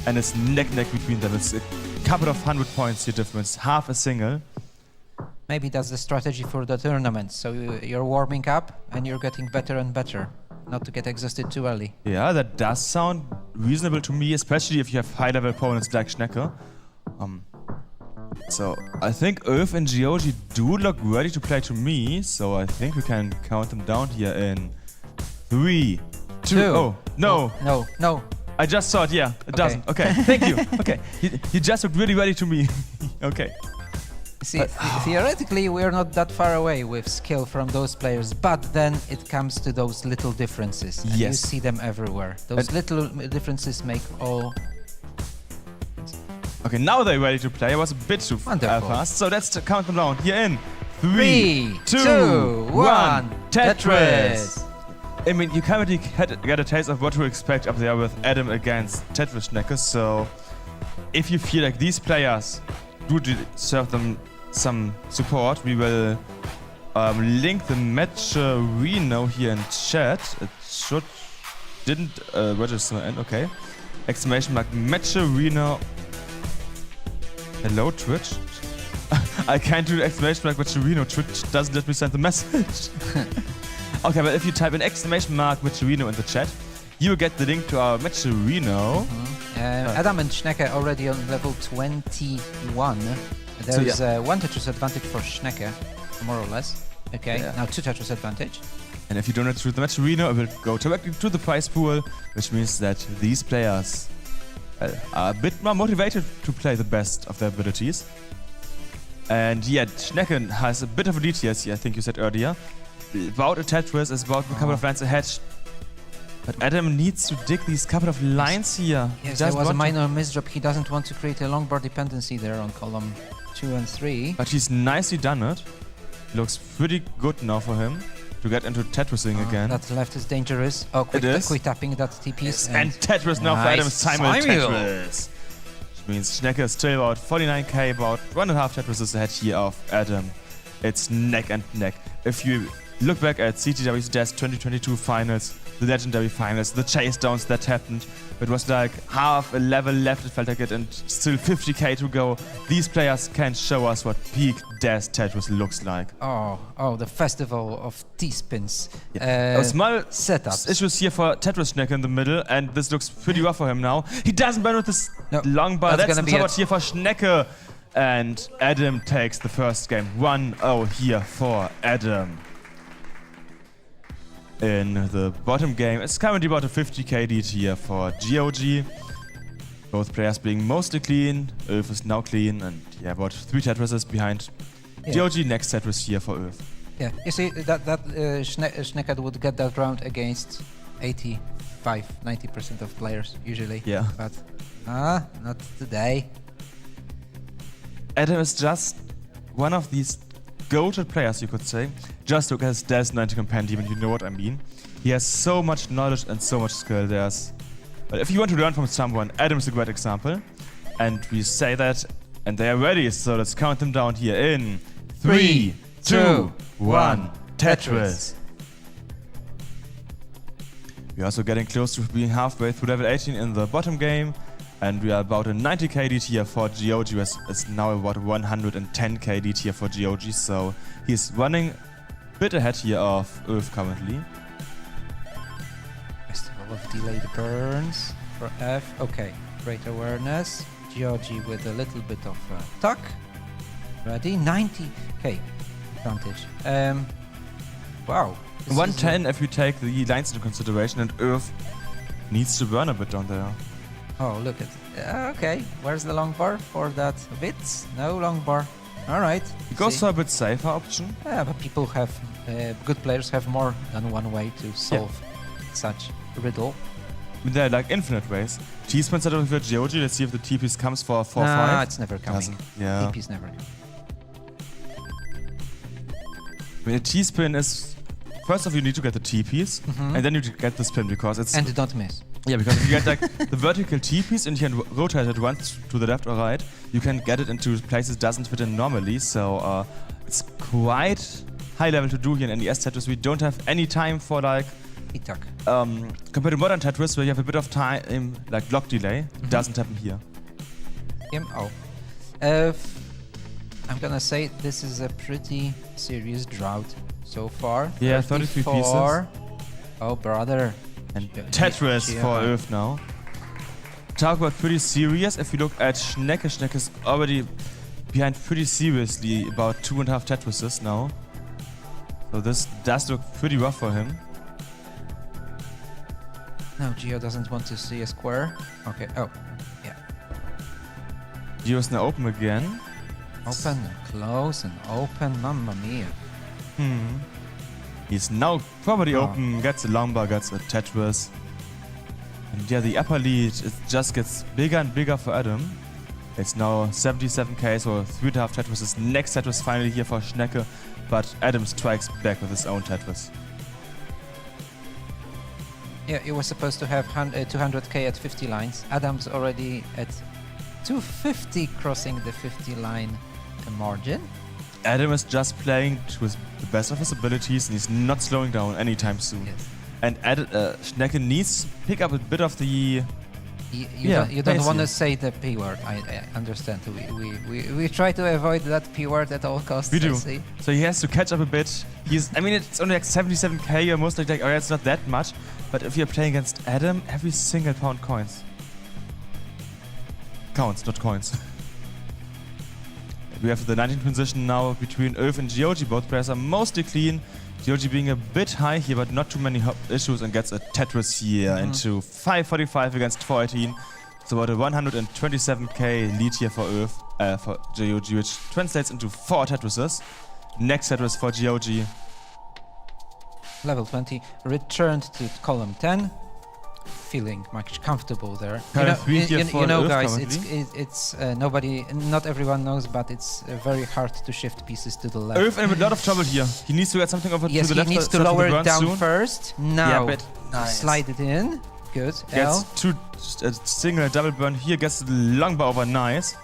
Speaker 3: and it's neck-neck between them. It's a couple of 100 points here difference, half a single.
Speaker 4: Maybe that's the strategy for the tournament. So you're warming up and you're getting better and better. Not to get exhausted too early.
Speaker 3: Yeah, that does sound reasonable to me, especially if you have high-level opponents like Schnecke. So I think Ulf and GOG do look ready to play to me, so I think we can count them down here in 3, 2. Oh, no.
Speaker 4: Oh, no.
Speaker 3: I just saw it, yeah. It doesn't. Okay, thank you. Okay, he just looked really ready to me. Okay.
Speaker 4: See, theoretically, we're not that far away with skill from those players, but then it comes to those little differences. And
Speaker 3: Yes.
Speaker 4: you see them everywhere. Those little differences make all...
Speaker 3: Okay, now they're ready to play. I was a bit too fast, so let's count them down. Here in 3, 2, 1, Tetris! I mean, you currently get a taste of what to expect up there with Adam against Tetris Schnecke, so if you feel like these players do deserve them some support, we will link the match Reno here in chat. It didn't register in, okay. Exclamation mark match Reno. Hello, Twitch? I can't do the exclamation mark Maturino. Twitch doesn't let me send the message. Okay, but if you type an exclamation mark Maturino in the chat, you will get the link to our Maturino.
Speaker 4: Adam and Schnecke already on level 21. There is one Tetris advantage for Schnecke, more or less. Okay, now 2 Tetris advantage.
Speaker 3: And if you donate through the Maturino, it will go directly to the prize pool, which means that these players are a bit more motivated to play the best of their abilities. And yeah, Schnecke has a bit of a lead here, I think you said earlier. About a Tetris is about a couple of lines ahead. But Adam needs to dig these couple of lines here.
Speaker 4: Yes, there was a minor misdrop. He doesn't want to create a longboard dependency there on column 2 and 3.
Speaker 3: But he's nicely done it. Looks pretty good now for him to get into Tetrising again.
Speaker 4: That left is dangerous. Oh, quick tapping that T-piece.
Speaker 3: And Tetris now for Adam simul Tetris. Which means Schnecke is still about 49k, about 1.5 Tetrises ahead here of Adam it's neck and neck. If you look back at CTWC Death's 2022 finals, the legendary finals, the chase downs that happened, it was like half a level left, it felt like it, and still 50k to go. These players can show us what peak Death Tetris looks like.
Speaker 4: Oh, the festival of T-spins.
Speaker 3: Small
Speaker 4: setups.
Speaker 3: issues here for Tetris Schneck in the middle, and this looks pretty rough for him now. He doesn't burn with this long bar. That's
Speaker 4: gonna be
Speaker 3: support here for Schnecke. And Adam takes the first game. 1-0 here for Adam. In the bottom game, it's currently about a 50k lead here for GOG. Both players being mostly clean. Ulf is now clean, and yeah, about 3 Tetrises behind GOG. Next Tetris here for Ulf.
Speaker 4: Yeah, you see that Schneckert would get that round against 85-90% of players usually.
Speaker 3: Yeah.
Speaker 4: But not today.
Speaker 3: Adam is just one of these goated players, you could say. Just look at his Death 90 compendium and you know what I mean. He has so much knowledge and so much skill. But if you want to learn from someone, Adam is a great example. And we say that, and they are ready, so let's count them down here in 3, 2, 1, Tetris. We're also getting close to being halfway through level 18 in the bottom game. And we are about a 90k lead here for GOG, it's now about 110k lead here for GOG, so he's running a bit ahead here of Ulf currently.
Speaker 4: Festival of delayed burns for F. Okay, great awareness. GOG with a little bit of tuck. Ready? 90k advantage. Wow.
Speaker 3: 110 if you take the lines into consideration, and Ulf needs to burn a bit down there.
Speaker 4: Oh, look at okay, where's the long bar for that bits? No long bar. Alright.
Speaker 3: He goes for a bit safer option.
Speaker 4: Yeah, but people have, good players have more than one way to solve such a riddle.
Speaker 3: There are like infinite ways. T-spin set up with GOG, let's see if the TPs comes for 4-5.
Speaker 4: Nah, it's never coming.
Speaker 3: Doesn't. Yeah.
Speaker 4: TP's never coming.
Speaker 3: I mean, a T-spin is... First off, you need to get the TPs, and then you get the spin, because it's...
Speaker 4: And don't miss.
Speaker 3: Yeah, because if you get like the vertical T-piece and you can rotate it once to the left or right, you can get it into places it doesn't fit in normally, so it's quite high level to do here in NES Tetris. We don't have any time for like... compared to modern Tetris, where you have a bit of time, like block delay, it doesn't happen here.
Speaker 4: I'm gonna say this is a pretty serious drought so far.
Speaker 3: Yeah, 33 pieces.
Speaker 4: Oh, brother.
Speaker 3: And Tetris for Ulf now. Talk about pretty serious. If you look at Schnecke, Schnecke is already behind pretty seriously, about 2.5 Tetrises now. So this does look pretty rough for him.
Speaker 4: No, Gio doesn't want to see a square. Okay, oh, yeah.
Speaker 3: Gio's now open again.
Speaker 4: Open and close and open, mamma mia.
Speaker 3: He's now probably open, gets a long bar, gets a Tetris. And yeah, the upper lead, it just gets bigger and bigger for Adam. It's now 77k, so 3.5 Tetrises. Next Tetris finally here for Schnecke, but Adam strikes back with his own Tetris.
Speaker 4: Yeah, he was supposed to have 200k at 50 lines. Adam's already at 250, crossing the 50 line margin.
Speaker 3: Adam is just playing to the best of his abilities, and he's not slowing down anytime soon.
Speaker 4: Yes.
Speaker 3: And Schnecke needs to pick up a bit of the...
Speaker 4: You don't want to say the P word, I understand. We try to avoid that P word at all costs.
Speaker 3: We do. So he has to catch up a bit. I mean, it's only like 77k, you're mostly like, oh yeah, it's not that much. But if you're playing against Adam, every single pound counts. Counts, not coins. We have the 19th position now between Ulf and GOG. Both players are mostly clean. GOG being a bit high here, but not too many issues, and gets a Tetris here into 545 against 418. So about a 127k lead here for Ulf, for GOG, which translates into 4 Tetrises. Next Tetris for GOG.
Speaker 4: Level 20, returned to column 10. Feeling much comfortable there. You know, guys, it's not everyone knows, but it's very hard to shift pieces to the left.
Speaker 3: Ulf in a lot of trouble here. He needs to get something over to the left.
Speaker 4: Yes, he needs to lower it down
Speaker 3: soon.
Speaker 4: First. Now,
Speaker 3: yeah, nice.
Speaker 4: Slide it in. Good.
Speaker 3: Gets two single double burn here. Gets the long bar over. Nice.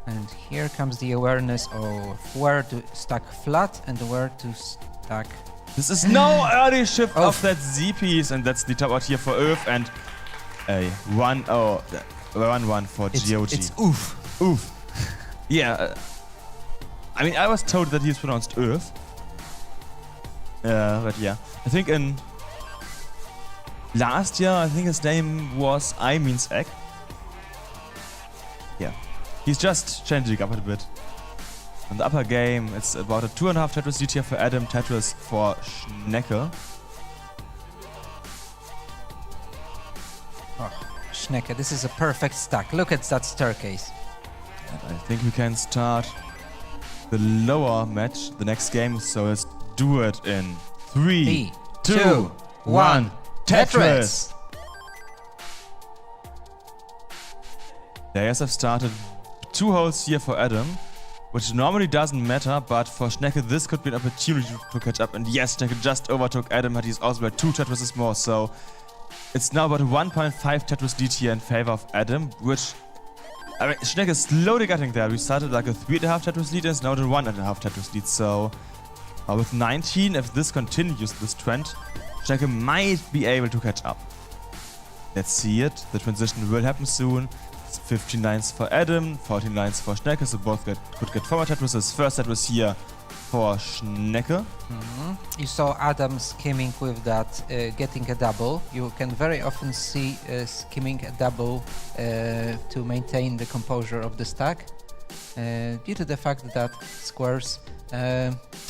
Speaker 4: And here comes the awareness of where to stack flat and where to stack.
Speaker 3: This is no early shift
Speaker 4: Oh.
Speaker 3: of that Z piece, and that's the top out here for Earth, and a 1-1 for GOG.
Speaker 4: It's oof.
Speaker 3: Oof. Yeah. I mean, I was told that he's pronounced Earth. But yeah. I think in last year, I think his name was I means egg. Yeah. He's just changing up a bit. In the upper game, it's about a 2.5 Tetris DT for Adam, Tetris for Schnecke.
Speaker 4: Oh, Schnecke, this is a perfect stack. Look at that staircase.
Speaker 3: And I think we can start the lower match, the next game, so let's do it in 3, 2, 1, Tetris! Players have started 2 holes here for Adam, which normally doesn't matter, but for Schnecke this could be an opportunity to catch up, and yes, Schnecke just overtook Adam, but he's also by 2 Tetrises more, so it's now about a 1.5 Tetris DT in favor of Adam, which, I mean, Schnecke is slowly getting there. We started like a 3.5 Tetris lead and it's now the 1.5 Tetris lead, so with 19, if this continues, this trend, Schnecke might be able to catch up. Let's see it, the transition will happen soon. 15 lines for Adam, 14 lines for Schnecke, so both could get forward Tetrises. First Tetris here for Schnecke.
Speaker 4: You saw Adam skimming with that, getting a double. You can very often see skimming a double to maintain the composure of the stack, due to the fact that squares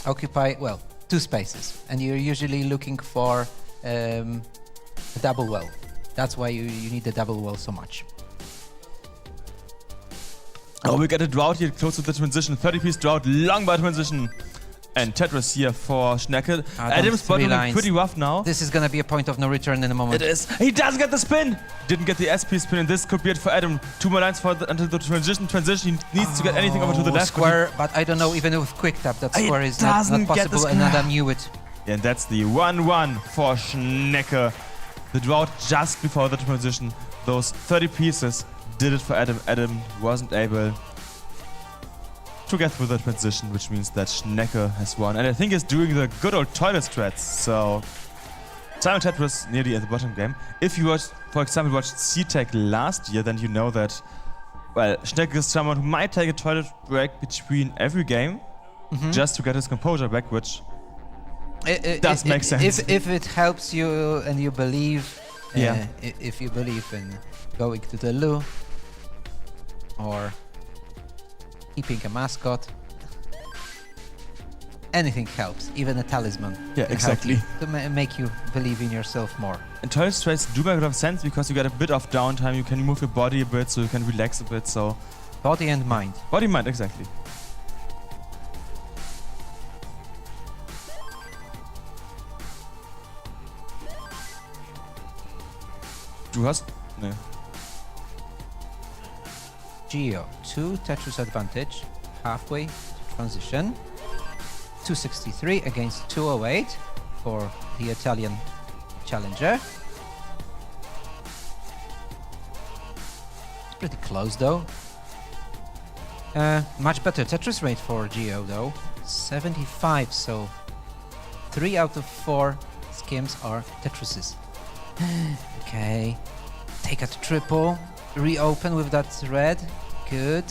Speaker 4: occupy, well, 2 spaces, and you're usually looking for a double well. That's why you need the double well so much.
Speaker 3: Oh, we get a drought here close to the transition. 30-piece drought, long bar transition. And Tetris here for Schnecke. Adam's bottom pretty rough now.
Speaker 4: This is gonna be a point of no return in a moment.
Speaker 3: It is. He doesn't get the spin. Didn't get the SP spin, and this could be it for Adam. 2 more lines until the transition. He needs to get anything over to the left.
Speaker 4: Square, but I don't know, even with quick tap, that square is not
Speaker 3: doesn't get the
Speaker 4: possible, and
Speaker 3: square.
Speaker 4: Adam knew it.
Speaker 3: And that's the 1-1 for Schnecke. The drought just before the transition. Those 30 pieces did it for Adam. Adam wasn't able to get through the transition, which means that Schnecke has won. And I think he's doing the good old toilet strats. So, Simon Tetris nearly at the bottom game. If you watched, for example, watched CTEC last year, then you know that, well, Schnecke is someone who might take a toilet break between every game just to get his composure back, which does make sense.
Speaker 4: If it helps you and you believe,
Speaker 3: Yeah.
Speaker 4: if you believe in going to the loo or keeping a mascot, anything helps, even a talisman.
Speaker 3: Yeah,
Speaker 4: can
Speaker 3: exactly.
Speaker 4: help you to make you believe in yourself more.
Speaker 3: And toilet strats do make a lot of sense because you get a bit of downtime, you can move your body a bit, so you can relax a bit, so...
Speaker 4: Body and mind.
Speaker 3: Body, mind, exactly. Du hast... Ne.
Speaker 4: Gio, 2 Tetris advantage, halfway transition. 263 against 208 for the Italian challenger. It's pretty close though. Much better Tetris rate for Gio though. 75, so 3 out of 4 skims are Tetrises. Okay, take a triple. Reopen with that red. Good.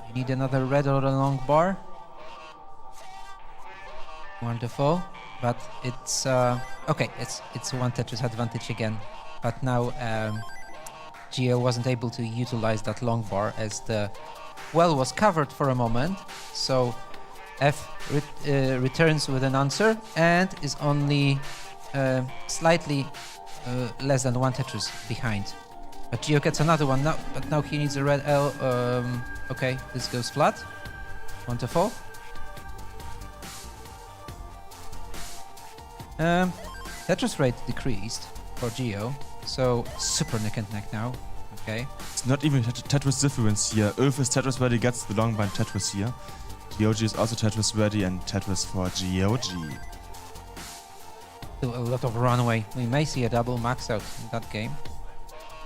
Speaker 4: You need another red or a long bar. Wonderful. But it's okay. It's 1 Tetris advantage again. But now Gio wasn't able to utilize that long bar as the well was covered for a moment. So F returns with an answer and is only slightly less than 1 Tetris behind. But Gio gets another one now, but now he needs a red L. Okay, this goes flat. Wonderful. Tetris rate decreased for Gio, so super neck and neck now. Okay.
Speaker 3: It's not even Tetris difference here. Ulf is Tetris ready, gets the long bind Tetris here. GOG is also Tetris ready and Tetris for GOG.
Speaker 4: Still a lot of runway. We may see a double max out in that game.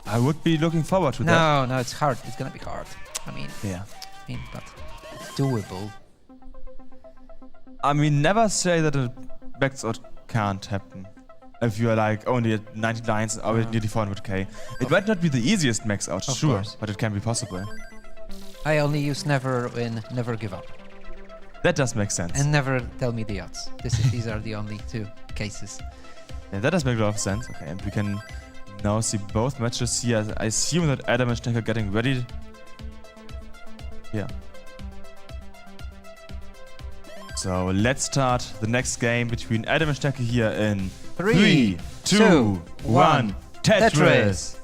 Speaker 3: I would be looking forward to that.
Speaker 4: No, it's hard. It's gonna be hard. I mean,
Speaker 3: Yeah.
Speaker 4: mean, but doable.
Speaker 3: I mean, never say that a max out can't happen. If you are like only at 90 lines or nearly 400k. It might not be the easiest max out,
Speaker 4: Of
Speaker 3: sure,
Speaker 4: course.
Speaker 3: but it can be possible.
Speaker 4: I only use never win, never give up.
Speaker 3: That does make sense.
Speaker 4: And never tell me the odds. These are the only two cases.
Speaker 3: Yeah, that does make a lot of sense. Okay, and we can now see both matches here. I assume that Adam and Stecker are getting ready. Yeah. So let's start the next game between Adam and Stecker here in 3, 2, 1, Tetris!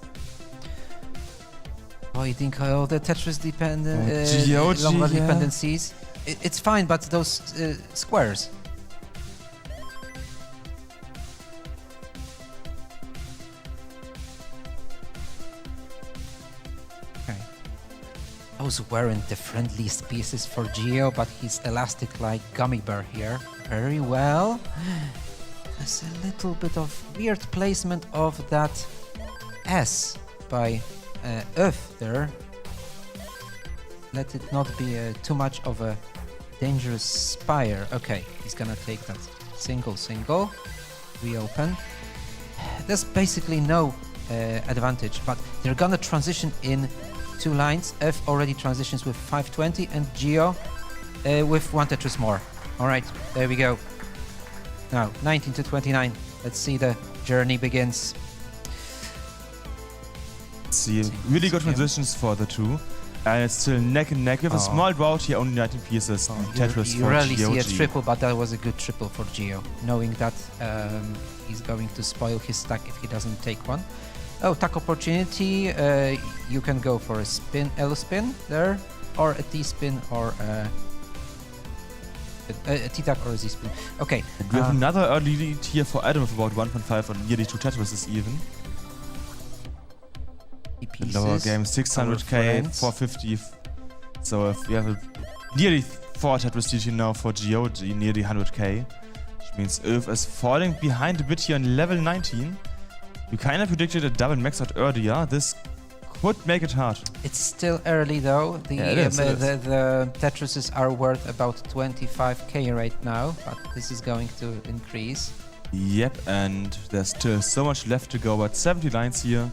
Speaker 4: Avoiding all the Tetris dependent
Speaker 3: GOG,
Speaker 4: long run
Speaker 3: yeah.
Speaker 4: dependencies. It's fine, but those squares. Okay. Those weren't the friendliest pieces for Geo, but he's elastic like gummy bear here. Very well. There's a little bit of weird placement of that S by F there. Let it not be too much of a dangerous spire. Okay, he's gonna take that single. Reopen. There's basically no advantage, but they're gonna transition in 2 lines. F already transitions with 520 and Geo with 1 Tetris more. Alright, there we go. Now, 19 to 29. Let's see the journey begins.
Speaker 3: See, really good transitions for the two. And it's still neck and neck with a small drought here, only 19 pieces. Tetris
Speaker 4: You
Speaker 3: for
Speaker 4: rarely see a
Speaker 3: GOG.
Speaker 4: triple, but that was a good triple for Geo, knowing that he's going to spoil his stack if he doesn't take one. Oh, tack opportunity. You can go for a spin, L spin there, or a T spin, or a T tack or a Z spin. Okay.
Speaker 3: And we have another early lead here for Adam with about 1.5 on nearly 2 Tetrises even.
Speaker 4: pieces.
Speaker 3: Lower game 600k, 450. So if we have a nearly 4 Tetris GG now for GOG, nearly 100k. Which means Ulf is falling behind a bit here on level 19. We kind of predicted a double max out earlier. This could make it hard.
Speaker 4: It's still early though. The,
Speaker 3: Yeah, it is.
Speaker 4: the Tetrises are worth about 25k right now, but this is going to increase.
Speaker 3: Yep, and there's still so much left to go, but 70 lines here.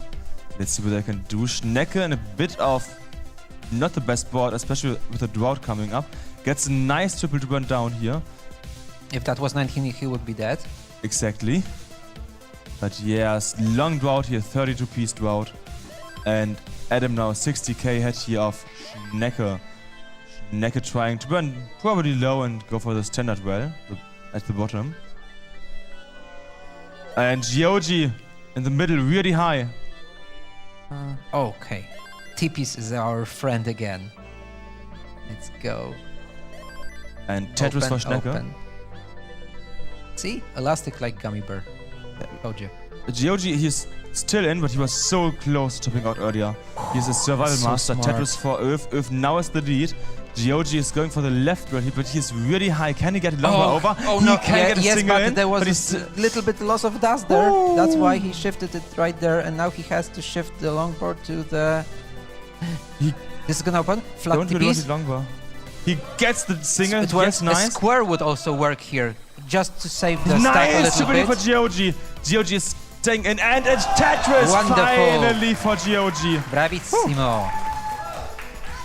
Speaker 3: Let's see what I can do. Schnecke in a bit of not the best board, especially with the drought coming up. Gets a nice triple to burn down here.
Speaker 4: If that was 19, he would be dead.
Speaker 3: Exactly. But yes, long drought here, 32 piece drought. And Adam now 60k head here of Schnecke. Schnecke trying to burn probably low and go for the standard well at the bottom. And GOG in the middle, really high.
Speaker 4: Okay. T-piece is our friend again. Let's go.
Speaker 3: And Tetris for Schnecke.
Speaker 4: Open. See? Elastic like gummy bear. Told you.
Speaker 3: GOG, he's still in, but he was so close to topping out earlier. He's a survival
Speaker 4: So
Speaker 3: master.
Speaker 4: smart.
Speaker 3: Tetris for Ulf. Ulf now is the lead. GOG is going for the left right, but he's really high. Can he get it longer over?
Speaker 4: Oh
Speaker 3: he
Speaker 4: no!
Speaker 3: can get a
Speaker 4: yes,
Speaker 3: single
Speaker 4: but
Speaker 3: in,
Speaker 4: there was
Speaker 3: but
Speaker 4: a
Speaker 3: he's
Speaker 4: little bit loss of dust there. That's why he shifted it right there, and now he has to shift the longboard to the. This is gonna open. Flat
Speaker 3: don't really want
Speaker 4: T-piece.
Speaker 3: it longer. He gets the single.
Speaker 4: It works.
Speaker 3: Yes, nice.
Speaker 4: A square would also work here, just to save the stack a
Speaker 3: Nice
Speaker 4: little
Speaker 3: triple
Speaker 4: bit.
Speaker 3: for GOG. GOG is staying in, and it's Tetris
Speaker 4: Wonderful.
Speaker 3: finally for GOG.
Speaker 4: Bravissimo.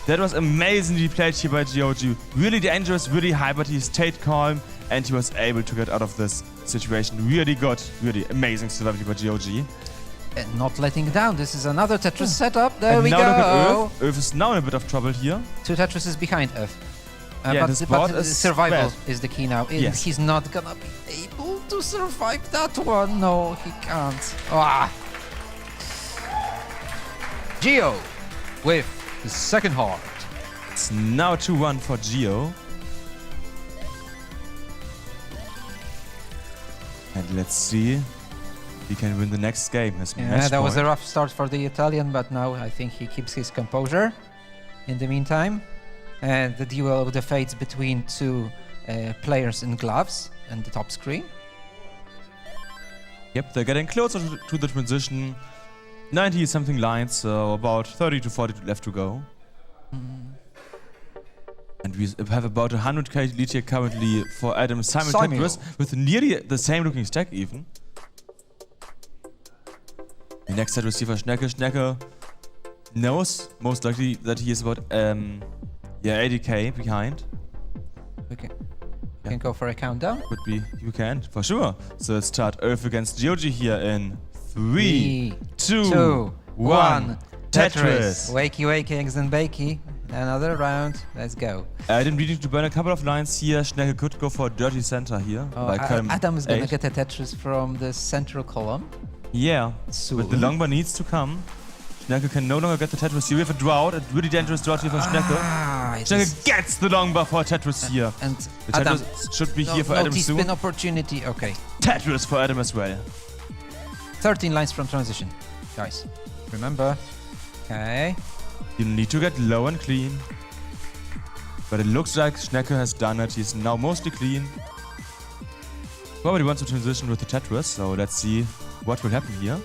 Speaker 3: That was amazingly played here by GOG. Really dangerous, really high, but he stayed calm and he was able to get out of this situation. Really good, really amazing survival by GOG.
Speaker 4: And not letting down. This is another Tetris setup. There
Speaker 3: And
Speaker 4: we
Speaker 3: now look at
Speaker 4: go.
Speaker 3: Ulf. Ulf is now in a bit of trouble here.
Speaker 4: 2 Tetrises behind F.
Speaker 3: Yeah, this board is
Speaker 4: survival
Speaker 3: bad.
Speaker 4: is the key now.
Speaker 3: Yes.
Speaker 4: He's not gonna be able to survive that one. No, he can't. Ah. Geo with the second heart.
Speaker 3: It's now 2-1 for Geo. And let's see if he can win the next game. His
Speaker 4: Yeah,
Speaker 3: match
Speaker 4: that was a
Speaker 3: point.
Speaker 4: rough start for the Italian, but now I think he keeps his composure in the meantime. And the duel of the fates between 2 players in gloves and the top screen.
Speaker 3: Yep, they're getting closer to the transition. 90 something lines, so about 30 to 40 left to go. And we have about 100k lead here currently for Adam Simon Tetris with nearly the same looking stack even. The next Tetris here for Schnecke. Schnecke knows most likely that he is about 80k behind.
Speaker 4: Okay. You can go for a countdown.
Speaker 3: Could be, you can, for sure. So let's start Earth against Georgie here in 3, 2, 1. Tetris.
Speaker 4: Wakey, wakey, eggs and bakey. Another round. Let's go.
Speaker 3: Adam needing to burn a couple of lines here. Schnecke could go for a dirty center here.
Speaker 4: Adam is gonna get a Tetris from the central column.
Speaker 3: Yeah,
Speaker 4: Soon.
Speaker 3: but the long bar needs to come. Schnecke can no longer get the Tetris here. We have a drought, a really dangerous drought here for Schnecke. Schnecke gets the long bar for a Tetris here.
Speaker 4: And
Speaker 3: The
Speaker 4: Adam
Speaker 3: Tetris should be here for Adam soon.
Speaker 4: spin opportunity. Okay.
Speaker 3: Tetris for Adam as well.
Speaker 4: 13 lines from transition, guys. Remember. Okay.
Speaker 3: You need to get low and clean. But it looks like Schnecke has done it. He's now mostly clean. Probably wants to transition with the Tetris, so let's see what will happen here.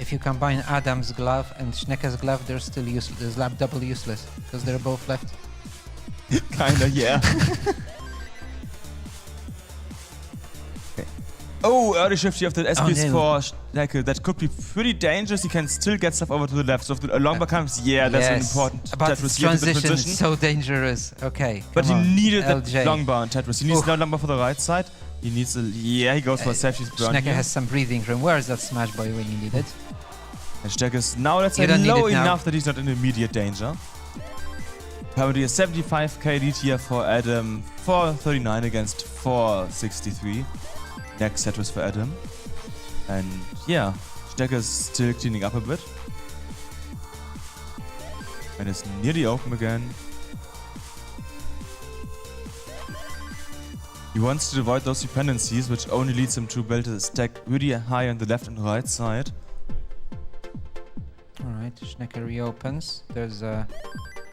Speaker 4: If you combine Adam's glove and Schnecke's glove, they're still useless. There's double useless because they're both left.
Speaker 3: Kinda, yeah. Okay. Oh, early shift here of the SPs for Schnecke. That could be pretty dangerous. He can still get stuff over to the left. So if the long bar comes, that's an important Tetris here.
Speaker 4: Transition is so dangerous. Okay.
Speaker 3: But he needed that
Speaker 4: LJ.
Speaker 3: long bar on Tetris. He needs no long bar for the right side. He needs a... Yeah, he goes for a safety burn
Speaker 4: Schnecke
Speaker 3: here.
Speaker 4: has some breathing room. Where is that smash boy when you need it?
Speaker 3: And Schnecke is now, let's say,
Speaker 4: You don't need
Speaker 3: low
Speaker 4: it now.
Speaker 3: enough that he's not in immediate danger. Currently a 75k lead here for Adam. 439 against 463. Next Tetris for Adam. And yeah, Schnecke is still cleaning up a bit. And it's nearly open again. He wants to avoid those dependencies, which only leads him to build a stack really high on the left and right side.
Speaker 4: Alright, Schnecke reopens. There's a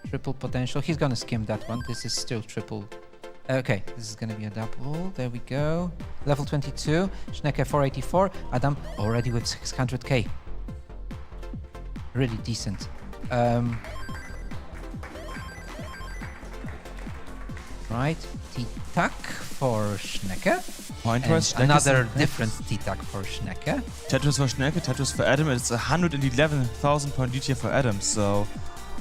Speaker 4: triple potential. He's gonna skim that one. This is still triple. Okay, this is gonna be a double. There we go. Level 22. Schnecke 484. Adam already with 600k. Really decent. Right, T-Tac for Schnecke.
Speaker 3: Point-wise,
Speaker 4: And
Speaker 3: Schnecke is
Speaker 4: another
Speaker 3: in-
Speaker 4: different T-Tac for Schnecke.
Speaker 3: Tetris for Schnecke, Tetris for Adam. It's 111,000 point lead here for Adam, so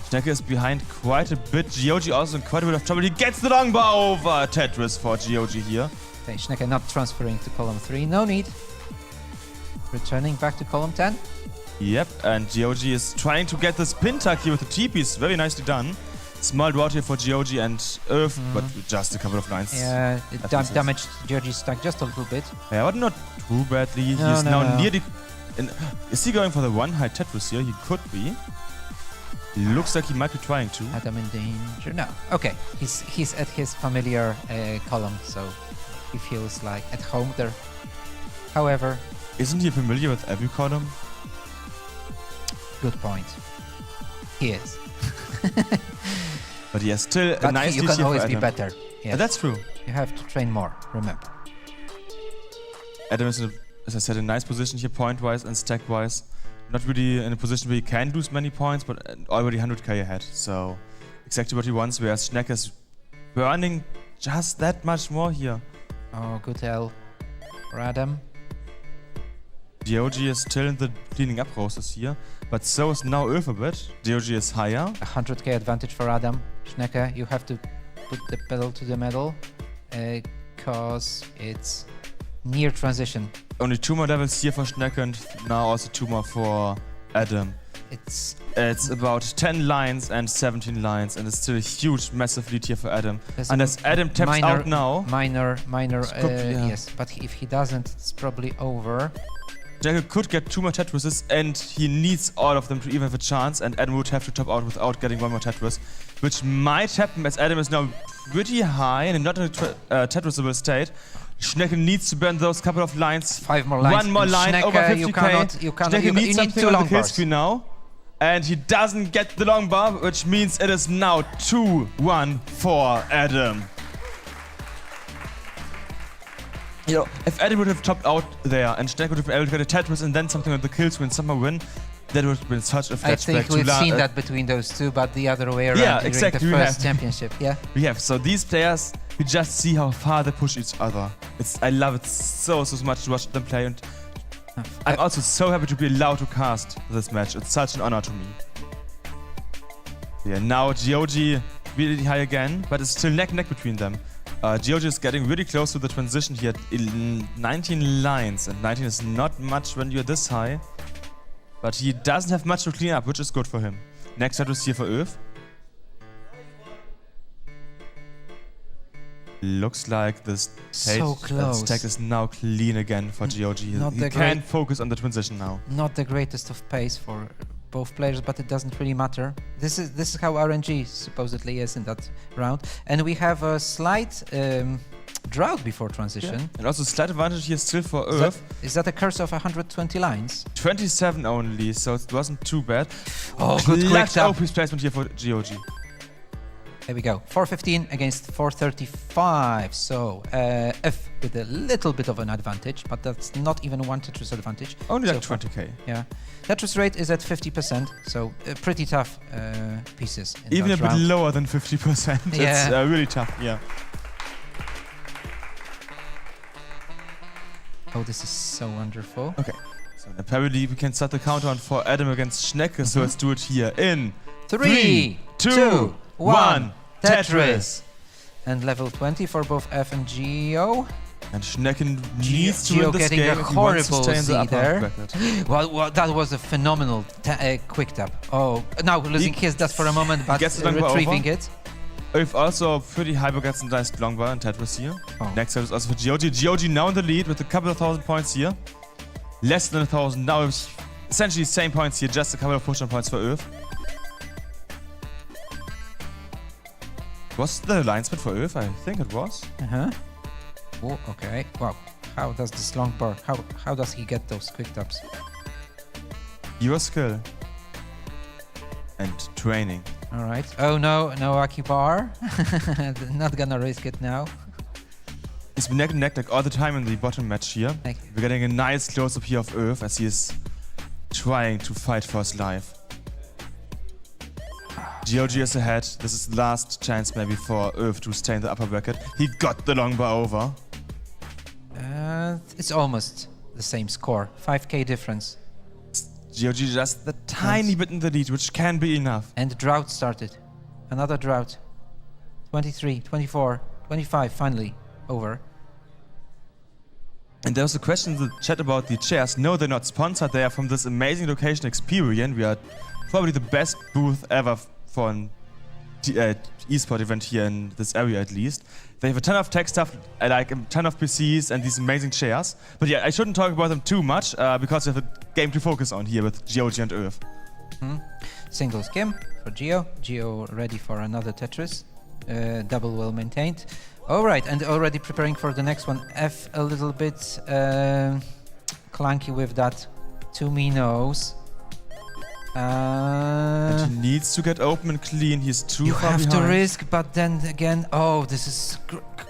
Speaker 3: Schnecke is behind quite a bit. Gioji also in quite a bit of trouble. He gets the long bar over Tetris for Gioji here.
Speaker 4: Okay, Schnecke not transferring to column 3. No need. Returning back to column 10.
Speaker 3: Yep, and Gioji is trying to get this pin tuck here with the TPs. Very nicely done. Small drought here for Gioji and Earth, but just a couple of lines.
Speaker 4: Yeah, it
Speaker 3: That
Speaker 4: damaged Georgie's stack just a little bit.
Speaker 3: Yeah, but not too badly.
Speaker 4: No,
Speaker 3: He's
Speaker 4: no,
Speaker 3: now
Speaker 4: no.
Speaker 3: near the... Is he going for the one high Tetris here? He could be. Looks like he might be trying to.
Speaker 4: Adam in danger. No. Okay, he's at his familiar column, so he feels like at home there. However,
Speaker 3: Isn't he familiar with every column?
Speaker 4: good point. He is.
Speaker 3: But he has still a
Speaker 4: But
Speaker 3: nice
Speaker 4: you
Speaker 3: lead
Speaker 4: can
Speaker 3: here for
Speaker 4: always be
Speaker 3: Adam.
Speaker 4: better. Yes.
Speaker 3: That's true.
Speaker 4: You have to train more, remember.
Speaker 3: Adam is, as I said, in a nice position here point-wise and stack-wise. Not really in a position where he can lose many points, but already 100k ahead. So exactly what he wants, whereas Schnecke is burning just that much more here.
Speaker 4: Oh, good L for Adam.
Speaker 3: Gioji is still in the cleaning up process here, but so is now Earth a bit. Gioji is higher.
Speaker 4: 100k advantage for Adam. Schnecke, you have to put the pedal to the metal because it's near transition.
Speaker 3: Only 2 more levels here for Schnecke and now also 2 more for Adam.
Speaker 4: It's
Speaker 3: It's about 10 lines and 17 lines, and it's still a huge, massive lead here for Adam.
Speaker 4: there's
Speaker 3: And as Adam taps
Speaker 4: minor-
Speaker 3: out now,
Speaker 4: minor,
Speaker 3: yeah.
Speaker 4: yes. But if he doesn't, it's probably over.
Speaker 3: Schnecke could get 2 more Tetrises, and he needs all of them to even have a chance, and Adam would have to top out without getting 1 more Tetris, which might happen as Adam is now pretty high and not in a Tetrisable state. Schnecke needs to burn those couple of lines.
Speaker 4: 5 more lines.
Speaker 3: 1 more
Speaker 4: and
Speaker 3: line,
Speaker 4: Schnecke,
Speaker 3: over 50k.
Speaker 4: You cannot.
Speaker 3: Schnecke
Speaker 4: You
Speaker 3: needs
Speaker 4: need
Speaker 3: something
Speaker 4: 2
Speaker 3: on the
Speaker 4: long
Speaker 3: kill
Speaker 4: bars.
Speaker 3: screen now. And he doesn't get the long bar, which means it is now 2-1 for Adam. You know, if Adam would have topped out there and Schnecke would have been able to get a Tetris and then something on the kill screen somehow win, That would have been such a
Speaker 4: I
Speaker 3: flashback
Speaker 4: think
Speaker 3: to
Speaker 4: we've seen that between those two, but the other way around
Speaker 3: Yeah,
Speaker 4: during
Speaker 3: exactly,
Speaker 4: the
Speaker 3: we
Speaker 4: first
Speaker 3: have.
Speaker 4: championship. Yeah.
Speaker 3: We have. So these players, we just see how far they push each other. I love it so much to watch them play, and I'm also so happy to be allowed to cast this match. It's such an honor to me. Yeah, now GOG really high again, but it's still neck and neck between them. GOG is getting really close to the transition here. 19 lines, and 19 is not much when you're this high. But he doesn't have much to clean up, which is good for him. Next Tetris here for Öf. Looks like this
Speaker 4: So close.
Speaker 3: stack is now clean again for GOG.
Speaker 4: Not
Speaker 3: He
Speaker 4: the
Speaker 3: can
Speaker 4: great-
Speaker 3: focus on the transition now.
Speaker 4: Not the greatest of pace for both players, but it doesn't really matter. This is how RNG supposedly is in that round, and we have a slight drought before transition.
Speaker 3: And also slight advantage here still for
Speaker 4: Is that,
Speaker 3: Öf.
Speaker 4: is that a curse of 120 lines?
Speaker 3: 27 only, so it wasn't too bad.
Speaker 4: Oh, good quick
Speaker 3: Clutch
Speaker 4: tap.
Speaker 3: OP placement here for GOG.
Speaker 4: There we go. 415 against 435. So F with a little bit of an advantage, but that's not even one Tetris advantage.
Speaker 3: Only like
Speaker 4: so far.
Speaker 3: 20k.
Speaker 4: Yeah. Tetris rate is at 50%, so pretty tough pieces. In
Speaker 3: Even a
Speaker 4: that
Speaker 3: bit
Speaker 4: round.
Speaker 3: lower than 50%. It's
Speaker 4: Yeah.
Speaker 3: really tough, yeah.
Speaker 4: Oh, this is so wonderful.
Speaker 3: Okay, so apparently we can start the countdown for Adam against Schnecke, so let's do it here in
Speaker 4: 3,
Speaker 3: 2, 1, Tetris!
Speaker 4: And level 20 for both F and GO.
Speaker 3: And Schnecke needs to
Speaker 4: Gio
Speaker 3: win this
Speaker 4: getting
Speaker 3: game
Speaker 4: a
Speaker 3: if he wants to
Speaker 4: horrible
Speaker 3: stay in the
Speaker 4: Z
Speaker 3: upper
Speaker 4: there.
Speaker 3: bracket.
Speaker 4: Well, that was a phenomenal quick tap. Oh, now losing his dust for a moment, but
Speaker 3: gets the long bar
Speaker 4: retrieving
Speaker 3: over.
Speaker 4: it.
Speaker 3: If also pretty hyper gets a nice long bar and Tetris here.
Speaker 4: Oh.
Speaker 3: Next set is also for GOG. GOG now in the lead with a couple of thousand points here. Less than 1,000. Now it's essentially same points here, just a couple of push-on points for Öf. Was the line split for Öf? I think it was.
Speaker 4: Uh-huh. Oh, okay. Wow. How does this long bar, how does he get those quick taps?
Speaker 3: Your skill. And training.
Speaker 4: All right. Oh, no Aki bar. Not gonna risk it now.
Speaker 3: It's been neck and neck like all the time in the bottom match here.
Speaker 4: Like,
Speaker 3: We're getting a nice close-up here of Öf as he is trying to fight for his life. GOG is ahead. This is the last chance maybe for Öf to stay in the upper bracket. He got the long bar over.
Speaker 4: it's almost the same score. 5k difference.
Speaker 3: GOG just the tiny bit in the lead, which can be enough.
Speaker 4: And the drought started. Another drought. 23, 24, 25, finally. Over.
Speaker 3: And there was a question in the chat about the chairs. No, they're not sponsored. They are from this amazing location, Experian. We are probably the best booth ever for an esport event here in this area, at least. They have a ton of tech stuff, like a ton of PCs and these amazing chairs. But yeah, I shouldn't talk about them too much because we have a game to focus on here with GOG and Öf.
Speaker 4: Singles Kim for Gio. Gio ready for another Tetris. Double well maintained. Alright, and already preparing for the next one. F a little bit clunky with that to me nose.
Speaker 3: And he needs to get open and clean. He's too
Speaker 4: You
Speaker 3: far
Speaker 4: have to
Speaker 3: behind.
Speaker 4: risk, but then again, oh, this is...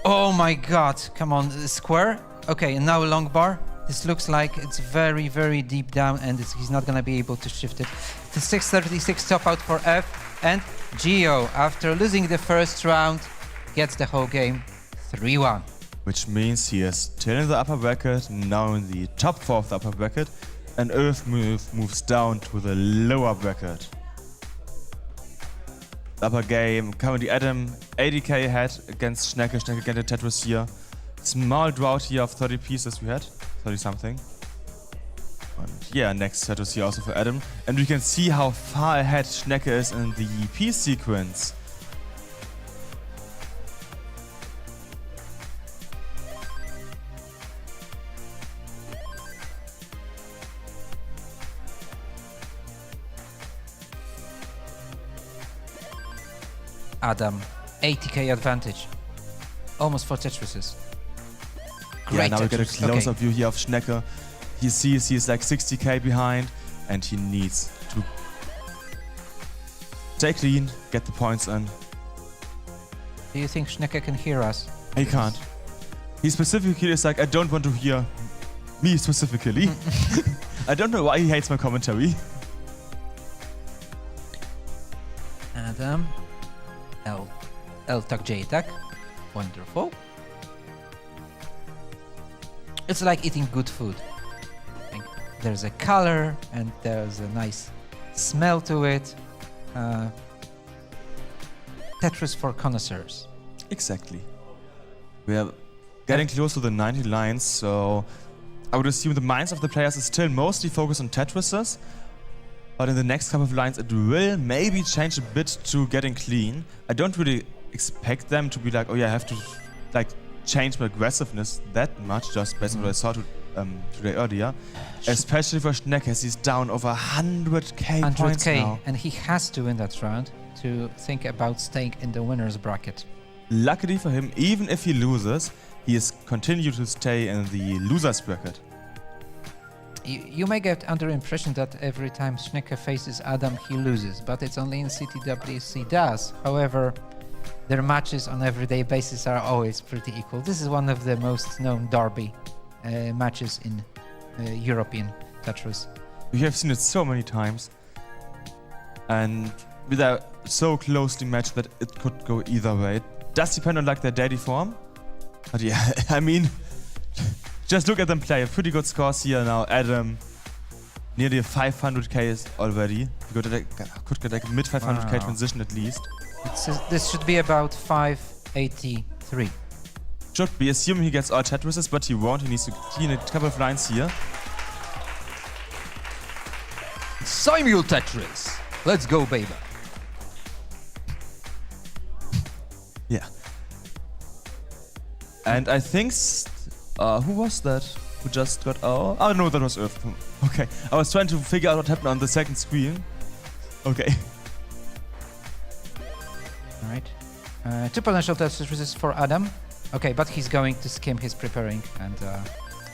Speaker 4: Oh my god, come on, square. Okay, and now a long bar. This looks like it's very, very deep down and he's not gonna be able to shift it. The 636 top out for F, and Gio, after losing the first round, gets the whole game 3-1.
Speaker 3: Which means he is still in the upper bracket, now in the top 4 of the upper bracket, and Öf moves down to the lower bracket. The upper game, currently Adam 80k ahead against Schnecke. Schnecke getting Tetris here. Small drought here of 30 pieces we had, 30 something. And yeah, next Tetris here also for Adam. And we can see how far ahead Schnecke is in the piece sequence.
Speaker 4: Adam, 80k advantage. Almost 4 Tetrises.
Speaker 3: Yeah,
Speaker 4: Great
Speaker 3: now we get a
Speaker 4: Tetris.
Speaker 3: close-up view here of Schnecke. He sees he's like 60k behind, and he needs to stay clean, get the points in.
Speaker 4: Do you think Schnecke can hear us?
Speaker 3: He can't. He specifically is like, I don't want to hear me specifically. I don't know why he hates my commentary.
Speaker 4: L-tak, J-tak. Wonderful. It's like eating good food. Like, there's a color and there's a nice smell to it. Tetris for connoisseurs.
Speaker 3: Exactly. We are getting close to the 90 lines, so I would assume the minds of the players is still mostly focused on Tetrises, but in the next couple of lines it will maybe change a bit to getting clean. I don't really expect them to be like, oh yeah, I have to like change my aggressiveness that much, just based on what I saw today earlier. Especially for Schnecke, as he's down over 100k points now.
Speaker 4: And he has to win that round to think about staying in the winner's bracket.
Speaker 3: Luckily for him, even if he loses, he is continued to stay in the loser's bracket.
Speaker 4: You may get under impression that every time Schnecke faces Adam, he loses, but it's only in CTWC does. However, their matches on everyday basis are always pretty equal. This is one of the most known derby matches in European Tetris.
Speaker 3: We have seen it so many times, and they are so closely matched that it could go either way. It does depend on like their daily form, but yeah, I mean, just look at them play. Pretty good scores here now. Adam, nearly 500k already. He could get like a mid 500k
Speaker 4: Wow.
Speaker 3: transition at least.
Speaker 4: This should be about 583.
Speaker 3: Should be, assuming he gets all Tetrises, but he won't. He needs to clean a couple of lines here.
Speaker 4: Simul Tetris. Let's go, baby.
Speaker 3: Yeah. And I think, who was that? Who just got out? Oh no, that was Earth. Okay, I was trying to figure out what happened on the second screen. Okay.
Speaker 4: All right. Two potential Tetrises for Adam. Okay, but he's going to skim his preparing, and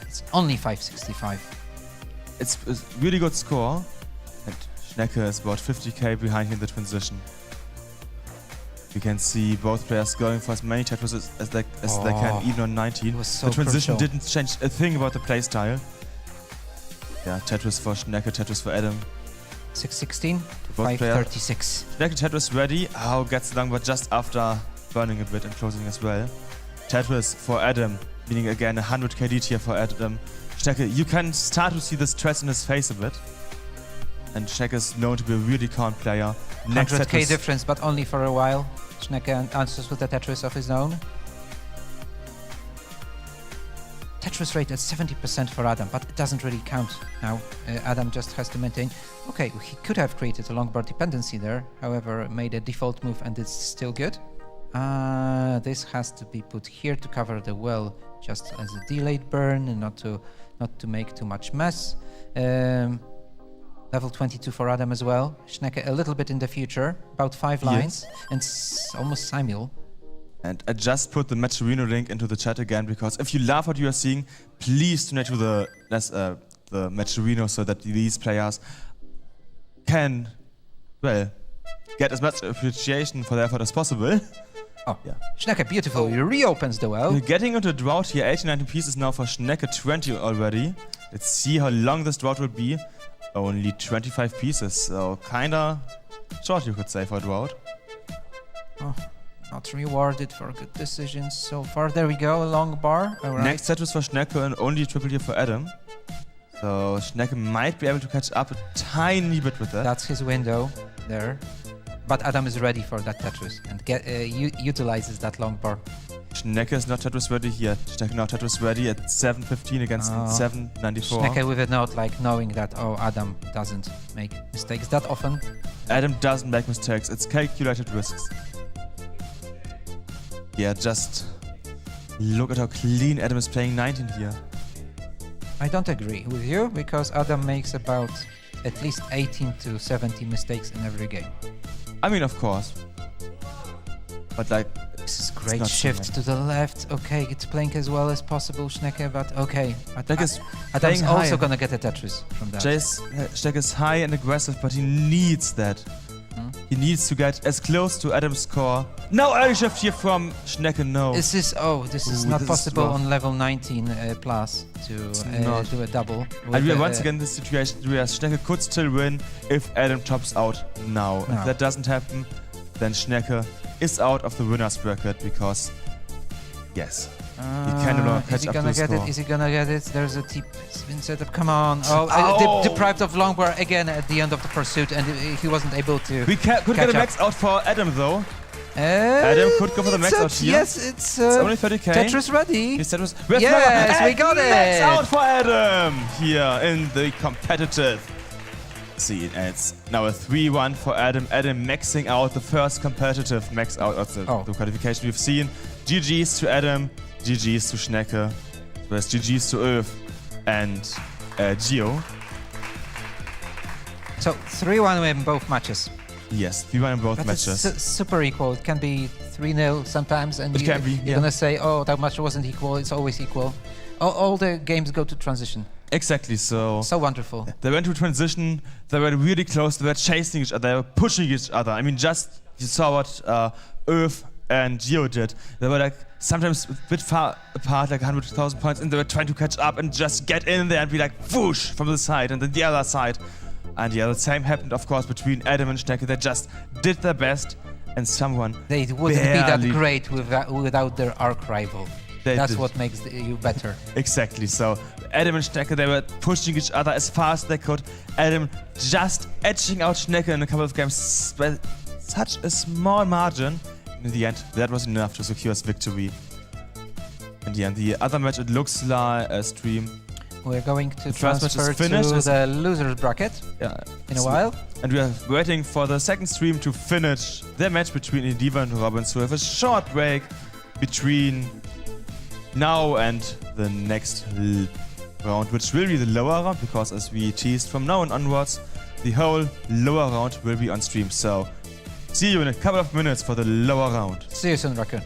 Speaker 4: it's only 565.
Speaker 3: It's a really good score. And Schnecke is about 50k behind him in the transition. You can see both players going for as many Tetrises as they can, even on 19.
Speaker 4: It was so
Speaker 3: the transition
Speaker 4: crucial.
Speaker 3: didn't change a thing about the playstyle. Yeah, Tetris for Schnecke, Tetris for Adam.
Speaker 4: 616 to
Speaker 3: Both players.
Speaker 4: 536.
Speaker 3: Schnecke Tetris ready. How gets long, but just after burning a bit and closing as well. Tetris for Adam, meaning again 100k lead here for Adam. Schnecke, you can start to see the stress in his face a bit. And Schnecke is known to be a really calm player. Next
Speaker 4: 100k
Speaker 3: Tetris,
Speaker 4: difference, but only for a while. Schnecke answers with a Tetris of his own. Tetris rate at 70% for Adam, but it doesn't really count now. Adam just has to maintain. Okay, he could have created a long bar dependency there, however, made a default move and it's still good. This has to be put here to cover the well, just as a delayed burn and not to make too much mess. Level 22 for Adam as well. Schnecke a little bit in the future, about 5 lines, and almost simul.
Speaker 3: and I just put the Matcherino link into the chat again, because if you love what you are seeing, please donate to the Matcherino so that these players can, well, get as much appreciation for their effort as possible.
Speaker 4: Oh,
Speaker 3: Yeah.
Speaker 4: Schnecke, beautiful. He reopens the well.
Speaker 3: We're getting into a drought here, 80-90 pieces now for Schnecke, 20 already. Let's see how long this drought will be. Only 25 pieces, so kinda short, you could say, for a drought.
Speaker 4: Oh, not rewarded for good decisions so far. There we go, a long bar. All right.
Speaker 3: Next set is for Schnecke and only a triple here for Adam. So Schnecke might be able to catch up a tiny bit with that.
Speaker 4: That's his window there. But Adam is ready for that Tetris and utilizes that long bar.
Speaker 3: Schnecke is not Tetris ready here. Schnecke now Tetris ready at 7:15 against 7:94.
Speaker 4: Schnecke with a note like knowing that, oh, Adam doesn't make mistakes that often.
Speaker 3: Adam doesn't make mistakes. It's calculated risks. Yeah, just look at how clean Adam is playing 19 here.
Speaker 4: I don't agree with you because Adam makes about at least 18 to 70 mistakes in every game.
Speaker 3: I mean, of course. But like,
Speaker 4: This is
Speaker 3: not
Speaker 4: great
Speaker 3: so
Speaker 4: shift to the left. Okay, it's playing as well as possible, Schnecke, but okay.
Speaker 3: Schnecke is
Speaker 4: Adam's
Speaker 3: playing
Speaker 4: also
Speaker 3: high.
Speaker 4: gonna get a Tetris from that.
Speaker 3: Schnecke is high and aggressive, but he needs that. He needs to get as close to Adam's score. No early shift here from Schnecke, no.
Speaker 4: This is not
Speaker 3: this is
Speaker 4: possible
Speaker 3: rough.
Speaker 4: on level 19 plus to
Speaker 3: not.
Speaker 4: do a double.
Speaker 3: And we are once again in the situation where Schnecke could still win if Adam tops out now.
Speaker 4: No.
Speaker 3: If that doesn't happen, then Schnecke is out of the winner's bracket because, yes, he can no longer
Speaker 4: Is
Speaker 3: catch
Speaker 4: he
Speaker 3: up to
Speaker 4: gonna
Speaker 3: the
Speaker 4: get
Speaker 3: score.
Speaker 4: it? Is he gonna get it? There's a spin setup. Come on! Oh,
Speaker 3: Oh.
Speaker 4: deprived of long bar again at the end of the pursuit, and he wasn't able to.
Speaker 3: We could
Speaker 4: catch
Speaker 3: get a
Speaker 4: up.
Speaker 3: max out for Adam though. Adam could go for the max
Speaker 4: it's
Speaker 3: out here.
Speaker 4: Yes, it's
Speaker 3: only 30k.
Speaker 4: Tetris ready.
Speaker 3: Yes,
Speaker 4: Yes,
Speaker 3: we
Speaker 4: got
Speaker 3: max
Speaker 4: it.
Speaker 3: out for Adam here in the competitive scene. And it's now a 3-1 for Adam. Adam maxing out the first competitive max out of the qualification we've seen. GG's to Adam, GG's to Schnecke, whereas GG's to Ulf and Gio.
Speaker 4: So 3-1 win both matches.
Speaker 3: Yes, 3-1 in both
Speaker 4: But
Speaker 3: matches.
Speaker 4: it's super equal. It can be 3-0 sometimes, and
Speaker 3: It can be,
Speaker 4: you're
Speaker 3: yeah.
Speaker 4: gonna say, "Oh, that match wasn't equal." It's always equal. All the games go to transition.
Speaker 3: Exactly, so
Speaker 4: Wonderful.
Speaker 3: they went to transition, they were really close, they were chasing each other, they were pushing each other. I mean, just you saw what Ulf and Gio did. They were like sometimes a bit far apart, like 100,000 points, and they were trying to catch up and just get in there and be like whoosh from the side and then the other side. And yeah, the same happened, of course, between Adam and Schnecke. They just did their best, and someone
Speaker 4: They wouldn't be that
Speaker 3: barely-
Speaker 4: great without their arch rival.
Speaker 3: They
Speaker 4: That's
Speaker 3: did.
Speaker 4: what makes you better.
Speaker 3: Exactly, so Adam and Schnecke, they were pushing each other as fast as they could. Adam just edging out Schnecke in a couple of games by such a small margin. In the end, that was enough to secure his victory. In the end, the other match, it looks like a stream.
Speaker 4: We're going to
Speaker 3: first match is
Speaker 4: transfer
Speaker 3: finished.
Speaker 4: to the losers bracket
Speaker 3: Yeah,
Speaker 4: in a while.
Speaker 3: And we are waiting for the second stream to finish their match between Indiva and Robin. So we have a short break between now and the next round, which will be the lower round, because as we teased, from now on onwards, the whole lower round will be on stream. So see you in a couple of minutes for the lower round.
Speaker 4: See you soon, Raccoon.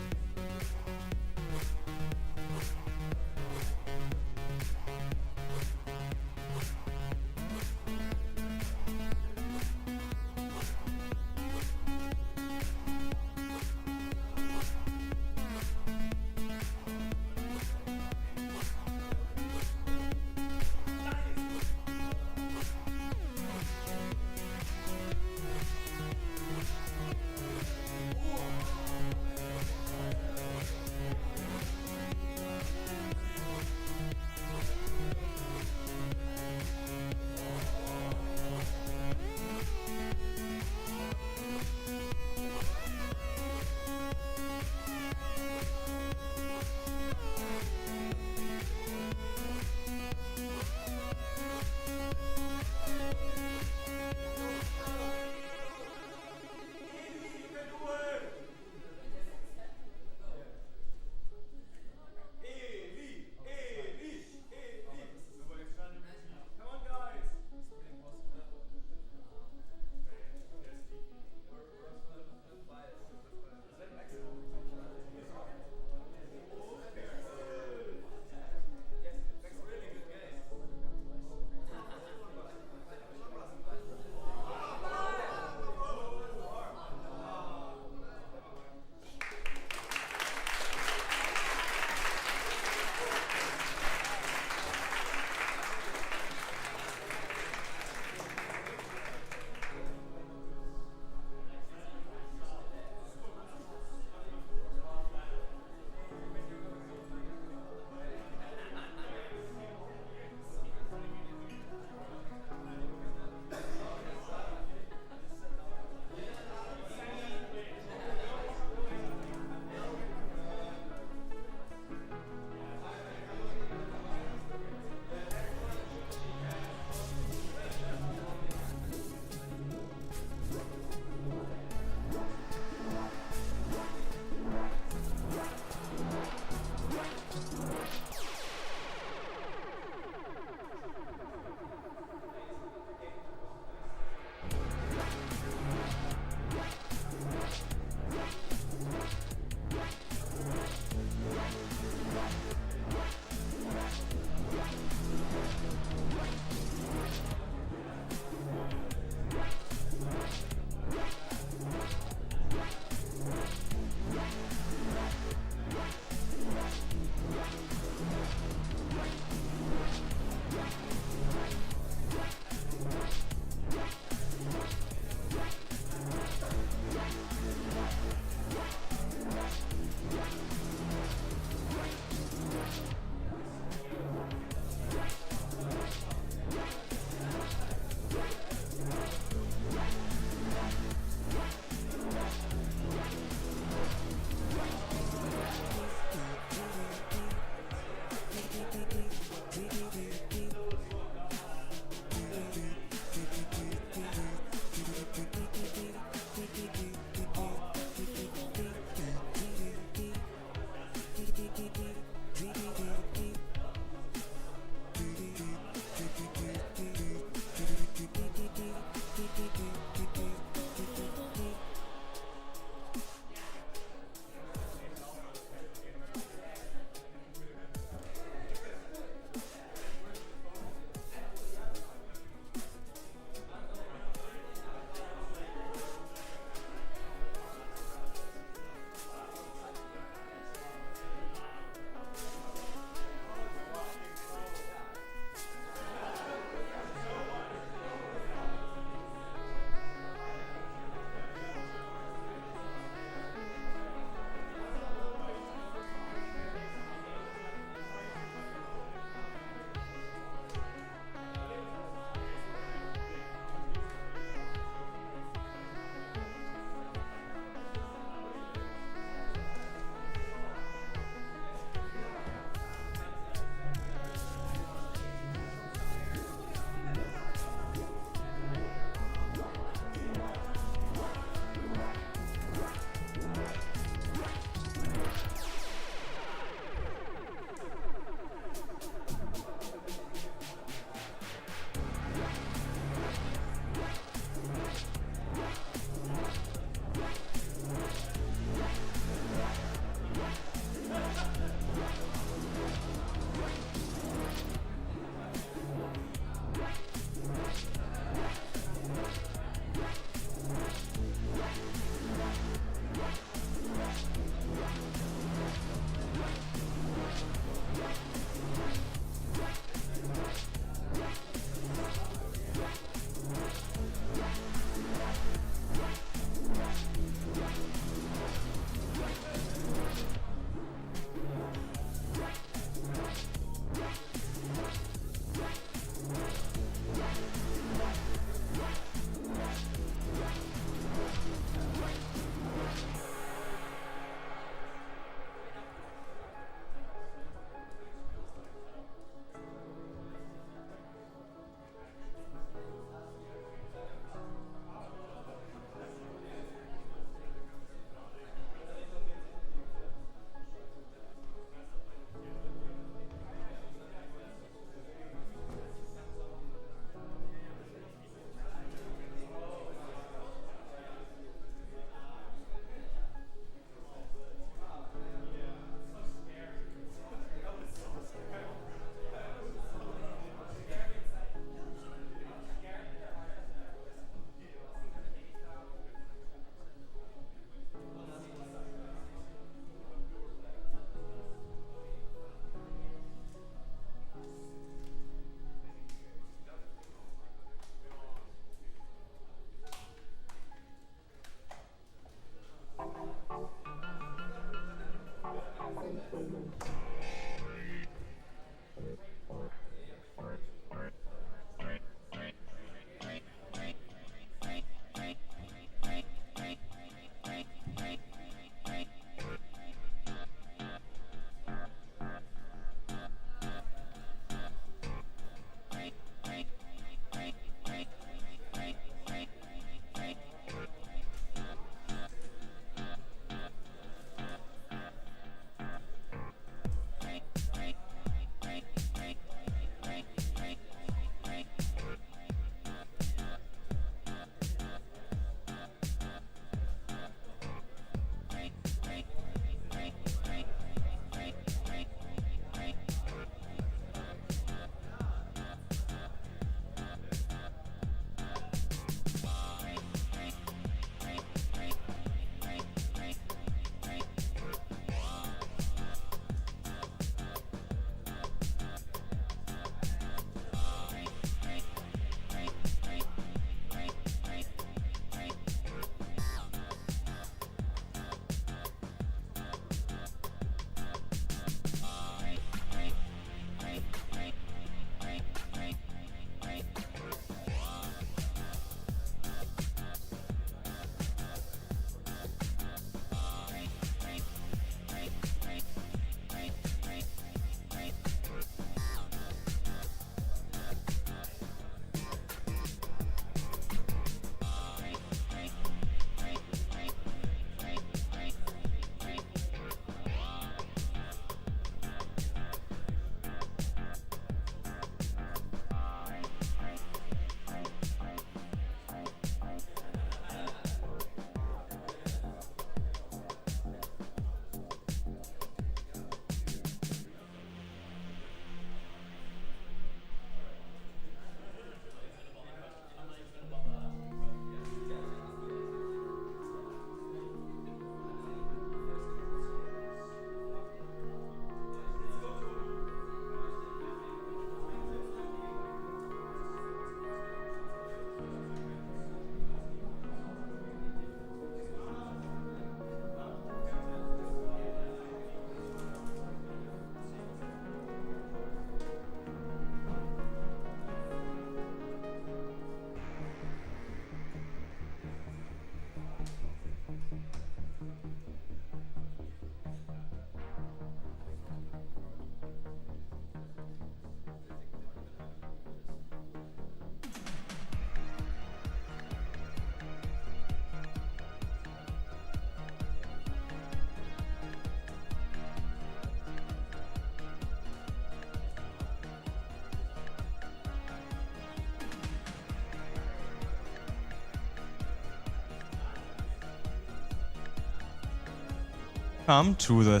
Speaker 3: Welcome to the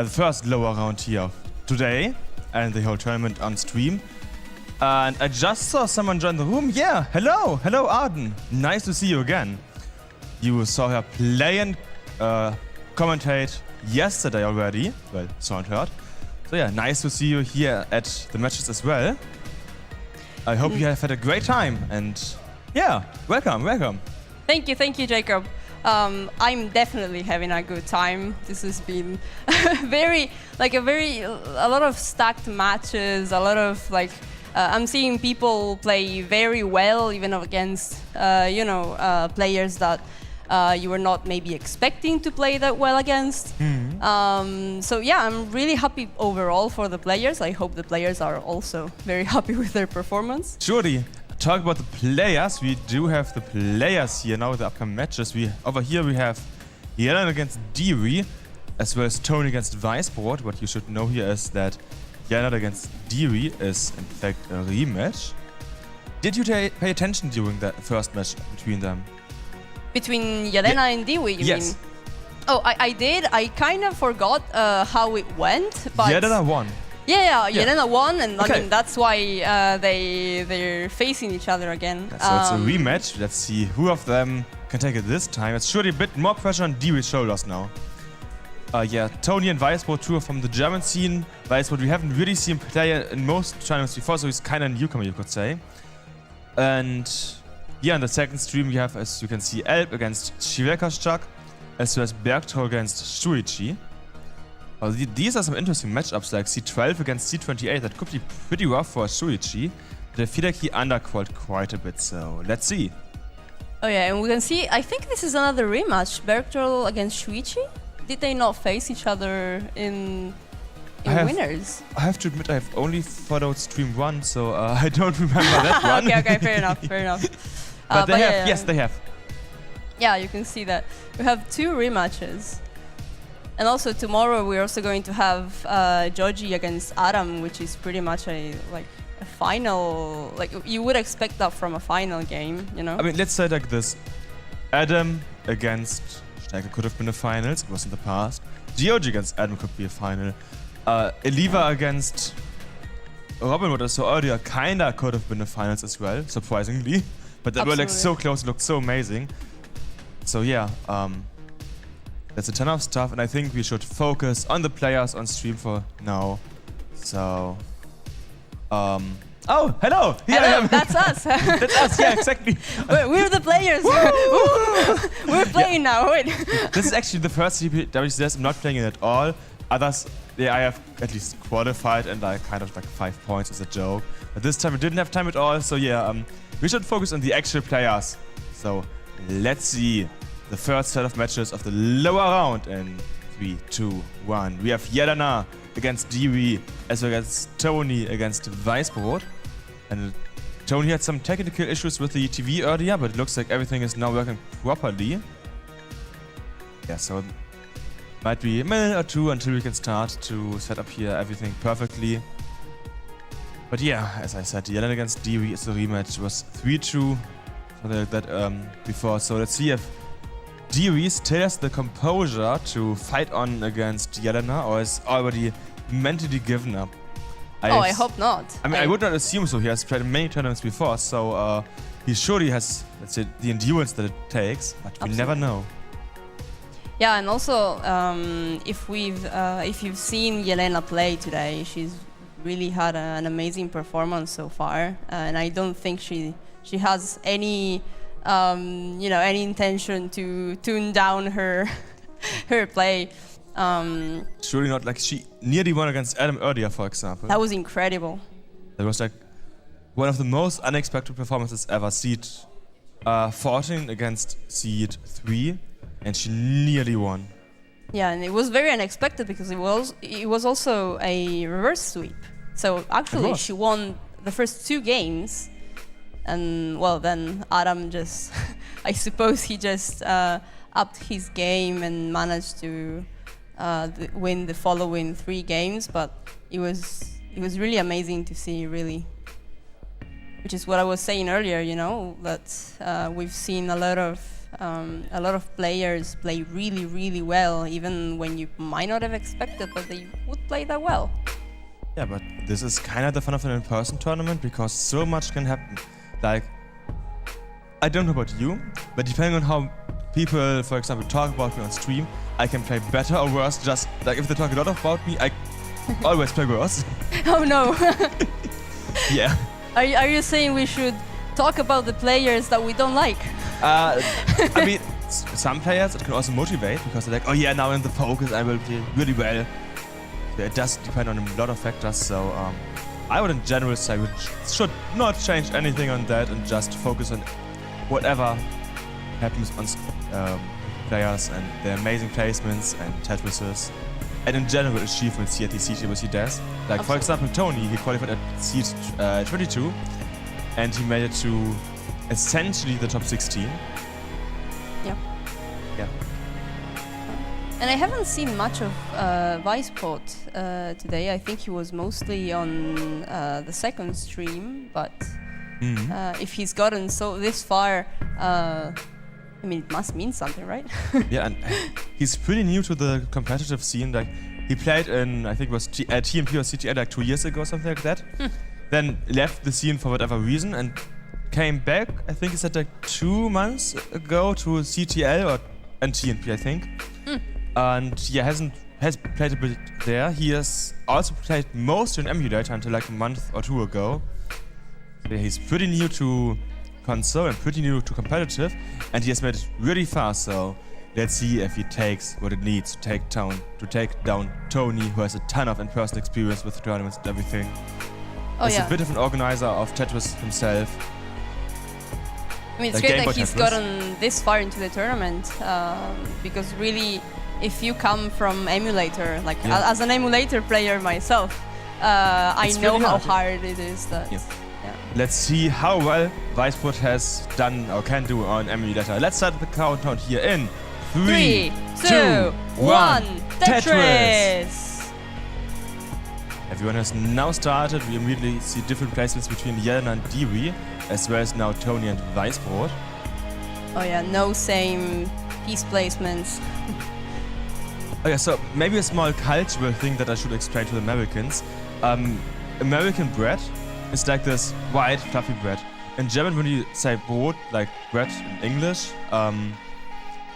Speaker 3: first lower round here of today and the whole tournament on stream. And I just saw someone join the room. Yeah, hello Arden. Nice to see you again. You saw her play and commentate yesterday already. Well, saw and heard. So yeah, nice to see you here at the matches as well. I hope you have had a great time and yeah, welcome.
Speaker 6: Thank you, Jacob. I'm definitely having a good time. This has been a lot of stacked matches, a lot of I'm seeing people play very well, even against, players that you were not maybe expecting to play that well against. So yeah, I'm really happy overall for the players. I hope the players are also very happy with their performance.
Speaker 3: Surely. Talk about the players. We do have the players here now, the upcoming matches. Over here we have Yellen against Dewey, as well as Tony against Viceboard. What you should know here is that Yellen against Dewey is in fact a rematch. Did you pay attention during the first match between them?
Speaker 6: Between Yelena and Dewey, you
Speaker 3: yes.
Speaker 6: mean? Oh, I did. I kind of forgot how it went, but
Speaker 3: Yelena won.
Speaker 6: Yeah, Yelena won, and
Speaker 3: Okay.
Speaker 6: I mean that's why they're facing each other again.
Speaker 3: So it's a rematch. Let's see who of them can take it this time. It's surely a bit more pressure on Dewey's shoulders now. Tony and Viceboard, two are from the German scene. Viceboard, we haven't really seen him play in most tournaments before, so he's kind of a newcomer, you could say. And yeah, in the second stream we have, as you can see, Elb against Shivekashchak, as well as Bergtro against Shuichi. Well, these are some interesting matchups, like C12 against C28. That could be pretty rough for Shuichi, but I feel like he underqualified quite a bit, so let's see.
Speaker 6: Oh yeah, and we can see, I think this is another rematch, Bergtro against Shuichi. Did they not face each other in winners?
Speaker 3: I have to admit, I have only followed stream 1, so I don't remember that one.
Speaker 6: Okay, fair enough.
Speaker 3: But they have,
Speaker 6: yeah,
Speaker 3: yes, they have.
Speaker 6: Yeah, you can see that. We have 2 rematches. And also tomorrow we're also going to have Joji against Adam, which is pretty much a final, you would expect that from a final game, you know?
Speaker 3: I mean, let's say it like this. Adam against Stärke could have been a finals, it was in the past. Georgie against Adam could be a final. Eliva against Robin, what I saw earlier, kinda could have been a finals as well, surprisingly. But they were so close, it looked so amazing. So yeah, that's a ton of stuff, and I think we should focus on the players on stream for now. So, oh, hello! Here I am.
Speaker 6: That's us.
Speaker 3: That's us, yeah, exactly.
Speaker 6: We're the players. We're playing now. Wait.
Speaker 3: This is actually the first CTWC. I'm not playing it at all. Others, I have at least qualified, and I kind of 5 points as a joke. But this time we didn't have time at all, so yeah, we should focus on the actual players. So, let's see the first set of matches of the lower round in 3, 2, 1. We have Yelena against Dewey, as well as Tony against Viceboard. And Tony had some technical issues with the TV earlier, but it looks like everything is now working properly. Yeah, so might be a minute or 2 until we can start to set up here everything perfectly. But yeah, as I said, Yelena against Dewey is the rematch. It was 3-2 before, so let's see if Dewey still has the composure to fight on against Yelena, or is already mentally given up.
Speaker 6: I hope not.
Speaker 3: I mean, I would not assume so. He has played many tournaments before, so he surely has, let's say, the endurance that it takes, but we never know.
Speaker 6: Yeah, and also, if you've seen Yelena play today, she's really had an amazing performance so far, and I don't think she has any any intention to tune down her play.
Speaker 3: Surely not. Like, she nearly won against Adam earlier, for example.
Speaker 6: That was incredible.
Speaker 3: That was one of the most unexpected performances ever. Seed 14 against Seed 3, and she nearly won.
Speaker 6: Yeah, and it was very unexpected because it was also a reverse sweep. So actually, she won the first 2 games. And well, then Adam just, I suppose he just upped his game and managed to win the following 3 games. But it was really amazing to see, really. Which is what I was saying earlier, that we've seen a lot of A lot of players play really, really well, even when you might not have expected that they would play that well.
Speaker 3: Yeah, but this is kind of the fun of an in-person tournament because so much can happen. Like, I don't know about you, but depending on how people, for example, talk about me on stream, I can play better or worse. Just like if they talk a lot about me, I always play worse.
Speaker 6: Oh no!
Speaker 3: Yeah.
Speaker 6: Are you saying we should talk about the players that we don't like?
Speaker 3: I mean, some players it can also motivate because they're like, oh yeah, now in the focus I will play really well. It does depend on a lot of factors, so I would in general say we should not change anything on that and just focus on whatever happens on players and their amazing placements and Tetrises and in general achievements here at the CTWC does. Like for example Tony, he qualified at seed 22 and he made it to essentially the top 16.
Speaker 6: Yeah.
Speaker 3: Yeah.
Speaker 6: And I haven't seen much of Viceport today. I think he was mostly on the second stream, but if he's gotten this far, I mean, it must mean something, right?
Speaker 3: Yeah, and he's pretty new to the competitive scene. Like, he played in, I think it was TMP or CTL like 2 years ago, something like that. Then left the scene for whatever reason and came back, I think he said like 2 months ago to CTL and TMP, I think. And yeah, has played a bit there. He has also played most in emulator until like a month or 2 ago. Yeah, he's pretty new to console and pretty new to competitive, and he has made it really fast. So let's see if he takes what it needs to take down Tony, who has a ton of in-person experience with tournaments and everything. He's a bit of an organizer of Tetris himself.
Speaker 6: I mean, it's great that he's gotten this far into the tournament, because really, if you come from emulator, like as an emulator player myself, I know how hard it is. Let's
Speaker 3: see how well Viceport has done or can do on emulator. Let's start the countdown here in 3, 2, 1, Tetris! Everyone has now started. We immediately see different placements between Jelena and Dewey, as well as now Tony and Viceport.
Speaker 6: Oh yeah, no same piece placements.
Speaker 3: Oh yeah, so maybe a small cultural thing that I should explain to the Americans. American bread is like this white, fluffy bread. In German, when you say Brot, like bread in English,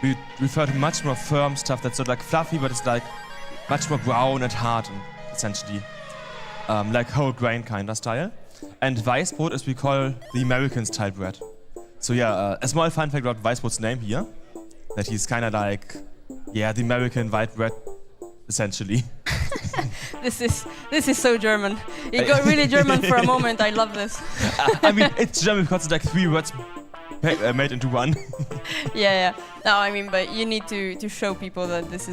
Speaker 3: we refer to much more firm stuff that's sort of like fluffy, but it's like much more brown and hard, essentially. Like whole grain kind of style. And Weissbrot is we call the American style bread. So yeah, a small fun fact about Weissbrot's name here, that he's kind of like, yeah, the American white bread, essentially.
Speaker 6: This is so German. It got really German for a moment. I love this.
Speaker 3: I mean, it's German because it's like 3 words made into one.
Speaker 6: Yeah. No, I mean, but you need to show people that this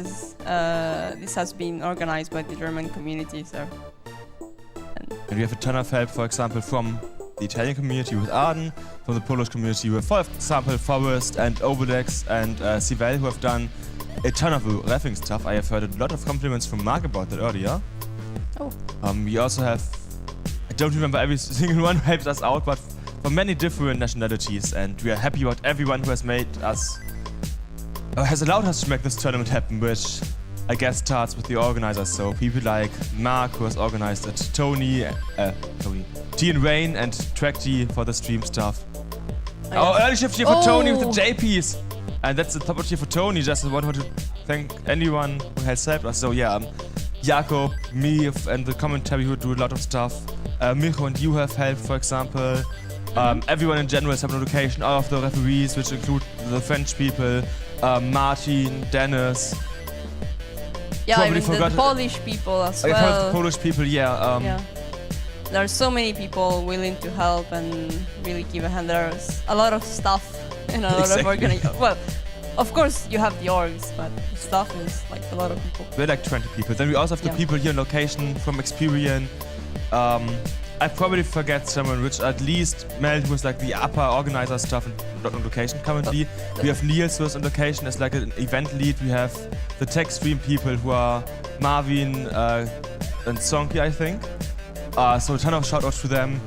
Speaker 6: has been organized by the German community. So.
Speaker 3: And we have a ton of help, for example, from the Italian community with Arden, from the Polish community with, for example, Forrest and Obodex and Sivel, who have done a ton of reffing stuff. I have heard a lot of compliments from Mark about that earlier.
Speaker 6: Oh.
Speaker 3: We also have, I don't remember every single one who helped us out, but from many different nationalities, and we are happy about everyone who has made us, has allowed us to make this tournament happen, which I guess starts with the organizers. So people like Mark, who has organized it, Tony, T and Rain, and Tracty for the stream stuff. Early shift here for Tony with the JPs. And that's the top of tier for Tony. Just want to thank anyone who has helped us. So yeah, Jakob, me, and the commentary who do a lot of stuff. Micho and you have helped, for example. Everyone in general has helped on location. All of the referees, which include the French people, Martin, Dennis.
Speaker 6: Yeah, I mean the Polish people as well.
Speaker 3: The Polish people, yeah.
Speaker 6: There are so many people willing to help and really give a hand. There's a lot of stuff and a lot of organization. Well, of course you have the orgs, but the stuff is like a lot of people.
Speaker 3: We're like 20 people. Then we also have the people here in location from Experian. I probably forget someone, which at least Mel, who is like the upper organizer stuff and not on location currently. We have Niels, who is on location as like an event lead. We have the tech stream people who are Marvin and Sonky, I think. So a ton of shout outs to them.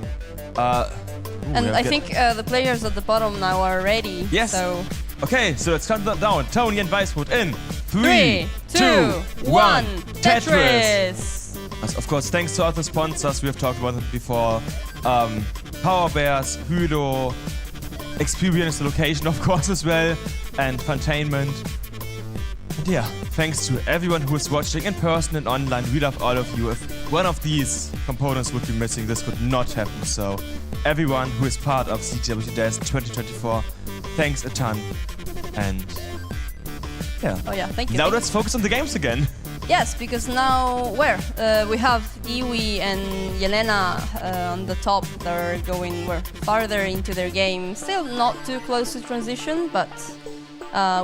Speaker 6: And I think the players at the bottom now are ready.
Speaker 3: Yes.
Speaker 6: So
Speaker 3: Okay, so let's count that down. Tony and Weisbrot in
Speaker 6: 3, 2, 1. Tetris.
Speaker 3: As of course, thanks to other sponsors, we have talked about it before. Power Bears, Hülo, Experience the Location, of course, as well, and Funtainment. And yeah, thanks to everyone who is watching in person and online. We love all of you. If one of these components would be missing, this could not happen. So, everyone who is part of CTWC Days 2024, thanks a ton. And yeah.
Speaker 6: Oh yeah, thank you.
Speaker 3: Now let's focus on the games again.
Speaker 6: Yes, because now we have Dewey and Yelena on the top. They're going farther into their game. Still not too close to transition, but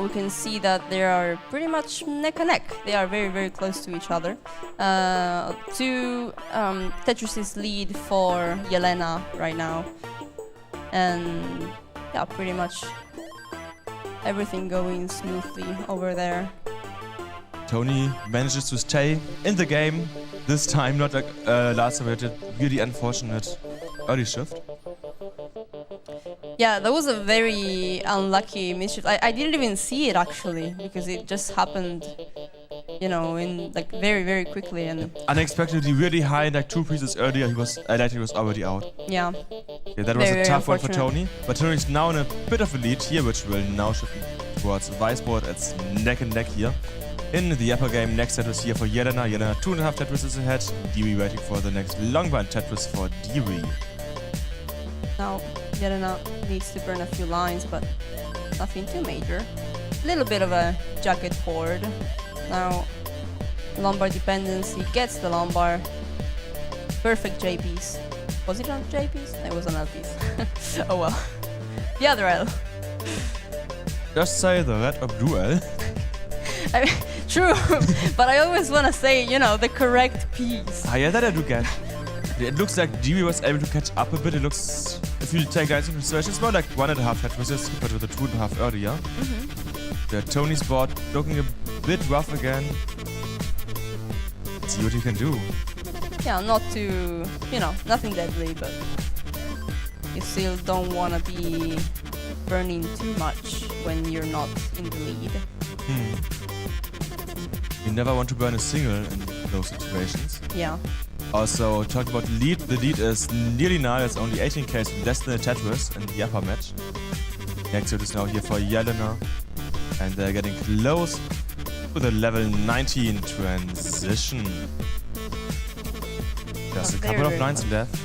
Speaker 6: we can see that they are pretty much neck and neck. They are very, very close to each other. 2 Tetris's lead for Yelena right now. And yeah, pretty much everything going smoothly over there.
Speaker 3: Tony manages to stay in the game this time, not like last time we had a really unfortunate early shift.
Speaker 6: Yeah, that was a very unlucky mischief. I didn't even see it actually, because it just happened, you know, in like very, very quickly. And
Speaker 3: Unexpectedly really high, like 2 pieces earlier, he was already out.
Speaker 6: yeah,
Speaker 3: Yeah, that was
Speaker 6: Very,
Speaker 3: a
Speaker 6: very
Speaker 3: tough one for
Speaker 6: unfortunate.
Speaker 3: Tony. But Tony is now in a bit of a lead here, which will now shift towards Weisbrot. It's neck and neck here. In the upper game, next Tetris here for Yelena. Yelena 2.5 Tetrises ahead. Dewey waiting for the next long run Tetris for Dewey.
Speaker 6: now Yelena needs to burn a few lines, but nothing too major. Little bit of a jacket board. Now Lombard dependency gets the Lombard. Perfect JPs. Was it on JPs? It was on LPs. Oh well. The other L.
Speaker 3: Just say the red or blue L.
Speaker 6: I mean, true, but I always want to say, you know, the correct piece.
Speaker 3: Ah, yeah, that I do get. It looks like Dewey was able to catch up a bit. It looks, if you take guys into consideration, it's more like 1.5 Tetrises compared with the 2.5 earlier. The Tony's board looking a bit rough again. Let's see what he can do.
Speaker 6: Yeah, not too, you know, nothing deadly, but you still don't want to be burning too much when you're not in the lead.
Speaker 3: You never want to burn a single in those situations.
Speaker 6: Yeah.
Speaker 3: Also, talking about lead, the lead is nearly null. It's only 18k, less than a Tetris in the upper match. Next hit is now here for Yelena. And they're getting close to the level 19 transition. Just a
Speaker 6: Very,
Speaker 3: couple of
Speaker 6: very
Speaker 3: lines
Speaker 6: close.
Speaker 3: left.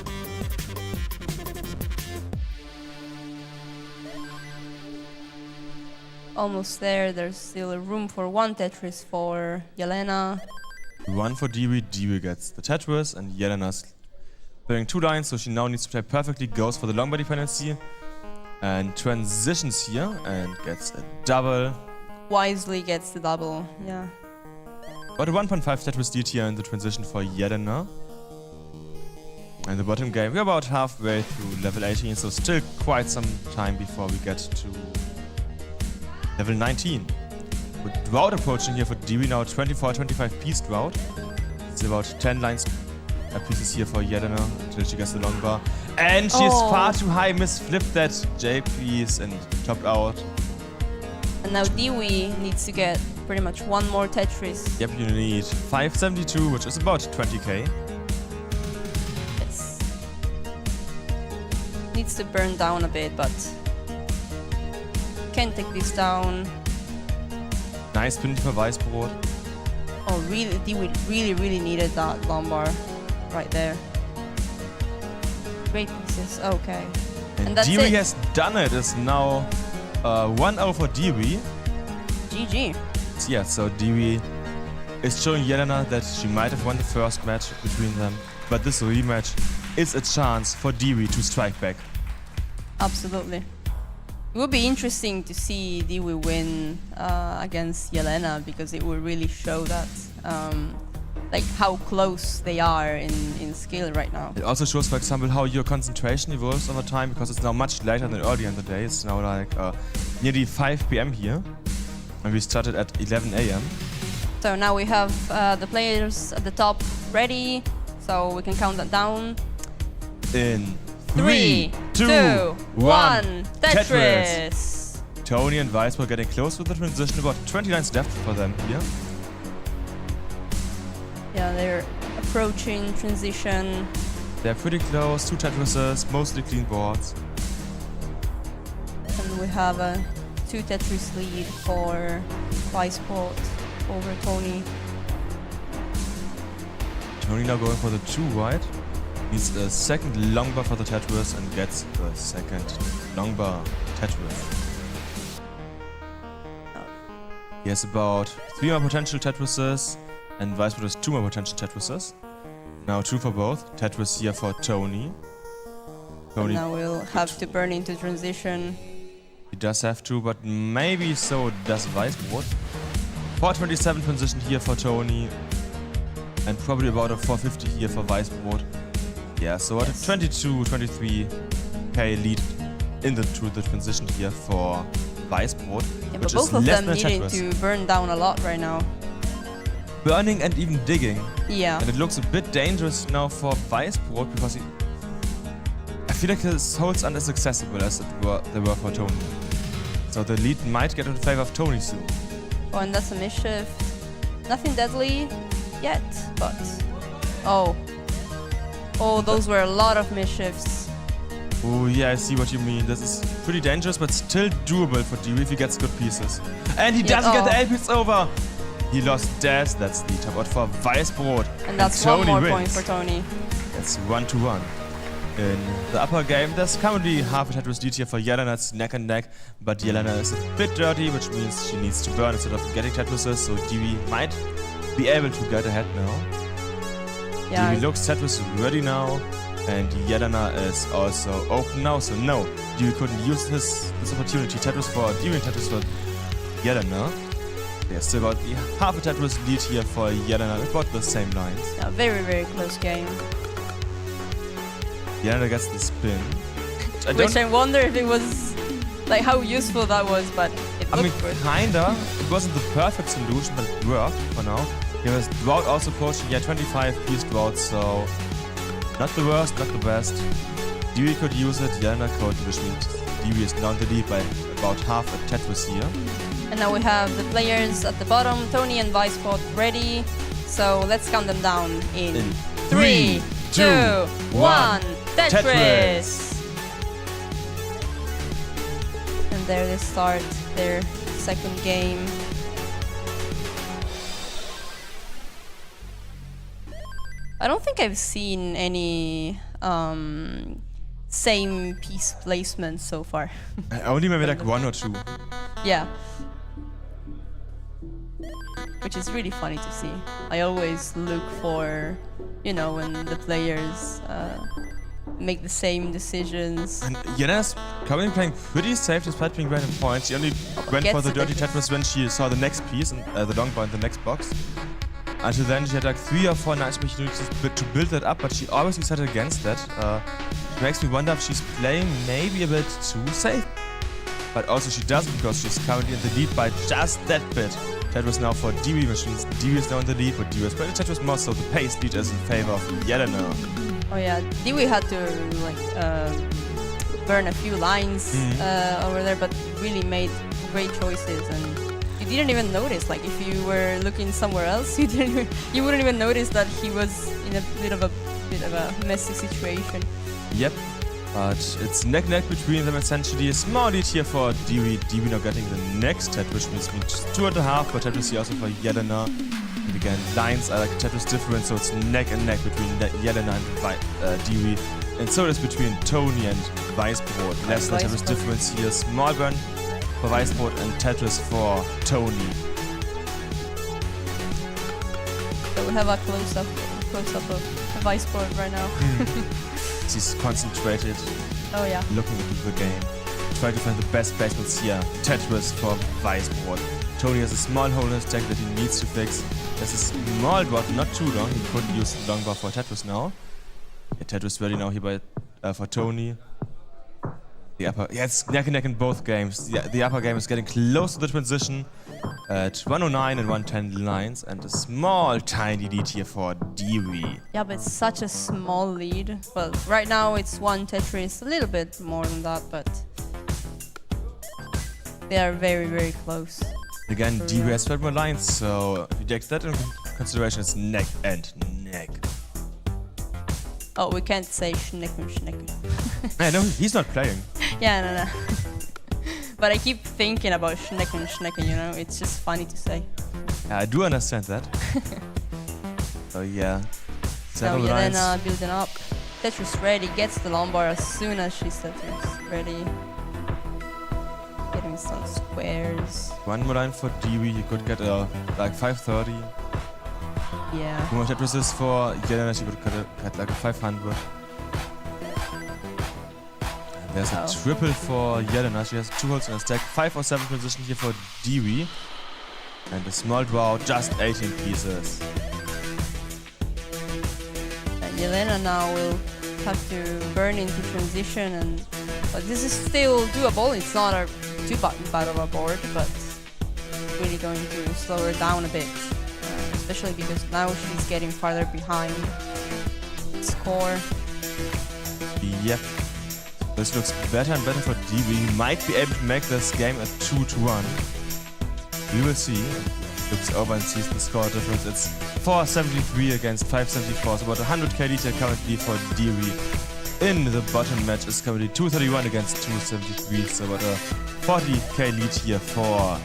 Speaker 6: Almost there. There's still room for 1 Tetris for Yelena.
Speaker 3: 1 for Dewey. Dewey gets the Tetris, and Yelena's playing 2 lines, so she now needs to play perfectly. Goes for the Lombard dependency and transitions here and gets a double.
Speaker 6: Wisely gets the double. Yeah.
Speaker 3: But a 1.5 Tetris lead here in the transition for Yelena. And the bottom game, we're about halfway through level 18, so still quite some time before we get to level 19. With drought approaching here for Dewey now, 24-25 piece drought. It's about 10 lines pieces here for Yelena until she gets the long bar. And she's far too high, misflipped that J piece and topped out.
Speaker 6: And now Dewey needs to get pretty much 1 more Tetris.
Speaker 3: Yep, you need 572, which is about 20k.
Speaker 6: Yes. Needs to burn down a bit, but can take this down.
Speaker 3: Nice pin for Weisbrot.
Speaker 6: Oh, really? Dewey really needed that Lombard right there. Great pieces. Okay.
Speaker 3: And
Speaker 6: that's
Speaker 3: Dewey
Speaker 6: it.
Speaker 3: has done it. It's now 1-0 for Dewey.
Speaker 6: GG.
Speaker 3: Yeah, so Dewey is showing Yelena that she might have won the first match between them, but this rematch is a chance for Dewey to strike back.
Speaker 6: Absolutely. It would be interesting to see Dewey win against Yelena, because it will really show that like how close they are in skill right now.
Speaker 3: It also shows, for example, how your concentration evolves over time, because it's now much later than earlier in the day. It's now like nearly 5 p.m. here, and we started at 11 a.m.
Speaker 6: So now we have the players at the top ready, so we can count that down.
Speaker 3: In
Speaker 6: 3, 2, 1, Tetris!
Speaker 3: Tony and Weisberg getting close with the transition. About 20 lines left for them here.
Speaker 6: Yeah, they're approaching transition.
Speaker 3: They're pretty close. 2 Tetrises, mostly clean boards.
Speaker 6: And we have a 2 Tetris lead for Viceport over Tony.
Speaker 3: Tony now going for the 2 wide. Needs a second long bar for the Tetris and gets the second long bar Tetris. He has about 3 more potential Tetrises and Viceport has 2 more potential Tetrises. Now 2 for both. Tetris here for Tony.
Speaker 6: And now we'll have to burn into transition.
Speaker 3: He does have to, but maybe so does Weisbrot. 427 transition here for Tony. And probably about a 450 here for Weisbrot. Yeah, so at a 22-23k lead into the transition here for Weisbrot.
Speaker 6: Yeah,
Speaker 3: which
Speaker 6: but both
Speaker 3: is
Speaker 6: of
Speaker 3: less
Speaker 6: them
Speaker 3: than
Speaker 6: needing
Speaker 3: Tetris.
Speaker 6: to burn down a lot right now.
Speaker 3: Burning and even digging.
Speaker 6: Yeah.
Speaker 3: And it looks a bit dangerous now for Weisbrot because he... I feel like his holds aren't as accessible as they were for Tony. So the lead might get in favor of Tony soon.
Speaker 6: Oh, and that's a mischief. Nothing deadly yet, but... Oh. Oh, those were a lot of mischiefs.
Speaker 3: Oh yeah, I see what you mean. This is pretty dangerous, but still doable for Dewey if he gets good pieces. And he doesn't get the A piece over! He lost Daz, that's the top out for Weisbrot.
Speaker 6: And that's
Speaker 3: Tony
Speaker 6: one more
Speaker 3: wins.
Speaker 6: point for Tony.
Speaker 3: It's 1-1. In the upper game, there's currently half a Tetris lead here for Jelena. It's neck and neck, but Jelena is a bit dirty, which means she needs to burn instead of getting Tetrises, so Dewey might be able to get ahead now.
Speaker 6: Yeah.
Speaker 3: Dewey looks Tetris ready now, and Jelena is also open now, so no, Dewey couldn't use this opportunity. Tetris for Dewey and Tetris for Jelena. There's still about half a Tetris lead here for Jelena, about the same lines.
Speaker 6: Yeah, very, very close game.
Speaker 3: Jelena gets the spin.
Speaker 6: Which I wonder if it was, like, how useful that was, but it
Speaker 3: I mean,
Speaker 6: looked good.
Speaker 3: kinda. It wasn't the perfect solution, but it worked for now. He has drought also approaching, 25 piece drought, so not the worst, not the best. Dewey could use it, Jelena could, which means Dewey is now in the lead by about half a Tetris here.
Speaker 6: And now we have the players at the bottom, Tony and Viceport ready. So let's count them down in 3, 2, 1, Tetris! And there they start their second game. I don't think I've seen any same piece placements so far.
Speaker 3: Only maybe like 1 or 2.
Speaker 6: Yeah. Which is really funny to see. I always look for, you know, when the players make the same decisions.
Speaker 3: And Jelena's currently playing pretty safe despite being random points. She only went for the dirty Tetris when she saw the next piece, and the long bar in the next box. Until then, she had like 3 or 4 nice opportunities to build that up, but she always decided against that. It makes me wonder if she's playing maybe a bit too safe. But also she doesn't, because she's currently in the lead by just that bit. Tetris now for Dewey, which means Dewey is now in the lead, but Dewey has played the Tetris more, so the pace lead is in favor of Jelena.
Speaker 6: Oh yeah, Dewey had to like burn a few lines over there, but really made great choices, and you didn't even notice. Like if you were looking somewhere else, you wouldn't even notice that he was in a bit of a messy situation.
Speaker 3: Yep. But it's neck-neck between them essentially. A small lead here for Dewey. Dewey now getting the next Tetris, which means 2.5 for Tetris here also for Jelena. And again, lines are like Tetris different, so it's neck and neck between Jelena and Dewey. And so it is between Tony and Weisbrot. Less than Tetris difference here. Small burn for Weisbrot and Tetris for Tony.
Speaker 6: So we have a close-up of Viceport right now.
Speaker 3: He's concentrated,
Speaker 6: Oh yeah.
Speaker 3: looking into the game. Trying to find the best placements here. Tetris for Weisbrot. Tony has a small hole in his deck that he needs to fix. There's a small dot, not too long. He couldn't use the long bar for Tetris now. Yeah, Tetris ready now here by, for Tony. The upper, yeah, it's neck and neck in both games. The upper game is getting close to the transition at 109 and 110 lines, and a small tiny lead here for Dewey.
Speaker 6: Yeah, but it's such a small lead. Well, right now it's 1 Tetris, a little bit more than that, but They are very, very close.
Speaker 3: Again,
Speaker 6: For
Speaker 3: DB
Speaker 6: real.
Speaker 3: has 12 more lines, so if you take that into consideration, it's neck and neck.
Speaker 6: Oh, we can't say schnecken, schnecken.
Speaker 3: I know he's not playing.
Speaker 6: Yeah, no. But I keep thinking about schnecken, schnecken, you know? It's just funny to say.
Speaker 3: Yeah, I do understand that. So yeah,
Speaker 6: So
Speaker 3: several lines.
Speaker 6: Jelena building up. Tetris ready, gets the Lombard as soon as she's Tetris ready. Getting some squares.
Speaker 3: One more line for DB, you could get like 530.
Speaker 6: Yeah.
Speaker 3: Two more Tetrises for Jelena, she could get like a 500. And there's
Speaker 6: Oh.
Speaker 3: a triple for Jelena, she has 2 holes in a stack. 5 or 7 position here for DB. And a small draw, just 18 pieces.
Speaker 6: And Jelena now will have to burn into transition, and but this is still doable. It's not a too bad of a board, but really going to slow her down a bit, especially because now she's getting farther behind score.
Speaker 3: Yep. This looks better and better for DB. He might be able to make this game a 2-1. We will see. Looks over and sees the score difference. It's 473 against 574. So about 100k lead here currently for DB. In the bottom match is currently 231 against 273. So about a 40k lead here for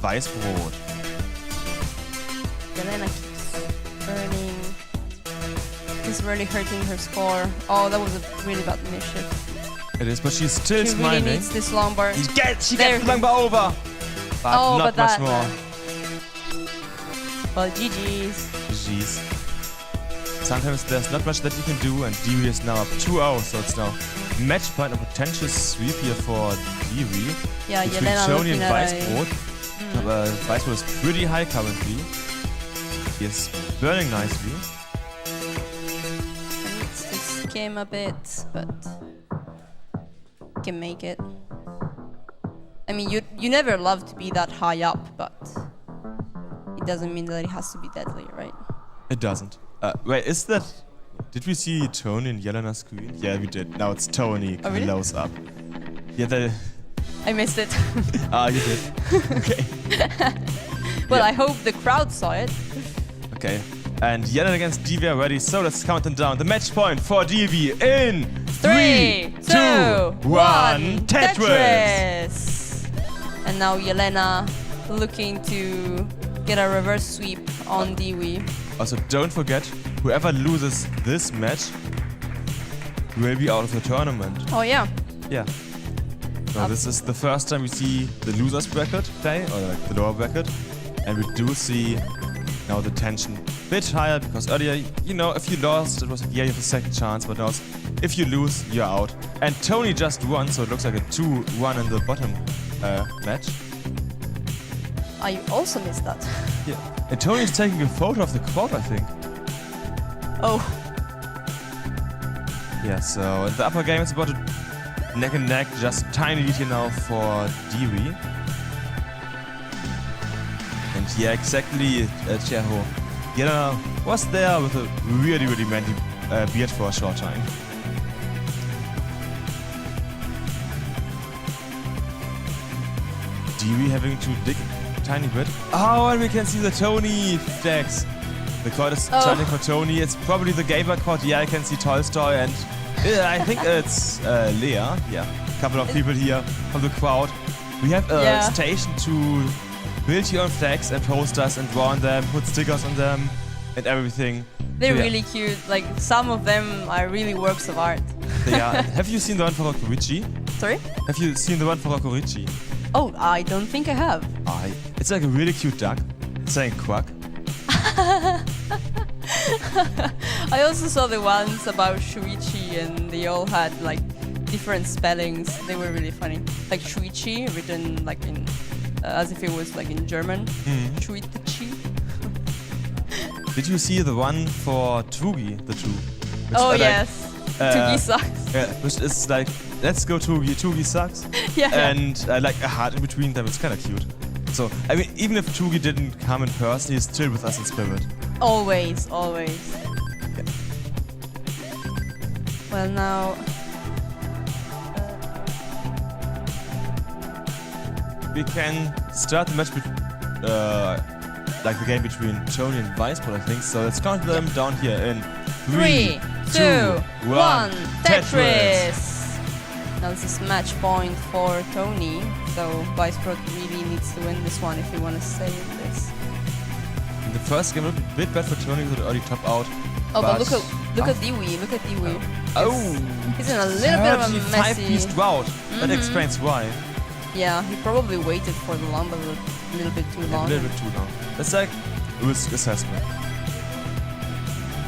Speaker 3: Weißbrot.
Speaker 6: Jelena keeps burning. This is really hurting her score. Oh, that was a really bad mischief.
Speaker 3: It is, but she's still
Speaker 6: She really
Speaker 3: smiling.
Speaker 6: needs this Lombard.
Speaker 3: She gets
Speaker 6: There.
Speaker 3: the Langbar over. But
Speaker 6: Oh,
Speaker 3: not
Speaker 6: but
Speaker 3: much
Speaker 6: that-
Speaker 3: more.
Speaker 6: Well, GG's.
Speaker 3: Jeez. Sometimes there's not much that you can do, and DB is now up 2-0, so it's now match point, a potential sweep here for DB.
Speaker 6: Yeah,
Speaker 3: Between
Speaker 6: Jelena
Speaker 3: Tony
Speaker 6: looking
Speaker 3: and
Speaker 6: at
Speaker 3: Weißbrot. Weißbrot is pretty high currently. He is burning nicely.
Speaker 6: needs to skim a bit, but can make it. I mean, you never love to be that high up, but it doesn't mean that it has to be deadly, right?
Speaker 3: It doesn't. Wait, is that... Did we see Tony and Jelena's screen? Yeah, we did. Now it's Tony
Speaker 6: Oh, really?
Speaker 3: close up. Yeah,
Speaker 6: I missed it.
Speaker 3: you did. Okay.
Speaker 6: Well,
Speaker 3: Yeah.
Speaker 6: I hope the crowd saw it.
Speaker 3: Okay. And Jelena against DB are ready, so let's count them down. The match point for DB in 3, 2, 1, Tetris!
Speaker 6: And now Jelena looking to get a reverse sweep on DB.
Speaker 3: Also, don't forget, whoever loses this match will be out of the tournament.
Speaker 6: Oh yeah.
Speaker 3: Yeah. So this is the first time we see the losers bracket play, or like the lower bracket. And we do see now the tension a bit higher, because earlier, you know, if you lost, it was like, yeah, you have a second chance, but now it's, if you lose, you're out. And Tony just won, so it looks like a 2-1 in the bottom match.
Speaker 6: I also missed that.
Speaker 3: Yeah. And Tony's taking a photo of the crowd, I think.
Speaker 6: Oh.
Speaker 3: Yeah, so in the upper game it's about to neck and neck, just tiny lead here now for DB. And yeah, exactly, Cheho. Jelena was there with a really, really manly beard for a short time. DB having to dig a tiny bit. Oh, and we can see the Tony flags. The crowd is chanting for Tony. It's probably the gamer crowd. Yeah, I can see Tolstoy and I think it's Leah. Yeah, a couple of people here from the crowd. We have a station to build your own flags and posters and draw on them, put stickers on them and everything.
Speaker 6: They're
Speaker 3: So, yeah.
Speaker 6: really cute. Like, some of them are really works of art.
Speaker 3: Yeah. Have you seen the one for Rokurichi?
Speaker 6: Sorry?
Speaker 3: Have you seen the one for Rokurichi?
Speaker 6: Oh, I don't think I have.
Speaker 3: It's like a really cute duck saying quack.
Speaker 6: I also saw the ones about Shuichi, and they all had like different spellings. They were really funny. Like Shuichi written like in as if it was like in German. Shuichi.
Speaker 3: Did you see the one for Tugi, the two? Which
Speaker 6: Oh
Speaker 3: are like,
Speaker 6: yes. Tugi sucks.
Speaker 3: Yeah, which is like, let's go Tugi, Tugi sucks.
Speaker 6: Yeah.
Speaker 3: And like a heart in between them, it's kind of cute. So, I mean, even if Tugi didn't come in person, he's still with us in spirit.
Speaker 6: Always, always.
Speaker 3: Yeah.
Speaker 6: Well, now
Speaker 3: we can start the match like the game between Tony and Weisbrot, I think. So let's count them down here in 3, 2, 1, Tetris!
Speaker 6: Now this is match point for Tony, so Weisbrot really needs to win this one if he wants to stay in this.
Speaker 3: In the first game, a bit bad for Tony with the early top out.
Speaker 6: Oh, but look at Dewey, look at Dewey.
Speaker 3: Oh!
Speaker 6: He's in a little bit of a messy...
Speaker 3: 35-piece drought. That explains why.
Speaker 6: Yeah, he probably waited for the lumber a little bit too long.
Speaker 3: A little bit too long. That's like risk assessment.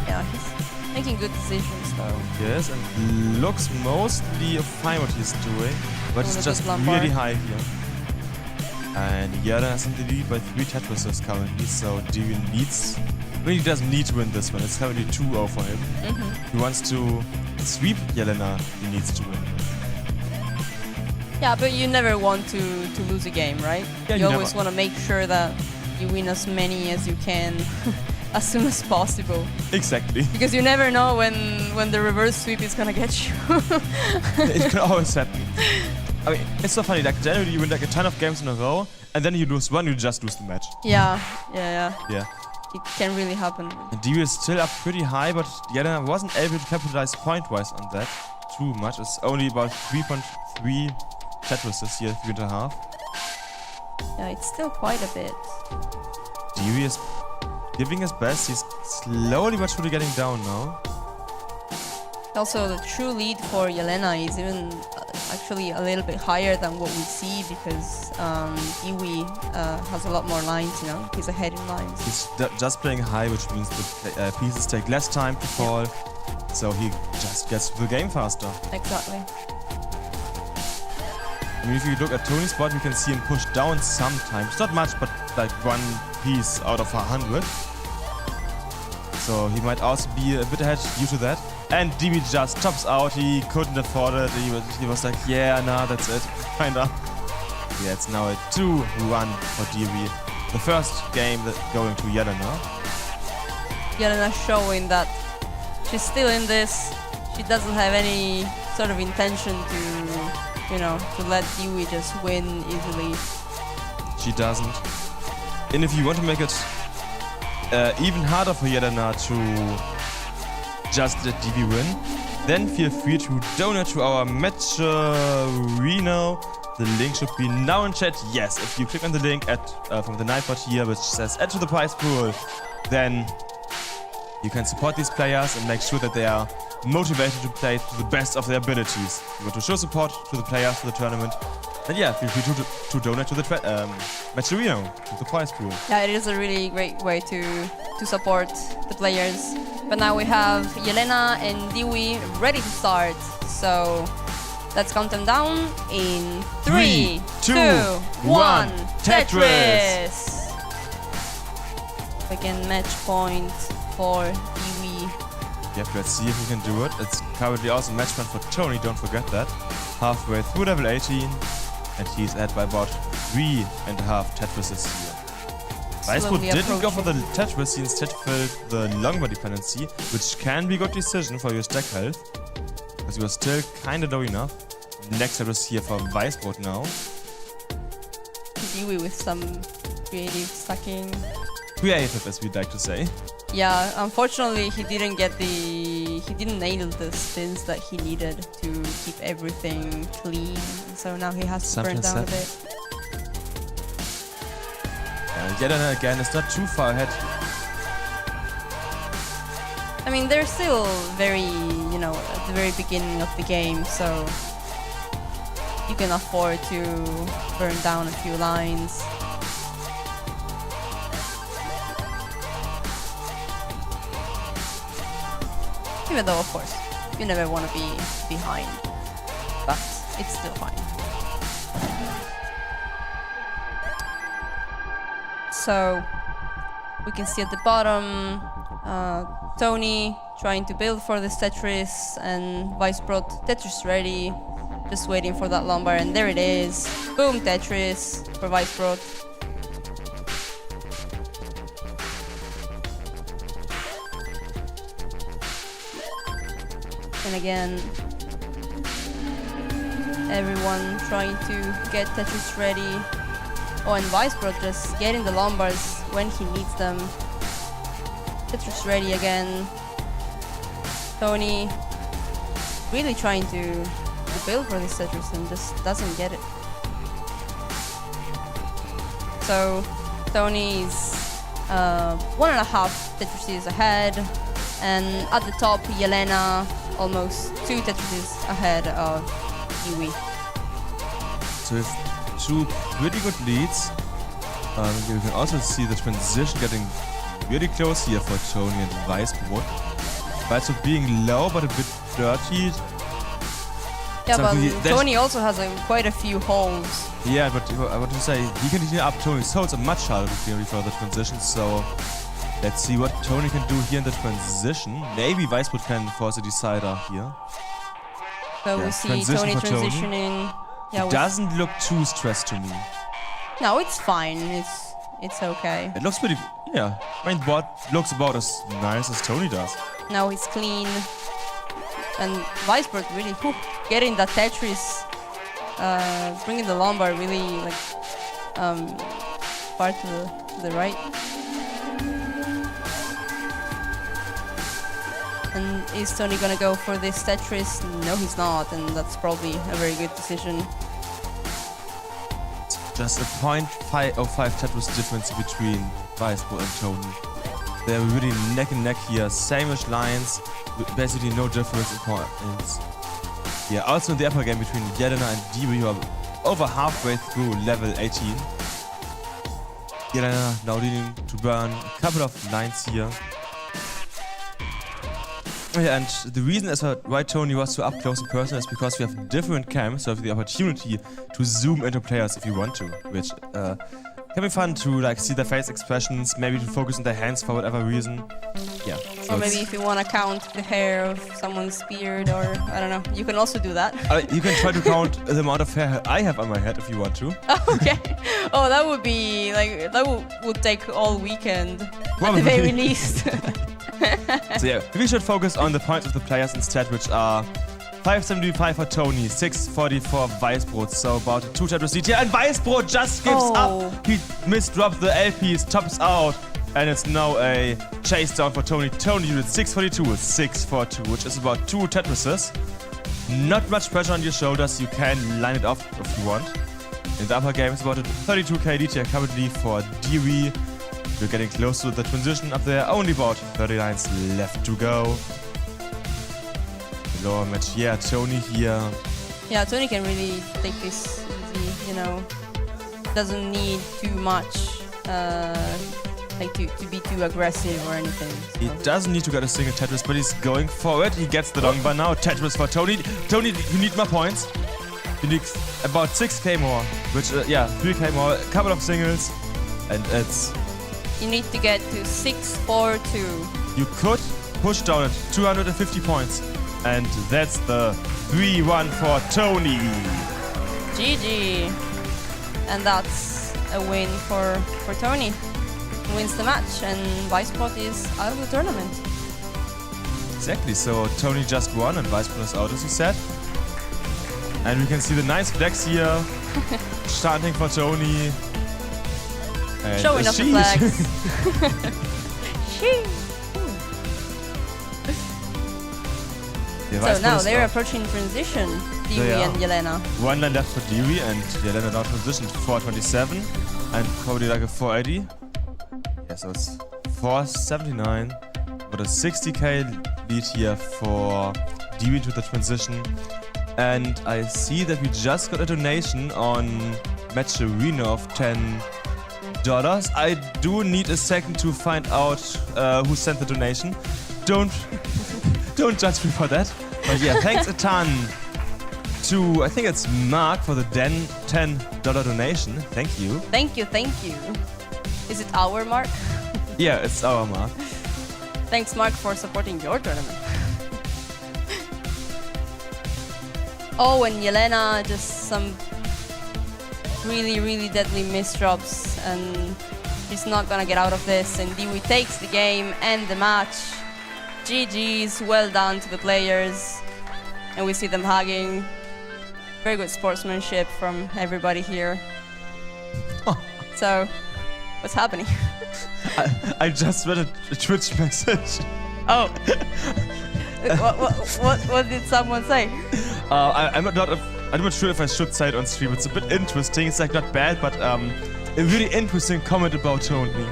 Speaker 6: Yeah, he's making good decisions though.
Speaker 3: Yes, and looks mostly fine what he's doing, but it's
Speaker 6: look
Speaker 3: just
Speaker 6: at Lampard.
Speaker 3: really high here. And Yara has in the lead by 3 Tetrises currently, so Dewey needs... Really doesn't need to win this one, it's currently 2-0 for him. He wants to sweep Jelena, he needs to win.
Speaker 6: Yeah, but you never want to lose a game, right?
Speaker 3: Yeah,
Speaker 6: you
Speaker 3: you
Speaker 6: always
Speaker 3: never.
Speaker 6: want to make sure that you win as many as you can as soon as possible.
Speaker 3: Exactly.
Speaker 6: Because you never know when the reverse sweep is gonna get you.
Speaker 3: It can always happen. I mean, it's so funny, like generally you win like a ton of games in a row, and then you lose one, you just lose the match.
Speaker 6: Yeah.
Speaker 3: Yeah.
Speaker 6: It can really happen.
Speaker 3: And Dewey is still up pretty high, but Jelena wasn't able to capitalize point-wise on that too much. It's only about 3.3 Tetrises here, 3.5.
Speaker 6: Yeah, it's still quite a bit.
Speaker 3: Dewey is giving his best. He's slowly but surely getting down now.
Speaker 6: Also, the true lead for Jelena is even actually a little bit higher than what we see because Dewey has a lot more lines, you know, he's ahead in lines.
Speaker 3: He's just playing high, which means the pieces take less time to fall, so he just gets through the game faster.
Speaker 6: Exactly.
Speaker 3: I mean, if you look at Tony's spot, you can see him push down sometimes. Not much, but like 1 piece out of 100. So he might also be a bit ahead due to that. And Dewey just tops out. He couldn't afford it. He was like, yeah, nah, that's it. Kinda. Yeah, it's now a 2-1 for Dewey. The first game going to Jelena.
Speaker 6: Jelena showing that she's still in this. She doesn't have any sort of intention to, you know, to let Dewey just win easily.
Speaker 3: She doesn't. And if you want to make it even harder for Jelena to just let Dewey win, then feel free to donate to our match Reno. The link should be now in chat. Yes, if you click on the link from the Nightbot here, which says add to the prize pool, then you can support these players and make sure that they are motivated to play to the best of their abilities. If you want to show support to the players for the tournament, then yeah, feel free to donate to the match Reno, to the prize pool.
Speaker 6: Yeah, it is a really great way to support the players. But now we have Jelena and Dewey ready to start. So let's count them down in 3, 2, 1, Tetris! Again, match point for Dewey.
Speaker 3: Yep, let's see if we can do it. It's currently also match point for Tony, don't forget that. Halfway through level 18, and he's at by about 3.5 Tetrises here. Weisbrot didn't go for the Tetris, he instead filled the longbow dependency, which can be a good decision for your stack health, because he was still kinda low enough. Next Tetris here for Weisbrot now.
Speaker 6: Dewey with some creative stacking.
Speaker 3: Creative, as we'd like to say.
Speaker 6: Yeah, unfortunately he didn't nail the spins that he needed to keep everything clean. So now he has to burn down a bit.
Speaker 3: And Jelena again is not too far ahead.
Speaker 6: I mean, they're still very, you know, at the very beginning of the game, so you can afford to burn down a few lines. Even though, of course, you never want to be behind, but it's still fine. So we can see at the bottom Tony trying to build for this Tetris, and Weisbrot Tetris ready, just waiting for that lumbar, and there it is. Boom, Tetris for Weisbrot. And again, everyone trying to get Tetris ready. Oh, and Weisbrot just getting the Lombards when he needs them. Tetris ready again. Tony really trying to build for this Tetris and just doesn't get it. So Tony's 1.5 Tetrises ahead, and at the top Yelena almost 2 Tetrises ahead of Dewey.
Speaker 7: So we have 2 pretty good leads. You can also see the transition getting really close here for Tony and Weisbrot. Weisbrot being low but a bit dirty.
Speaker 6: Yeah, but
Speaker 7: Something that-
Speaker 6: Tony also has quite a few holes.
Speaker 7: Yeah, but I want to say he can clean up Tony's holes are much harder to clear for the transition. So let's see what Tony can do here in the transition. Maybe Weisbrot can force a decider here.
Speaker 6: So
Speaker 7: Yeah,
Speaker 6: we see
Speaker 7: transition
Speaker 6: Tony
Speaker 7: for Tony.
Speaker 6: transitioning. Yeah,
Speaker 7: Doesn't look too stressed to me.
Speaker 6: no, it's fine. It's okay.
Speaker 7: It looks pretty. Yeah, main board looks about as nice as Tony does.
Speaker 6: Now it's clean. And Weisbrot really getting that Tetris, bringing the Lombard really like far to the right. And is Tony gonna go for this Tetris? No, he's not, and that's probably a very good decision.
Speaker 7: Just a 0.505 Tetris difference between Weisbrot and Tony. They're really neck and neck here, same-ish lines, with basically no difference in points. Yeah, also in the upper game between Yelena and Dewey, who are over halfway through level 18. Yelena now needing to burn a couple of lines here. Yeah, and the reason as to why Tony was so up close and personal is because we have different cams, so we have the opportunity to zoom into players if you want to, which can be fun to like see their face expressions, maybe to focus on their hands for whatever reason. Yeah. So
Speaker 6: Or maybe if you want to count the hair of someone's beard, or I don't know, you can also do that.
Speaker 7: you can try to count the amount of hair I have on my head if you want to.
Speaker 6: Okay. Oh, that would be like would take all weekend at
Speaker 7: Probably.
Speaker 6: the very least.
Speaker 7: So yeah, we should focus on the points of the players instead, which are 575 for Tony, 640 for Weisbrot, so about a 2 Tetris lead here, and Weisbrot just gives
Speaker 6: Oh.
Speaker 7: up. He misdropped the LPs, tops out, and it's now a chase down for Tony. Tony unit 642 with 642, which is about 2 Tetrises. Not much pressure on your shoulders, you can line it off if you want. In the upper game, it's about a 32k lead here currently for Dewey. We're getting close to the transition up there, only about 30 lines left to go. The lower match, yeah, Tony here.
Speaker 6: Yeah, Tony can really take this easy, you know. Doesn't need too much, like to be too aggressive or anything.
Speaker 7: He
Speaker 6: so.
Speaker 7: doesn't need to get a single Tetris, but he's going for it. He gets the long bar now. Tetris for Tony. Tony, you need more points. You need about 6k more, which, yeah, 3k more, a couple of singles, and it's...
Speaker 6: You need to get to 642.
Speaker 7: You could push down at 250 points, and that's the 3-1 for Tony.
Speaker 6: GG. And that's a win for Tony. He wins the match, and Weisbrot is out of the tournament.
Speaker 7: Exactly, so Tony just won and Weisbrot is out, as you said. And we can see the nice flags here, chanting for Tony. And
Speaker 6: Showing off the
Speaker 7: sheesh.
Speaker 6: flags. Sheesh.
Speaker 7: Yeah,
Speaker 6: So
Speaker 7: Weisbrot
Speaker 6: now
Speaker 7: is
Speaker 6: they're
Speaker 7: out.
Speaker 6: approaching transition, Dewey
Speaker 7: They are.
Speaker 6: and Yelena.
Speaker 7: One line left for Dewey, and Yelena now transitioned 427 and probably like a 480. Yeah, so it's 479. But a 60k lead here for Dewey to the transition. And I see that we just got a donation on Match Arena of $10. I do need a second to find out who sent the donation. Don't judge me for that. But yeah, thanks a ton to, I think it's Mark, for the $10 donation. Thank you.
Speaker 6: Thank you, thank you. Is it our Mark?
Speaker 7: Yeah, it's our Mark.
Speaker 6: Thanks, Mark, for supporting your tournament. Oh, and Yelena, just some really, really deadly misdrops, and she's not gonna get out of this. And Dewey takes the game and the match. GG's, well done to the players. And we see them hugging. Very good sportsmanship from everybody here. So, what's happening?
Speaker 7: I just read a Twitch message.
Speaker 6: Oh. what did someone say?
Speaker 7: I'm not sure if I should say it on stream. It's a bit interesting. It's like not bad, but a really interesting comment about Tony.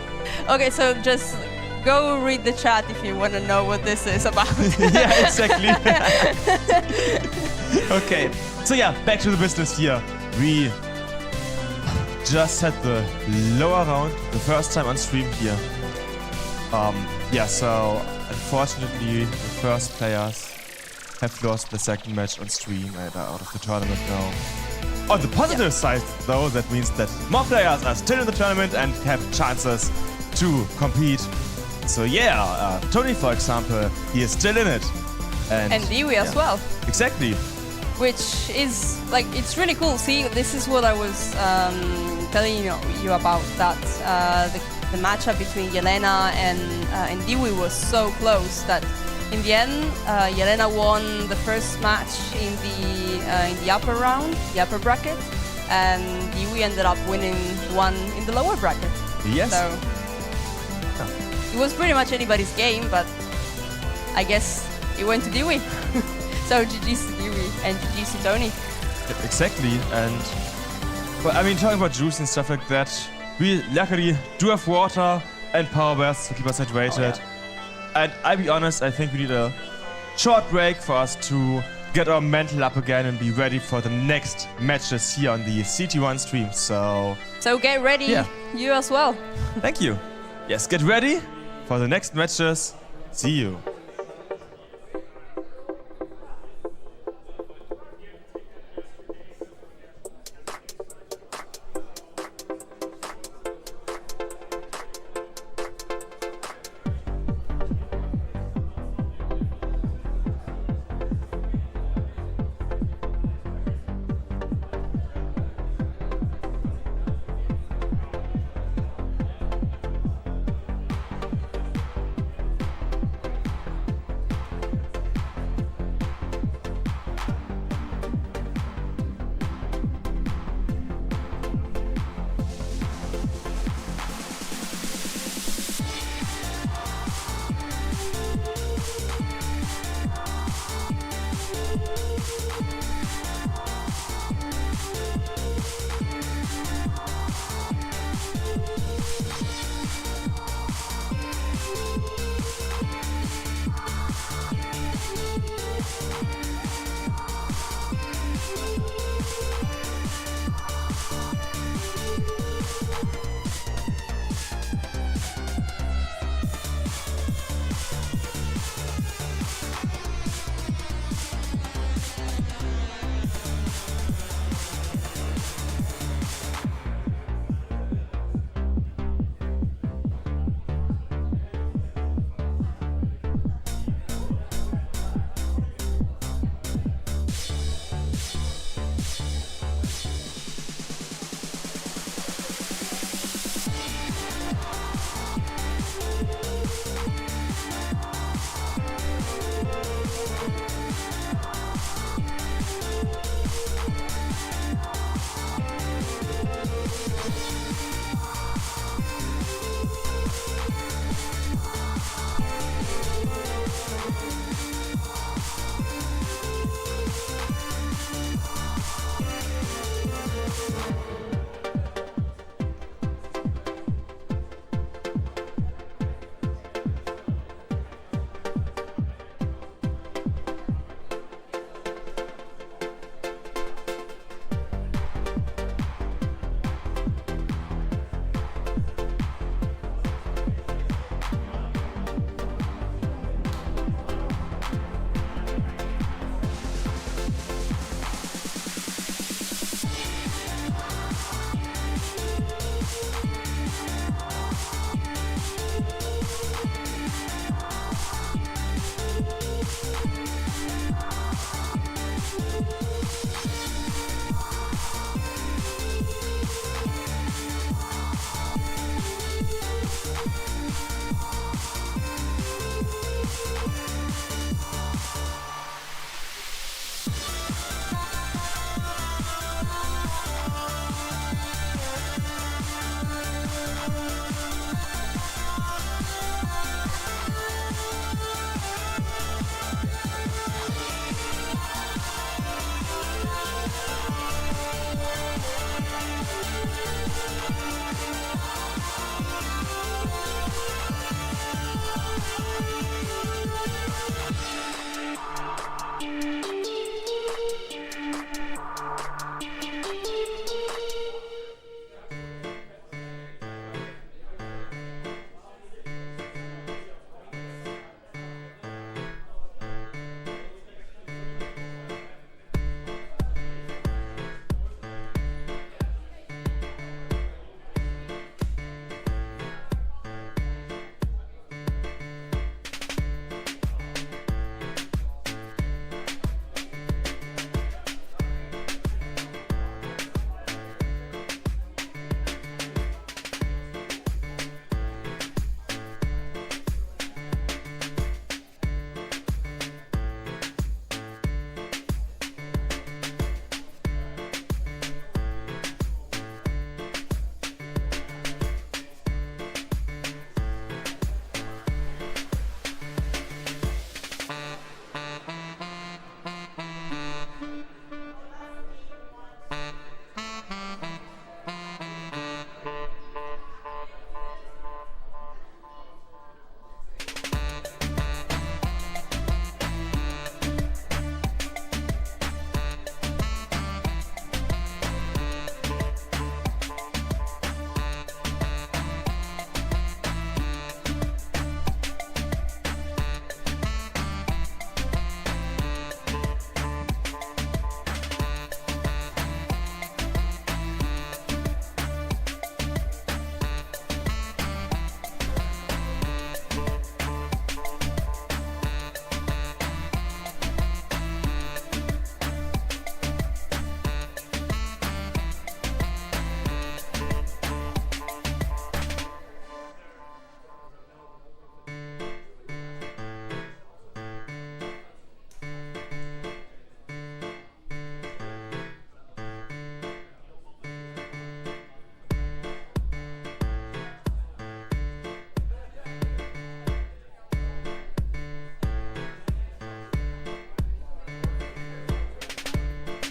Speaker 6: Okay, so just go read the chat if you want to know what this is about.
Speaker 7: Yeah, exactly. Okay, so yeah, back to the business here. We just had the lower round, the first time on stream here. Yeah, so unfortunately, the first players have lost the second match on stream and are out of the tournament now. On the positive side, though, that means that more players are still in the tournament and have chances to compete. So yeah, Tony, for example, he is still in it.
Speaker 6: And Dewey as well.
Speaker 7: Exactly.
Speaker 6: Which is, like, it's really cool. See, this is what I was telling you about, that the matchup between Yelena and Dewey was so close that in the end, Yelena won the first match in the upper round, the upper bracket, and Dewey ended up winning one in the lower bracket.
Speaker 7: Yes.
Speaker 6: So it was pretty much anybody's game, but I guess it went to Dewey. So GG's to Dewey and GG's to Tony.
Speaker 7: Exactly, and but I mean, talking about juice and stuff like that, we luckily do have water and power baths to keep us hydrated.
Speaker 6: Oh, yeah.
Speaker 7: And I'll be honest, I think we need a short break for us to get our mental up again and be ready for the next matches here on the CT1 stream. So
Speaker 6: get ready, you as well.
Speaker 7: Thank you. Yes, get ready for the next matches. See you.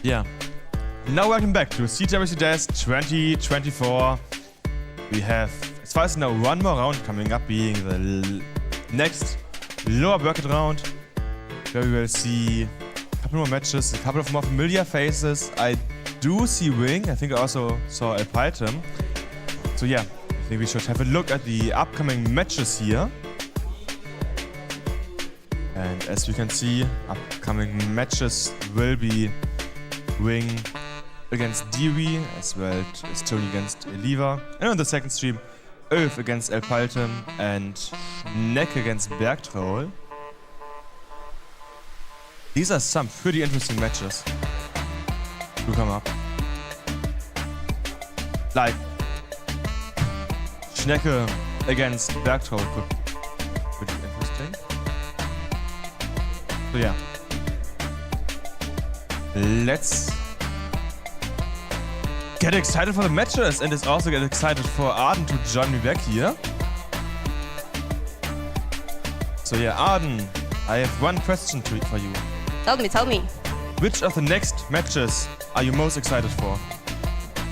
Speaker 7: Yeah. Now welcome back to CTWC Days 2024. We have, as far as I know, one more round coming up, being the next lower bracket round, where we will see a couple more matches, a couple of more familiar faces. I do see Wing. I think I also saw El Python. So yeah, I think we should have a look at the upcoming matches here. And as you can see, upcoming matches will be Wing against Dewey, as well as Tony against Eliva. And on the second stream, Ulf against El Python and Neck against Bergtroll. These are some pretty interesting matches to come up. Like Schnecke against Bergtroll could be pretty interesting. So yeah. Let's get excited for the matches, and let's also get excited for Arden to join me back here. So yeah, Arden, I have one question for you.
Speaker 6: Tell me.
Speaker 7: Which of the next matches are you most excited for?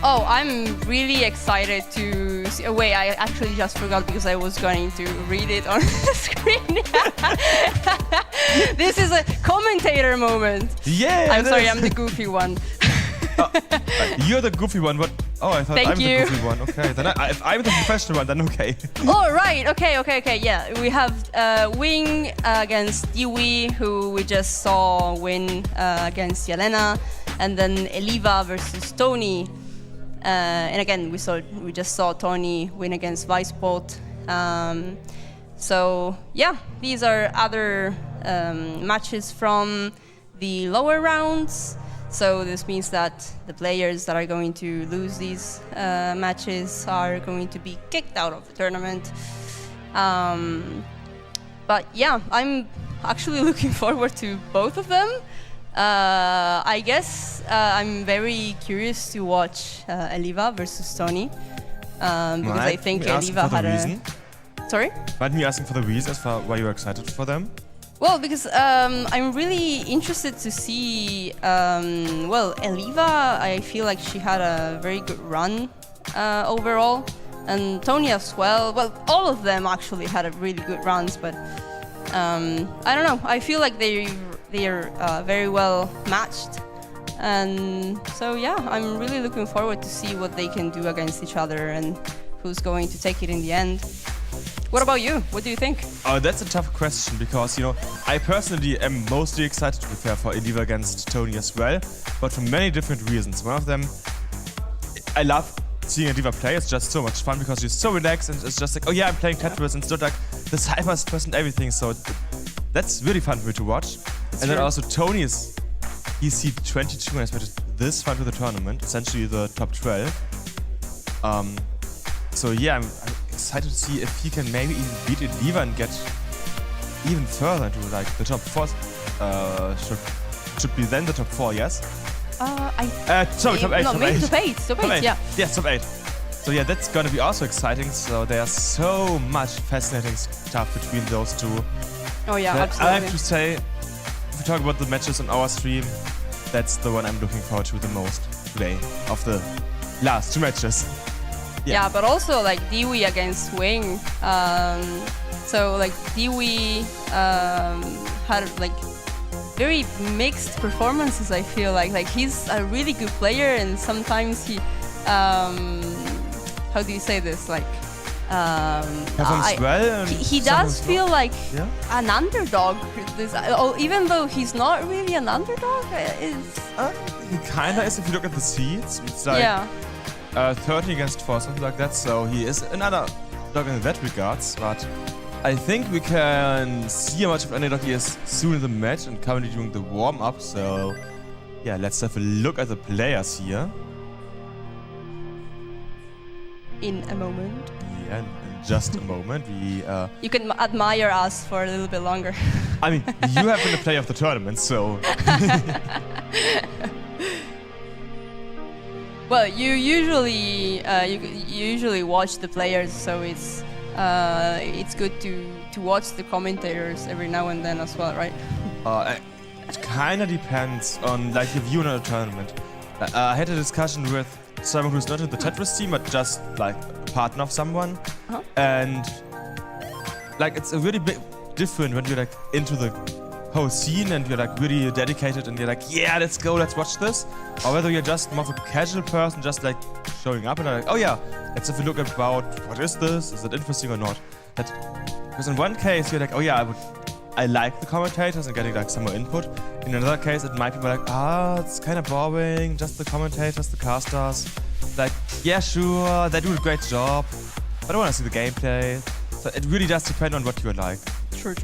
Speaker 6: Oh, I'm really excited to see. Oh, wait, I actually just forgot because I was going to read it on the screen. This is a commentator moment.
Speaker 7: Yeah!
Speaker 6: I'm sorry, I'm the goofy one.
Speaker 7: You're the goofy one, but... Oh, I thought
Speaker 6: Thank
Speaker 7: I'm
Speaker 6: you.
Speaker 7: the goofy one. Okay, then if I'm the professional one, then okay.
Speaker 6: Oh, right. Okay. Yeah, we have Wing against Dewey, who we just saw win against Yelena, and then Eliva versus Tony. And again, we just saw Tony win against Vicebot. So yeah, these are other matches from the lower rounds. So this means that the players that are going to lose these matches are going to be kicked out of the tournament. But yeah, I'm actually looking forward to both of them. I guess I'm very curious to watch Eliva versus Tony, because I think Eliva had a... Sorry?
Speaker 7: Mind me asking for the reasons for why you're excited for them?
Speaker 6: Well, because I'm really interested to see, Eliva, I feel like she had a very good run overall, and Tony as well. Well, all of them actually had a really good runs, but I don't know. I feel like they're very well matched, and so yeah, I'm really looking forward to see what they can do against each other and who's going to take it in the end. What about you? What do you think?
Speaker 7: Oh, that's a tough question because, I personally am mostly excited to prepare for Eliva against Tony as well, but for many different reasons. One of them, I love seeing Eliva play. It's just so much fun because she's so relaxed and it's just like, oh yeah, I'm playing Tetris and it's not like the cyber's first and everything. So that's really fun for me to watch. And then also Tony he's seed 22 and has made it this far to the tournament, essentially the top 12. So yeah, I'm excited to see if he can maybe even beat Eliva and get even further into like the top 4. Should be then the top 4, yes? Sorry, top 8.
Speaker 6: No,
Speaker 7: top
Speaker 6: maybe
Speaker 7: 8.
Speaker 6: top 8, yeah.
Speaker 7: Yes, top 8. So yeah, that's gonna be also exciting. So there's so much fascinating stuff between those two.
Speaker 6: Oh yeah,
Speaker 7: I
Speaker 6: absolutely.
Speaker 7: have to say, if we talk about the matches on our stream, that's the one I'm looking forward to the most today of the last 2 matches.
Speaker 6: Yeah, but also like Dewey against Wing. So like Dewey had like very mixed performances. I feel like he's a really good player, and sometimes he, how do you say this? Like,
Speaker 7: Performs well.
Speaker 6: he does feel like
Speaker 7: Yeah.
Speaker 6: an underdog. Even though he's not really an underdog,
Speaker 7: He kinda is if you look at the seeds. It's like
Speaker 6: yeah.
Speaker 7: 30 against 4, something like that. So he is another dog in that regards. But I think we can see how much of an underdog he is soon in the match and currently doing the warm-up. So yeah, let's have a look at the players here.
Speaker 6: In a moment.
Speaker 7: Yeah, in just a moment.
Speaker 6: You can admire us for a little bit longer.
Speaker 7: I mean, you have been the player of the tournament, so...
Speaker 6: Well, you usually watch the players, so it's good to watch the commentators every now and then as well, right?
Speaker 7: kinda depends on like your view on a tournament. I had a discussion with someone who's not in the Tetris team, but just like a partner of someone, and like it's a really big different when you're like into the whole scene and you're like really dedicated and you're like, yeah, let's go, let's watch this, or whether you're just more of a casual person, just like showing up and like, oh yeah, let's have a look about what is this? Is it interesting or not? Because in one case you're like, oh yeah, I like the commentators and getting like some more input. In another case, it might be like, it's kind of boring, just the commentators, the casters. Like, yeah, sure, they do a great job, but I want to see the gameplay. So it really does depend on what you like.
Speaker 6: True.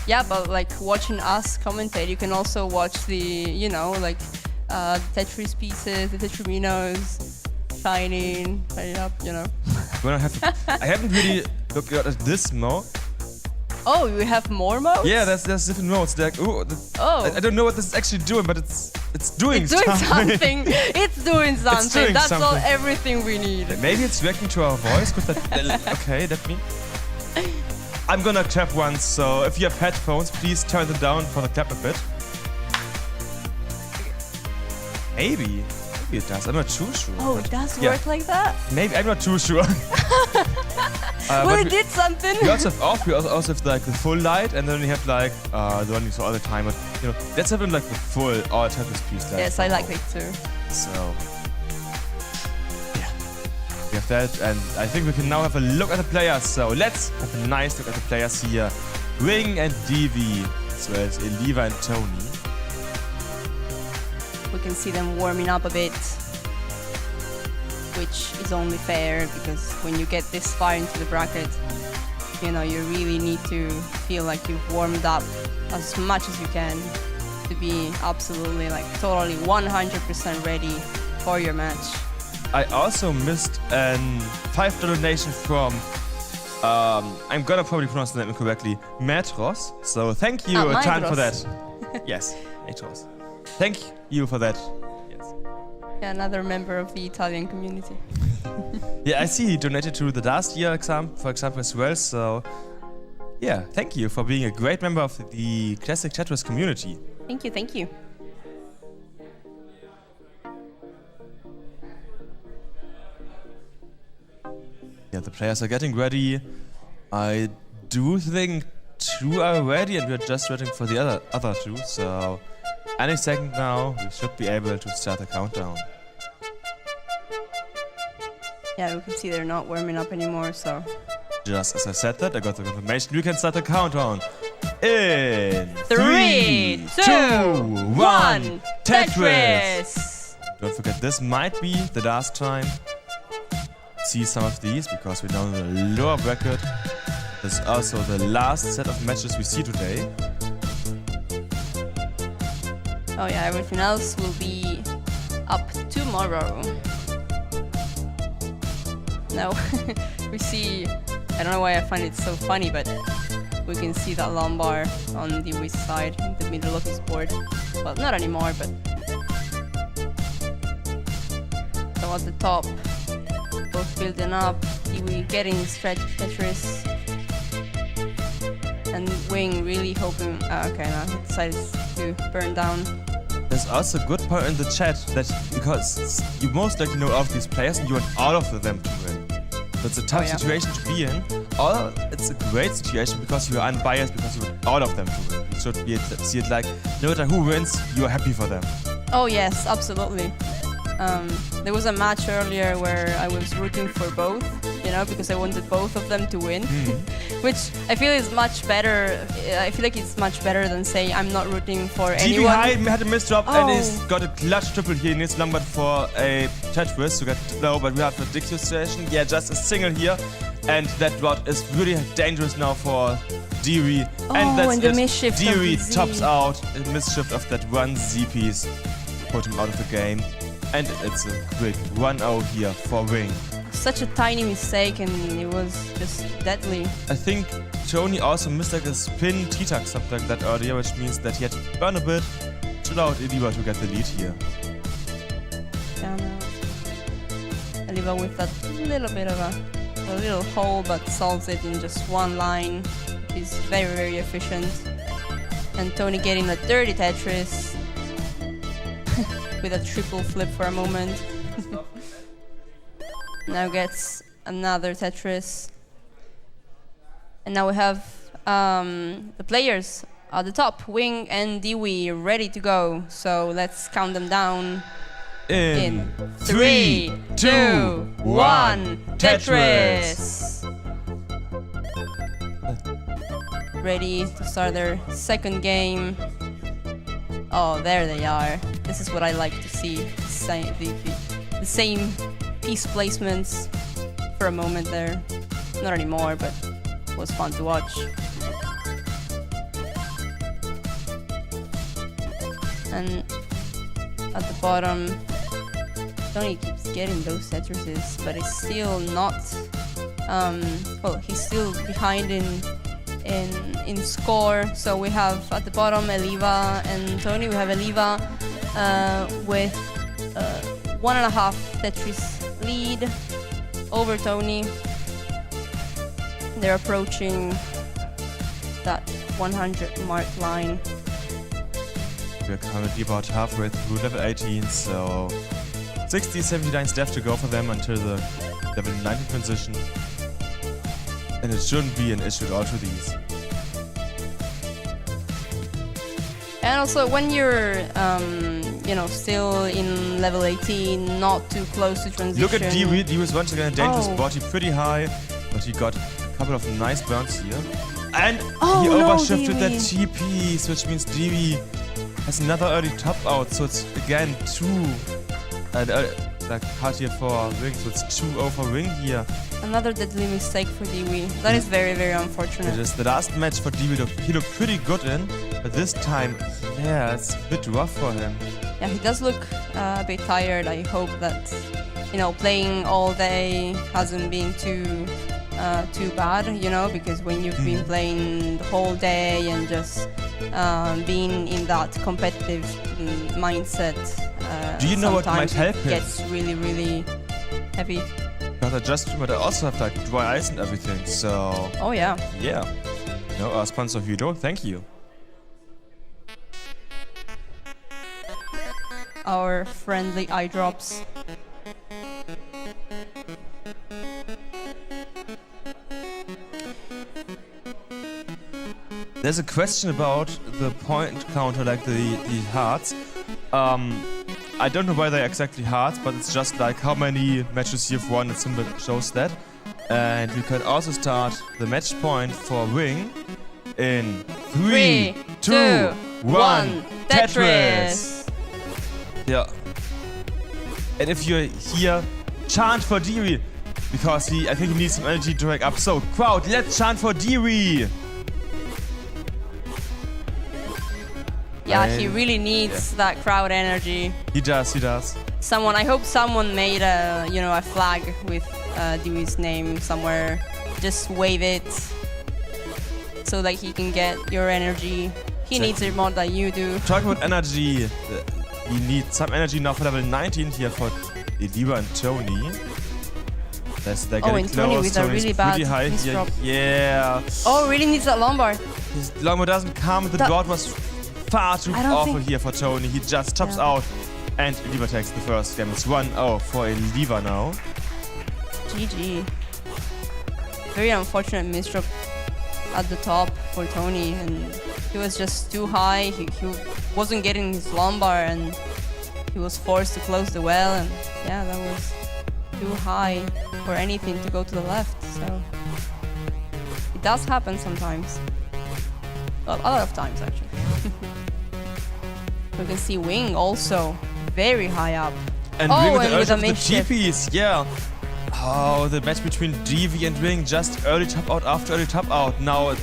Speaker 6: Yeah, but like watching us commentate, you can also watch the, you know, like Tetris pieces, the Tetriminos, shining up, you know.
Speaker 7: I haven't really looked at this mode.
Speaker 6: Oh, you have more modes?
Speaker 7: Yeah, there's different modes. Like, I don't know what this is actually doing, but it's doing
Speaker 6: something. It's doing something. That's
Speaker 7: something.
Speaker 6: all. Everything we need.
Speaker 7: Maybe it's reacting to our voice. Okay, that means I'm gonna clap once. So if you have headphones, please turn them down for the clap a bit. Maybe it does. I'm not too sure.
Speaker 6: Oh, it does work like that?
Speaker 7: Maybe, I'm not too sure.
Speaker 6: Well, it did something.
Speaker 7: We also have off. We also have like the full light, and then we have like the one you saw all the time. But you know, let's have like the full all Tetris piece.
Speaker 6: Yes, I like it too.
Speaker 7: So yeah, we have that, and I think we can now have a look at the players. So let's have a nice look at the players here. Ring and DV, as well as Eliva and Tony.
Speaker 6: We can see them warming up a bit, which is only fair because when you get this far into the bracket, you know, you really need to feel like you've warmed up as much as you can to be absolutely, like, totally 100% ready for your match.
Speaker 7: I also missed a $5 donation from, I'm gonna probably pronounce the name incorrectly, Metros. So thank you a ton for that. Yes, Metros. Thank you for that. Yes.
Speaker 6: Yeah, another member of the Italian community.
Speaker 7: Yeah, I see he donated to the last year exam, for example, as well. So, yeah, thank you for being a great member of the Classic Tetris community.
Speaker 6: Thank you.
Speaker 7: Yeah, the players are getting ready. I do think 2 are ready, and we're just waiting for the other 2. So, any second now, we should be able to start the countdown.
Speaker 6: Yeah, we can see they're not warming up anymore, so...
Speaker 7: Just as I said that, I got the confirmation. We can start the countdown. In
Speaker 6: 3, 2, 1, Tetris!
Speaker 7: Don't forget, this might be the last time see some of these, because we're now in the lower bracket. This is also the last set of matches we see today.
Speaker 6: Oh yeah, everything else will be up tomorrow. No, we see, I don't know why I find it so funny, but we can see that lumbar on the west side, in the middle of his board. Well, not anymore, but... So at the top, both building up, Kiwi getting stretch Tetris, and Wing really hoping... okay, now he decided to burn down.
Speaker 7: There's also a good point in the chat that because you most likely know all of these players and you want all of them to win. So it's a tough situation to be in. Or it's a great situation because you are unbiased, because you want all of them to win. You should see it like, no matter who wins, you are happy for them.
Speaker 6: Oh yes, absolutely. There was a match earlier where I was rooting for both, you know, because I wanted both of them to win, which I feel is much better. I feel like it's much better than saying I'm not rooting for anyone.
Speaker 7: DV had a missed drop and he's got a clutch triple here. He needs numbered for a Tetris to get low, but we have a ridiculous situation. Yeah, just a single here, and that rod is really dangerous now for DV. And that's
Speaker 6: the mischief.
Speaker 7: DV tops out a mischief of that one Z piece, put him out of the game. And it's a quick 1-0 here for Wing.
Speaker 6: Such a tiny mistake, and it was just deadly.
Speaker 7: I think Tony also missed like a spin T-tuck, something like that earlier, which means that he had to burn a bit to allow Eliva to get the lead here.
Speaker 6: Yeah, no. Eliva with that little bit of a little hole, but solves it in just one line. He's very, very efficient. And Tony getting a dirty Tetris. with a triple flip for a moment. Now gets another Tetris. And now we have the players at the top, Wing and Dewey, ready to go. So let's count them down. In 3, 2, 1, Tetris! Ready to start their second game. Oh, there they are. This is what I like to see. The same piece placements for a moment there. Not anymore, but it was fun to watch. And at the bottom, Tony keeps getting those Tetrises, but it's still not. Well, he's still behind in score. So we have at the bottom Eliva and Tony. We have Eliva with 1.5 Tetris lead over Tony. They're approaching that 100 mark line.
Speaker 7: We're currently about halfway through level 18, so 60, 79 left to go for them until the level 19 transition. And it shouldn't be an issue at all to these.
Speaker 6: And also, when you're, still in level 18, not too close to transition.
Speaker 7: Look at Dewey. He was once again a dangerous body, pretty high, but he got a couple of nice burns here. And he overshifted that T-piece, which means Dewey has another early top out, so it's again 2. Hard here for Wing, so it's 2-0 for Wing here.
Speaker 6: Another deadly mistake for Dewey. That is very, very unfortunate.
Speaker 7: It is the last match for Dewey. He looked pretty good in, but this time, yeah, it's a bit rough for him.
Speaker 6: Yeah, he does look a bit tired. I hope that, playing all day hasn't been too bad, because when you've been playing the whole day and just being in that competitive mindset,
Speaker 7: do you know what might help him?
Speaker 6: It gets really, really heavy.
Speaker 7: Because I just remembered I also have dry ice and everything, so...
Speaker 6: Oh yeah.
Speaker 7: Yeah. Our sponsor Hudo, thank you.
Speaker 6: Our friendly eye drops.
Speaker 7: There's a question about the point counter, like the hearts. I don't know why they're exactly hearts, but it's just like how many matches you've won, the symbol shows that. And we can also start the match point for Wing in 3, 2, 1, Tetris! Yeah. And if you're here, chant for Dewey, because I think he needs some energy to wake up. So, crowd, let's chant for Dewey!
Speaker 6: Yeah, he really needs that crowd energy.
Speaker 7: He does.
Speaker 6: I hope someone made a flag with Dewey's name somewhere. Just wave it so that he can get your energy. He needs it more than you do.
Speaker 7: Talking about energy, we need some energy now for level 19 here for Eliva and Tony. They're getting
Speaker 6: and Tony with a really bad
Speaker 7: high here.
Speaker 6: drop.
Speaker 7: Yeah.
Speaker 6: Oh, really needs that lumbar.
Speaker 7: His lumbar doesn't come. The dot was far too awful here for Tony. He just tops out, and Eliva takes the first game. It's 1-0 for Eliva now.
Speaker 6: GG. Very unfortunate misdrop at the top for Tony, and he was just too high. He wasn't getting his lumbar, and he was forced to close the well, and yeah, that was too high for anything to go to the left. So it does happen sometimes. Well, a lot of times actually. We can see Wing also very high up.
Speaker 7: And Wing with the
Speaker 6: mischief.
Speaker 7: GPs, yeah. Oh, the match between Dewey and Wing, just early top out after early top out. Now at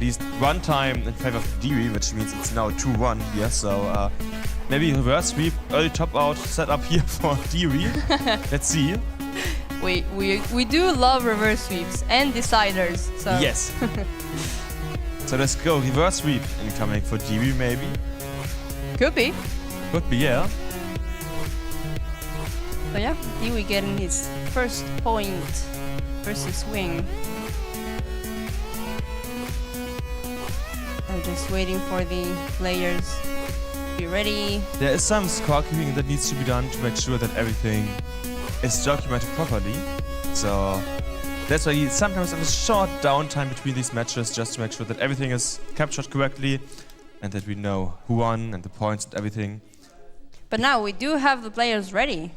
Speaker 7: least one time in favor of Dewey, which means it's now 2-1 here. So maybe reverse sweep, early top out set up here for Dewey. Let's see.
Speaker 6: We do love reverse sweeps and deciders. So.
Speaker 7: Yes. So let's go, reverse sweep incoming for Dewey maybe.
Speaker 6: Could be.
Speaker 7: Could be, yeah.
Speaker 6: So yeah, Dewey getting his first point versus Wing. I'm just waiting for the players be ready.
Speaker 7: There is some scorekeeping that needs to be done to make sure that everything is documented properly. So that's why sometimes there's a short downtime between these matches just to make sure that everything is captured correctly and that we know who won and the points and everything.
Speaker 6: But now we do have the players ready.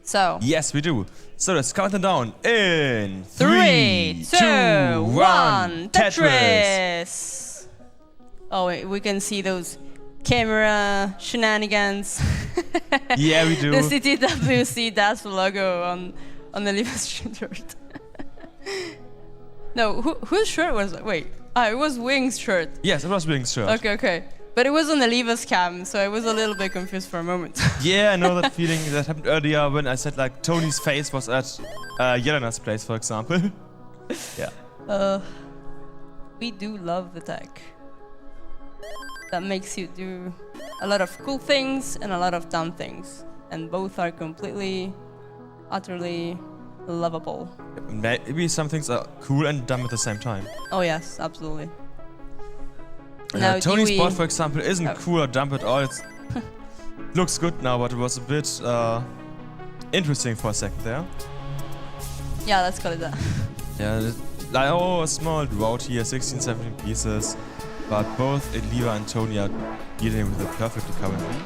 Speaker 6: So
Speaker 7: Yes, we do. So let's count them down in
Speaker 6: 3, 2, 1,
Speaker 7: Tetris.
Speaker 6: Tetris! Oh, wait, we can see those camera shenanigans.
Speaker 7: Yeah, we do.
Speaker 6: The CTWC DAS logo on the Liva's shirt. No, whose shirt was it? Wait, it was Wing's shirt.
Speaker 7: Yes, it was Wing's shirt.
Speaker 6: Okay. But it was on the Liva's cam, so I was a little bit confused for a moment.
Speaker 7: Yeah, I know that feeling. That happened earlier when I said like Tony's face was at Yelena's place, for example. Yeah.
Speaker 6: We do love the tech. That makes you do a lot of cool things and a lot of dumb things. And both are completely, utterly lovable.
Speaker 7: Maybe some things are cool and dumb at the same time.
Speaker 6: Oh yes, absolutely. Now,
Speaker 7: Tony's
Speaker 6: Dewey-
Speaker 7: board, for example, isn't
Speaker 6: Oh.
Speaker 7: cool or dumb at all. It looks good now, but it was a bit interesting for a second there.
Speaker 6: Yeah, let's call it that.
Speaker 7: Yeah, like, a small drought here, 16, 17 pieces. But both Eliva and Tony are dealing with it perfectly currently.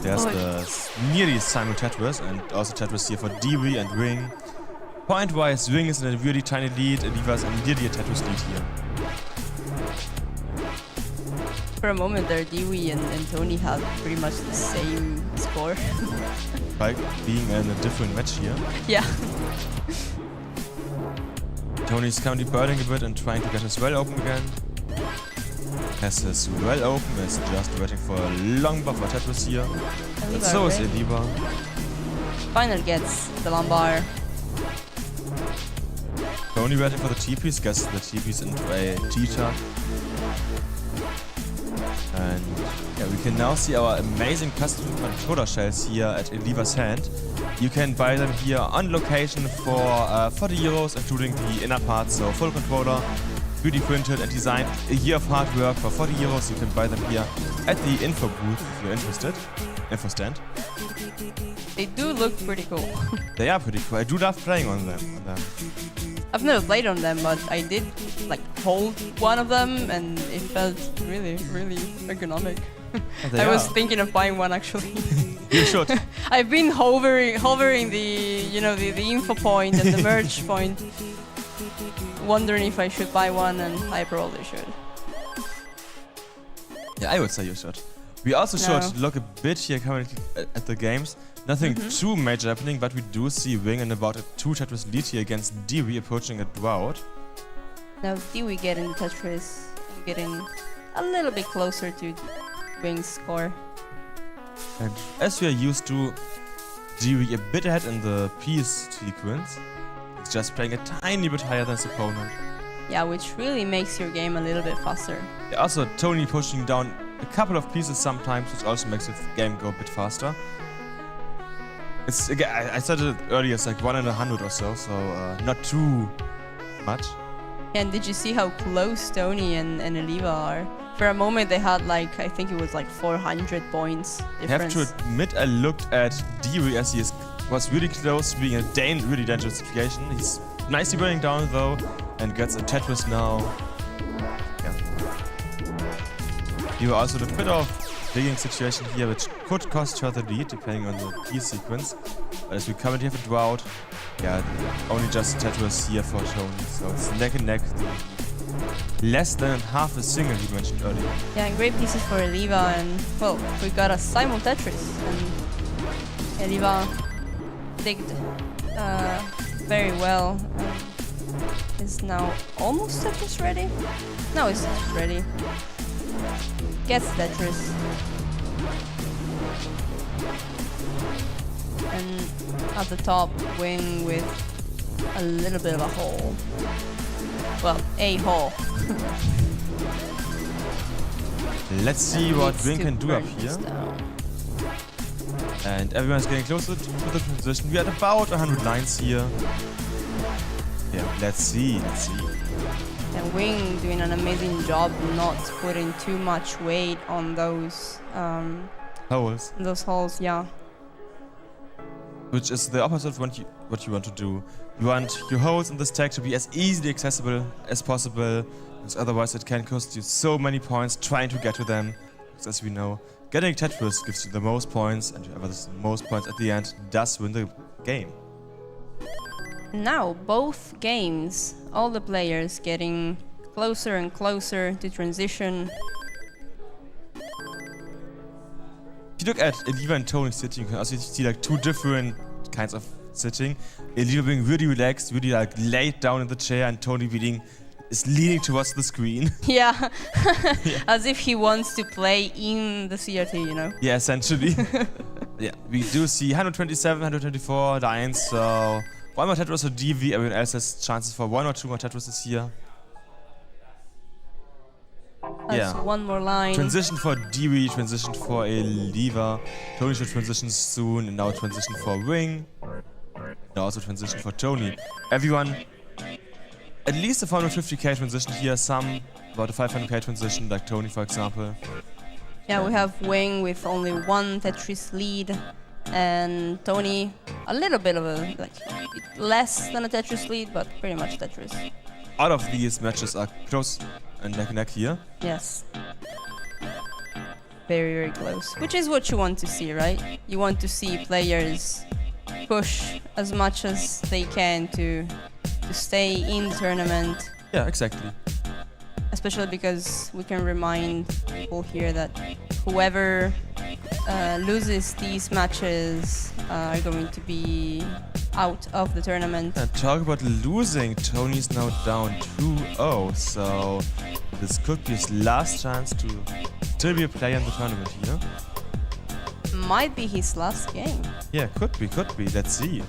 Speaker 7: There's the nearly simul Tetris and also Tetris here for Dewey and Wing. Point-wise, Wing is in a really tiny lead, Eliva is in nearly a Tetris lead here.
Speaker 6: For a moment there, Dewey and Tony had pretty much the same score.
Speaker 7: Like being in a different match here.
Speaker 6: Yeah.
Speaker 7: Tony's currently burning a bit and trying to get his well open again. Has his well open, is just waiting for a long buffer Tetris here. And so is Eliva.
Speaker 6: Final gets the lumbar.
Speaker 7: Tony waiting for the T-piece, gets the T-piece into a T-tuck. And yeah, we can now see our amazing custom controller shells here at Eliva's hand. You can buy them here on location for 40 euros, including the inner parts, so full controller, 3D printed and designed, a year of hard work for 40 euros. You can buy them here at the info booth if you're interested. Info stand.
Speaker 6: They do look pretty cool.
Speaker 7: They are pretty cool. I do love playing on them.
Speaker 6: I've never played on them, but I did like hold one of them, and it felt really, really ergonomic.
Speaker 7: They
Speaker 6: I was
Speaker 7: are.
Speaker 6: thinking of buying one actually.
Speaker 7: You should.
Speaker 6: I've been hovering the info point and the merch point, wondering if I should buy one, and I probably should.
Speaker 7: Yeah, I would say you should. We also should look a bit here currently at the games. Nothing too major happening, but we do see Wing in about a 2 Tetris lead here against Dewey approaching a drought.
Speaker 6: Now Dewey getting the Tetris, and getting a little bit closer to Wing's score.
Speaker 7: And as we are used to, Dewey a bit ahead in the piece sequence. He's just playing a tiny bit higher than his opponent.
Speaker 6: Yeah, which really makes your game a little bit faster.
Speaker 7: Yeah, also, Tony pushing down a couple of pieces sometimes, which also makes the game go a bit faster. It's again, I said it earlier, it's like 1 in 100 or so, so not too much.
Speaker 6: And did you see how close Tony and Eliva are? For a moment they had like, I think it was like 400 points
Speaker 7: I have
Speaker 6: difference.
Speaker 7: to admit, I looked at Dewey as he was really close to being in a really dangerous situation. He's nicely burning down though, and gets a Tetris now. Yeah. Dewey also in a bit of digging situation here, which could cost her the lead, depending on the piece sequence. But as we currently have a drought, yeah, only just Tetris here for Tony, so it's neck and neck. Less than half a single you mentioned earlier.
Speaker 6: Yeah, and great pieces for Eliva, and well, we got a simul Tetris, and Eliva digged very well. Is now almost Tetris ready? No, it's Tetris ready. Gets Tetris. And at the top, Wing with a little bit of a hole. Well, a hole.
Speaker 7: Let's see what
Speaker 6: Needs
Speaker 7: Wing
Speaker 6: to
Speaker 7: can do up
Speaker 6: burn
Speaker 7: here.
Speaker 6: this down.
Speaker 7: And everyone's getting closer to the transition. We are at about 100 lines here. Yeah, let's see.
Speaker 6: And Wing doing an amazing job not putting too much weight on those
Speaker 7: Holes.
Speaker 6: holes, yeah.
Speaker 7: Which is the opposite of what you want to do. You want your holes in this tag to be as easily accessible as possible, because otherwise it can cost you so many points trying to get to them. Because as we know, getting Tetris gives you the most points, and whoever has the most points at the end does win the game.
Speaker 6: Now, both games, all the players getting closer and closer to transition.
Speaker 7: If you look at Eliva and Tony sitting, you can also see like two different kinds of sitting. Eliva being really relaxed, really like laid down in the chair, and Tony is leaning towards the screen.
Speaker 6: Yeah, as if he wants to play in the CRT, you know?
Speaker 7: Yeah, essentially. Yeah, we do see 127, 124 lines, so one more Tetris for DV, everyone else has chances for one or two more Tetrises here.
Speaker 6: That's one more line.
Speaker 7: Transition for DV, transition for Eliva. Tony should transition soon, and now transition for Wing. And also transition for Tony. Everyone, at least a 450k transition here, some about a 500k transition, like Tony for example.
Speaker 6: Yeah, we have Wing with only one Tetris lead, and Tony a little bit of a, like, less than a Tetris lead, but pretty much Tetris.
Speaker 7: All of these matches are close and neck and neck here.
Speaker 6: Yes. Very, very close. Which is what you want to see, right? You want to see players push as much as they can to stay in the tournament.
Speaker 7: Yeah, exactly.
Speaker 6: Especially because we can remind people here that whoever loses these matches are going to be out of the tournament.
Speaker 7: Talk about losing. Tony's now down 2-0, so this could be his last chance to still be a player in the tournament here.
Speaker 6: Might be his last game.
Speaker 7: Yeah, could be. Let's see.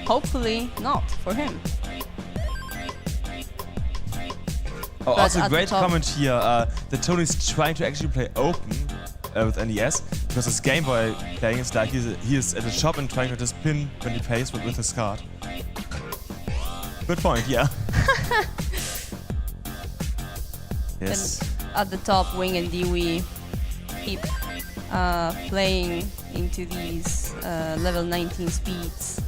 Speaker 6: Hopefully not for him.
Speaker 7: Oh,
Speaker 6: But
Speaker 7: also
Speaker 6: at
Speaker 7: great
Speaker 6: the top-
Speaker 7: comment here that Tony's trying to actually play open with NES, because his Game Boy playing is like he is at the shop and trying to just pin when he pays with his card. Good point, yeah. Yes.
Speaker 6: And at the top, Wing and Dewey keep playing into these level 19 speeds.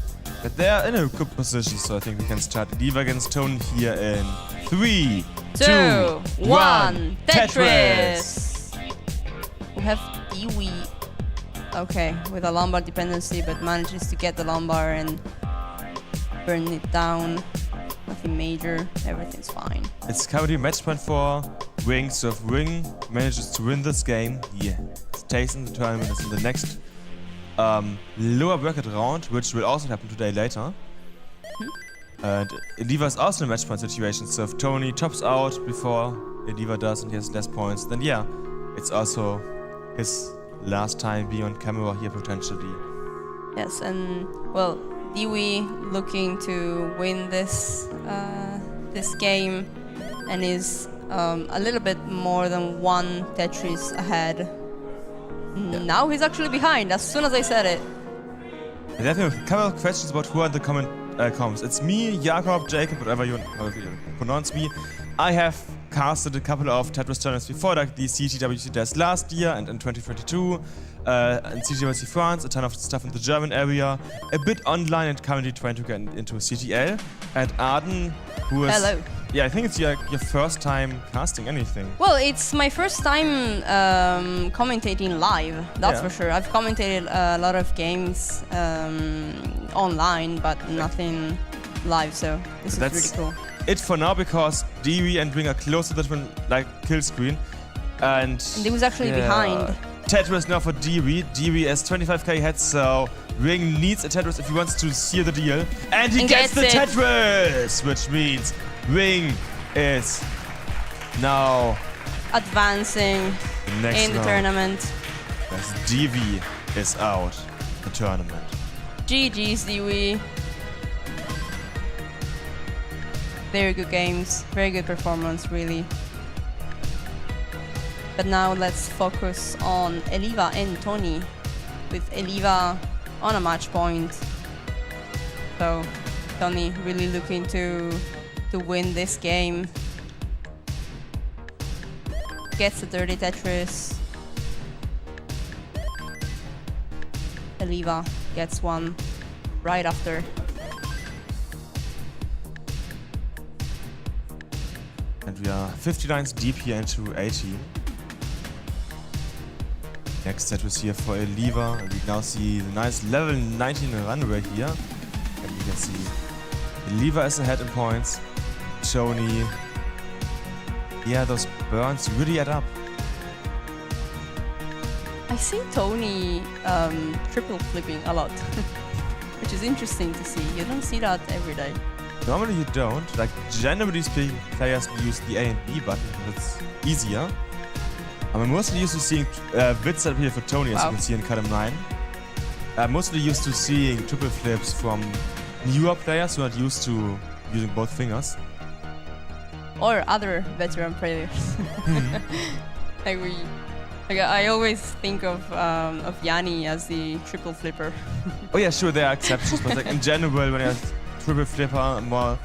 Speaker 7: But they're in a good position, so I think we can start Eliva against Tony here in 3,
Speaker 6: 2, 1,
Speaker 7: Tetris!
Speaker 6: Tetris! We have Dewey, okay, with a lumbar dependency, but manages to get the lumbar and burn it down. Nothing major, everything's fine.
Speaker 7: It's currently match point for Wing, so if Wing manages to win this game, he stays in the tournament, is in the next lower bracket round, which will also happen today later. And Eliva is also in a match point situation, so if Tony tops out before Eliva does and he has less points, then yeah, it's also his last time being on camera here potentially.
Speaker 6: Yes, and well, Dewey looking to win this this game and is a little bit more than one Tetris ahead.
Speaker 7: Yeah.
Speaker 6: Now he's actually behind as soon as I said it.
Speaker 7: And I have a couple of questions about who are in the comments. It's me, Jakob, Jacob, whatever you pronounce me. I have casted a couple of Tetris tournaments before, like the CTWC does last year and in 2022. In CTWC France, a ton of stuff in the German area, a bit online, and currently trying to get into CTL. And Arden, who is...
Speaker 6: Hello.
Speaker 7: Yeah, I think it's your first time casting anything.
Speaker 6: Well, it's my first time commentating live, that's
Speaker 7: Yeah.
Speaker 6: for sure. I've commentated a lot of games online, but nothing live, so this is
Speaker 7: That's
Speaker 6: really cool.
Speaker 7: it for now, because Dewey and Wing are close to the different, like, kill screen. And
Speaker 6: he was actually behind.
Speaker 7: Tetris now for Dewey. Dewey has 25k heads, so Wing needs a Tetris if he wants to seal the deal. And he gets the
Speaker 6: it.
Speaker 7: Tetris! Which means Wing is now
Speaker 6: Advancing
Speaker 7: next
Speaker 6: in the
Speaker 7: round,
Speaker 6: tournament.
Speaker 7: as Dewey is out the tournament.
Speaker 6: GG's, Dewey. Very good games, very good performance, really. But now let's focus on Eliva and Tony, with Eliva on a match point. So Tony really looking to win this game. gets a dirty Tetris. Eliva gets one right after.
Speaker 7: And we are 50 lines deep here into 18. Next Tetris here for Eliva, and we now see the nice level 19 runway here. And you can see Eliva is ahead in points. Tony. Yeah, those burns really add up.
Speaker 6: I see Tony triple flipping a lot, which is interesting to see. You don't see that every day.
Speaker 7: Normally you don't. Like, generally speaking, players use the A and B button because it's easier. I'm mostly used to seeing bits up here for Tony, as you can see in column 9. I'm mostly used to seeing triple flips from newer players who are not used to using both fingers.
Speaker 6: Or other veteran players. I always think of Yanni as the triple flipper.
Speaker 7: Oh yeah, sure, there are exceptions, but like in general, when you're triple flipper, I'm more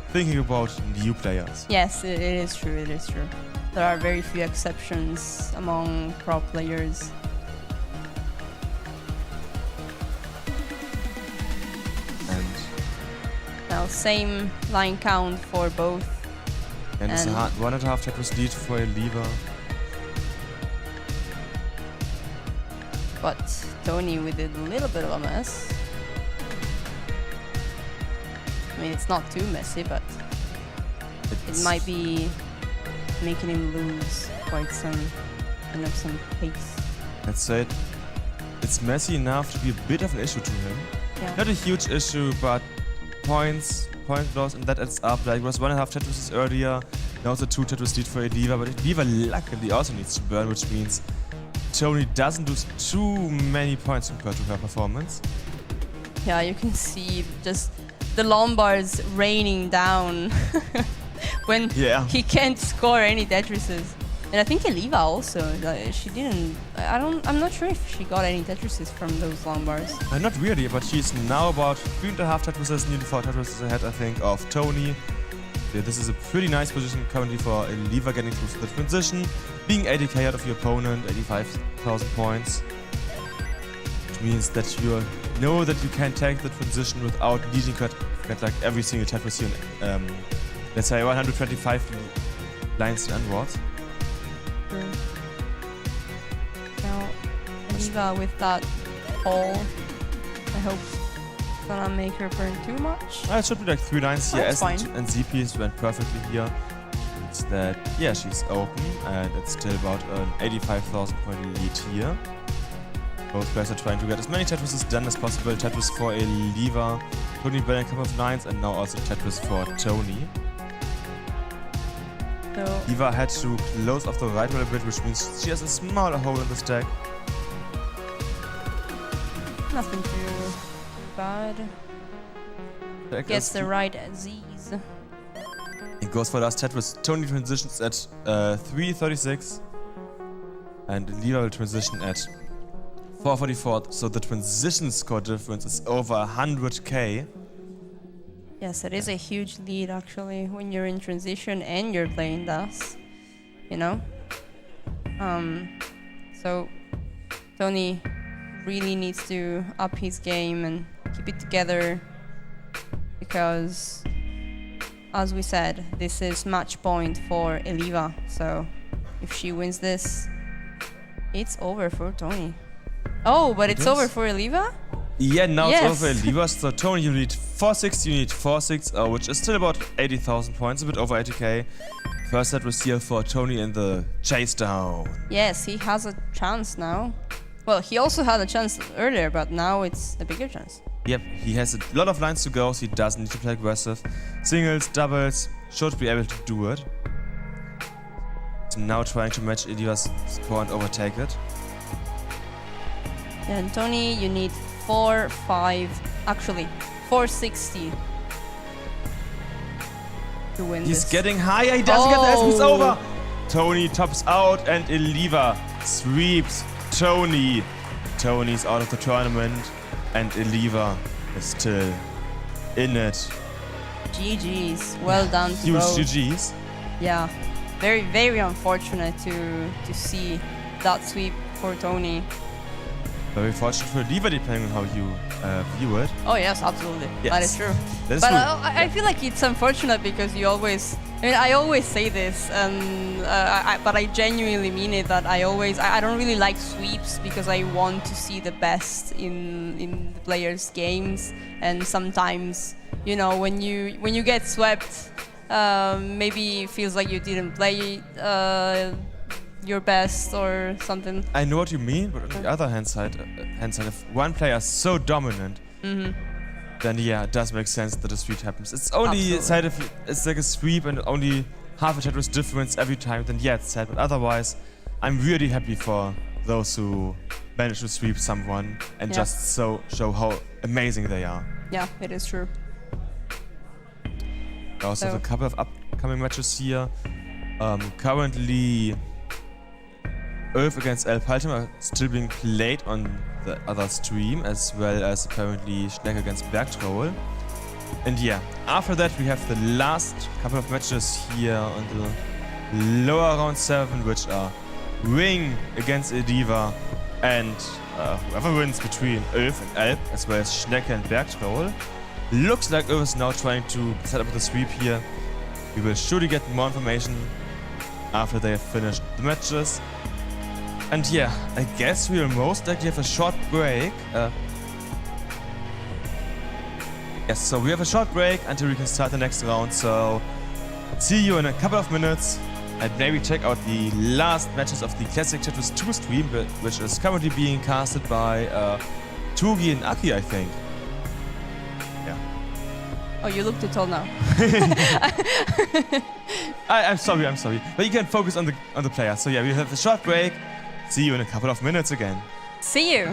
Speaker 7: thinking about new players.
Speaker 6: Yes, it is true, it is true. There are very few exceptions among pro players.
Speaker 7: And
Speaker 6: Now, same line count for both.
Speaker 7: it's a hard 1.5 Tetris lead for Eliva.
Speaker 6: But Tony with a little bit of a mess. I mean, it's not too messy, but it might be making him lose quite some pace.
Speaker 7: Let's say it's messy enough to be a bit of an issue to him.
Speaker 6: Yeah.
Speaker 7: Not a huge issue, but point loss, and that adds up. Like, it was 1.5 Tetris earlier, now it's a 2 Tetris lead for Eliva, but Eliva luckily also needs to burn, which means Tony doesn't lose too many points compared to her performance.
Speaker 6: Yeah, you can see just the Lombards raining down when he can't score any Tetrises. And I think Eliva also, she didn't, I'm not sure if she got any Tetrises from those Lombards.
Speaker 7: Not really, but she's now about 3.5 Tetrises, nearly 4 Tetrises ahead, I think, of Tony. Yeah, this is a pretty nice position currently for Eliva getting close to the transition, being 80k out of your opponent, 85,000 points. Which means that you know that you can take the transition without needing to get like every single Tetris here, let's say 125 lines onwards.
Speaker 6: Now, Eliva with that hole, I hope it's gonna make her burn too much.
Speaker 7: It should be like 3 lines here.
Speaker 6: That's
Speaker 7: S
Speaker 6: fine.
Speaker 7: and ZPs went perfectly here. It's that, yeah, she's open, and it's still about an 85,000 point lead here. Both players are trying to get as many Tetrises done as possible. Tetris for Eliva, Tony Bell and couple of 9s, and now also Tetris for Tony.
Speaker 6: So,
Speaker 7: Eliva had to close off the right wall a bit, which means she has a smaller hole in the stack.
Speaker 6: nothing too bad. Gets the right Z's.
Speaker 7: It goes for last Tetris. Tony transitions at 3:36, and Eliva will transition at 4:44. So the transition score difference is over 100k.
Speaker 6: Yes, it is a huge lead actually when you're in transition and you're playing DAS, you know? So Tony really needs to up his game and keep it together because, as we said, this is match point for Eliva. So if she wins this, it's over for Tony. Oh, but it's over for Eliva?
Speaker 7: Yeah, now
Speaker 6: Yes.
Speaker 7: it's over for Eliva. So Tony, you need 460, you need 460, which is still about 80,000 points, a bit over 80k. First set was here for Tony in the chase down.
Speaker 6: Yes, he has a chance now. Well, he also had a chance earlier, but now it's a bigger chance.
Speaker 7: Yep, he has a lot of lines to go, so he doesn't need to play aggressive. Singles, doubles, should be able to do it. So now trying to match Eliva's score and overtake it.
Speaker 6: And Tony, you need 460 to win
Speaker 7: He's
Speaker 6: this.
Speaker 7: getting higher, he doesn't get the S, it's
Speaker 6: Oh.
Speaker 7: over! Tony tops out and Eliva sweeps Tony. Tony's out of the tournament and Eliva is still in it.
Speaker 6: GG's. Well done to
Speaker 7: Huge
Speaker 6: both.
Speaker 7: GG's.
Speaker 6: Yeah. very, very unfortunate to see that sweep for Tony.
Speaker 7: Very fortunate for Diva, depending on how you view it.
Speaker 6: Oh yes, absolutely. That is
Speaker 7: Yes.
Speaker 6: true.
Speaker 7: That is
Speaker 6: But
Speaker 7: true.
Speaker 6: I feel like it's unfortunate because you always. I mean, I always say this, and but I genuinely mean it. That I don't really like sweeps because I want to see the best in the players' games, and sometimes, you know, when you get swept, maybe it feels like you didn't play your best or something.
Speaker 7: I know what you mean, but on the other hand side, if one player is so dominant, then yeah, it does make sense that a sweep happens. It's only
Speaker 6: Absolutely.
Speaker 7: sad if it's like a sweep and only half a Tetris difference every time, then yeah, it's sad. But otherwise, I'm really happy for those who manage to sweep someone and
Speaker 6: Yeah.
Speaker 7: just show how amazing they are.
Speaker 6: Yeah, it is true.
Speaker 7: We also have
Speaker 6: So-
Speaker 7: a couple of upcoming matches here. Currently, Earth against El Paltum are still being played on the other stream, as well as apparently Schneck against Bergtroll. And yeah, after that we have the last couple of matches here on the lower round 7, which are Ring against Ediva and whoever wins between Earth and Alp, as well as Schneck and Bergtroll. Looks like Earth is now trying to set up the sweep here. We will surely get more information after they have finished the matches. And yeah, I guess we will most likely have a short break. Yes, so we have a short break until we can start the next round. So see you in a couple of minutes, and maybe check out the last matches of the Classic Tetris 2 stream, which is currently being casted by Tugi and Aki, I think. Yeah.
Speaker 6: Oh, you look too tall now.
Speaker 7: I'm sorry. But you can focus on the player. So yeah, we have a short break. See you in a couple of minutes again.
Speaker 6: See you.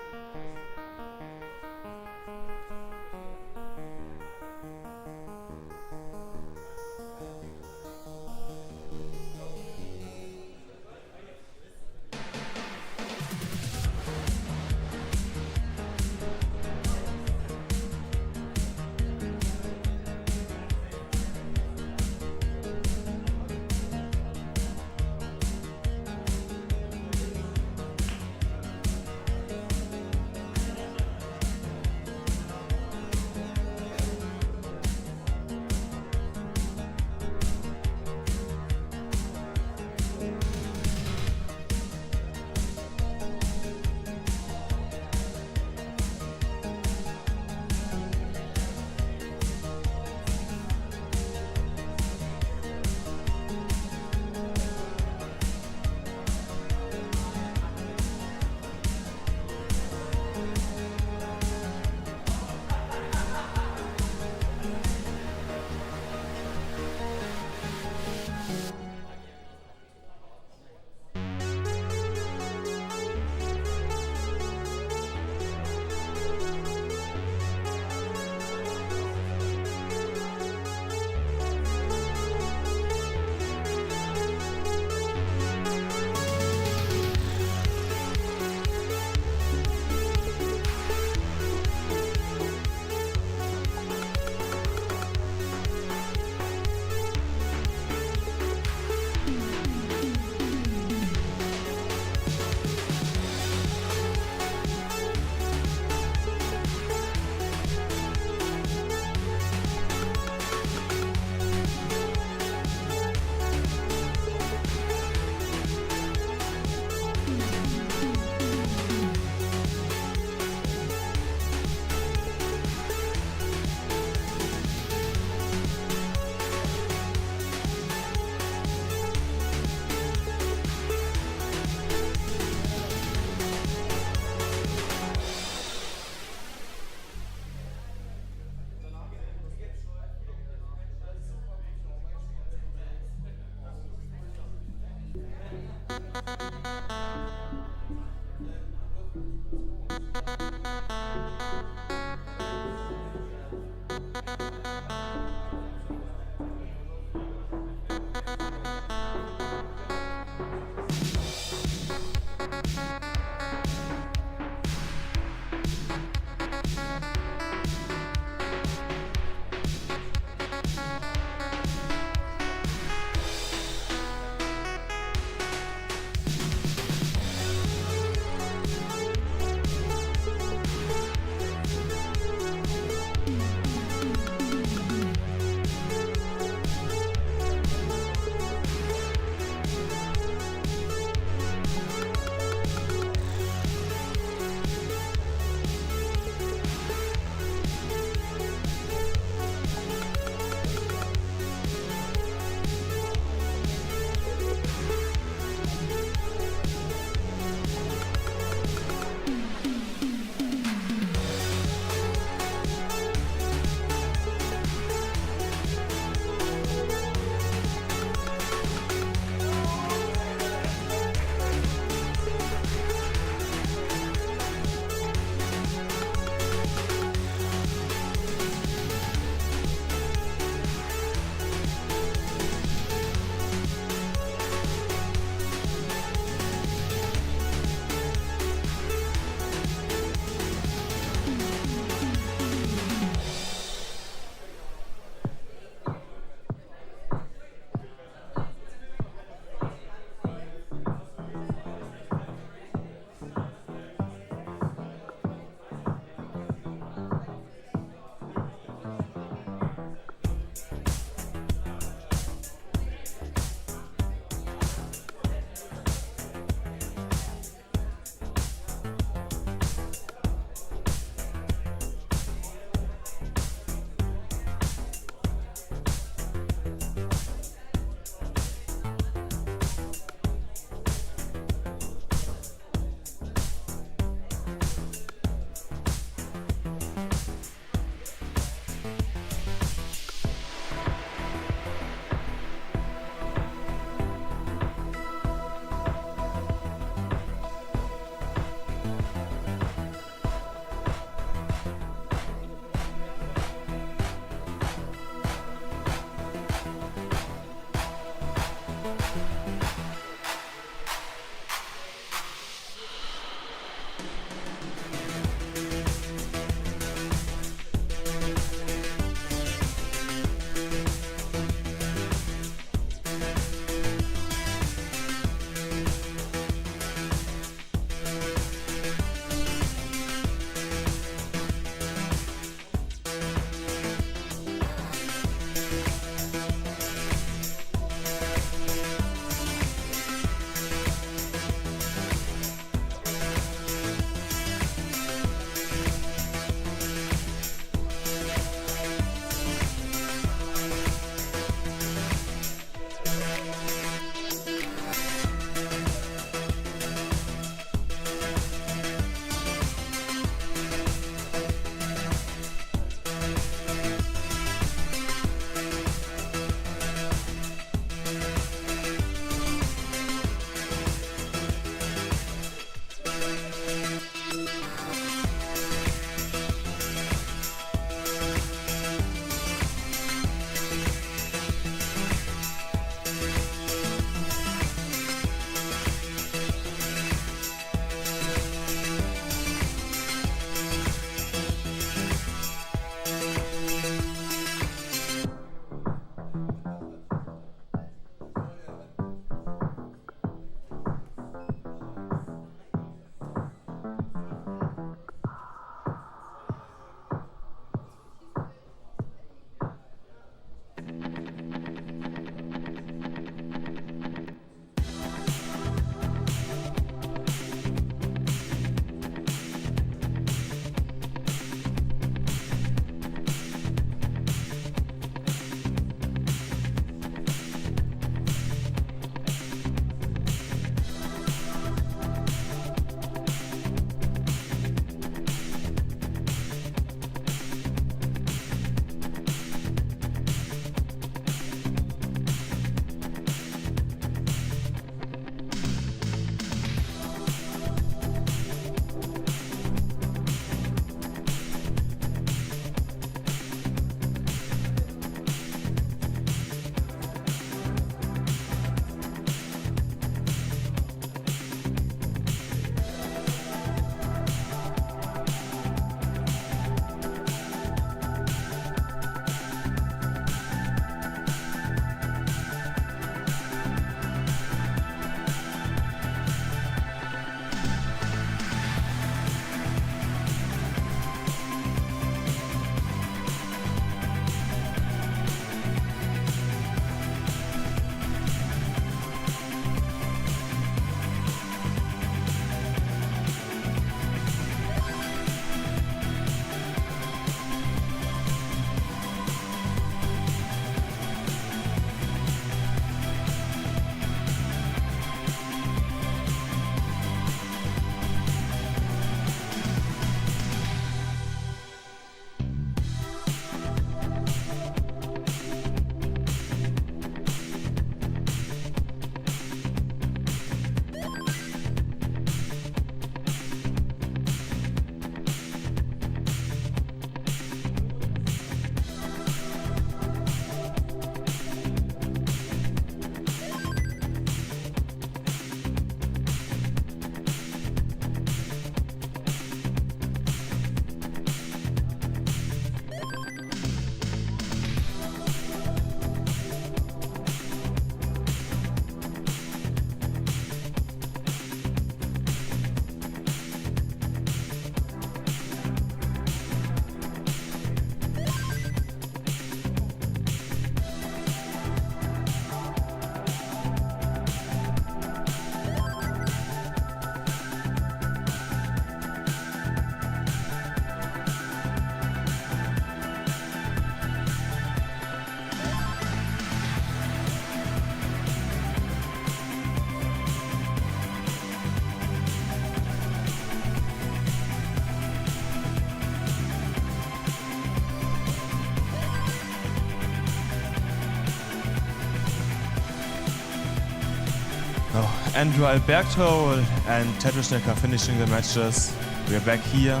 Speaker 7: Andrew Alberto and Tetrisnik are finishing the matches. We are back here.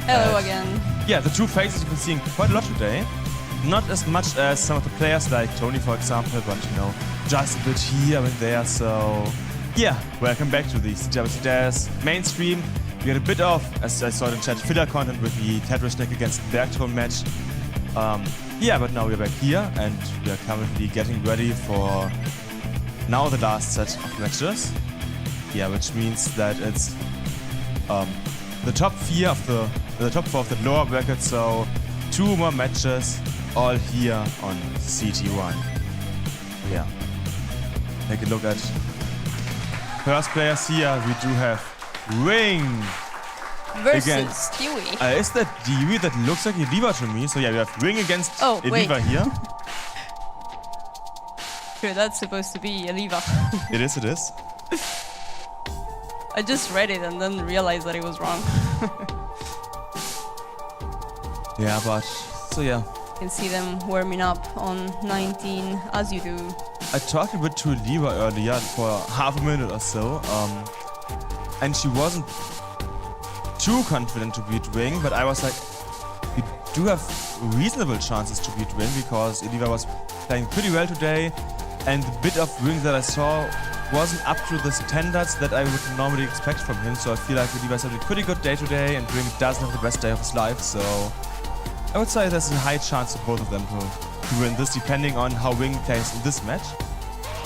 Speaker 6: Hello again.
Speaker 7: Yeah, the two faces you've been seeing quite a lot today. Not as much as some of the players like Tony, for example, but you know, just a bit here and there. So yeah, welcome back to the CTWC Dash mainstream. We had a bit of, as I saw in chat, filler content with the Tetrisnik against Bergtone match. Yeah, but now we're back here and we are currently getting ready for now the last set of matches. Yeah, which means that it's the top four of the lower bracket. So 2 more matches all here on CT1. Yeah. Take a look at first players here. We do have Ring
Speaker 6: Versus
Speaker 7: against.
Speaker 6: Stewie.
Speaker 7: Is that Dewey? That looks like Eliva to me. So yeah, we have Ring against
Speaker 6: wait.
Speaker 7: Eliva here.
Speaker 6: Sure, that's supposed to be Eliva.
Speaker 7: It is.
Speaker 6: I just read it and then realized that it was wrong.
Speaker 7: Yeah, but so yeah.
Speaker 6: You can see them warming up on 19 as you do.
Speaker 7: I talked a bit to Eliva earlier for half a minute or so, and she wasn't too confident to beat Ring, but I was like, we do have reasonable chances to beat Ring because Eliva was playing pretty well today, and the bit of Ring that I saw wasn't up to the standards that I would normally expect from him, so I feel like Eliva's having a pretty good day today, and Ring doesn't have the best day of his life, so I would say there's a high chance for both of them to win this, depending on how Ring plays in this match.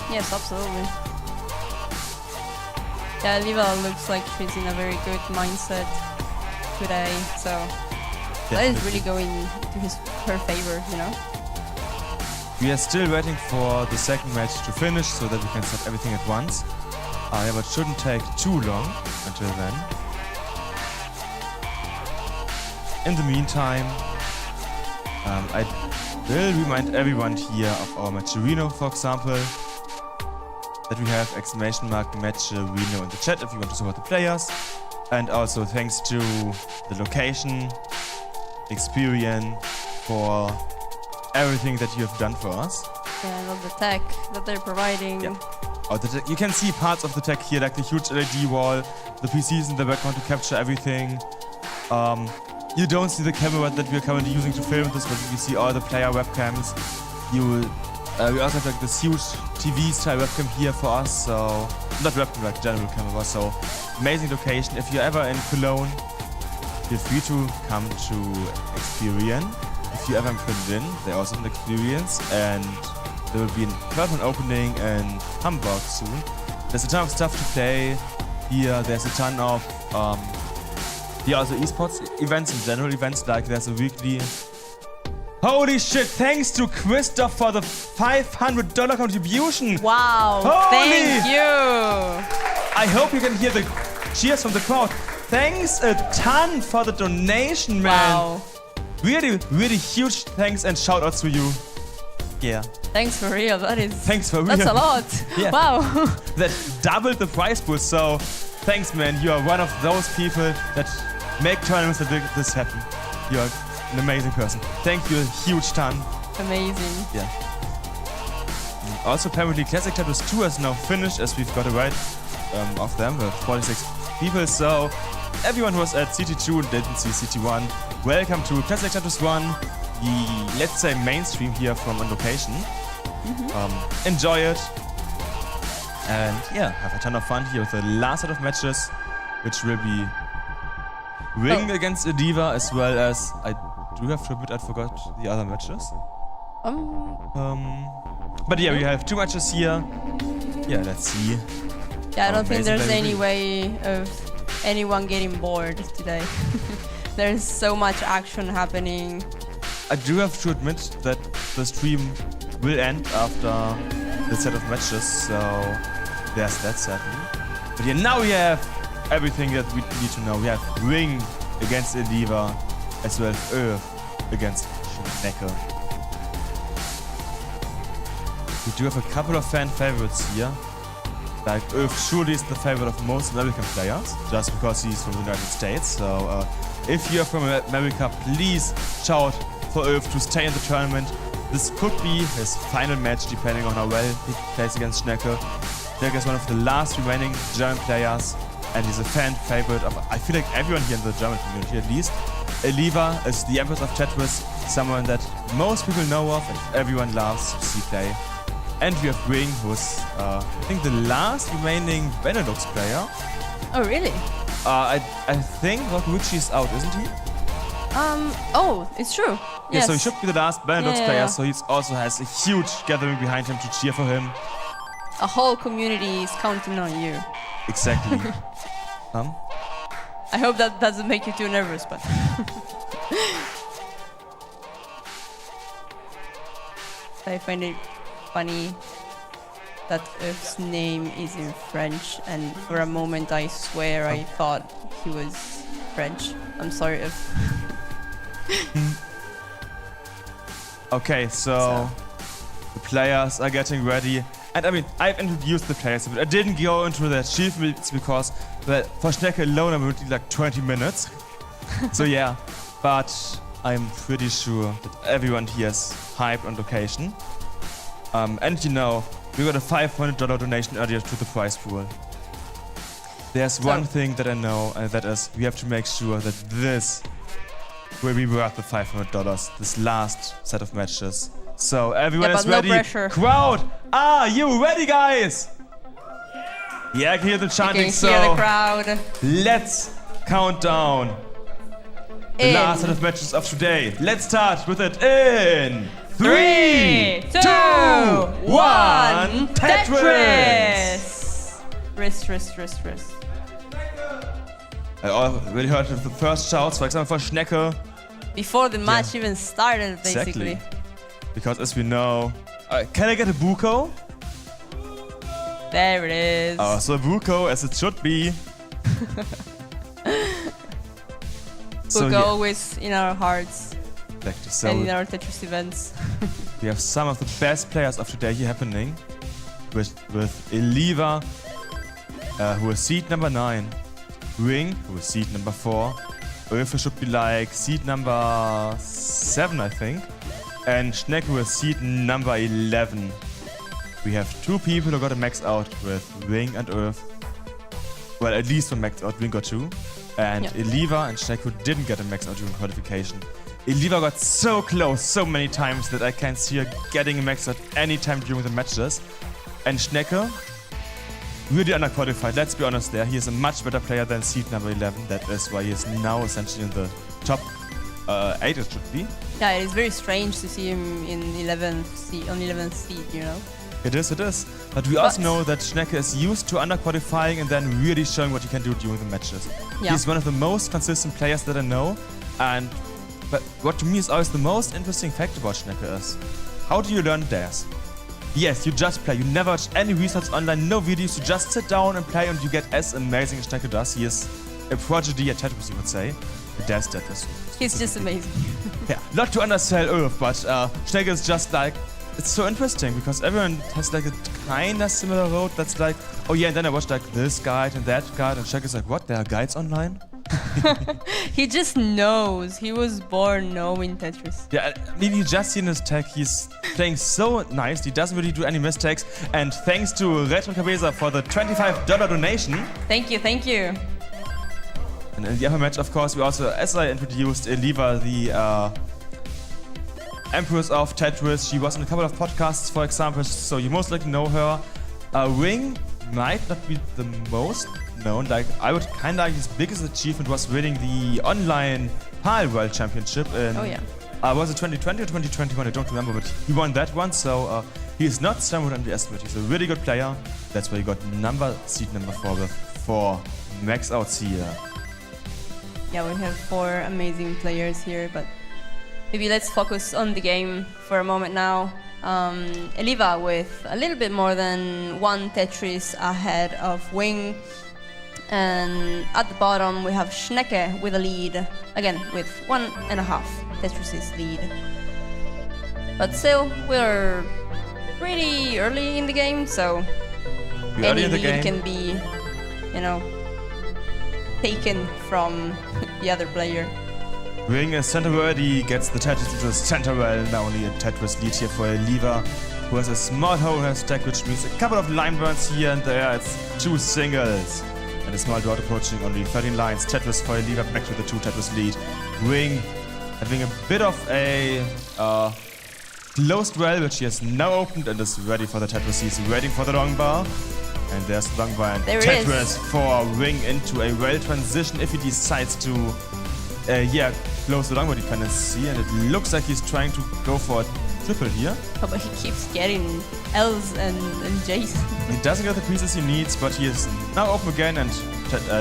Speaker 6: Yes, absolutely. Yeah, Eliva looks like she's in a very good mindset today, so that is really going to her favor, you know?
Speaker 7: We are still waiting for the second match to finish so that we can set everything at once. Yeah, but shouldn't take too long until then. In the meantime, I will remind everyone here of our match Reno, for example, that we have !match Reno in the chat if you want to support the players. And also thanks to the location, Experian, for everything that you have done for us.
Speaker 6: And all the tech that they're providing.
Speaker 7: Yeah. You can see parts of the tech here, like the huge LED wall, the PCs in the background to capture everything. You don't see the camera that we are currently using to film this, but you see all the player webcams. We also have like this huge TV style webcam here for us, so not webcam, like general camera. So amazing location. If you're ever in Cologne, feel free to come to Experian. If you ever in Berlin, they also have an Experience, and there will be a permanent opening in Hamburg soon. There's a ton of stuff to play here. There's a ton of also esports events and general events, like there's a weekly. Holy shit, thanks to Christoph for the $500 contribution.
Speaker 6: Wow,
Speaker 7: Holy!
Speaker 6: thank you.
Speaker 7: I hope you can hear the cheers from the crowd. Thanks a ton for the donation, man.
Speaker 6: Wow.
Speaker 7: Really, really huge thanks and shout outs to you. Yeah.
Speaker 6: Thanks for real,
Speaker 7: Thanks for real.
Speaker 6: That's a lot.
Speaker 7: Yeah.
Speaker 6: Wow.
Speaker 7: That doubled the prize pool, so thanks, man. You are one of those people that make tournaments that make this happen. You are an amazing person. Thank you a huge ton.
Speaker 6: Amazing.
Speaker 7: Yeah. Also, apparently Classic Tattoos 2 has now finished, as we've got a right of them with 46 people. So everyone who was at CT2 and didn't see CT1, welcome to Classic Tattoos 1, the, let's say, mainstream here from on location. Enjoy it. And yeah, have a ton of fun here with the last set of matches, which will be Ring against Ediva, as well as, I do have to admit I forgot the other matches. But yeah, we have two matches here. Yeah, let's see.
Speaker 6: Yeah, I don't think there's any
Speaker 7: Amazing.
Speaker 6: way of anyone getting bored today. There's so much action happening.
Speaker 7: I do have to admit that the stream will end after the set of matches, so there's that sadly. But yeah, now we have everything that we need to know. We have Ring against Ediva, as well as Earth against Schnecke. We do have a couple of fan favorites here. Like Earth surely is the favorite of most American players, just because he's from the United States. So if you're from America, please shout for Earth to stay in the tournament. This could be his final match, depending on how well he plays against Schnecke. Schnecke is one of the last remaining German players, and he's a fan favorite of, I feel like, everyone here in the German community at least. Eliva is the Empress of Tetris, someone that most people know of and everyone loves to see play. And we have Ring, who's, I think, the last remaining Benelux player.
Speaker 6: Oh, really?
Speaker 7: I think Rokuchi is out, isn't he?
Speaker 6: Oh, it's true.
Speaker 7: Yeah,
Speaker 6: Yes.
Speaker 7: so he should be the last Benelux
Speaker 6: Yeah.
Speaker 7: player, so he also has a huge gathering behind him to cheer for him.
Speaker 6: A whole community is counting on you.
Speaker 7: Exactly.
Speaker 6: I hope that doesn't make you too nervous, but... I find it funny that Earth's name is in French, and for a moment I swear I thought he was French. I'm sorry if...
Speaker 7: Okay, so the players are getting ready. And I mean, I've introduced the players, but I didn't go into the achievements because for Schnecke alone I would need like 20 minutes. So yeah, but I'm pretty sure that everyone here is hyped on location. And you know, we got a $500 donation earlier to the prize pool. There's one thing that I know, and that is we have to make sure that this will be worth the $500, this last set of matches. So everyone is ready.
Speaker 6: No pressure.
Speaker 7: Crowd, are you ready, guys? Yeah, I can hear the chanting.
Speaker 6: You can hear the crowd.
Speaker 7: Let's count down the last set of matches of today. Let's start with it in 3, 2, 1.
Speaker 6: Tetris! Wrist.
Speaker 7: I already heard the first shouts, for example, for Schnecke.
Speaker 6: Before the match even started, basically.
Speaker 7: Exactly. Because as we know... can I get a Buko?
Speaker 6: There it is.
Speaker 7: Oh, so a Buko as it should be.
Speaker 6: We'll go always in our hearts
Speaker 7: Exactly. So
Speaker 6: and in our Tetris events.
Speaker 7: we have some of the best players of today here happening. With Eliva, who is seed number 9. Ring, who is seed number 4. Ulfe should be like seed number 7, I think. And Schnecke who is seed number 11. We have 2 people who got a max out with Ring and Ulf. Well, at least one max out, Ring got 2. And Eliva and Schnecke who didn't get a max out during qualification. Eliva got so close so many times that I can see her getting a max out any time during the matches. And Schnecke, really underqualified, let's be honest there. He is a much better player than seed number 11. That is why he is now essentially in the top 8, it should be.
Speaker 6: Yeah, it is very strange to see him in 11th seed, you know?
Speaker 7: It is. But we also know that Schnecke is used to underqualifying and then really showing what he can do during the matches.
Speaker 6: Yeah.
Speaker 7: He's one of the most consistent players that I know. But what to me is always the most interesting fact about Schnecke is, how do you learn dares? Yes, you just play. You never watch any research online, no videos. You just sit down and play and you get as amazing as Schnecke does. He is a prodigy at Tetris, you would say. A dares Tetris.
Speaker 6: He's just amazing.
Speaker 7: Yeah, not to undersell Ulf, but Schnecke is just like, it's so interesting because everyone has like a kind of similar road that's like, oh yeah, and then I watched like this guide and that guide, and Schnecke is like, what, there are guides online?
Speaker 6: He just knows. He was born knowing Tetris.
Speaker 7: Yeah, I mean, you just seen his tech. He's playing so nice. He doesn't really do any mistakes. And thanks to Retro Cabeza for the $25 donation.
Speaker 6: Thank you.
Speaker 7: And in the other match, of course, we also, as I introduced, Eliva, the Empress of Tetris. She was in a couple of podcasts, for example, so you most likely know her. Ring might not be the most known. Like, I would kind of argue his biggest achievement was winning the online PAL World Championship in...
Speaker 6: Oh yeah.
Speaker 7: Was it 2020 or 2021? I don't remember, but he won that one, so he is not somewhat underestimated. He's a really good player. That's why he got seed number 4 with 4 max outs here.
Speaker 6: Yeah, we have 4 amazing players here, but maybe let's focus on the game for a moment now. Eliva with a little bit more than 1 Tetris ahead of Wing. And at the bottom we have Schnecke with a lead, again with 1.5 Tetris' lead. But still, we're pretty early in the game, so any lead can be, you know, taken from the other player.
Speaker 7: Ring is center worthy, gets the Tetris into the center well. Now only a Tetris lead here for Eliva, who has a small hole in her stack, which means a couple of line burns here and there. It's 2 singles. And a small dot approaching only 13 lines. Tetris for Eliva back to the 2 Tetris lead. Ring having a bit of a closed well, which he has now opened and is ready for the Tetris. He's waiting for the long bar. And there's the long bar and
Speaker 6: there
Speaker 7: Tetris for Ring into a well transition if he decides to close the long bar dependency. And it looks like he's trying to go for a triple here.
Speaker 6: Oh, but he keeps getting L's and J's.
Speaker 7: He doesn't get the pieces he needs, but he is now open again, and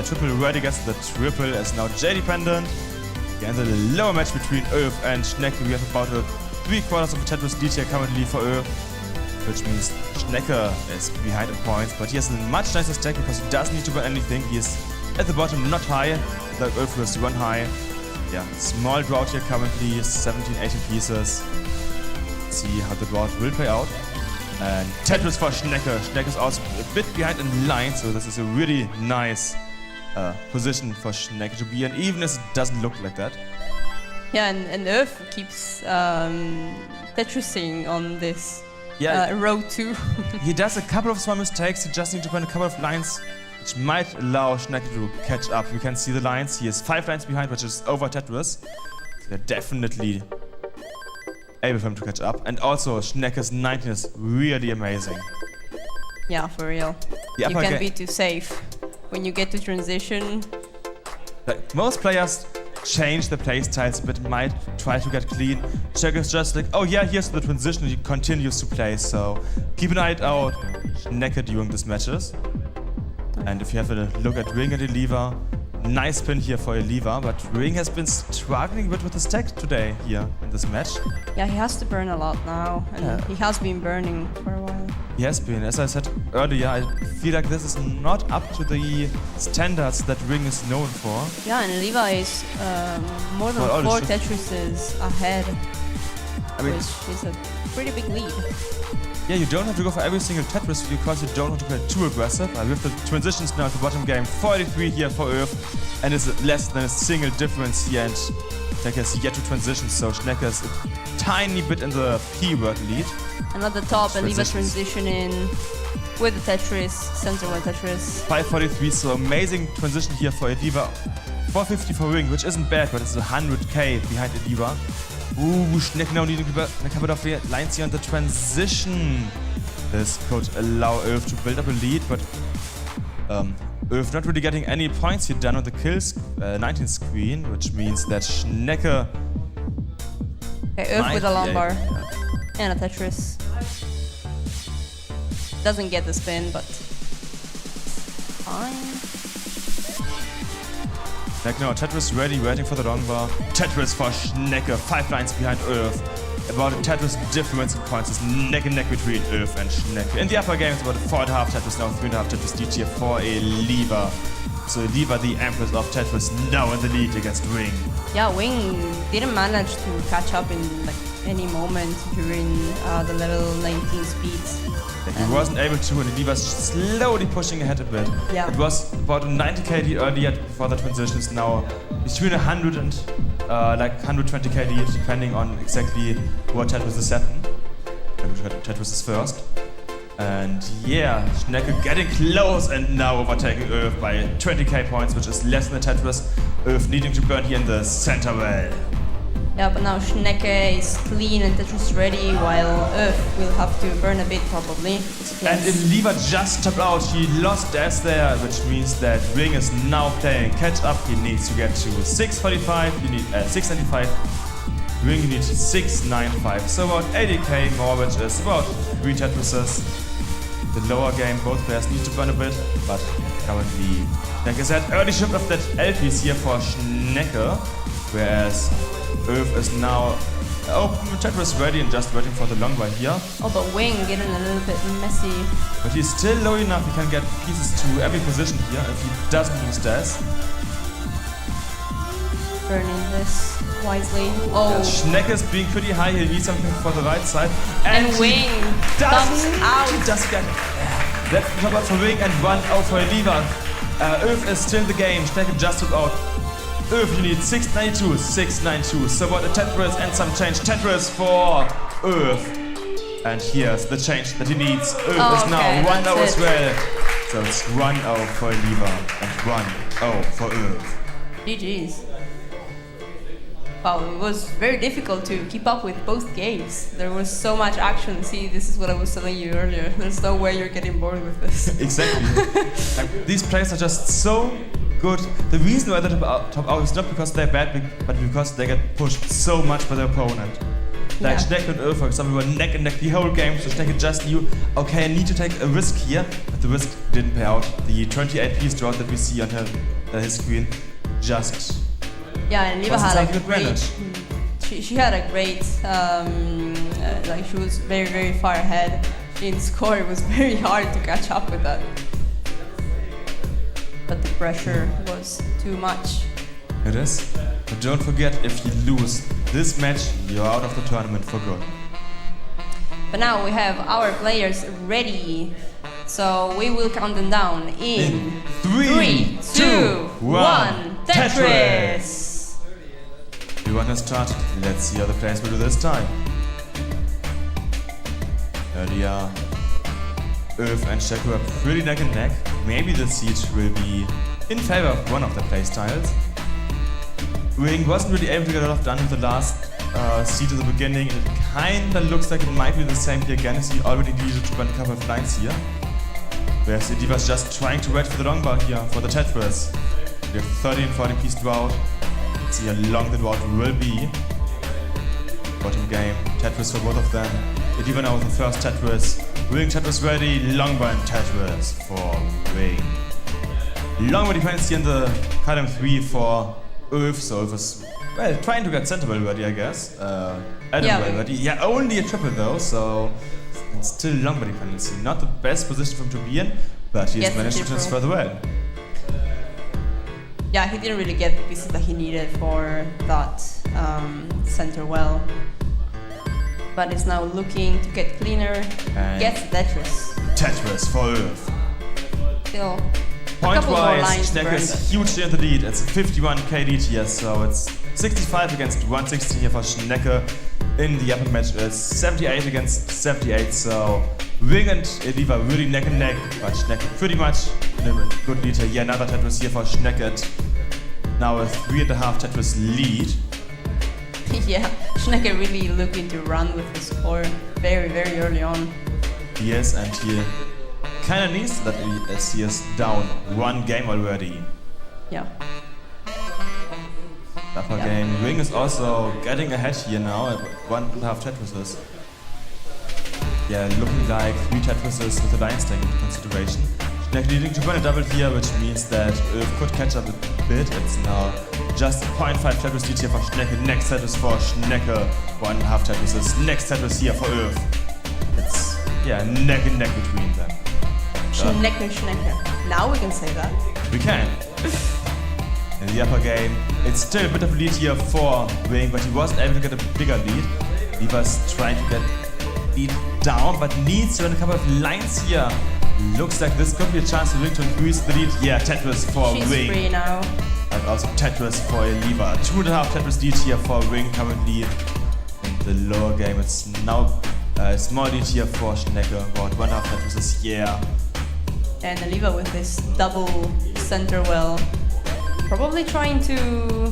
Speaker 7: triple ready gets the triple as now J dependent. Again, the lower match between Ulf and Schnecke. We have about a 3/4 of the Tetris lead here currently for Earth, which means Schnecke is behind in points, but he has a much nicer stack because he doesn't need to burn anything. He is at the bottom, not high, like Earth has to run high. Yeah, small drought here currently, 17, 18 pieces. Let's see how the drought will play out. And Tetris for Schnecke. Schnecke is also a bit behind in line, so this is a really nice position for Schnecke to be in, even if it doesn't look like that.
Speaker 6: Yeah, and Earth keeps Tetrising on this
Speaker 7: Yeah,
Speaker 6: row 2.
Speaker 7: he does a couple of small mistakes. He just needs to burn a couple of lines, which might allow Schnecke to catch up. You can see the lines. He is 5 lines behind, which is over Tetris. So they're definitely able for him to catch up. And also, Schnecke's 19 is really amazing.
Speaker 6: Yeah, for real.
Speaker 7: The
Speaker 6: You
Speaker 7: upper
Speaker 6: can't
Speaker 7: ga-
Speaker 6: be too safe. When you get to transition,
Speaker 7: Like, most players change the play styles a bit, might try to get clean. Schnecke is just like, oh yeah, here's the transition, he continues to play, so keep an eye out Schnecke during these matches. And if you have a look at Ring and Eliva, nice pin here for Eliva, but Ring has been struggling a bit with the stack today here in this match.
Speaker 6: yeah, he has to burn a lot now, and he has been burning for a while.
Speaker 7: He has been, as I said earlier, I feel like this is not up to the standards that Ring is known for.
Speaker 6: Yeah, and Levi is more than
Speaker 7: Well,
Speaker 6: 4
Speaker 7: honestly-
Speaker 6: Tetrises ahead,
Speaker 7: I mean,
Speaker 6: which is a pretty big lead.
Speaker 7: yeah, you don't have to go for every single Tetris because you don't want to play too aggressive. With the transitions now at the bottom game, 43 here for Earth, and it's less than a single difference here, and Schnecke has yet to transition, so Schnecke is a tiny bit in the P-word lead.
Speaker 6: And at the top, Levi
Speaker 7: Transitions.
Speaker 6: transitioning with the Tetris, center one Tetris.
Speaker 7: 543, so amazing transition here for Eliva. 450 for Ring, which isn't bad, but it's 100k behind Eliva. Ooh, Schnecke now needing a couple of lines here on the transition. This could allow Earth to build up a lead, but Earth not really getting any points here done on the kills 19 screen, which means that Schnecke
Speaker 6: Okay, Earth with a
Speaker 7: might-
Speaker 6: lumbar and a Tetris. Doesn't get the spin, but fine.
Speaker 7: Like no, Tetris ready, waiting for the long bar. Tetris for Schnecke, 5 lines behind Earth. About a Tetris difference in points is neck and neck between Earth and Schnecke. In the upper game, it's about a 4.5 Tetris, now 3.5 Tetris lead here for Eliva. So Eliva, the Empress of Tetris, now in the lead against Ring.
Speaker 6: Yeah, Wing didn't manage to catch up in like any moment during the level 19 speeds.
Speaker 7: He wasn't able to, and Eliva's slowly pushing ahead a bit.
Speaker 6: Yeah.
Speaker 7: It was about a 90k lead earlier before the transitions, now between 100 and like 120k lead, depending on exactly what Tetris is setting. Tetris is first. And yeah, Schnecke getting close and now overtaking Earth by 20k points, which is less than the Tetris. Earth needing to burn here in the center well.
Speaker 6: Yeah, but now Schnecke is clean and Tetris ready, while Earth will have to burn a bit probably.
Speaker 7: And Eliva just tapped out, he lost S there, which means that Ring is now playing catch up. He needs to get to 645, you need 695. Ring you need 695, so about 80k more, which is about 3 Tetrises. The lower game, both players need to burn a bit, but currently, like I said, early shift of that LPs here for Schnecke, whereas Earth is now open, Tetris ready and just waiting for the long one here.
Speaker 6: Oh, but Wing getting a little bit messy.
Speaker 7: But he's still low enough, he can get pieces to every position here if he doesn't lose this.
Speaker 6: Burning this wisely. Oh,
Speaker 7: Schnecke is being pretty high, he needs something for the right side.
Speaker 6: and
Speaker 7: he
Speaker 6: Wing
Speaker 7: does
Speaker 6: dumps out.
Speaker 7: He does get that's the top out for Ring and 1 out for Eliva. Earth is still in the game, Schnecke just took out. Earth, you need 692, 692. So what a Tetris and some change. Tetris for Earth. And here's the change that he needs. Earth is now 1-0 as well. So it's 1-0 for Eliva and 1-0 for Earth.
Speaker 6: GG's. Wow, it was very difficult to keep up with both games. There was so much action. See, this is what I was telling you earlier. There's no way you're getting bored with this.
Speaker 7: Exactly. Like, these players are just so good. The reason why they're top out is not because they're bad, but because they get pushed so much by their opponent. Like Schnecke and Earth, for example, were neck and neck the whole game, so Schnecke just knew, okay, I need to take a risk here, but the risk didn't pay out. The 28-piece drought that we see on his screen just...
Speaker 6: Yeah, and Eliva
Speaker 7: wasn't
Speaker 6: had
Speaker 7: something
Speaker 6: like
Speaker 7: to
Speaker 6: great
Speaker 7: manage.
Speaker 6: she had a great, like she was very, very far ahead in score. It was very hard to catch up with that. But the pressure was too much.
Speaker 7: It is. But don't forget, if you lose this match, you're out of the tournament for good.
Speaker 6: But now we have our players ready. So we will count them down in
Speaker 7: 3,
Speaker 6: 2, 1, Tetris!
Speaker 7: Everyone has started. Let's see how the players will do this time. Earlier, Earth and Shaku are pretty neck and neck. Maybe the siege will be in favor of one of the playstyles. Wing wasn't really able to get a lot done with the last siege at the beginning. It kinda looks like it might be the same here again, as he already needed to run a couple of lines here. Whereas Edi was just trying to wait for the long bar here for the Tetris. We have 30 and 40 piece drought. Let's see how long the drought will be. Bottom game, Tetris for both of them. Edi went out with the first Tetris. Wing Tetris ready, long bar and Tetris for Wing. Long bar dependency in the column 3 for Ulf, so Ulf was, well, trying to get center well ready, I guess. Adam well ready. Yeah, only a triple though, so it's still long bar dependency. Not the best position for him to be in, but he has managed to transfer the well.
Speaker 6: Yeah, he didn't really get the pieces that he needed for that center well. But is now looking to get cleaner.
Speaker 7: And
Speaker 6: gets Tetris.
Speaker 7: Tetris for Ulf.
Speaker 6: Still.
Speaker 7: Point-wise, Schneck is hugely in the lead. It's a 51k lead here, so it's 65 against 116 here for Schnecke. In the upper match is 78 against 78, so Wing and Eliva really neck and neck, but Schnecke pretty much in a good lead here. Yeah, another Tetris here for Schnecke. Now a 3.5 Tetris lead.
Speaker 6: Yeah, Schnecke really looking to run with the score very, very early on.
Speaker 7: Yes, and he kinda needs that as he is down one game already.
Speaker 6: Yeah.
Speaker 7: Upper game. Wing is also getting ahead here now at 1.5 Tetrises. Yeah, looking like 3 Tetrises with the lines taken into consideration. Schnecke needing to win a double here, which means that Ulf could catch up a bit. It's now just 0.5 Tetris lead here for Schnecke. Next Tetris for Schnecke. 1.5 Tetrises. Next Tetris here for Ulf. It's, yeah, neck and neck between them.
Speaker 6: Schnecke, Schnecke. Now we can say that.
Speaker 7: We can. In the upper game, it's still a bit of a lead here for Wing, but he wasn't able to get a bigger lead. He was trying to get lead down, but needs to run a couple of lines here. Looks like this could be a chance for Wing to increase the lead. Yeah, Tetris for
Speaker 6: She's
Speaker 7: Wing.
Speaker 6: Free now.
Speaker 7: And also Tetris for Eliva. 2.5 Tetris lead here for Wing currently. In the lower game, it's now a small lead here for Schnecke. About 1.5 Tetrises, yeah.
Speaker 6: And Eliva with this double center well. Probably trying to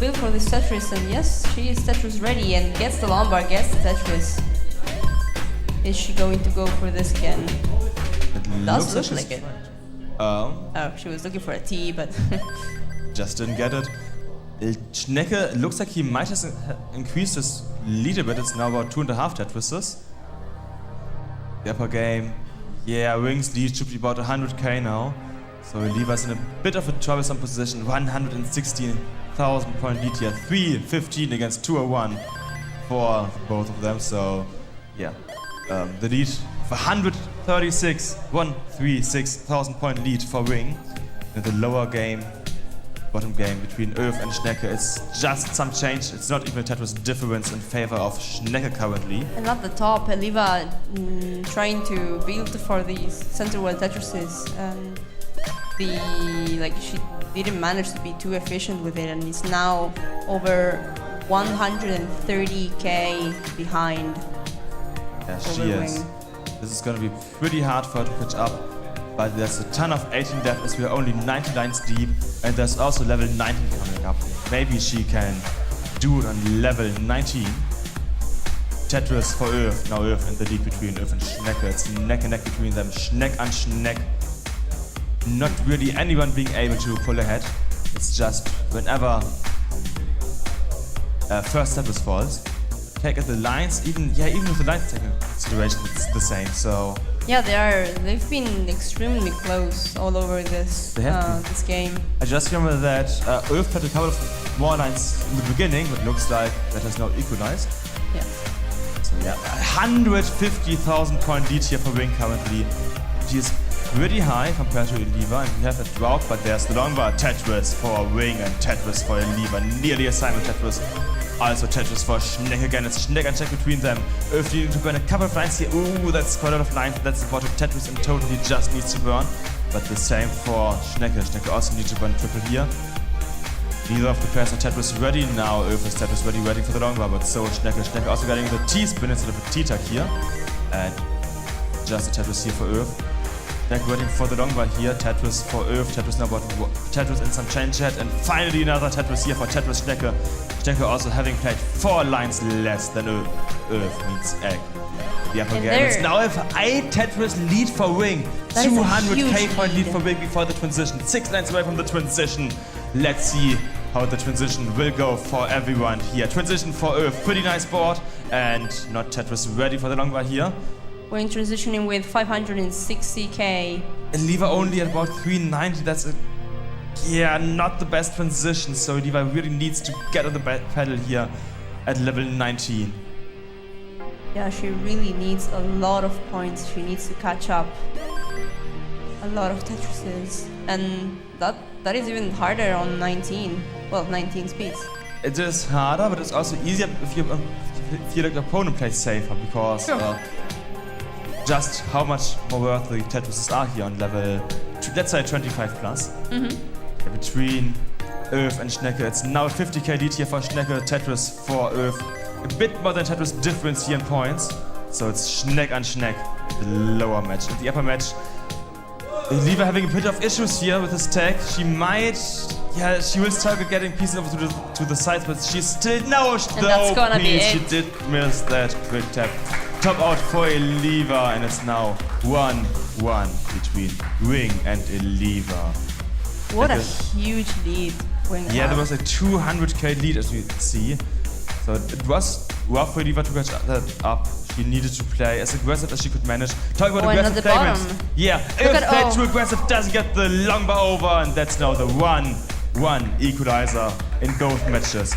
Speaker 6: build for this Tetris, and yes, she is Tetris ready and gets the Lombard, gets the Tetris. Is she going to go for this again? Does look like it. Oh, she was looking for a T, but
Speaker 7: just didn't get it. Schnecke looks like he might have increased his lead a bit. It's now about 2.5 Tetrises. The upper game, yeah, Wing's lead should be about 100k now. So he leaves us in a bit of a troublesome position. 116,000 point lead here. 315 against 201 for both of them. So yeah, the lead for 136,000 point lead for Wing. In the lower game, bottom game between Ulf and Schnecke, it's just some change. It's not even a Tetris difference in favor of Schnecke currently.
Speaker 6: and at the top, Eliva trying to build for these center well Tetrises. She didn't manage to be too efficient with it, and it's now over 130k behind.
Speaker 7: Yeah, she is. This is gonna be pretty hard for her to catch up, but there's a ton of 18 depth as we are only 90 lines deep, and there's also level 19 coming up. Maybe she can do it on level 19. Tetris for Ulf. Now Ulf in the lead between Ulf and Schnecke. It's neck and neck between them. Schneck and Schneck. Not really anyone being able to pull ahead. It's just whenever first Tetris falls, take at the lines. Even with the lines taking consideration, it's the same. So
Speaker 6: Yeah, they've been extremely close all over this
Speaker 7: They have been.
Speaker 6: this game.
Speaker 7: I just remember that Ulf had a couple of more lines in the beginning, but looks like that has now equalized.
Speaker 6: Yeah.
Speaker 7: So yeah, 150,000 point lead here for Wing currently, which is pretty high compared to Eliva. And we have a drought, but there's the long bar Tetris for Wing and Tetris for Eliva. Nearly a Simon Tetris. Also Tetris for Schneck again. It's Schneck and check between them. If you need to burn a couple of lines here, ooh, that's quite a lot of lines. That's about Tetris in total he just needs to burn. But the same for Schnecke. Schnecke also needs to burn triple here. Neither of the pairs are Tetris ready now. Ulf is Tetris ready, waiting for the long bar, but so is Schnecke. Schnecke also getting the T-spin instead of a T-tuck here. And just a Tetris here for Ulf. Schnecke waiting for the long bar here. Tetris for Ulf. Tetris now about Tetris in some change head. And finally another Tetris here for Tetris Schnecke. Schnecke also having played 4 lines less than Ulf means egg. The upper
Speaker 6: And
Speaker 7: game
Speaker 6: there-
Speaker 7: is now a 8 Tetris lead for Wing.
Speaker 6: That is a
Speaker 7: 200k
Speaker 6: huge
Speaker 7: point lead
Speaker 6: lead.
Speaker 7: for Wing before the transition. 6 lines away from the transition. Let's see how the transition will go for everyone here. Transition for Ulf, pretty nice board. And not Tetris ready for the long bar here.
Speaker 6: We're in transitioning with 560k.
Speaker 7: And Lever only at about 390. That's not the best transition. So Lever really needs to get on the pedal here at level 19.
Speaker 6: Yeah, she really needs a lot of points. She needs to catch up. A lot of Tetrises. And that is even harder on 19. Well, 19 speeds.
Speaker 7: It is harder, but it's also easier if you feel like the opponent plays safer, because just how much more worth the Tetrises are here on level, let's say 25 plus. Between Ulf and Schnecke, it's now 50k lead here for Schnecke, Tetris for Ulf. A bit more than Tetris difference here in points. So it's Schneck and Schneck, the lower match. And the upper match, Lever having a bit of issues here with his tag. She might, she will struggle getting pieces over to the sides, but she's still, no,
Speaker 6: that's gonna be
Speaker 7: She
Speaker 6: it.
Speaker 7: did miss that quick tap. Top out for Eliva, and it's now 1-1 between Wing and Eliva.
Speaker 6: What a
Speaker 7: Okay.
Speaker 6: huge lead. Wing
Speaker 7: Yeah,
Speaker 6: had.
Speaker 7: there was a 200k lead, as we see. So it was rough for Eliva to catch that up. She needed to play as aggressive as she could manage. Talk about
Speaker 6: Oh, and
Speaker 7: aggressive
Speaker 6: at the
Speaker 7: payments.
Speaker 6: bottom.
Speaker 7: Yeah,
Speaker 6: Look
Speaker 7: if
Speaker 6: at-
Speaker 7: played
Speaker 6: oh.
Speaker 7: too aggressive, doesn't get the long bar over, and that's now the 1-1 equalizer in both matches.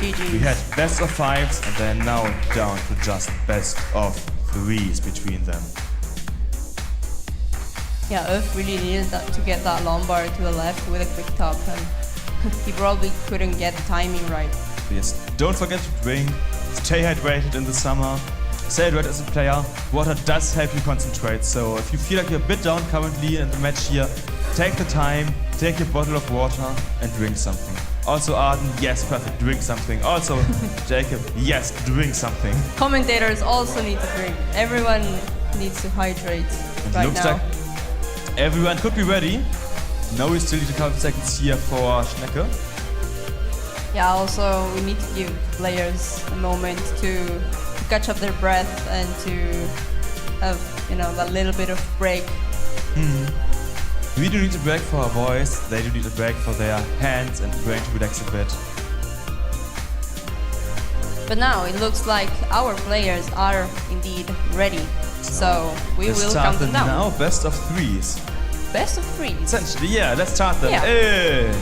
Speaker 6: GG.
Speaker 7: We had best of 5s, and they're now down to just best of 3s between them.
Speaker 6: Yeah, Ulf really needed to get that lumbar to the left with a quick top, and he probably couldn't get the timing right.
Speaker 7: Yes, don't forget to drink, stay hydrated in the summer, stay hydrated as a player. Water does help you concentrate, so if you feel like you're a bit down currently in the match here, take the time, take your bottle of water and drink something. Also Arden, yes, perfect, drink something. Also Jacob, yes, drink something.
Speaker 6: Commentators also need to drink. Everyone needs to hydrate
Speaker 7: And
Speaker 6: right
Speaker 7: looks
Speaker 6: now.
Speaker 7: like everyone could be ready. Now we still need a couple of seconds here for Schnecke.
Speaker 6: Yeah, also we need to give players a moment to catch up their breath and to have, that little bit of break.
Speaker 7: We do need a break for our voice, they do need a break for their hands and brain to relax a bit.
Speaker 6: But now it looks like our players are indeed ready. So we
Speaker 7: Let's
Speaker 6: will
Speaker 7: start
Speaker 6: count them
Speaker 7: them
Speaker 6: down.
Speaker 7: now, best of 3s.
Speaker 6: Best of 3.
Speaker 7: Essentially, yeah, let's start them
Speaker 6: Yeah.
Speaker 7: in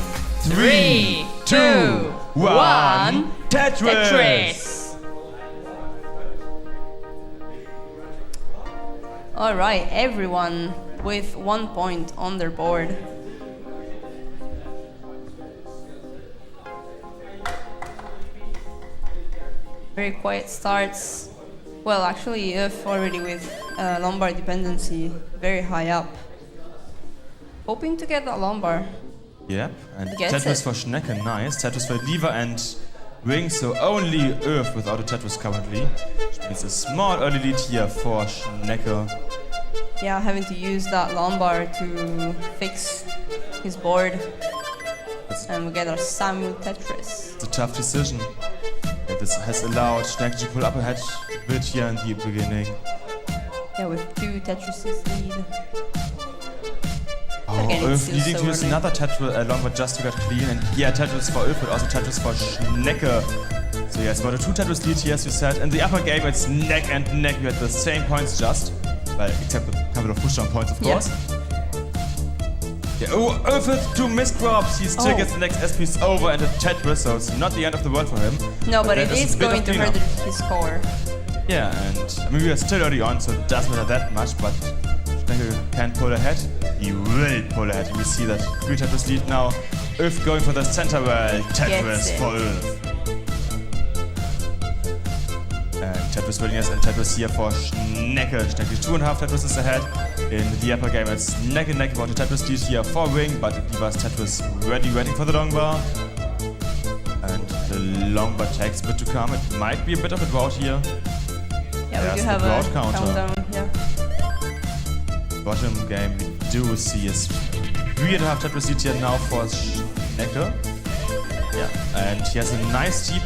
Speaker 6: 3, 2, 1.
Speaker 7: Tetris!
Speaker 6: Tetris! Alright, everyone with 1 point on their board. Very quiet starts. Well, actually, if already with lumbar dependency very high up. Hoping to get that lumbar.
Speaker 7: Yep, and
Speaker 6: Gets
Speaker 7: Tetris
Speaker 6: it.
Speaker 7: for Schnecke, nice. Tetris for Lever and Wing, so only Ulf without a Tetris currently. Which means a small early lead here for Schnecke.
Speaker 6: Yeah, having to use that lumbar to fix his board. And we get our Samuel Tetris.
Speaker 7: It's a tough decision. Yeah, this has allowed Schnecke to pull up ahead a bit here in the beginning.
Speaker 6: Yeah, with 2 Tetrises lead.
Speaker 7: Oh,
Speaker 6: Again, it's
Speaker 7: Ulf
Speaker 6: still
Speaker 7: needing
Speaker 6: so
Speaker 7: to use
Speaker 6: early.
Speaker 7: another Tetris lumbar just to get clean. And yeah, Tetris for Ulf, but also Tetris for Schnecke. So yes, about a 2 Tetris lead here, as you said. In the upper game, it's neck and neck. We had the same points just. Well, except a couple of pushdown points, of course. Yeah. Oh, Earth with 2 missed drops. He still gets the next SPs over and a Tetris, so it's not the end of the world for him.
Speaker 6: No, but it
Speaker 7: that
Speaker 6: is
Speaker 7: a bit
Speaker 6: going
Speaker 7: of
Speaker 6: to hurt
Speaker 7: cleanup.
Speaker 6: his score.
Speaker 7: Yeah, and I mean, we are still early on, so it doesn't matter that much, but Schnecke can pull ahead. He will pull ahead. We see that 3 Tetris lead now. Earth going for the center well. Tetris
Speaker 6: Gets it.
Speaker 7: for Earth. And Tetris willingness and Tetris here for Schnecke. Schnecke 2.5 Tetris is ahead. In the upper game, it's neck and neck about the Tetris lead here for Wing, but Levi's Tetris ready, waiting for the long bar. And the long bar takes a bit to come. It might be a bit of a drought here.
Speaker 6: Yeah,
Speaker 7: There's
Speaker 6: we do
Speaker 7: the
Speaker 6: have a
Speaker 7: drought counter.
Speaker 6: countdown. Yeah.
Speaker 7: Bottom game, we do see is 3.5 Tetris lead here now for Schnecke. Yeah, and he has a nice deep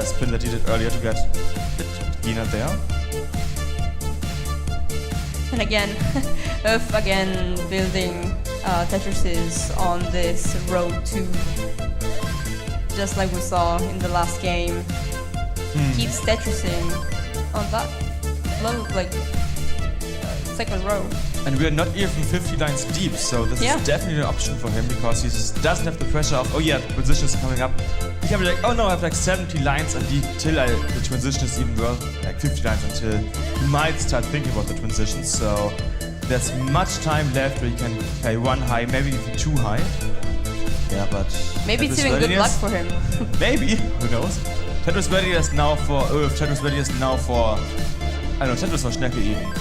Speaker 7: spin that he did earlier to get a bit cleaner there.
Speaker 6: And again, Earth again building Tetrises on this road to, just like we saw in the last game. Keeps Tetrising on that low, like second row.
Speaker 7: And we are not even 50 lines deep, so this
Speaker 6: Yeah.
Speaker 7: is definitely an option for him because he doesn't have the pressure of, oh yeah, the transition is coming up. He can be like, oh no, I have like 70 lines until the transition is even worth like 50 lines until he might start thinking about the transition. So there's much time left where he can play 1 high, maybe even 2 high. Yeah, but
Speaker 6: Maybe it's
Speaker 7: Tetris
Speaker 6: even good luck
Speaker 7: readiness-
Speaker 6: for him.
Speaker 7: Maybe, who knows? Tetris readiness now for Earth, Tetris readiness now for, I don't know, Tetris for Schnecke even.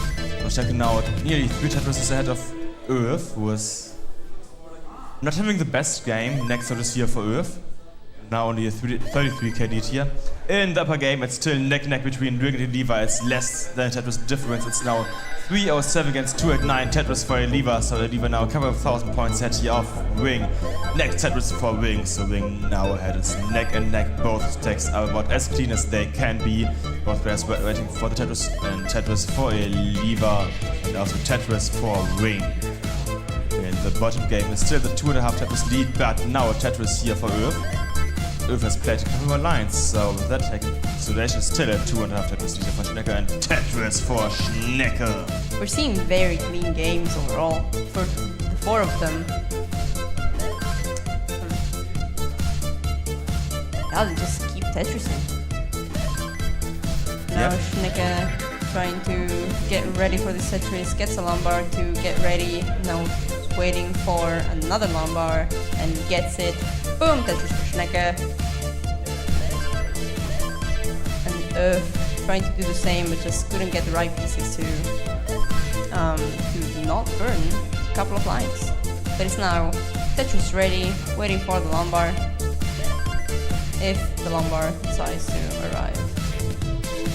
Speaker 7: So Schnecke now nearly 3 Tetrises ahead of Earth, who is not having the best game. Next Tetris here for Earth. Now only a 33k lead here. In the upper game, it's still neck between Ring and Lever. It's less than a Tetris difference. It's now 307 against 289 Tetris for Lever. So Lever now a couple of 1,000 points ahead here of Ring. Next Tetris for Ring. So Ring now ahead is neck and neck. Both stacks are about as clean as they can be. Both players waiting for the Tetris and Tetris for Lever. And also Tetris for Ring. In the bottom game is still the 2.5 Tetris lead, but now a Tetris here for Earth. Earth has played a couple more lines, so with that taken consideration, still at 2.5 Tetris lead for Schnecke and Tetris for Schnecke.
Speaker 6: We're seeing very clean games overall for the 4 of them. Yeah, they just keep Tetrising. Now
Speaker 7: Yep.
Speaker 6: Schnecke trying to get ready for the Tetris, gets a Lombard to get ready. Now waiting for another Lombard and gets it. Boom, Tetris for Schnecke. And Earth trying to do the same, but just couldn't get the right pieces to not burn a couple of lines. But it's now Tetris ready, waiting for the Lombard. If the Lombard decides to arrive.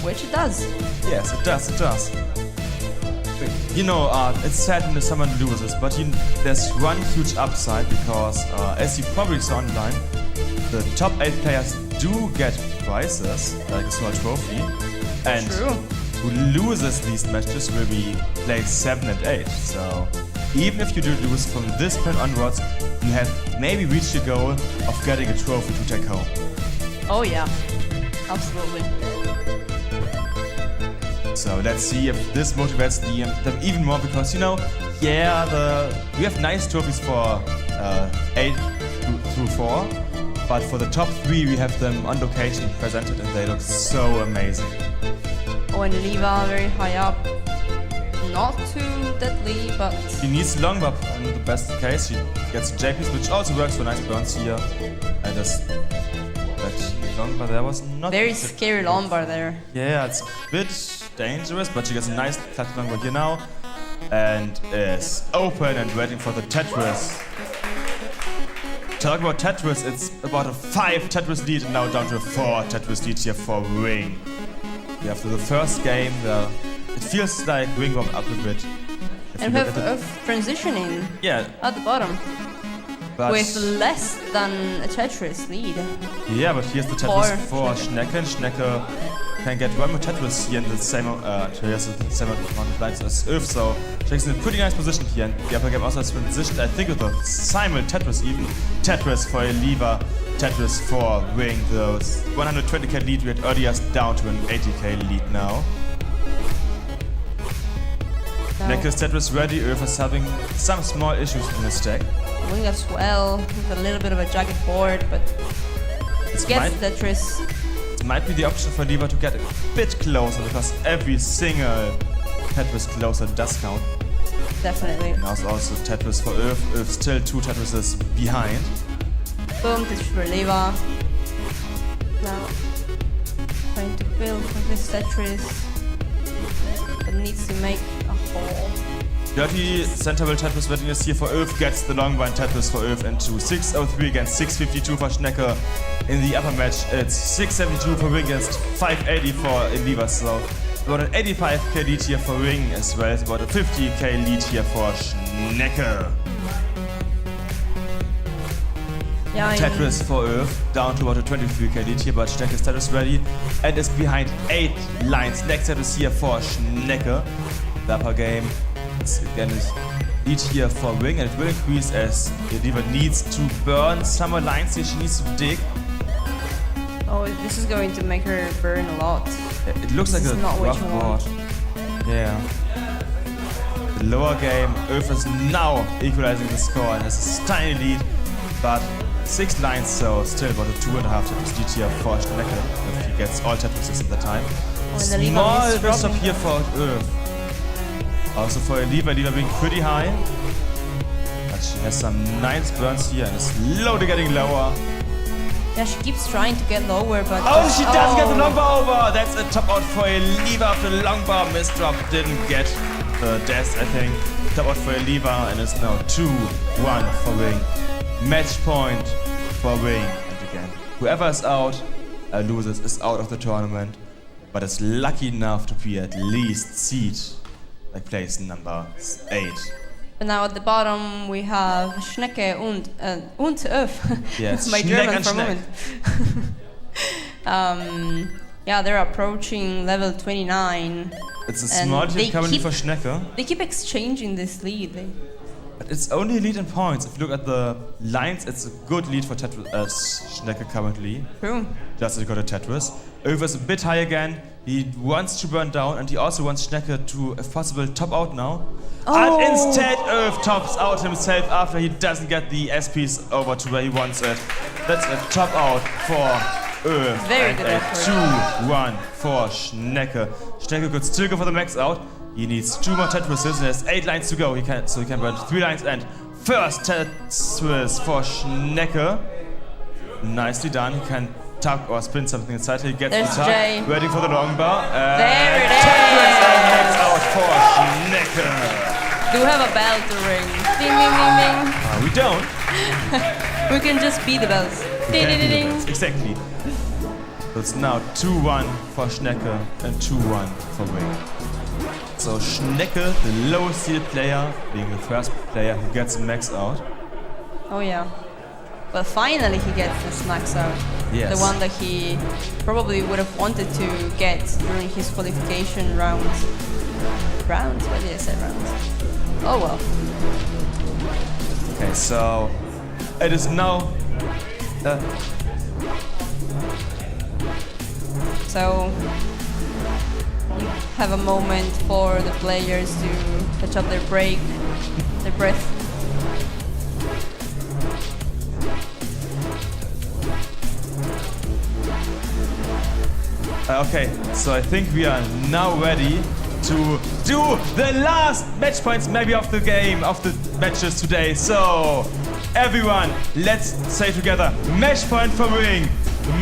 Speaker 6: Which it does.
Speaker 7: Yes, it does, it does. You know, it's sad when someone loses, but there's one huge upside because, as you probably saw online, the top 8 players do get prizes, like a small trophy, and
Speaker 6: True.
Speaker 7: who loses these matches will be placed 7 and 8. So even if you do lose from this point onwards, you have maybe reached your goal of getting a trophy to take home.
Speaker 6: Oh yeah, absolutely.
Speaker 7: So let's see if this motivates them even more because, you know, yeah, we have nice trophies for 8 through 4, but for the top 3 we have them on location presented and they look so amazing.
Speaker 6: Oh, and Liva very high up. Not too deadly, but
Speaker 7: He needs long bump in the best case. He gets JPs, which also works for nice burns here. And that long bar there was not
Speaker 6: very scary Lombard there.
Speaker 7: Yeah, it's a bit dangerous, but she gets a nice flat long bar here now. And is open and waiting for the Tetris. Talk about Tetris, it's about a 5 Tetris lead and now down to a 4 Tetris lead here for Ring. After the first game, it feels like Ring warmed up a bit. If
Speaker 6: And
Speaker 7: you
Speaker 6: we
Speaker 7: look
Speaker 6: have
Speaker 7: at
Speaker 6: Earth transitioning
Speaker 7: yeah,
Speaker 6: at the bottom
Speaker 7: but
Speaker 6: with less than a Tetris lead.
Speaker 7: yeah, but here's the Tetris
Speaker 6: For
Speaker 7: for Schnecke, and Schnecke can get one more Tetris here in the same he has the same amount of lines as Earth, so Schnecke's in a pretty nice position here. And the upper game also has transitioned, I think, with a simul Tetris even. Tetris for Eliva, Tetris for Wing. Those 120k lead we had earlier is down to an 80k lead now. Necker's Tetris ready. Earth is having some small issues in his stack.
Speaker 6: Wing as well, with a little bit of a jagged board, but
Speaker 7: It
Speaker 6: gets Tetris.
Speaker 7: might be the option for Lever to get a bit closer, because every single Tetris closer does count.
Speaker 6: Definitely.
Speaker 7: Now it's also Tetris for Earth. Earth still 2 Tetrises behind.
Speaker 6: Boom, Tetris for Leva. Now, trying to build for this Tetris, but needs to make a hole.
Speaker 7: Dirty Centerville Tetris readiness here for Earth gets the long one Tetris for Earth into 603 against 652 for Schnecker. In the upper match, it's 672 for Wing against 580 for Lever. So about an 85k lead here for Wing, as well as about a 50k lead here for Schnecker.
Speaker 6: Yeah,
Speaker 7: Tetris for Earth down to about a 23k lead here, but Schnecker is Tetris ready and is behind 8 lines. Next Tetris here for Schnecker. The upper game is again lead here for Wing, and it will increase as Lever needs to burn some more lines here. She needs to dig.
Speaker 6: Oh, this is going to make her burn a lot.
Speaker 7: It looks
Speaker 6: This
Speaker 7: like
Speaker 6: is
Speaker 7: a
Speaker 6: not what
Speaker 7: rough
Speaker 6: you
Speaker 7: board.
Speaker 6: want.
Speaker 7: Yeah. The lower game, Earth is now equalizing the score and has a tiny lead, but 6 lines, so still about a 2.5 Tetris lead here for Schnecker if he gets all Tetrises at the time.
Speaker 6: Oh, and the Lever
Speaker 7: Small
Speaker 6: is
Speaker 7: rest up
Speaker 6: dropping.
Speaker 7: here for Earth. Also for Lever being pretty high. But she has some nice burns here and is slowly getting lower.
Speaker 6: Yeah, she keeps trying to get lower, but...
Speaker 7: Oh, she does get the long bar over! That's a top out for Lever after the long bar misdrop. Didn't get the death, I think. Top out for Lever, and it's now 2-1 for Wing. Match point for Wing. And again, whoever is out, loses, is out of the tournament. But is lucky enough to be at least seed, like place number 8.
Speaker 6: But now at the bottom we have Schnecke und Öff.
Speaker 7: Yes,
Speaker 6: My
Speaker 7: Schneck
Speaker 6: German
Speaker 7: and
Speaker 6: for a moment. Yeah, they're approaching level 29.
Speaker 7: It's a
Speaker 6: And
Speaker 7: small
Speaker 6: they
Speaker 7: lead currently
Speaker 6: keep-
Speaker 7: for Schnecker.
Speaker 6: They keep exchanging this lead.
Speaker 7: But it's only a lead in points. If you look at the lines, it's a good lead for Schnecker currently.
Speaker 6: True.
Speaker 7: Just as he got a Tetris. Over is a bit high again. He wants to burn down, and he also wants Schnecker to, if possible, top out now. And instead, Earth tops out himself after he doesn't get the SPs over to where he wants it. That's a top out for Earth.
Speaker 6: Very
Speaker 7: and
Speaker 6: good
Speaker 7: a
Speaker 6: effort.
Speaker 7: 2-1 for Schnecker. Schnecker could still go for the max out. He needs 2 more Tetrises, and there's 8 lines to go. He can burn 3 lines, and first Tetris for Schnecker. Nicely done. He can tug or spin something inside. He gets
Speaker 6: There's
Speaker 7: the tug.
Speaker 6: Jay.
Speaker 7: Waiting for the long bar.
Speaker 6: There it
Speaker 7: Tetris
Speaker 6: is.
Speaker 7: and max out for Schnecker.
Speaker 6: Do have a bell to ring. Ding, ding, ding, ding.
Speaker 7: We don't.
Speaker 6: We can just beat the bells. Ding, ding, ding, ding.
Speaker 7: Exactly. So it's now 2-1 for Schnecker and 2-1 for Wing. So Schnecker, the lowest seeded player, being the first player who gets a max out.
Speaker 6: Oh yeah. But finally he gets this max out.
Speaker 7: Yes.
Speaker 6: The one that he probably would have wanted to get during his qualification rounds. Rounds? What did I say, rounds? Oh well.
Speaker 7: Okay, so it is now.
Speaker 6: So you have a moment for the players to catch up their breath.
Speaker 7: Okay, so I think we are now ready to do the last match points maybe of the game, of the matches today. So everyone, let's say together, match point for Wing,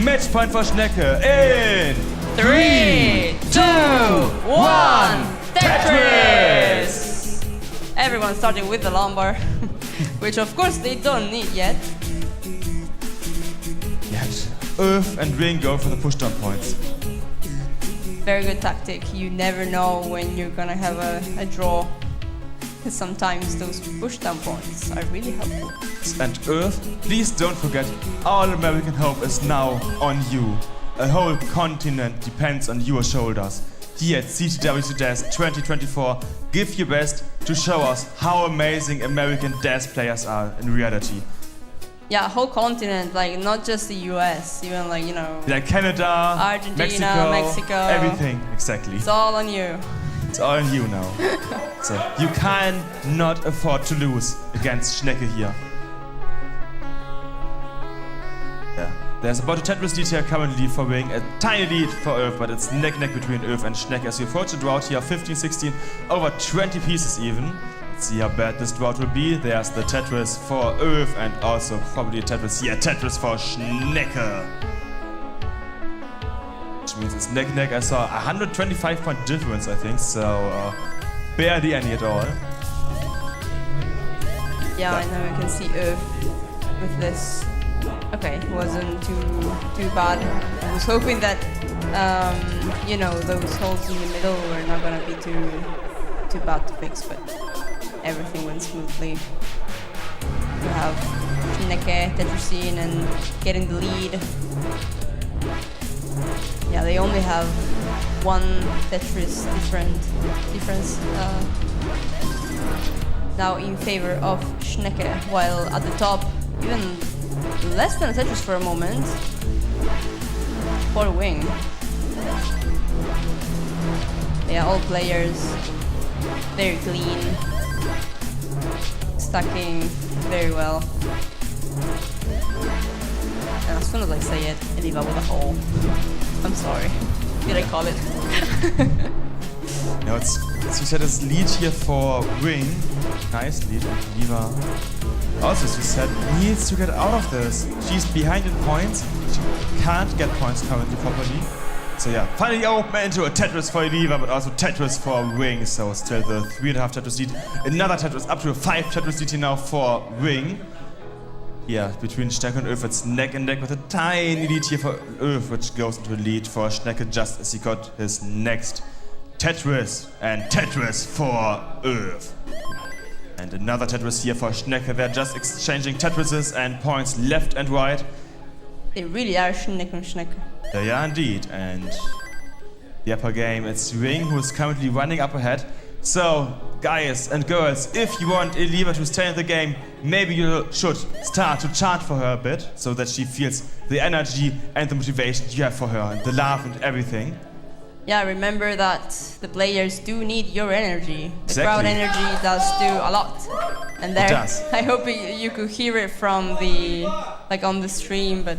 Speaker 7: match point for Schnecker in
Speaker 6: 3, 2, 1, Tetris! Everyone starting with the lumbar, which of course they don't need yet.
Speaker 7: Yes. Earth and Wing go for the pushdown points.
Speaker 6: Very good tactic. You never know when you're gonna have a draw. Because sometimes those pushdown points are really helpful.
Speaker 7: And Earth, please don't forget, all American hope is now on you. A whole continent depends on your shoulders. Here at CTWC Dance 2024, give your best to show us how amazing American dance players are in reality.
Speaker 6: yeah, whole continent, like not just the US, even like, you know,
Speaker 3: Like Canada,
Speaker 6: Argentina, Mexico.
Speaker 3: everything, exactly.
Speaker 6: It's all on you.
Speaker 3: It's all on you now. So you can not afford to lose against Schnecke here. Yeah. There's about a Tetris lead here currently for Wing, a tiny lead for Earth, but it's neck-neck between Earth and Schnecke as we approach the drought here, 15, 16, over 20 pieces even. Let's see how bad this drought will be. There's the Tetris for Earth and also probably a Tetris, yeah, Tetris for Schnecke. Which means it's neck-neck. I saw a 125 point difference, I think, so barely any at all.
Speaker 6: Yeah, I know you can see Earth with this. Okay, it wasn't too bad. I was hoping that, you know, those holes in the middle were not gonna be too bad to fix, but everything went smoothly. You have Schnecke, Tetrisine, and getting the lead. Yeah, they only have one Tetris difference now in favor of Schnecke, while at the top, even less than a Tetris for a moment for Wing. Yeah, all players very clean, stacking very well. And as soon as I say it, Eliva with a hole. I'm sorry. Did I call it?
Speaker 3: Now it's, as you said, it's lead here for Wing. Nice lead. Eliva also, as you said, needs to get out of this. She's behind in points. She can't get points currently properly. So yeah, finally open into a Tetris for Eliva, but also Tetris for Wing. So still the 3.5 Tetris lead. Another Tetris, up to a 5 Tetris lead here now for Wing. Yeah, between Schnecke and Earth, it's neck and neck with a tiny lead here for Earth, which goes into a lead for Schnecke just as he got his next Tetris. And Tetris for Earth. And another Tetris here for Schnecke. They're just exchanging Tetrises and points left and right.
Speaker 6: They really are Schnecke and Schnecke.
Speaker 3: They are indeed. And the upper game, it's Wing who is currently running up ahead. So, guys and girls, if you want Eliva to stay in the game, maybe you should start to chant for her a bit, so that she feels the energy and the motivation you have for her, and the love and everything.
Speaker 6: Yeah, remember that the players do need your energy. The
Speaker 3: Exactly.
Speaker 6: crowd energy does do a lot. And there,
Speaker 3: does.
Speaker 6: I hope you could hear it from the, like on the stream, but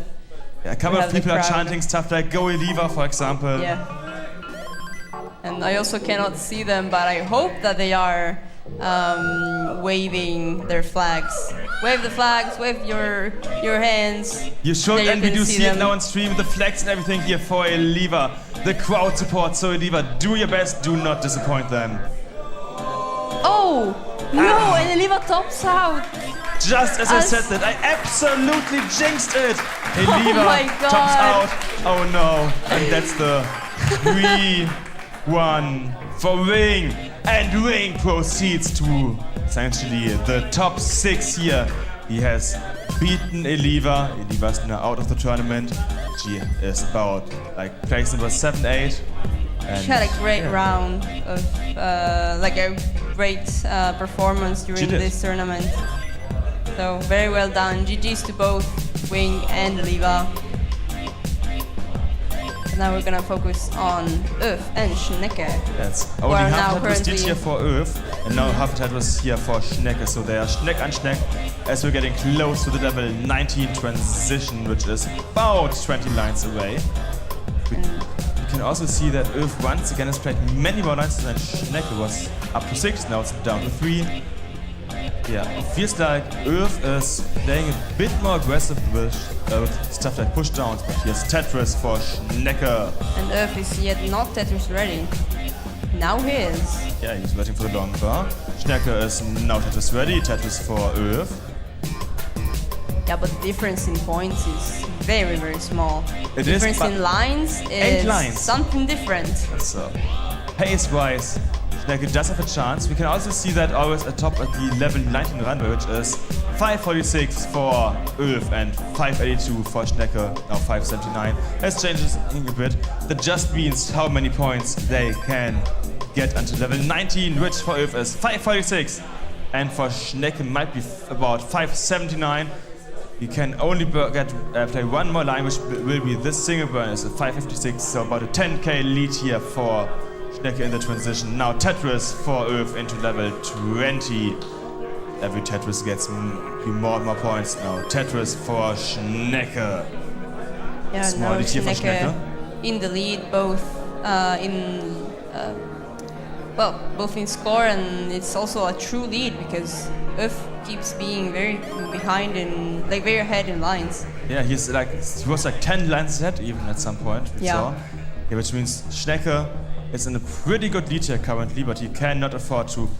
Speaker 3: Yeah, a couple
Speaker 6: We
Speaker 3: of
Speaker 6: have the
Speaker 3: people are
Speaker 6: crowd.
Speaker 3: chanting stuff like "Go Eliva," for example.
Speaker 6: yeah. And I also cannot see them, but I hope that they are waving their flags. Wave the flags, wave your hands.
Speaker 3: You should,
Speaker 6: There you
Speaker 3: and we
Speaker 6: can
Speaker 3: do
Speaker 6: see
Speaker 3: see it
Speaker 6: them.
Speaker 3: now on stream, the flags and everything here for Eliva. The crowd support, so Eliva, do your best, do not disappoint them.
Speaker 6: Oh! No, and Eliva tops out.
Speaker 3: Just as I
Speaker 6: As-
Speaker 3: said that, I absolutely jinxed it. Eliva
Speaker 6: my
Speaker 3: tops
Speaker 6: God.
Speaker 3: out. Oh no, and that's the 3-1 for Wing. And Wing proceeds to essentially the top 6 here. He has beaten Eliva. Eliva's now out of the tournament. She is about like place number 7, 8. And
Speaker 6: She had a great round of, like a great performance during
Speaker 3: did.
Speaker 6: this tournament. So very well done. GG's to both Wing and Eliva. Now we're gonna focus on Earth and Schnecke.
Speaker 3: That's
Speaker 6: Who
Speaker 3: only
Speaker 6: are now
Speaker 3: half Tetris did
Speaker 6: currently-
Speaker 3: here for Earth, and now half Tetris here for Schnecke. So they are Schneck and Schneck as we're getting close to the level 19 transition, which is about 20 lines away. You can also see that Earth once again has played many more lines than Schnecke was up to 6, now it's down to 3. Yeah, it feels like Earth is playing a bit more aggressive with stuff like push downs, but here's Tetris for Schnecke.
Speaker 6: And Earth is yet not Tetris ready. Now he is.
Speaker 3: Yeah, he's waiting for the long bar. Schnecke is now Tetris ready, Tetris for Earth.
Speaker 6: Yeah, but the difference in points is very, very small.
Speaker 3: It is,
Speaker 6: difference
Speaker 3: but
Speaker 6: in lines
Speaker 3: 8
Speaker 6: is
Speaker 3: lines.
Speaker 6: something different.
Speaker 3: So, pace-wise, Schnecke does have a chance. We can also see that always atop at the level 19 runway, which is 546 for Earth and 582 for Schnecke, now 579. Has changes a bit. That just means how many points they can get until level 19, which for Earth is 546. And for Schnecke might be about 579.
Speaker 7: he can only play one more line, which will be this single burn. It's a 556, so about a 10k lead here for Schnecke in the transition. Now Tetris for Ulf into level 20. Every Tetris gets more and more points now. Tetris for Schnecke.
Speaker 6: Yeah,
Speaker 7: Small
Speaker 6: no,
Speaker 7: lead here for
Speaker 6: Schnecke
Speaker 7: Schnecke.
Speaker 6: in the lead, both both in score, and it's also a true lead because Ulf keeps being very behind in, like, very ahead in lines.
Speaker 7: Yeah, he was like 10 lines ahead even at some point. We
Speaker 6: Yeah.
Speaker 7: saw. Yeah, which means Schnecke is in a pretty good lead here currently, but he cannot afford to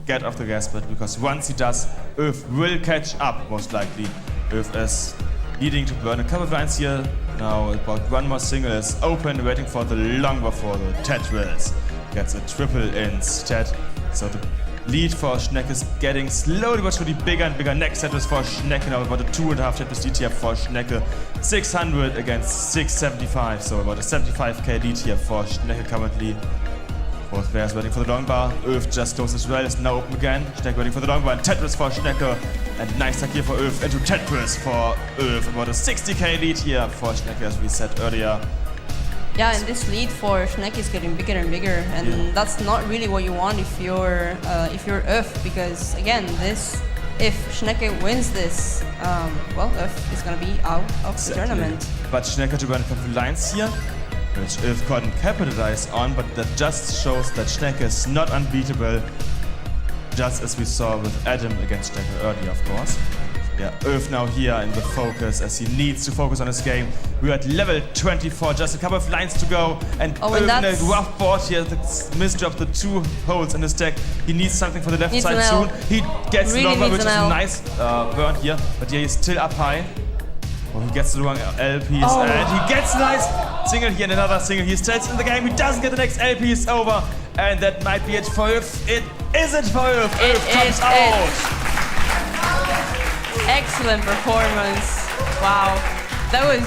Speaker 7: get off the gas pedal because once he does, Ulf will catch up most likely. Ulf is needing to burn a couple of lines here. Now about one more single is open, waiting for the longbow for the Tetris. Gets a triple instead. So the lead for Schnecke is getting slowly but surely bigger and bigger. Next Tetris for Schnecke, now about a 2.5 Tetris lead here for Schnecke. 600 against 675, so about a 75k lead here for Schnecke currently. Both players waiting for the long bar. Ulf just close as well, is now open again. Schnecke waiting for the long bar and Tetris for Schnecke. And nice hack here for Ulf into Tetris for Ulf. About a 60k lead here for Schnecke, as we said earlier.
Speaker 6: Yeah, and this lead for Schnecke is getting bigger and bigger, and that's not really what you want if you're Ulf, because again, if Schnecke wins this, well, Ulf is gonna be out of the tournament.
Speaker 7: But Schnecke to burn a couple lines here, which Ulf couldn't capitalize on, but that just shows that Schnecke is not unbeatable, just as we saw with Adam against Schnecke earlier, of course. Yeah, Ulf now here in the focus as he needs to focus on his game. We're at level 24, just a couple of lines to go, and Ulf in a rough board here, the misdrop the 2 holes in his deck. He needs something for the left side soon. He gets
Speaker 6: really
Speaker 7: longer, which is a
Speaker 6: L.
Speaker 7: nice burn here, but yeah, he's still up high. Oh, he gets the wrong LPs, and he gets a nice single here and another single. He stays in the game, he doesn't get the next LPs over, and that might be it for Ulf. It isn't for Ulf. Ulf comes out.
Speaker 6: Excellent performance. Wow. That was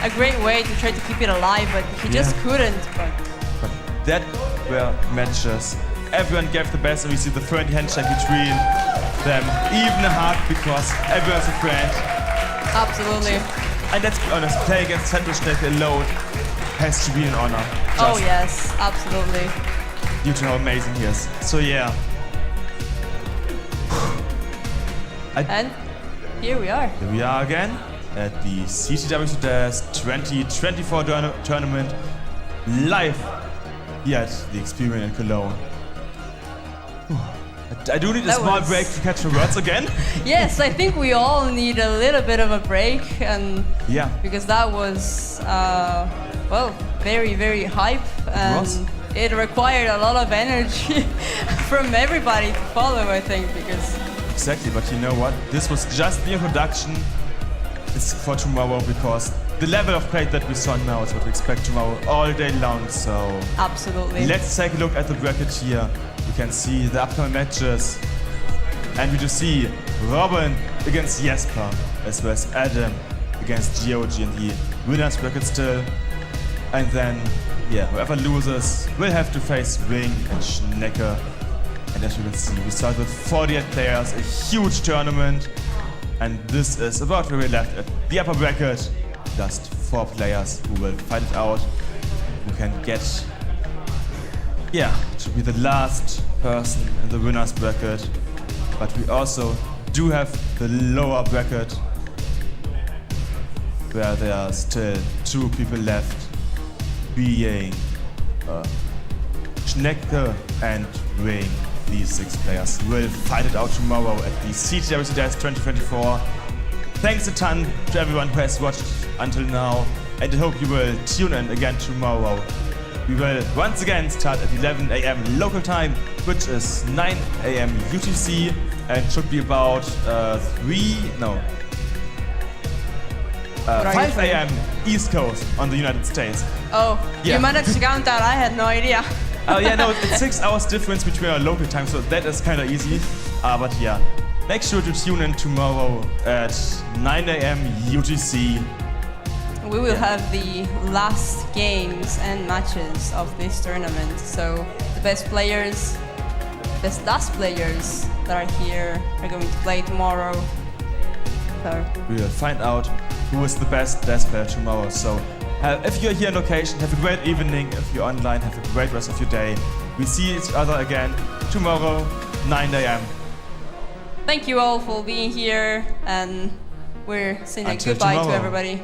Speaker 6: a great way to try to keep it alive, but he just couldn't. But
Speaker 7: that were matches. Everyone gave the best, and we see the friendly handshake between them. Even hard because everyone's a friend.
Speaker 6: absolutely.
Speaker 7: And let's be honest, playing against Tetris Schnecke alone has to be an honor.
Speaker 6: Oh yes, absolutely.
Speaker 7: Due to how amazing he is. So yeah.
Speaker 6: And here we are.
Speaker 7: Here we are again at the CTWC 2024 tournament, live here at the Experience in Cologne. I do need a small break to catch the words again.
Speaker 6: Yes, I think we all need a little bit of a break, and because that was well, very, very hype, and it required a lot of energy from everybody to follow, I think, because
Speaker 7: exactly, but you know what? This was just the introduction. It's for tomorrow because the level of play that we saw now is what we expect tomorrow all day long. So
Speaker 6: absolutely.
Speaker 7: Let's take a look at the bracket here. We can see the upcoming matches, and we do see Robin against Jesper, as well as Adam against GOG in the winners bracket still. And then, yeah, whoever loses will have to face Ring and Schnecke. And as you can see, we start with 48 players, a huge tournament. And this is about where we left at the upper bracket. Just 4 players who will fight it out, who can get, to be the last person in the winners bracket. But we also do have the lower bracket, where there are still 2 people left, being Schnecke and Ring. These 6 players will fight it out tomorrow at the CTWC 2024. Thanks a ton to everyone who has watched until now, and I hope you will tune in again tomorrow. We will once again start at 11 AM local time, which is 9 AM UTC, and should be about 5 AM East Coast on the United States.
Speaker 6: Oh, you managed to count that? I had no idea.
Speaker 7: Oh yeah, no, it's 6 hours difference between our local time, so that is kind of easy. But yeah, make sure to tune in tomorrow at 9 AM UTC.
Speaker 6: We will have the last games and matches of this tournament. So the best players, best last players that are here are going to play tomorrow. player.
Speaker 7: We will find out who is the best DES player tomorrow. So if you're here on location, have a great evening. If you're online, have a great rest of your day. We see each other again tomorrow, 9 a.m.
Speaker 6: Thank you all for being here, and we're saying a
Speaker 7: Until
Speaker 6: goodbye
Speaker 7: tomorrow.
Speaker 6: to everybody.